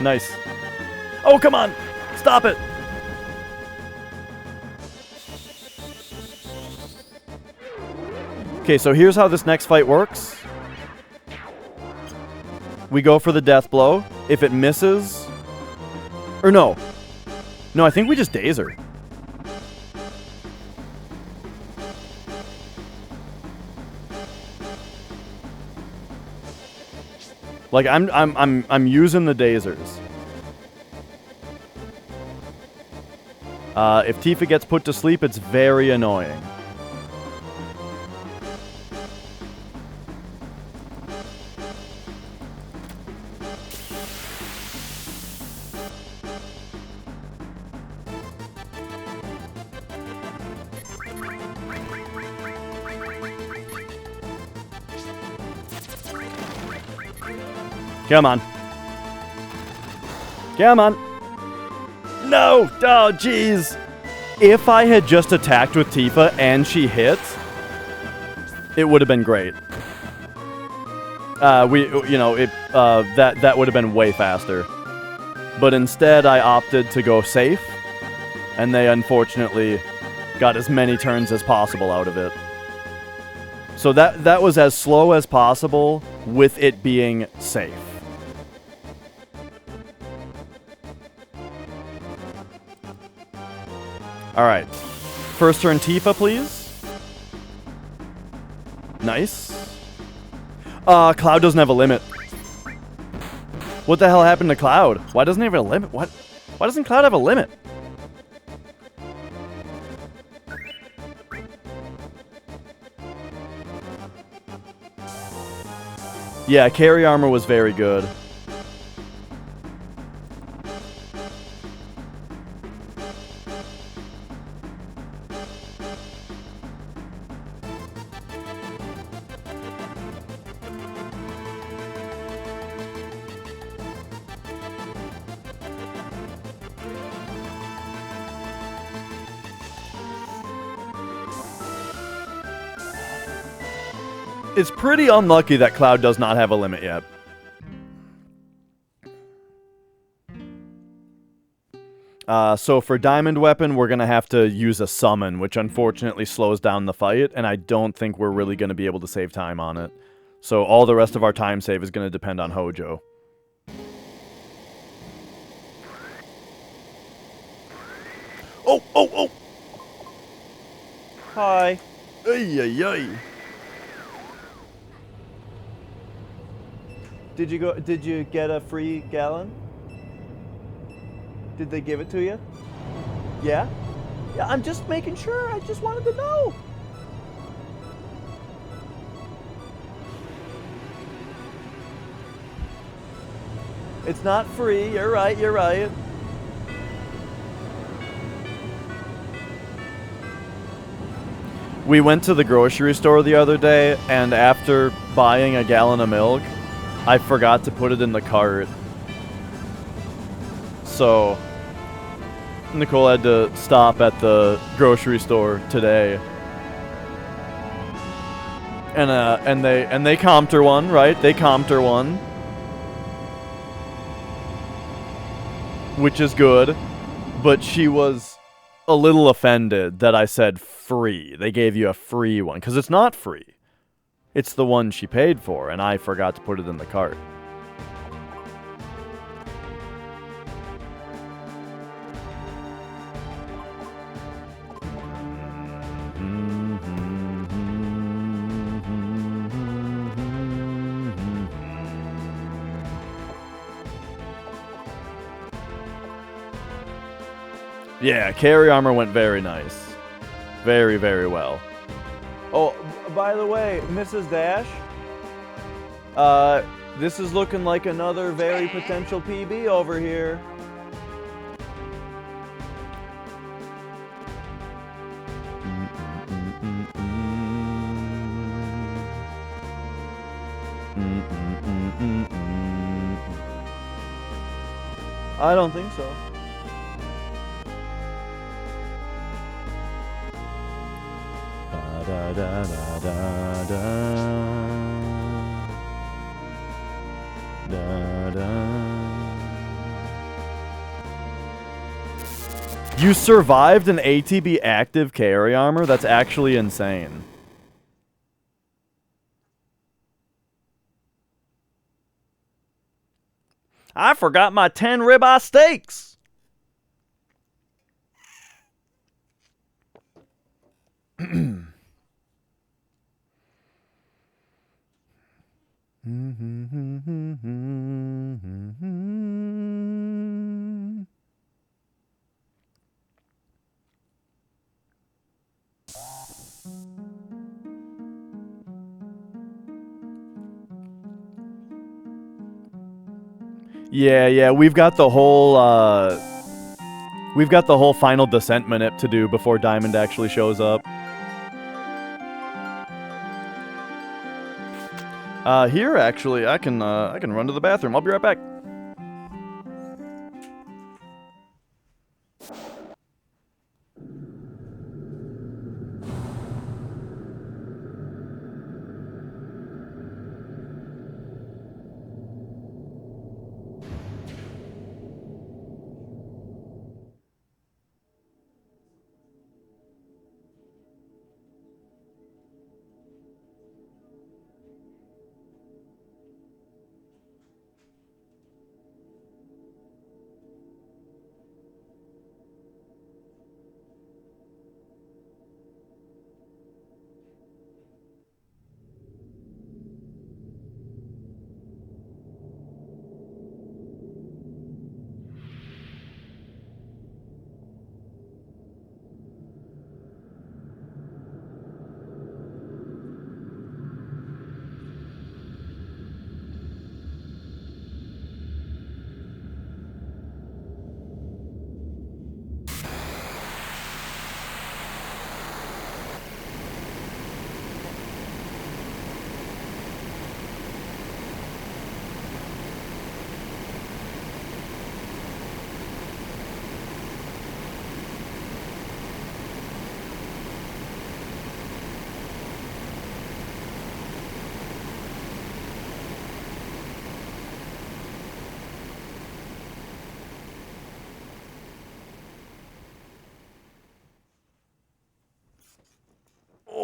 Nice. Oh, come on! Stop it! Okay, so here's how this next fight works. We go for the death blow. If it misses... Or no. No, I think we just daze her. Like, I'm using the dazers. If Tifa gets put to sleep, it's very annoying. Come on. Come on. No! Oh, jeez. If I had just attacked with Tifa and she hit, it would have been great. That would have been way faster. But instead, I opted to go safe, and they unfortunately got as many turns as possible out of it. So that was as slow as possible with it being safe. Alright. First turn Tifa, please. Nice. Cloud doesn't have a limit. What the hell happened to Cloud? Why doesn't he have a limit? What? Why doesn't Cloud have a limit? Yeah, carry armor was very good. It's pretty unlucky that Cloud does not have a limit yet. So for Diamond Weapon, we're going to have to use a summon, which unfortunately slows down the fight, and I don't think we're really going to be able to save time on it. So all the rest of our time save is going to depend on Hojo. Oh, oh, oh! Hi. Ay, ay, ay. Did you get a free gallon? Did they give it to you? Yeah? Yeah, I'm just making sure. I just wanted to know. It's not free. You're right, you're right. We went to the grocery store the other day, and after buying a gallon of milk, I forgot to put it in the cart. So Nicole had to stop at the grocery store today. And they comped her one, right? They comped her one. Which is good. But she was a little offended that I said free. They gave you a free one. Because it's not free. It's the one she paid for, and I forgot to put it in the cart. Yeah, carry armor went very nice. Very, very well. Oh, by the way, Mrs. Dash, this is looking like another very potential PB over here. I don't think so. Da, da, da, da, da. Da, da. You survived an ATB active carry armor? That's actually insane. I forgot my 10 ribeye steaks. Yeah, we've got the whole final descent minute to do before Diamond actually shows up. Here actually, I can run to the bathroom. I'll be right back.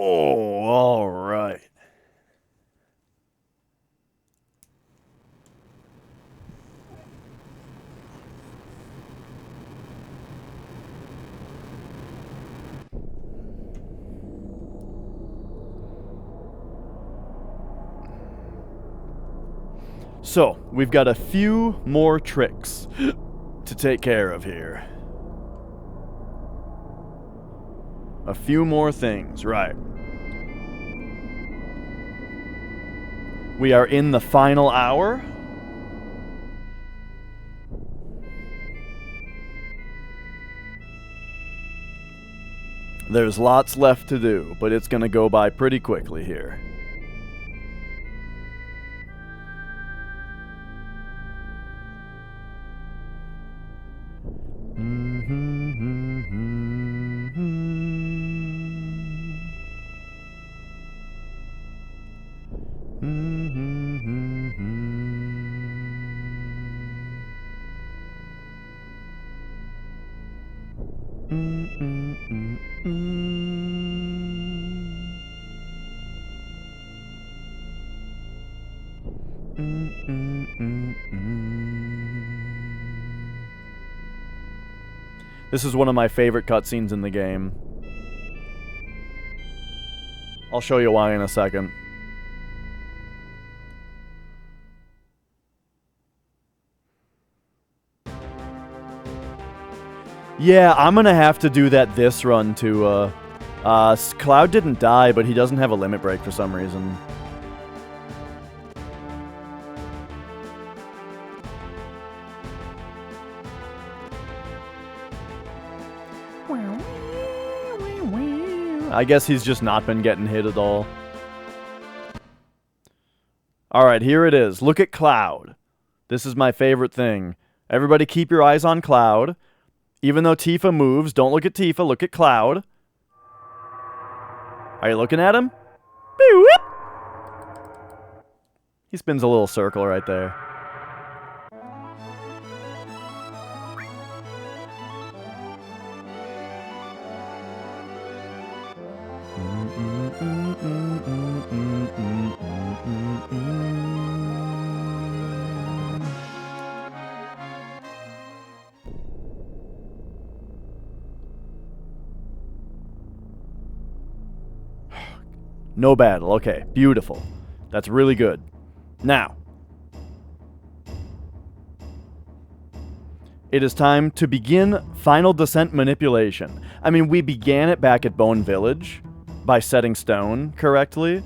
Oh, all right. So, we've got a few more tricks to take care of here. A few more things, right. We are in the final hour. There's lots left to do, but it's gonna go by pretty quickly here. This is one of my favorite cutscenes in the game. I'll show you why in a second. Yeah, I'm gonna have to do that this run too. Cloud didn't die, but he doesn't have a limit break for some reason. I guess he's just not been getting hit at all. Alright, here it is. Look at Cloud. This is my favorite thing. Everybody keep your eyes on Cloud. Even though Tifa moves, don't look at Tifa, look at Cloud. Are you looking at him? He spins a little circle right there. No battle. Okay, beautiful. That's really good. Now, it is time to begin final descent manipulation. I mean, we began it back at Bone Village by setting stone correctly.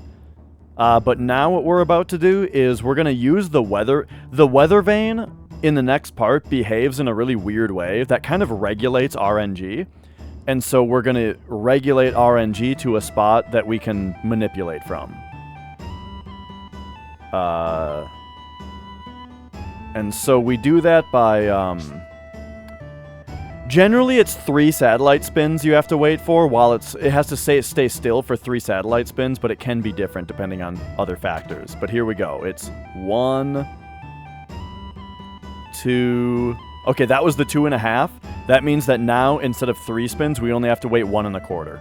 But now what we're about to do is we're going to use the weather. The weather vane in the next part behaves in a really weird way that kind of regulates RNG. And so we're going to regulate RNG to a spot that we can manipulate from. And so we do that by... Generally, it's 3 satellite spins you have to wait for, while it has to stay still for 3 satellite spins, but it can be different depending on other factors. But here we go. It's 1, 2... Okay, that was the 2.5. That means that now, instead of 3 spins, we only have to wait 1.25.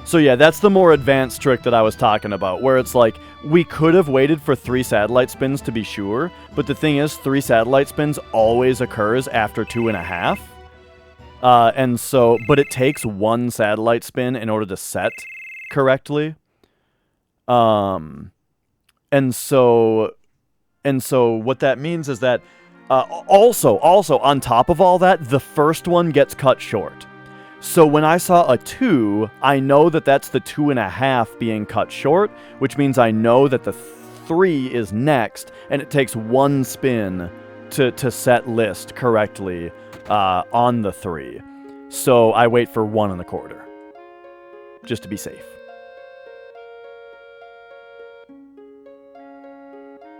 So yeah, that's the more advanced trick that I was talking about, where it's like, we could have waited for 3 satellite spins to be sure, but the thing is, 3 satellite spins always occurs after 2.5. And so, but it takes 1 satellite spin in order to set correctly. And so what that means is that, also on top of all that, the first one gets cut short. So when I saw a 2, I know that that's the 2.5 being cut short, which means I know that the 3 is next, and it takes 1 spin to set list correctly on the 3. So I wait for 1.25, just to be safe.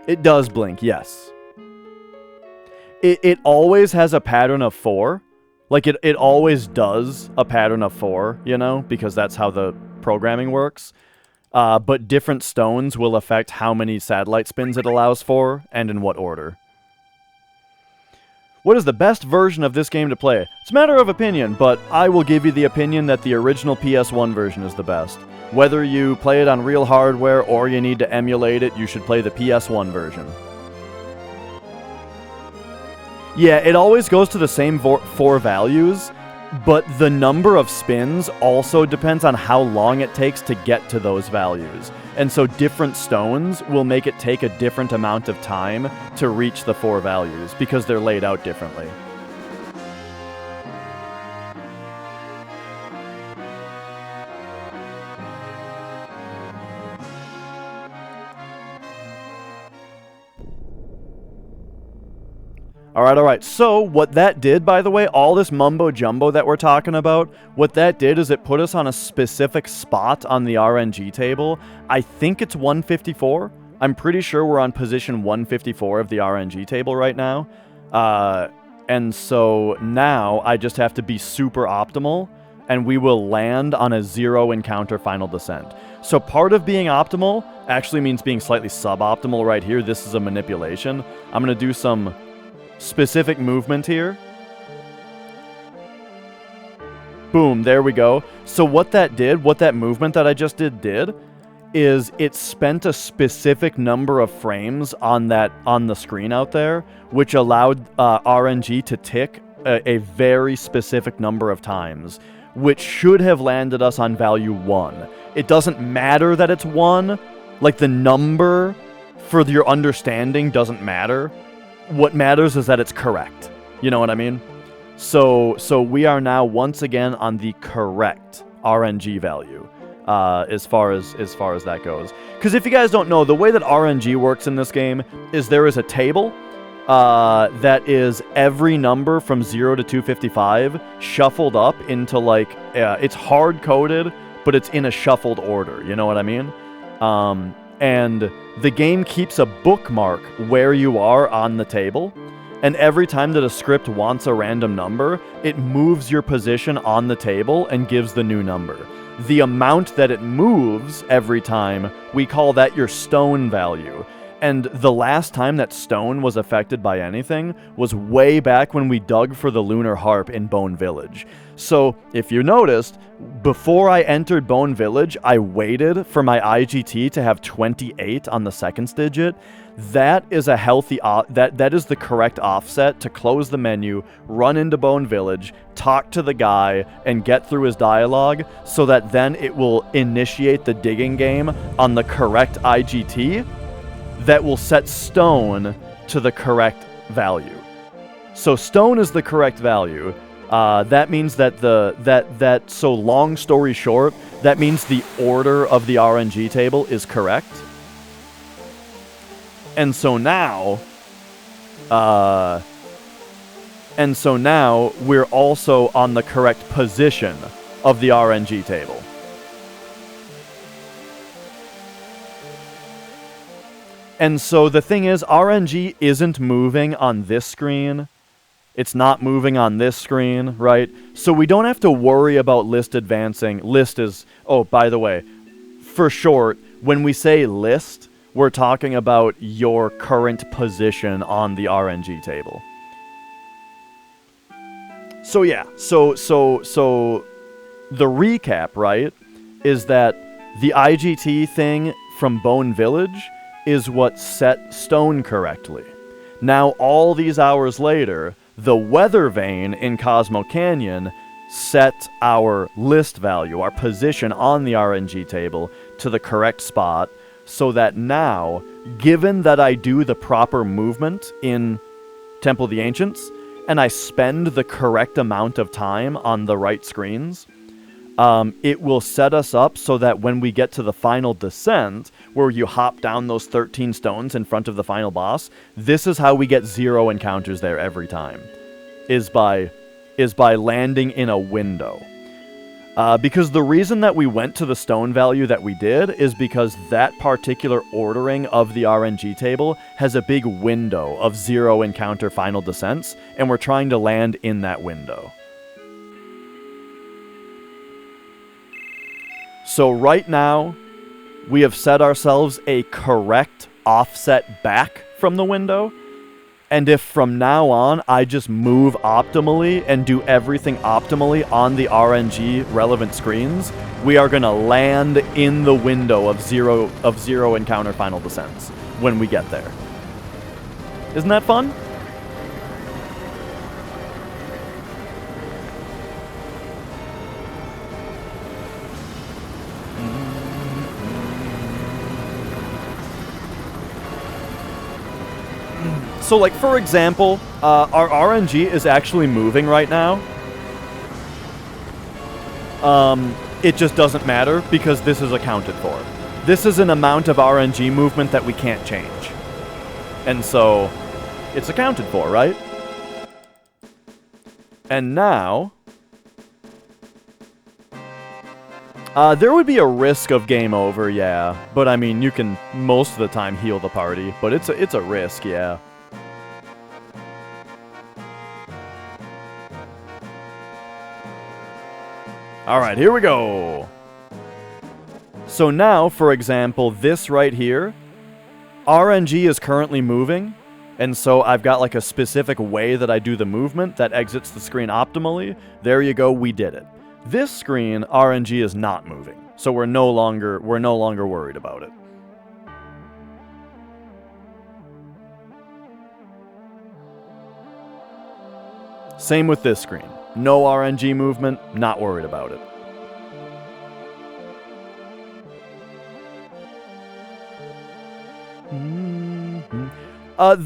It does blink, yes. It always has a pattern of 4. Like, it always does a pattern of 4, you know, because that's how the programming works. but different stones will affect how many satellite spins it allows for, and in what order. What is the best version of this game to play? It's a matter of opinion, but I will give you the opinion that the original PS1 version is the best. Whether you play it on real hardware or you need to emulate it, you should play the PS1 version. Yeah, it always goes to the same 4 values, but the number of spins also depends on how long it takes to get to those values. And so different stones will make it take a different amount of time to reach the 4 values, because they're laid out differently. Alright, so what that did, by the way, all this mumbo-jumbo that we're talking about, what that did is it put us on a specific spot on the RNG table. I think it's 154. I'm pretty sure we're on position 154 of the RNG table right now. And so now I just have to be super optimal, and we will land on a 0 encounter final descent. So part of being optimal actually means being slightly suboptimal right here. This is a manipulation. I'm going to do some specific movement here. Boom, there we go. So what that did, what that movement that I just did, is it spent a specific number of frames on the screen out there, which allowed RNG to tick a very specific number of times, which should have landed us on value 1. It doesn't matter that it's 1. Like, the number for your understanding doesn't matter. What matters is that it's correct. You know what I mean? So we are now once again on the correct RNG value, as far as that goes. Because if you guys don't know, the way that RNG works in this game is there is a table that is every number from 0 to 255 shuffled up into, like, it's hard-coded, but it's in a shuffled order. You know what I mean? And the game keeps a bookmark where you are on the table, and every time that a script wants a random number, it moves your position on the table and gives the new number. The amount that it moves every time, we call that your stone value. And the last time that stone was affected by anything was way back when we dug for the lunar harp in Bone Village. So, if you noticed, before I entered Bone Village, I waited for my IGT to have 28 on the seconds digit. That is a healthy that is the correct offset to close the menu, run into Bone Village, talk to the guy, and get through his dialogue, so that then it will initiate the digging game on the correct IGT that will set stone to the correct value. So stone is the correct value. That means that so long story short, that means the order of the RNG table is correct. And so now we're also on the correct position of the RNG table. And so the thing is, RNG isn't moving on this screen. It's not moving on this screen, right? So we don't have to worry about list advancing. List is... Oh, by the way, for short, when we say list, we're talking about your current position on the RNG table. So yeah, so the recap, right, is that the IGT thing from Bone Village is what set stone correctly. Now, all these hours later, the weather vane in Cosmo Canyon set our list value, our position on the RNG table, to the correct spot, so that now, given that I do the proper movement in Temple of the Ancients, and I spend the correct amount of time on the right screens, it will set us up so that when we get to the final descent, where you hop down those 13 stones in front of the final boss, this is how we get 0 encounters there every time, is by landing in a window. Because the reason that we went to the stone value that we did is because that particular ordering of the RNG table has a big window of 0 encounter final descents, and we're trying to land in that window. So right now, we have set ourselves a correct offset back from the window. And if from now on I just move optimally and do everything optimally on the RNG relevant screens, we are going to land in the window of zero encounter final descents when we get there. Isn't that fun? So, like, for example, our RNG is actually moving right now. It just doesn't matter because this is accounted for. This is an amount of RNG movement that we can't change. And so, it's accounted for, right? And now, there would be a risk of game over, yeah. But I mean, you can most of the time heal the party, but it's a risk, yeah. Alright, here we go. So now, for example, this right here, RNG is currently moving, and so I've got like a specific way that I do the movement that exits the screen optimally. There you go, we did it. This screen, RNG is not moving, so we're no longer worried about it. Same with this screen. No RNG movement, not worried about it.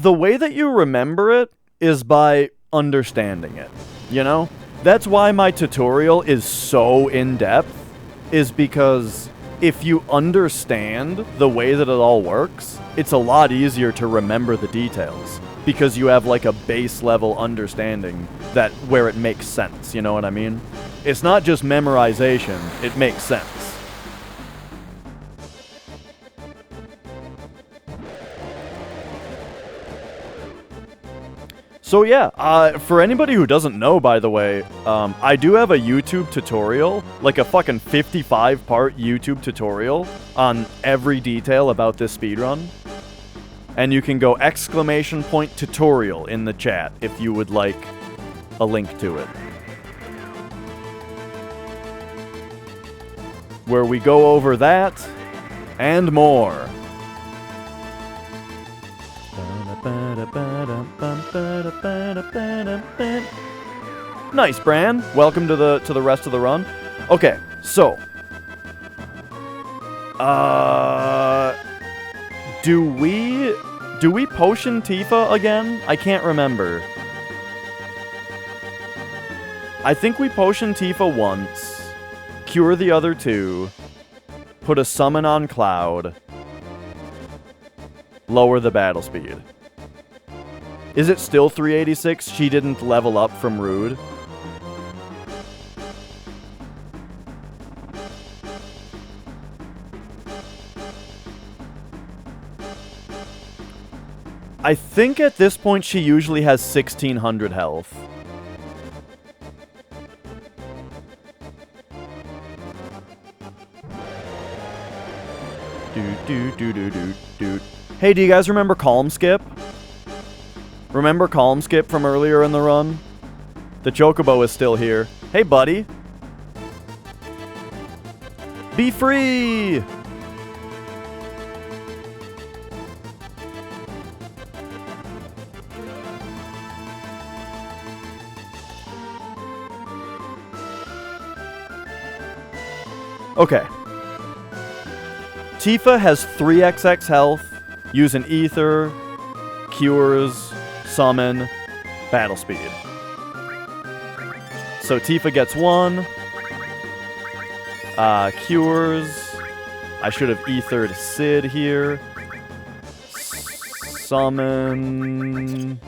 The way that you remember it is by understanding it, you know? That's why my tutorial is so in-depth, is because if you understand the way that it all works, it's a lot easier to remember the details. Because you have like a base level understanding that where it makes sense, you know what I mean? It's not just memorization, it makes sense. So yeah, for anybody who doesn't know, by the way, I do have a YouTube tutorial, like a fucking 55-part YouTube tutorial on every detail about this speedrun. And you can go !tutorial in the chat if you would like a link to it. Where we go over that and more. Nice, Bran. Welcome to the rest of the run. Okay, so do we potion Tifa again? I can't remember. I think we potion Tifa once, cure the other two, put a summon on Cloud, lower the battle speed. Is it still 386? She didn't level up from Rude. I think at this point she usually has 1600 health. Hey, do you guys remember Calm Skip? Remember Calm Skip from earlier in the run? The Chocobo is still here. Hey, buddy. Be free! Okay. Tifa has 3xx health, use an ether, cures, summon, battle speed. So Tifa gets 1. Cures. I should have ethered Sid here. Summon.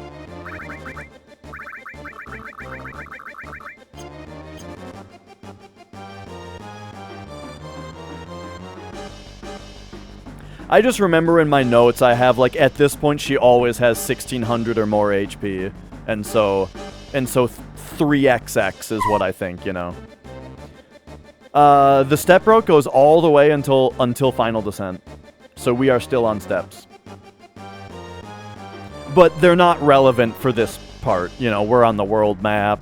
I just remember in my notes I have, like, at this point she always has 1600 or more HP. And so 3xx is what I think, you know. The step route goes all the way until final descent. So we are still on steps. But they're not relevant for this part. You know, we're on the world map.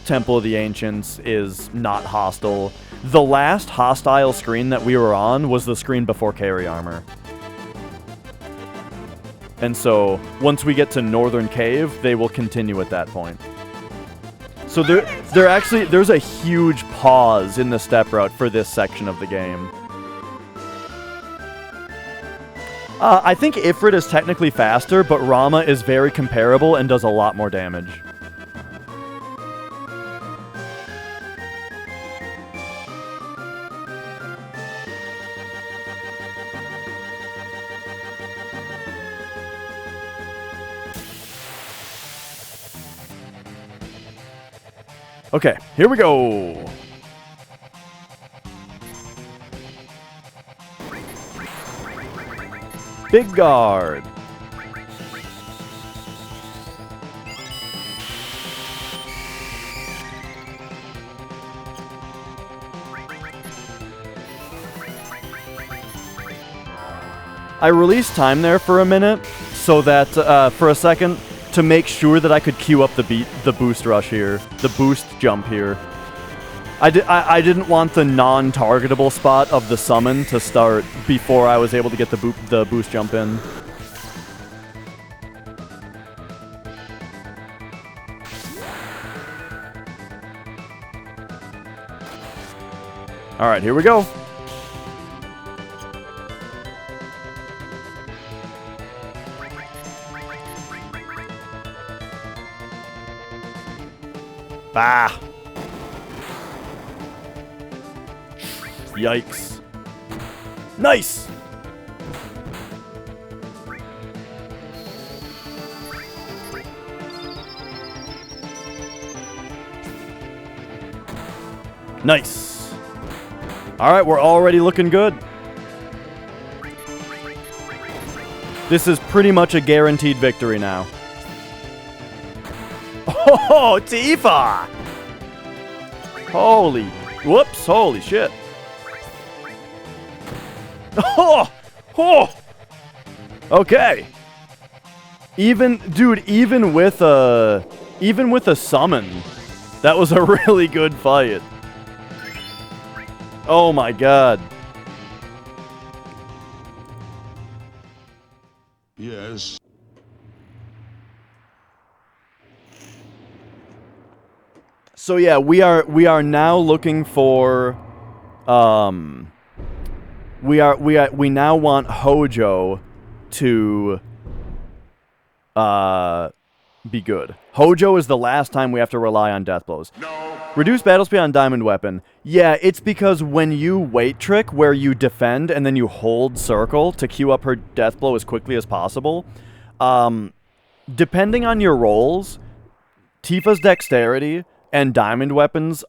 Temple of the Ancients is not hostile. The last hostile screen that we were on was the screen before Carry Armor. And so, once we get to Northern Cave, they will continue at that point. So there's a huge pause in the step route for this section of the game. I think Ifrit is technically faster, but Rama is very comparable and does a lot more damage. Okay, here we go. Big guard. I released time there for a minute, so that for a second, to make sure that I could queue up the boost rush here, the boost jump here. I didn't want the non-targetable spot of the summon to start before I was able to get the boost jump in. All right, here we go. Bah! Yikes. Nice! Nice! Alright, we're already looking good. This is pretty much a guaranteed victory now. Oh, Tifa! Holy, whoops, holy shit. Oh, oh. Okay. Even with a summon, that was a really good fight. Oh my god. Yes. So yeah, we are now looking for we now want Hojo to be good. Hojo is the last time we have to rely on death blows. No. Reduce battle speed on diamond weapon. Yeah, it's because when you wait trick where you defend and then you hold circle to queue up her death blow as quickly as possible, depending on your rolls, Tifa's dexterity and diamond weapons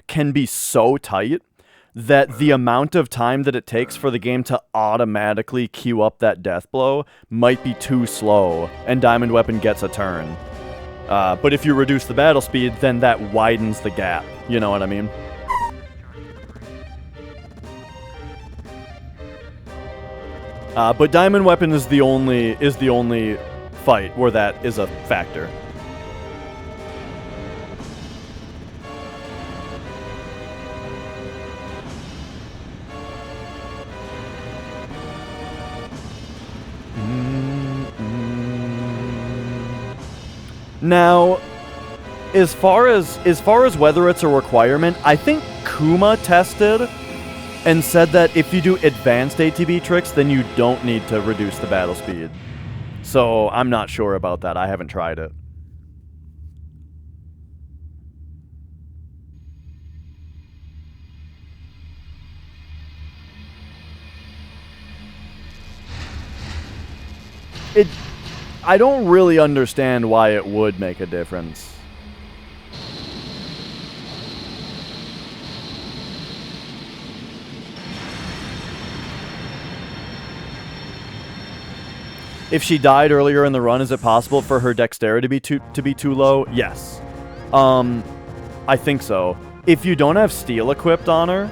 can be so tight that the amount of time that it takes for the game to automatically queue up that death blow might be too slow, and diamond weapon gets a turn. But if you reduce the battle speed, then that widens the gap. You know what I mean? But diamond weapon is the only fight where that is a factor. Now, as far as whether it's a requirement, I think Kuma tested and said that if you do advanced ATB tricks, then you don't need to reduce the battle speed. So I'm not sure about that. I haven't tried it. I don't really understand why it would make a difference. If she died earlier in the run, is it possible for her dexterity to be too low? Yes. I think so. if you don't have steel equipped on her,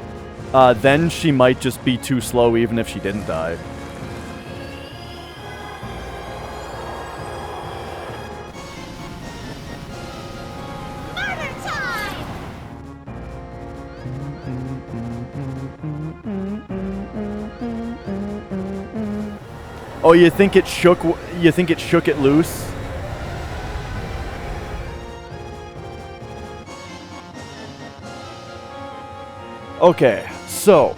then she might just be too slow even if she didn't die. Oh, you think it shook? You think it shook it loose? Okay, so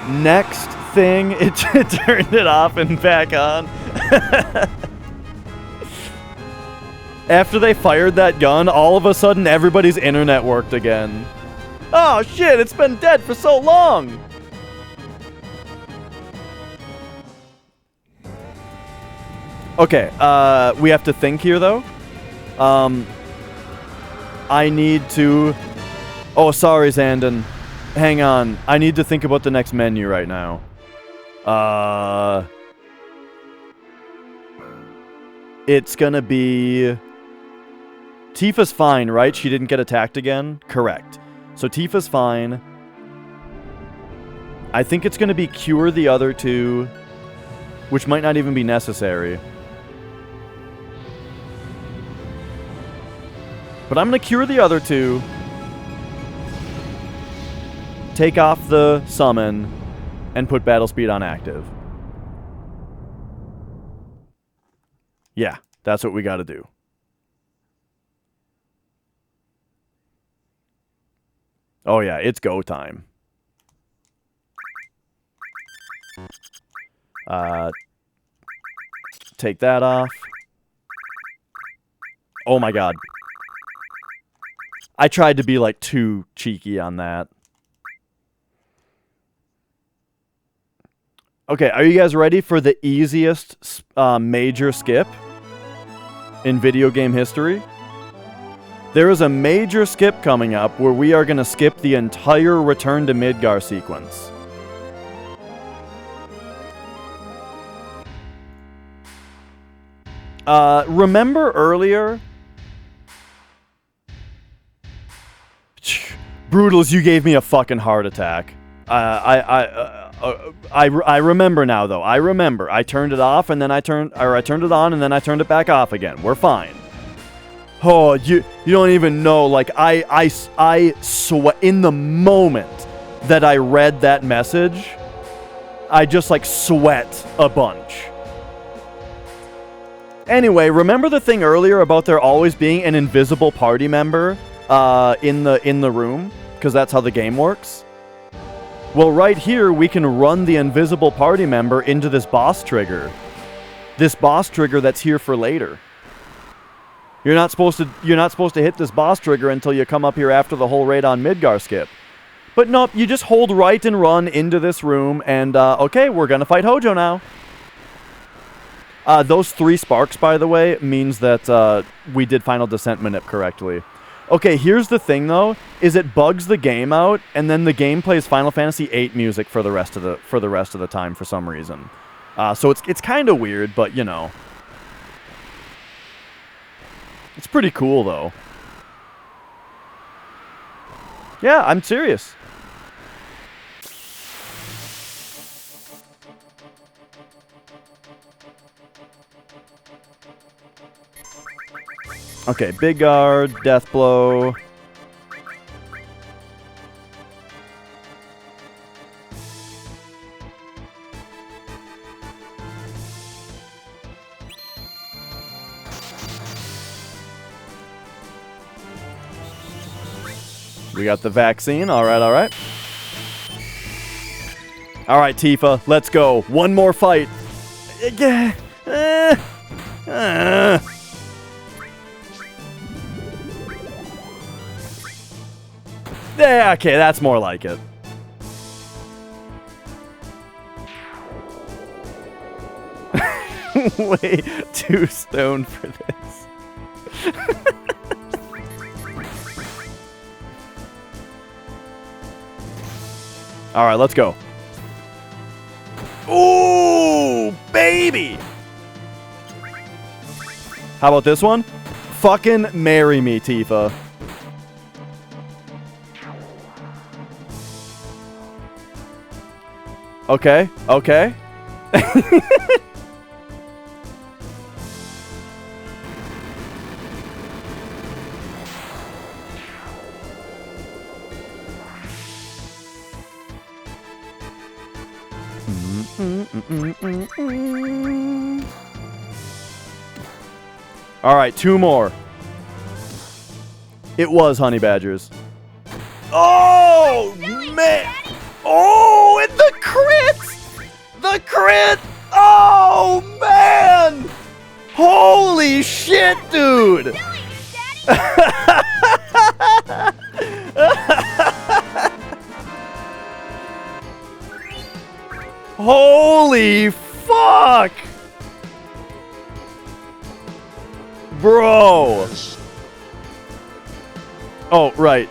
next thing, it turned it off and back on. After they fired that gun, all of a sudden everybody's internet worked again. Oh shit, it's been dead for so long! Okay, we have to think here though. I need to... Oh, sorry, Zandon. Hang on. I need to think about the next menu right now. It's gonna be... Tifa's fine, right? She didn't get attacked again? Correct. So Tifa's fine. I think it's gonna be cure the other two, which might not even be necessary. But I'm gonna cure the other two, take off the summon, and put battle speed on active. Yeah, that's what we gotta do. Oh yeah, it's go time. Take that off. Oh my god. I tried to be like too cheeky on that. Okay, are you guys ready for the easiest major skip in video game history? There is a major skip coming up where we are going to skip the entire Return to Midgar sequence. Remember earlier? Brutals, you gave me a fucking heart attack. I remember now though. I remember. I turned it off and then I turned it on and then I turned it back off again. We're fine. Oh, you don't even know. Like I sweat in the moment that I read that message. I just like sweat a bunch. Anyway, remember the thing earlier about there always being an invisible party member in the room, because that's how the game works? Well, right here we can run the invisible party member into this boss trigger. This boss trigger that's here for later. You're not supposed to hit this boss trigger until you come up here after the whole raid on Midgar skip. But nope, you just hold right and run into this room and okay, we're gonna fight Hojo now. Those 3 sparks, by the way, means that we did Final Descent manip correctly. Okay, here's the thing though, is it bugs the game out, and then the game plays Final Fantasy VIII music for the rest of the time for some reason. So it's kind of weird, but you know, it's pretty cool though. Yeah, I'm serious. Okay, big guard, death blow. We got the vaccine. All right, all right. All right, Tifa, let's go. One more fight. Yeah, okay, that's more like it. Way too stoned for this. All right, let's go. Ooh, baby! How about this one? Fucking marry me, Tifa. Okay, okay. All right, 2 more. It was honey badgers. Oh, man. Oh, and the crit! The crit! Oh, man! Holy shit, dude! Holy fuck! Bro! Oh, right.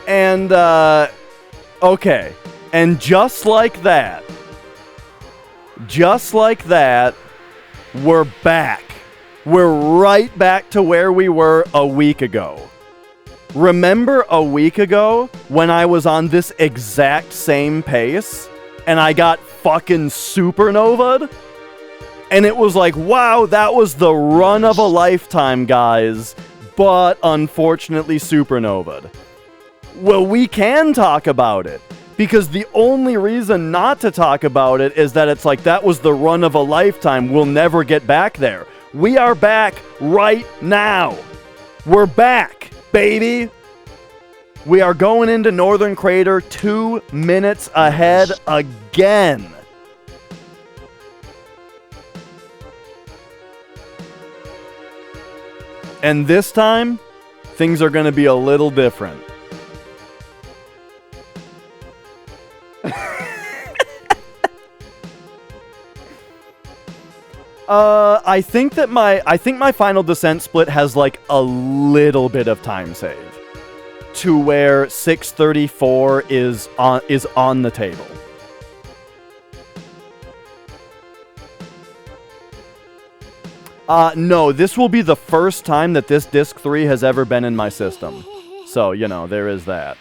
And, okay. And just like that, we're back. We're right back to where we were a week ago. Remember a week ago when I was on this exact same pace and I got fucking supernova'd? And it was like, wow, that was the run of a lifetime, guys. But unfortunately supernova'd. Well, we can talk about it. Because the only reason not to talk about it is that it's like, that was the run of a lifetime. We'll never get back there. We are back right now. We're back, baby. We are going into Northern Crater 2 minutes ahead again. And this time, things are going to be a little different. I think my final descent split has like a little bit of time save to where 634 is on the table. No, this will be the first time that this Disc 3 has ever been in my system. So, you know, there is that.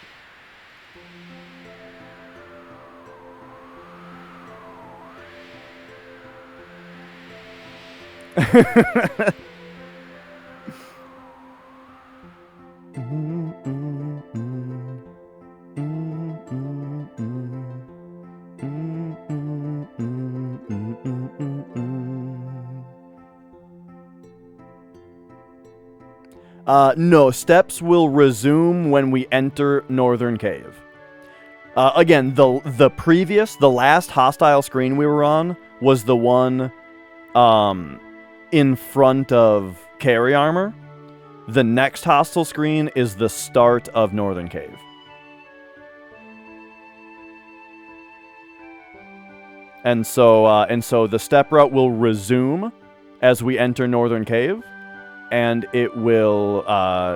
No, steps will resume when we enter Northern Cave. Again, the last hostile screen we were on was the one in front of Carry Armor. The next hostile screen is the start of Northern Cave. And so the step route will resume as we enter Northern Cave, and it will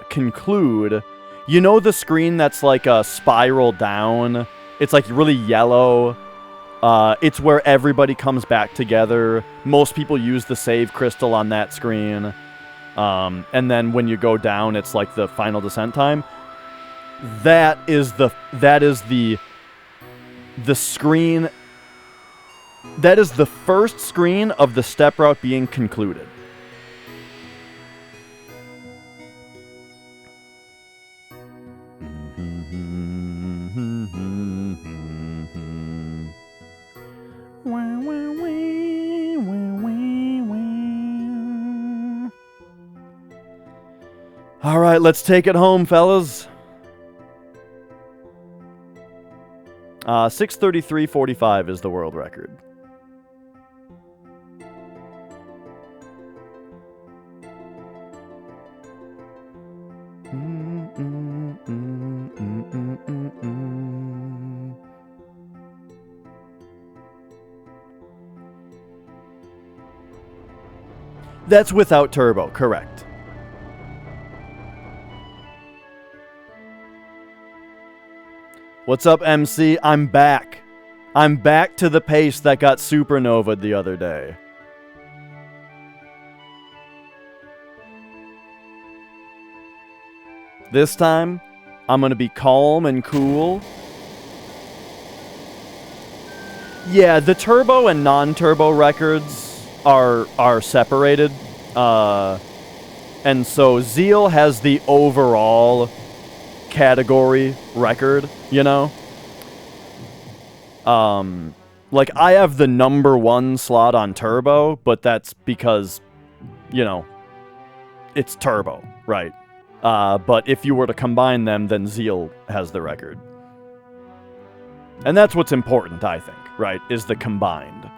conclude. You know the screen that's like a spiral down? It's like really yellow. It's where everybody comes back together. Most people use the save crystal on that screen. And then when you go down, it's like the final descent time. That is the screen. That is the first screen of the step route being concluded. All right, let's take it home, fellas. 6:33:45 is the world record. That's without turbo, correct. What's up, MC? I'm back. I'm back to the pace that got supernova'd the other day. This time, I'm going to be calm and cool. Yeah, the turbo and non-turbo records are separated. And so Zeal has the overall category record, you know? Like, I have the number 1 slot on turbo, but that's because, you know, it's turbo, right? But if you were to combine them, then Zeal has the record. And that's what's important, I think, right? Is the combined.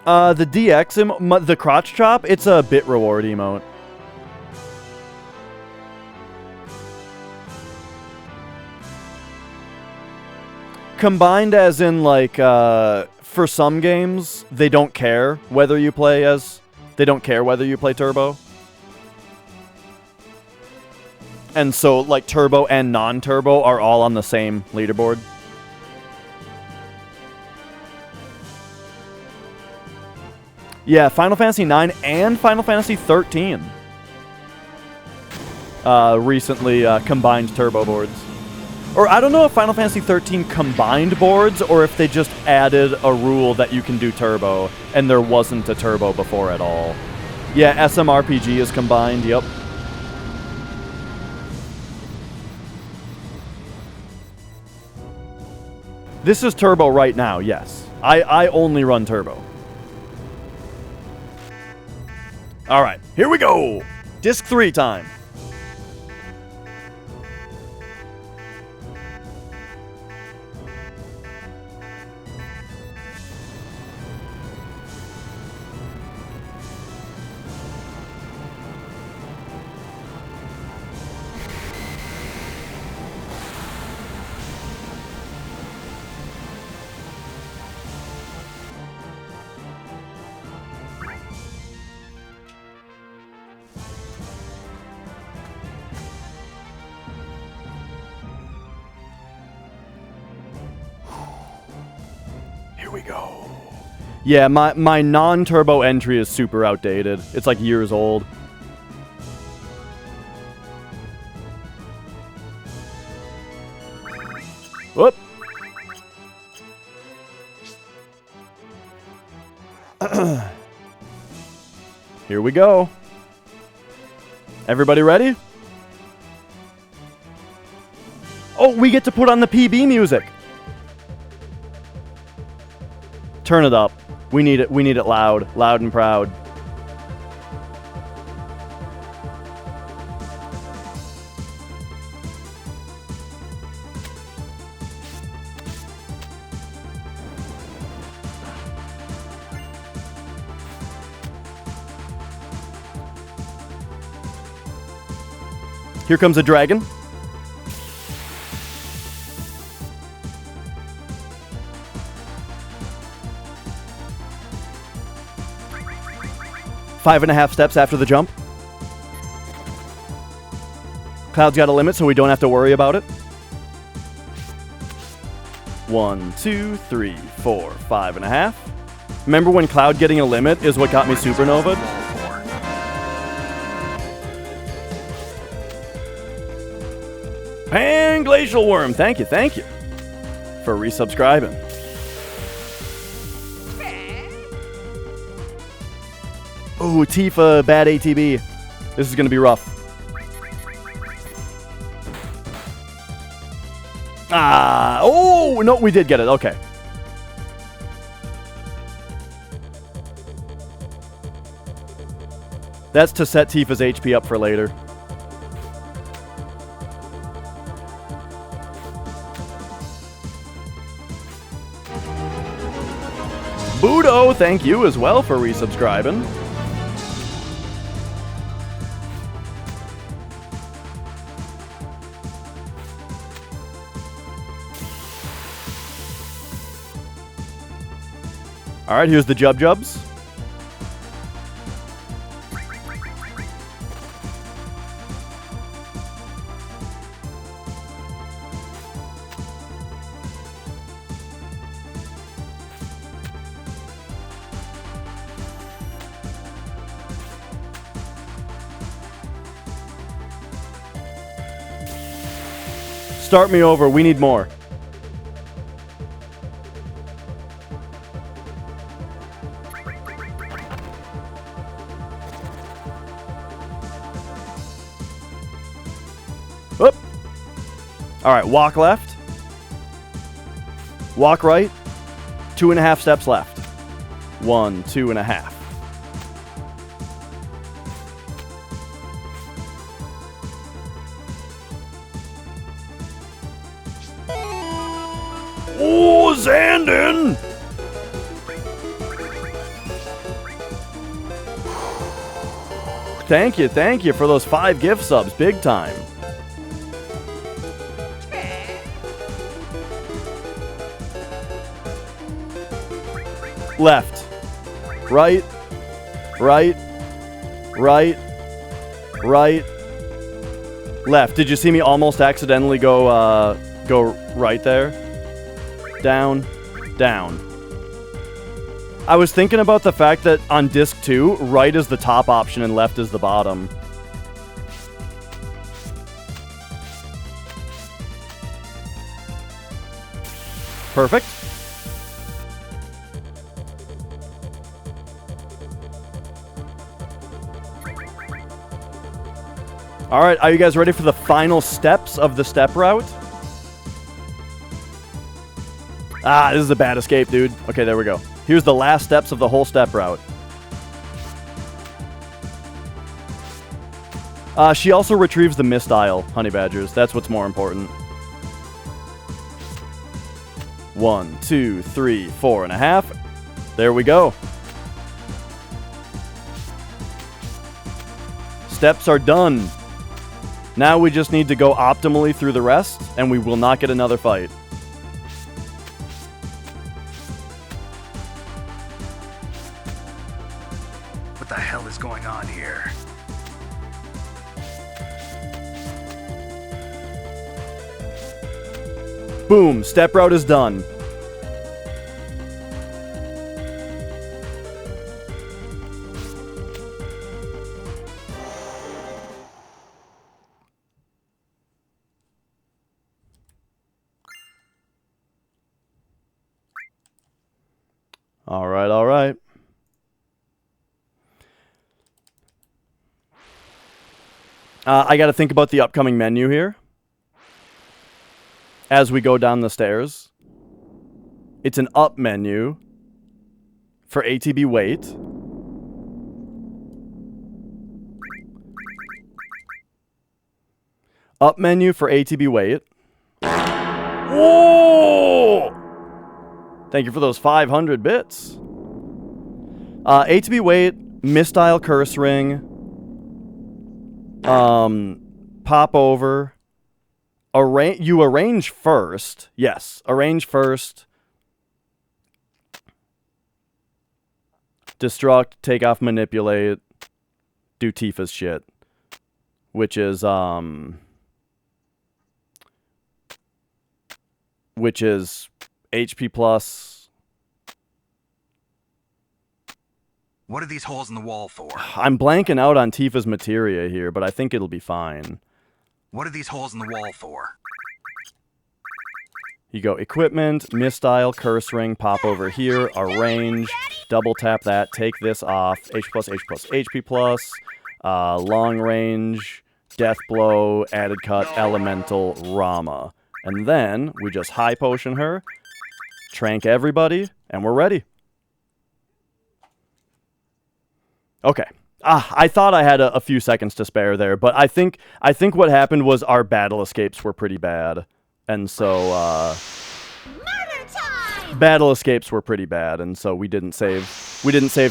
The DX, the crotch chop, it's a bit reward emote. Combined as in, like, for some games, they don't care whether you play turbo. And so, like, turbo and non-turbo are all on the same leaderboard. Yeah, Final Fantasy IX and Final Fantasy XIII recently combined turbo boards. Or I don't know if Final Fantasy XIII combined boards or if they just added a rule that you can do turbo and there wasn't a turbo before at all. Yeah, SMRPG is combined, yep. This is turbo right now, yes. I only run turbo. Alright, here we go! Disc 3 time. We go. Yeah, my non-turbo entry is super outdated. It's like years old. Whoop. Here we go. Everybody ready? Oh, we get to put on the PB music. Turn it up. We need it. We need it loud. Loud and proud. Here comes a dragon. Five and a half steps after the jump. Cloud's got a limit, so we don't have to worry about it. 1, 2, 3, 4, 5.5. Remember when Cloud getting a limit is what got me Supernova? Pan Glacial Worm, thank you for resubscribing. Oh, Tifa, bad ATB. This is gonna be rough. Ah, oh, no, we did get it, okay. That's to set Tifa's HP up for later. Budo, thank you as well for resubscribing. Alright, here's the Jub Jubs. Start me over. We need more. Oop. All right, walk left. Walk right. 2.5 steps left. 1, 2.5. Oh, Zandon! Thank you for those 5 gift subs. Big time. Left. Right. Right. Right. Right. Left. Did you see me almost accidentally go right there? Down. Down. I was thinking about the fact that on disc 2, right is the top option and left is the bottom. Perfect. All right, are you guys ready for the final steps of the step route? Ah, this is a bad escape, dude. Okay, there we go. Here's the last steps of the whole step route. She also retrieves the mistile, honey badgers. That's what's more important. 1, 2, 3, 4.5. There we go. Steps are done. Now we just need to go optimally through the rest, and we will not get another fight. What the hell is going on here? Boom, step route is done. All right, all right. I got to think about the upcoming menu here. As we go down the stairs. It's an up menu for ATB weight. Up menu for ATB weight. Whoa! Thank you for those 500 bits. ATB weight, mistile curse ring, pop over. You arrange first. Yes, arrange first. Destruct, take off, manipulate. Do Tifa's shit. Which is HP plus. What are these holes in the wall for? I'm blanking out on Tifa's materia here, but I think it'll be fine. What are these holes in the wall for? You go equipment, mistile, curse ring, pop over here, arrange, double tap that, take this off, HP plus, HP plus, long range, death blow, added cut, elemental, Rama. And then we just high potion her, trank everybody, and we're ready. Okay. I thought I had a few seconds to spare there, but I think what happened was our battle escapes were pretty bad. And so battle escapes were pretty bad, and so we didn't save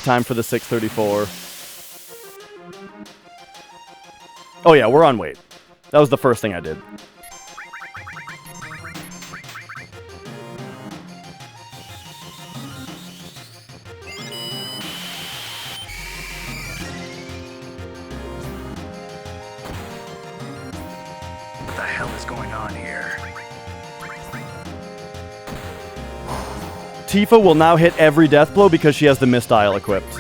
time for the 634. Oh yeah, we're on wait. That was the first thing I did. What the hell is going on here? Tifa will now hit every death blow because she has the mistile equipped.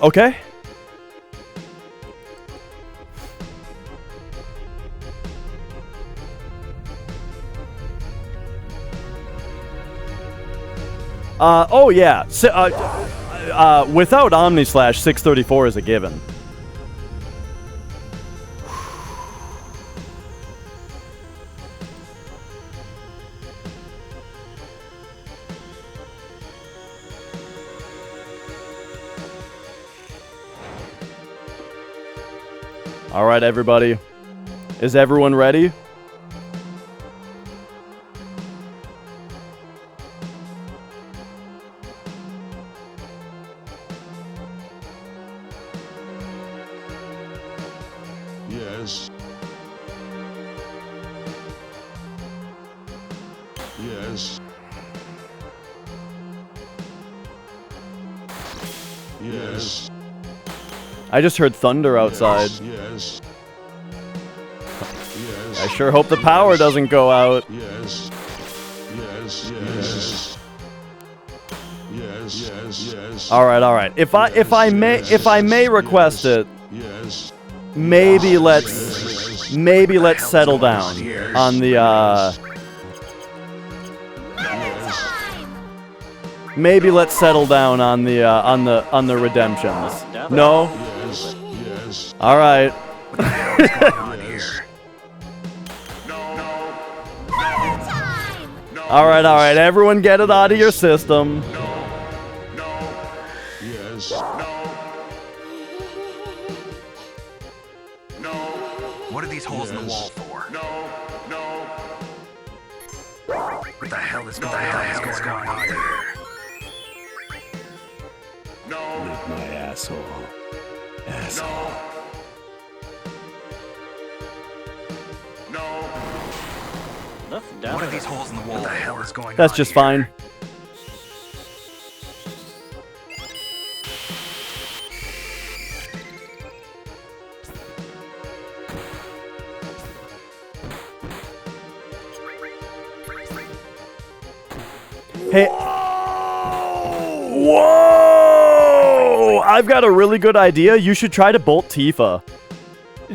Okay. Oh yeah. Without Omni Slash, 634 is a given. All right, everybody. Is everyone ready? Yes. Yes. Yes. I just heard thunder outside. Yes. Yes. I sure hope the power doesn't go out. Yes. Yes. Yes. Yes. Yes. Yes. All right. If I may request it, Yes. maybe let's settle down on the maybe let's settle down on the redemptions. No? Yes. Yes. All right. What the hell is going on here? All right. Everyone get it out of your system. Yes. What are these holes in the wall for? What the hell is going on here? Lick my asshole. Asshole. Let's What down are these holes in the wall? What the hell is going on? That's just here? fine. Hey. Whoa! I've got a really good idea. You should try to bolt Tifa.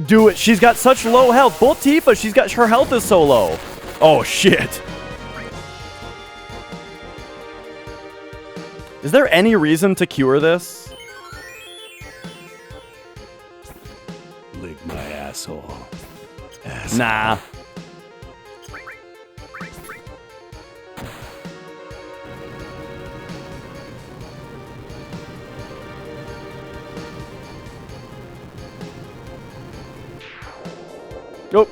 Do it. She's got such low health. Bolt Tifa. Her health is so low. Oh shit. Is there any reason to cure this? Lick my asshole. Nah. Oh.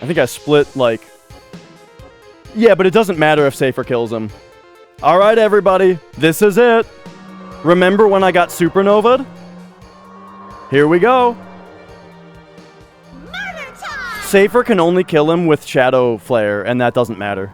I think I split, like... Yeah, but it doesn't matter if Safer kills him. Alright, everybody. This is it. Remember when I got supernova'd? Here we go. Safer can only kill him with Shadow Flare, and that doesn't matter.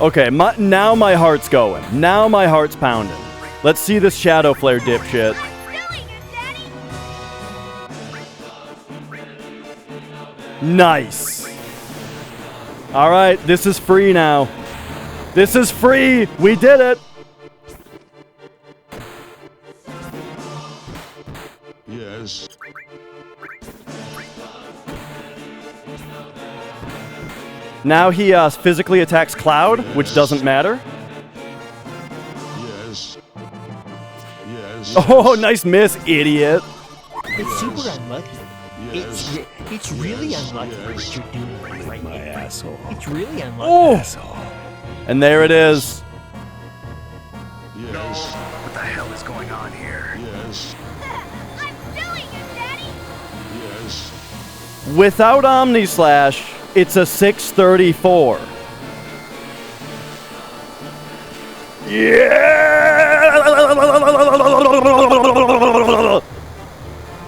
Okay, now my heart's going. Now my heart's pounding. Let's see this Shadow Flare dipshit. Nice. Alright, this is free now. This is free! We did it! Yes. Now he physically attacks Cloud, which doesn't matter. Yes. Yes. Oh, nice miss, idiot. It's super unlucky. Yes. It's really unlucky what you're doing Lick right my now. asshole. It's really unlucky. Oh, Asshole. and there it is. Yes. What the hell is going on here? Yes. I'm doing it, Daddy! Yes. Without Omni Slash, it's a 634. Yeah!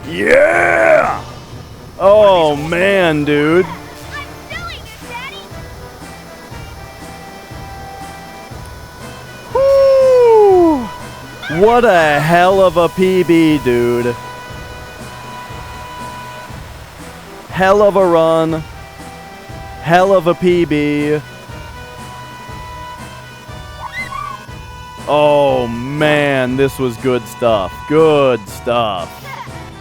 Yeah! Oh man, dude. I'm doing it, Daddy! Woo! What a hell of a PB, dude. Hell of a run. Hell of a PB. Oh man, this was good stuff. Good stuff.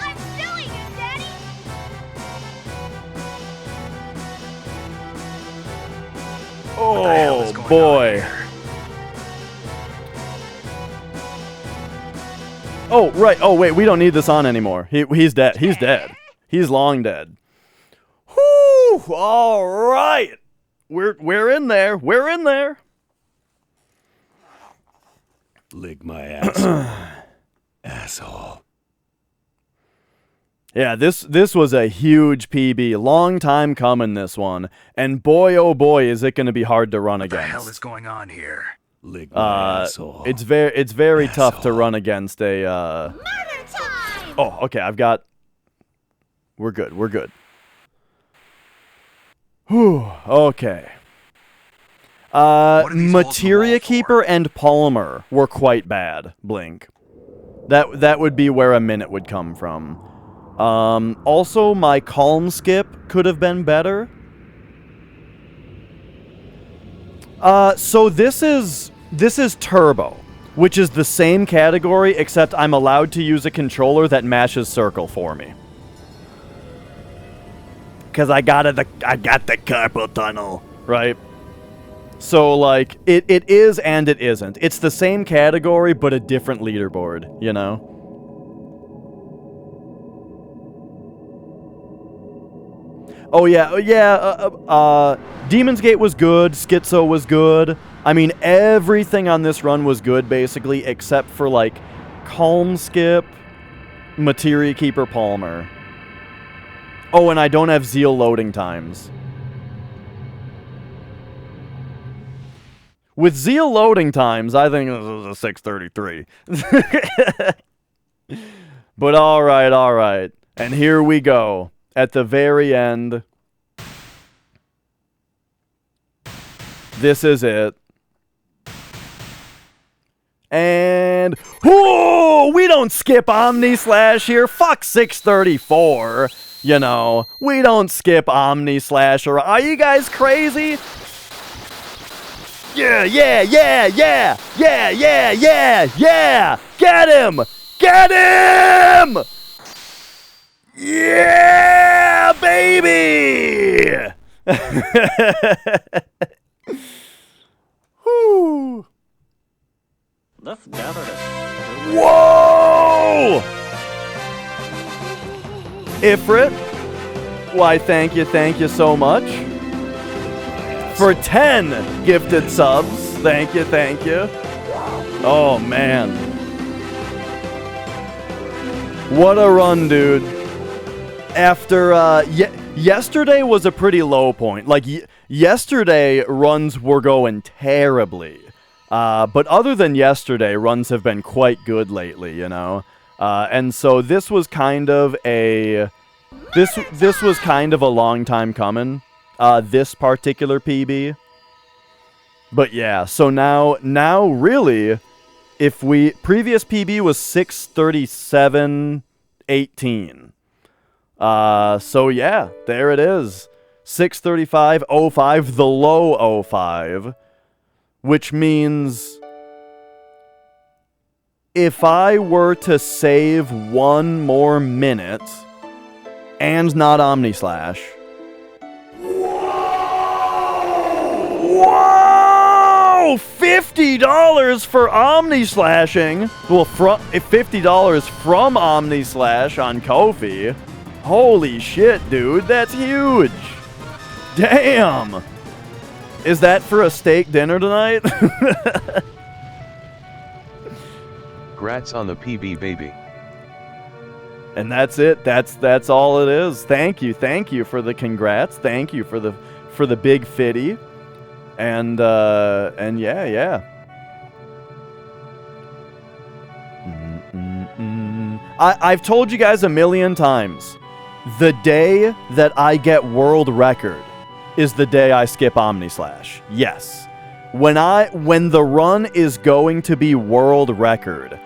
I'm doing it, Daddy! Oh boy. Oh right. Oh wait, we don't need this on anymore. He's dead. He's dead. He's long dead. Whoo! All right. We're in there. We're in there. Lick my asshole. Asshole. Yeah, this was a huge PB. Long time coming, this one. And boy, oh boy, is it going to be hard to run What the hell against. is going on here? Lick my asshole. It's very tough to Asshole. run against a. Murder time! Oh, okay. I've got. We're good. We're good. Whew. Okay. are these holes in the Materia wall for? Keeper and Palmer were quite bad. Blink. That would be where a minute would come from. Also, my calm skip could have been better. So this is Turbo, which is the same category, except I'm allowed to use a controller that mashes circle for me. Cause I got the carpal tunnel, right? So like it is and it isn't. It's the same category but a different leaderboard, you know? Oh yeah, Demon's Gate was good, Schizo was good. I mean, everything on this run was good, basically, except for, like, Calm Skip, Materia Keeper Palmer. Oh, and I don't have Zeal loading times. With Zeal loading times, I think this is a 633. But alright. And here we go. At the very end. This is it. And... whoa! We don't skip Omni Slash here. Fuck 634. You know. We don't skip Omni Slash. Or are you guys crazy? Yeah! Get him! Get him! Yeah, baby! Whew. Let's gather this. Whoa! Ifrit, why thank you so much. For 10 gifted subs. Thank you. Oh, man. What a run, dude. After, yesterday was a pretty low point. Like, yesterday, runs were going terribly. But other than yesterday, runs have been quite good lately, you know? And so this was kind of a... This was kind of a long time coming. This particular PB. But yeah, so now really, if we... Previous PB was 637.18. So yeah, there it is. 635.05, the low 05. Which means... if I were to save one more minute... and not Omni Slash... Whoa! Oh, $50 for Omni Slashing. Well, $50 from Omni Slash on Ko-fi. Holy shit, dude. That's huge. Damn. Is that for a steak dinner tonight? Grats on the PB, baby. And that's it. That's all it is. Thank you for the congrats. Thank you for the big fitty. And yeah. I've told you guys a million times. The day that I get world record is the day I skip Omni Slash. Yes. When the run is going to be world record,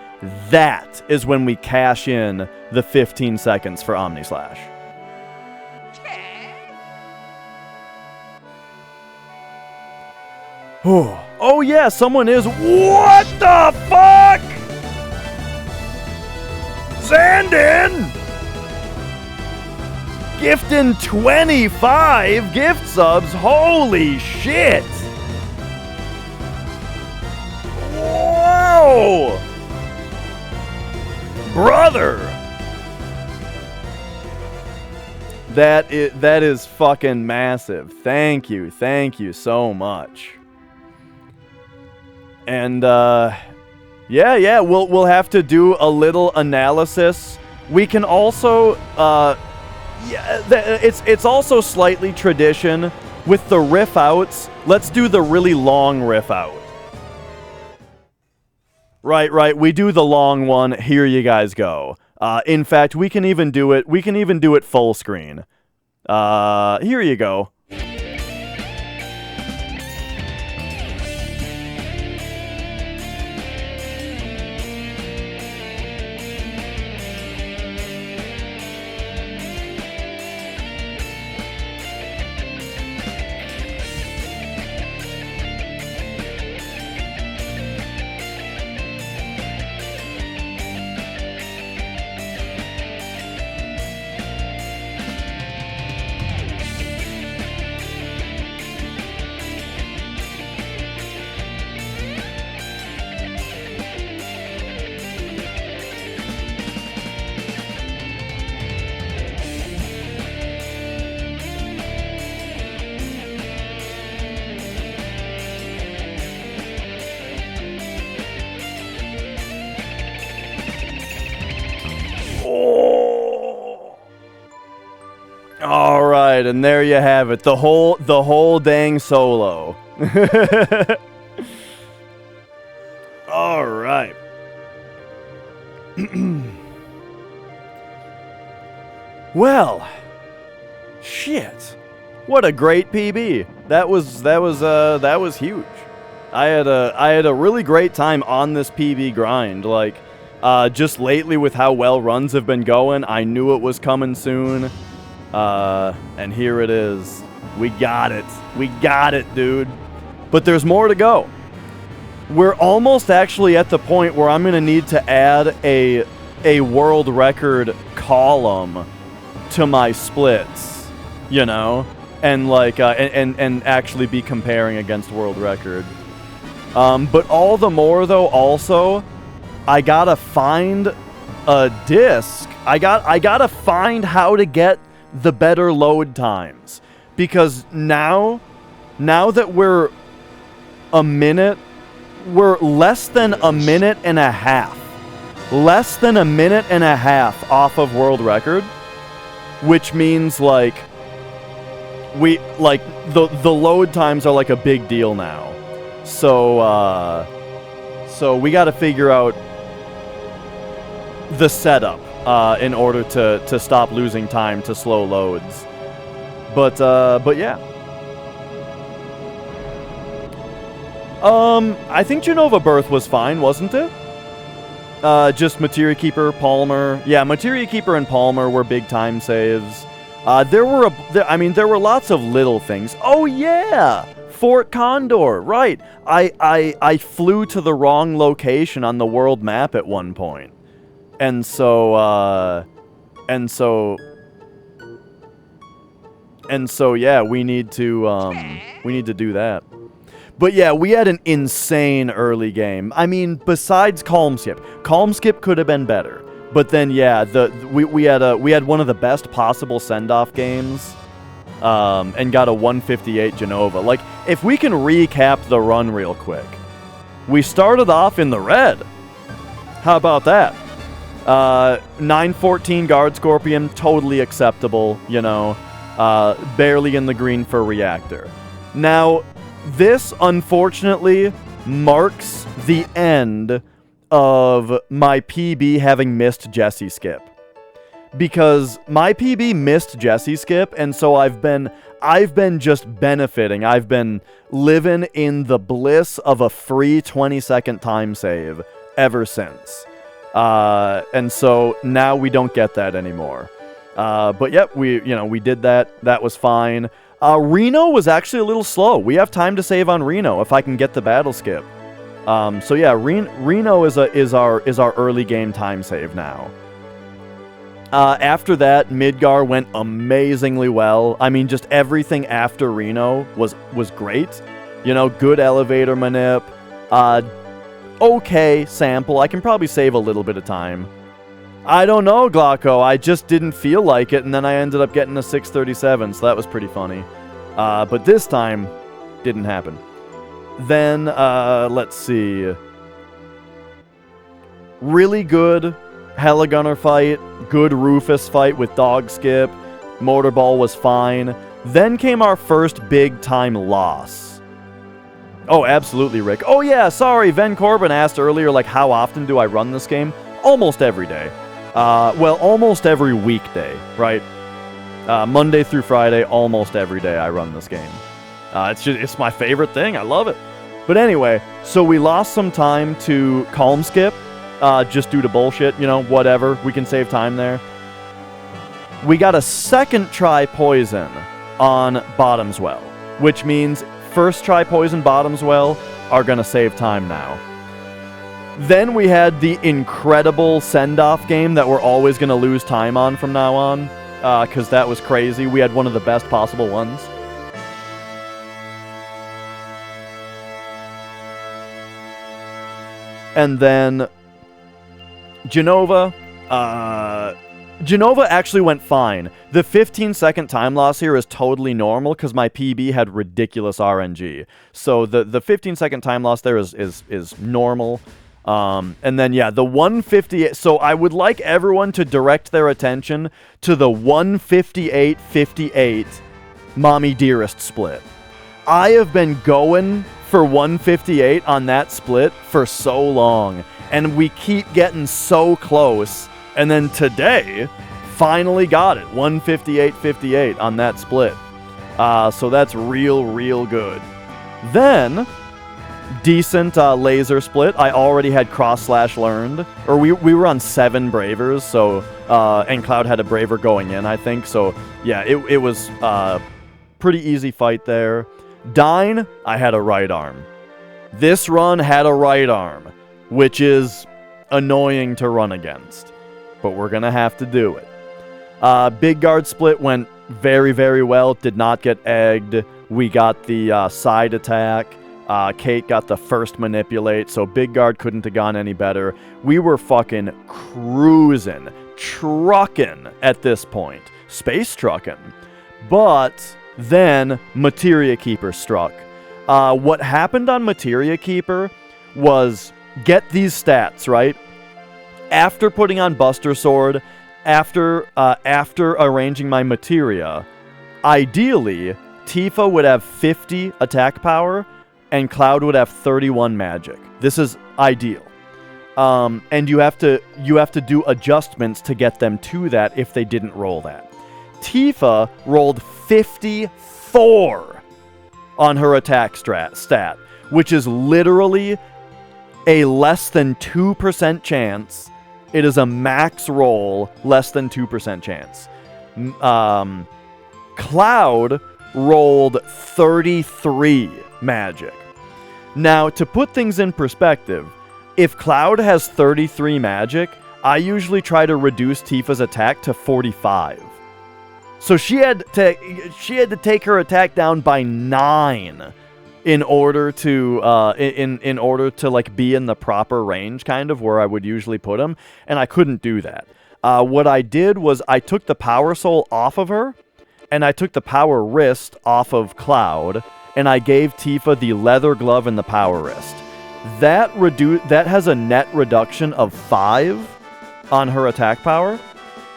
that is when we cash in the 15 seconds for Omni Slash. Oh yeah, someone is. What the fuck? Zandon! Gifting 25 gift subs. Holy shit! Whoa! Brother! That is fucking massive. Thank you so much. And yeah, we'll have to do a little analysis. We can also it's also slightly tradition with the riff outs. Let's do the really long riff out. Right. We do the long one. Here you guys go. In fact, we can even do it full screen. Here you go. All right, and there you have it. The whole dang solo. All right. Well, shit. What a great PB. That was huge. I had a really great time on this PB grind. Like, just lately with how well runs have been going, I knew it was coming soon. And here it is. We got it. We got it, dude. But there's more to go. We're almost actually at the point where I'm going to need to add a world record column to my splits, you know? And like and actually be comparing against world record. But all the more though also I got to find a disc. I got to find how to get the better load times, because now that we're less than a minute and a half off of world record, which means like the load times are like a big deal now. So we got to figure out the setup in order to stop losing time to slow loads. But yeah. I think Genova Birth was fine, wasn't it? Just Materia Keeper, Palmer. Yeah, Materia Keeper and Palmer were big time saves. There were lots of little things. Oh yeah, Fort Condor. Right. I flew to the wrong location on the world map at one point. And so yeah, we need to do that. But yeah, we had an insane early game. I mean, besides Calm Skip could have been better. But then yeah, we had one of the best possible send-off games, and got a 158 Genova. Like, if we can recap the run real quick, we started off in the red. How about that? 914 Guard Scorpion, totally acceptable, you know. Barely in the green for Reactor. Now, this, unfortunately, marks the end of my PB having missed Jesse Skip. Because my PB missed Jesse Skip, and so I've been just benefiting. I've been living in the bliss of a free 20-second time save ever since. And so now we don't get that anymore. But yep, we did that. That was fine. Reno was actually a little slow. We have time to save on Reno if I can get the battle skip. So yeah, Reno is our early game time save now. After that, Midgar went amazingly well. I mean, just everything after Reno was great. You know, good elevator manip. Okay sample. I can probably save a little bit of time. I don't know, Glauco. I just didn't feel like it, and then I ended up getting a 637, so that was pretty funny. But this time, didn't happen. Then, let's see. Really good Heligunner fight, good Rufus fight with Dog Skip, Motorball was fine. Then came our first big time loss. Oh, absolutely, Rick. Oh yeah, sorry, Ven Corbin asked earlier, like, how often do I run this game? Almost every day. Well, almost every weekday, right? Monday through Friday, almost every day I run this game. It's my favorite thing, I love it. But anyway, so we lost some time to Calm Skip, just due to bullshit, you know, whatever. We can save time there. We got a second try poison on Bottom's Well, which means first try poison Bottom's Well are going to save time now. Then we had the incredible send-off game that we're always going to lose time on from now on, because that was crazy. We had one of the best possible ones. And then Genova. Genova actually went fine. The 15-second time loss here is totally normal because my PB had ridiculous RNG. So the 15-second time loss there is normal. And then, yeah, the 158... So I would like everyone to direct their attention to the 158-58 Mommy Dearest split. I have been going for 158 on that split for so long, and we keep getting so close. And then today, finally got it. 158-58 on that split. So that's real good. Then, decent laser split. I already had cross-slash learned. Or we were on 7 Bravers, so... and Cloud had a Braver going in, I think. So, yeah, it was pretty easy fight there. Dine, I had a right arm. This run had a right arm, which is annoying to run against. But we're going to have to do it. Big guard split went very well. Did not get egged. We got the side attack. Cait got the first manipulate, so big guard couldn't have gone any better. We were fucking cruising, trucking at this point. Space trucking. But then Materia Keeper struck. What happened on Materia Keeper was, get these stats, right? After putting on Buster Sword, after arranging my materia, ideally, Tifa would have 50 attack power, and Cloud would have 31 magic. This is ideal. And you have to do adjustments to get them to that if they didn't roll that. Tifa rolled 54 on her attack stat, which is literally a less than 2% chance. It is a max roll, less than 2% chance. Cloud rolled 33 magic. Now, to put things in perspective, if Cloud has 33 magic, I usually try to reduce Tifa's attack to 45. So she had to take her attack down by 9 in order to in order to like be in the proper range, kind of where I would usually put him, and I couldn't do that. What I did was I took the power soul off of her, and I took the power wrist off of Cloud, and I gave Tifa the leather glove and the power wrist. That has a net reduction of 5 on her attack power,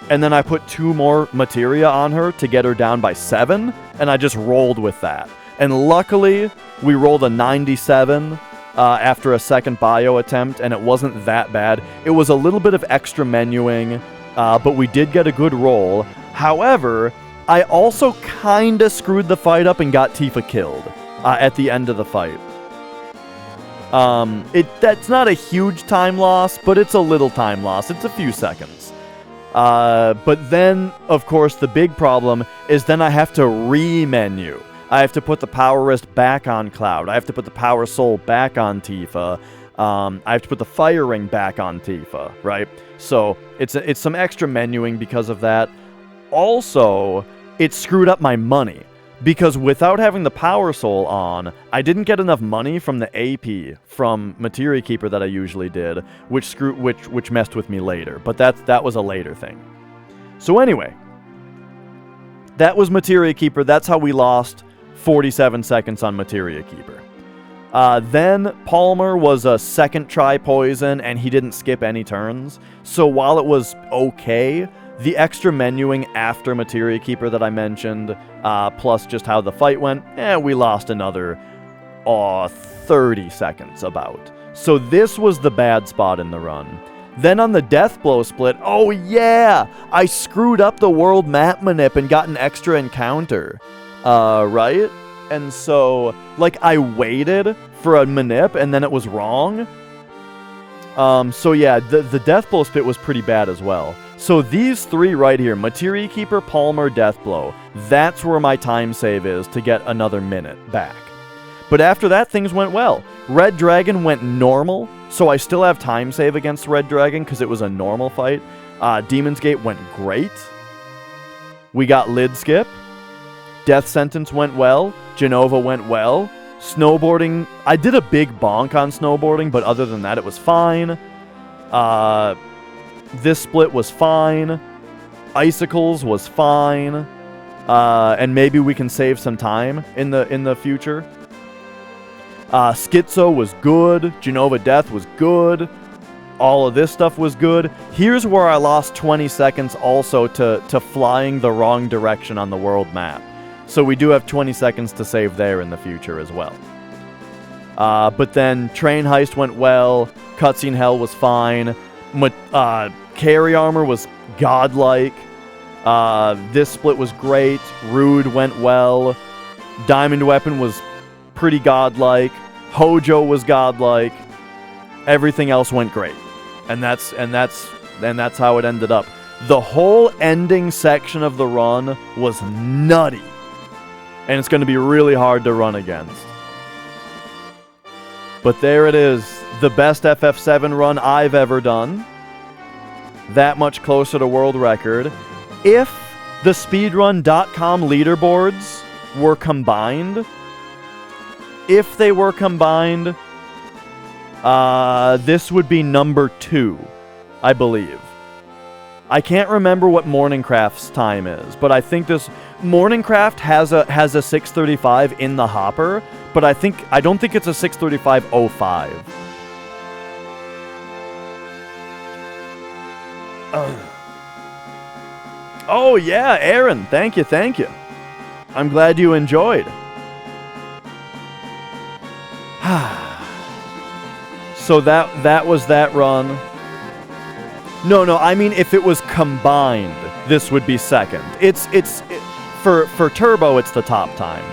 and then I put 2 more materia on her to get her down by 7, and I just rolled with that. And luckily, we rolled a 97 after a second bio attempt, and it wasn't that bad. It was a little bit of extra menuing, but we did get a good roll. However, I also kind of screwed the fight up and got Tifa killed at the end of the fight. That's not a huge time loss, but it's a little time loss. It's a few seconds. But then, of course, the big problem is then I have to re-menu. I have to put the power wrist back on Cloud. I have to put the power soul back on Tifa. I have to put the fire ring back on Tifa, right? So it's some extra menuing because of that. Also, it screwed up my money because without having the power soul on, I didn't get enough money from the AP from Materia Keeper that I usually did, which messed with me later. But that was a later thing. So anyway, that was Materia Keeper. That's how we lost 47 seconds on Materia Keeper. Then Palmer was a second try poison, and he didn't skip any turns. So while it was okay, the extra menuing after Materia Keeper that I mentioned, plus just how the fight went, we lost another 30 seconds about. So this was the bad spot in the run. Then on the Death Blow split, oh yeah! I screwed up the world map manip and got an extra encounter. Right? And so, like, I waited for a manip, and then it was wrong. So yeah, the Death Blow split was pretty bad as well. So these 3 right here, Materia Keeper, Palmer, Death Blow, that's where my time save is to get another minute back. But after that, things went well. Red Dragon went normal, so I still have time save against Red Dragon because it was a normal fight. Demon's Gate went great. We got Lid Skip. Death Sentence went well. Genova went well. Snowboarding, I did a big bonk on snowboarding, but other than that, it was fine. This split was fine. Icicles was fine. And maybe we can save some time in the future. Schizo was good. Genova Death was good. All of this stuff was good. Here's where I lost 20 seconds also to flying the wrong direction on the world map. So we do have 20 seconds to save there in the future as well. But then Train Heist went well. Cutscene Hell was fine. Carry Armor was godlike. This split was great. Rude went well. Diamond Weapon was pretty godlike. Hojo was godlike. Everything else went great. And that's how it ended up. The whole ending section of the run was nutty. And it's going to be really hard to run against. But there it is. The best FF7 run I've ever done. That much closer to world record. If the speedrun.com leaderboards were combined, this would be number 2, I believe. I can't remember what Morningcraft's time is, but I think this Morningcraft has a 6:35 in the hopper, but I don't think it's a 6:35:05. Oh yeah, Aaron, thank you. I'm glad you enjoyed. So that was that run. No, I mean if it was combined, this would be second. For Turbo, it's the top time.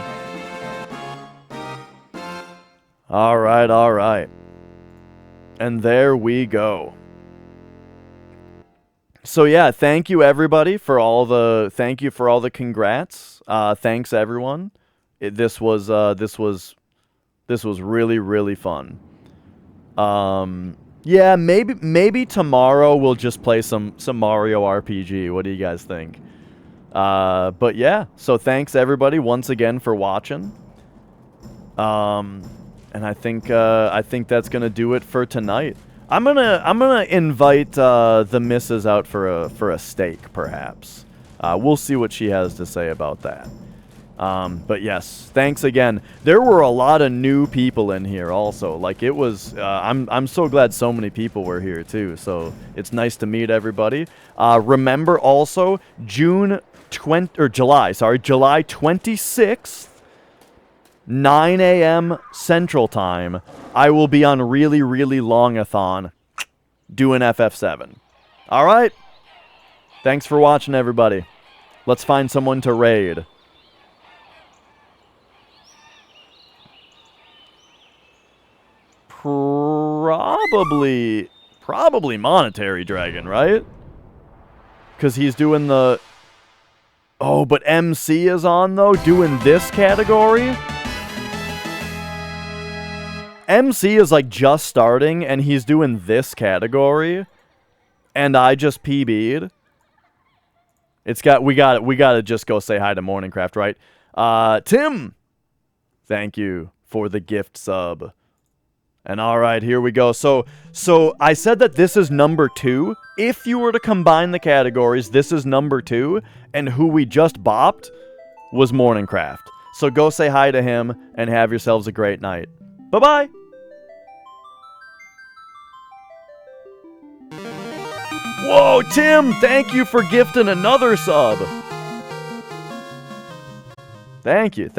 All right. And there we go. So yeah, thank you everybody for all the congrats. Thanks everyone. This was really, really fun. Yeah, maybe tomorrow we'll just play some Mario RPG. What do you guys think? But yeah, so thanks everybody once again for watching. And I think that's gonna do it for tonight. I'm gonna invite the missus out for a steak, perhaps. We'll see what she has to say about that. But yes, thanks again. There were a lot of new people in here also. Like it was, I'm so glad so many people were here too. So it's nice to meet everybody. Remember also July 26th, 9 a.m. Central Time. I will be on Really Really Longathon doing FF7. All right. Thanks for watching, everybody. Let's find someone to raid. Probably Monetary Dragon, right? Because he's doing the... Oh, but MC is on, though, doing this category? MC is, like, just starting, and he's doing this category, and I just PB'd. We gotta just go say hi to Morningcraft, right? Tim! Thank you for the gift sub. And alright, here we go. So I said that this is number 2. If you were to combine the categories, this is number 2. And who we just bopped was Morningcraft. So go say hi to him and have yourselves a great night. Bye-bye! Whoa, Tim! Thank you for gifting another sub! Thank you.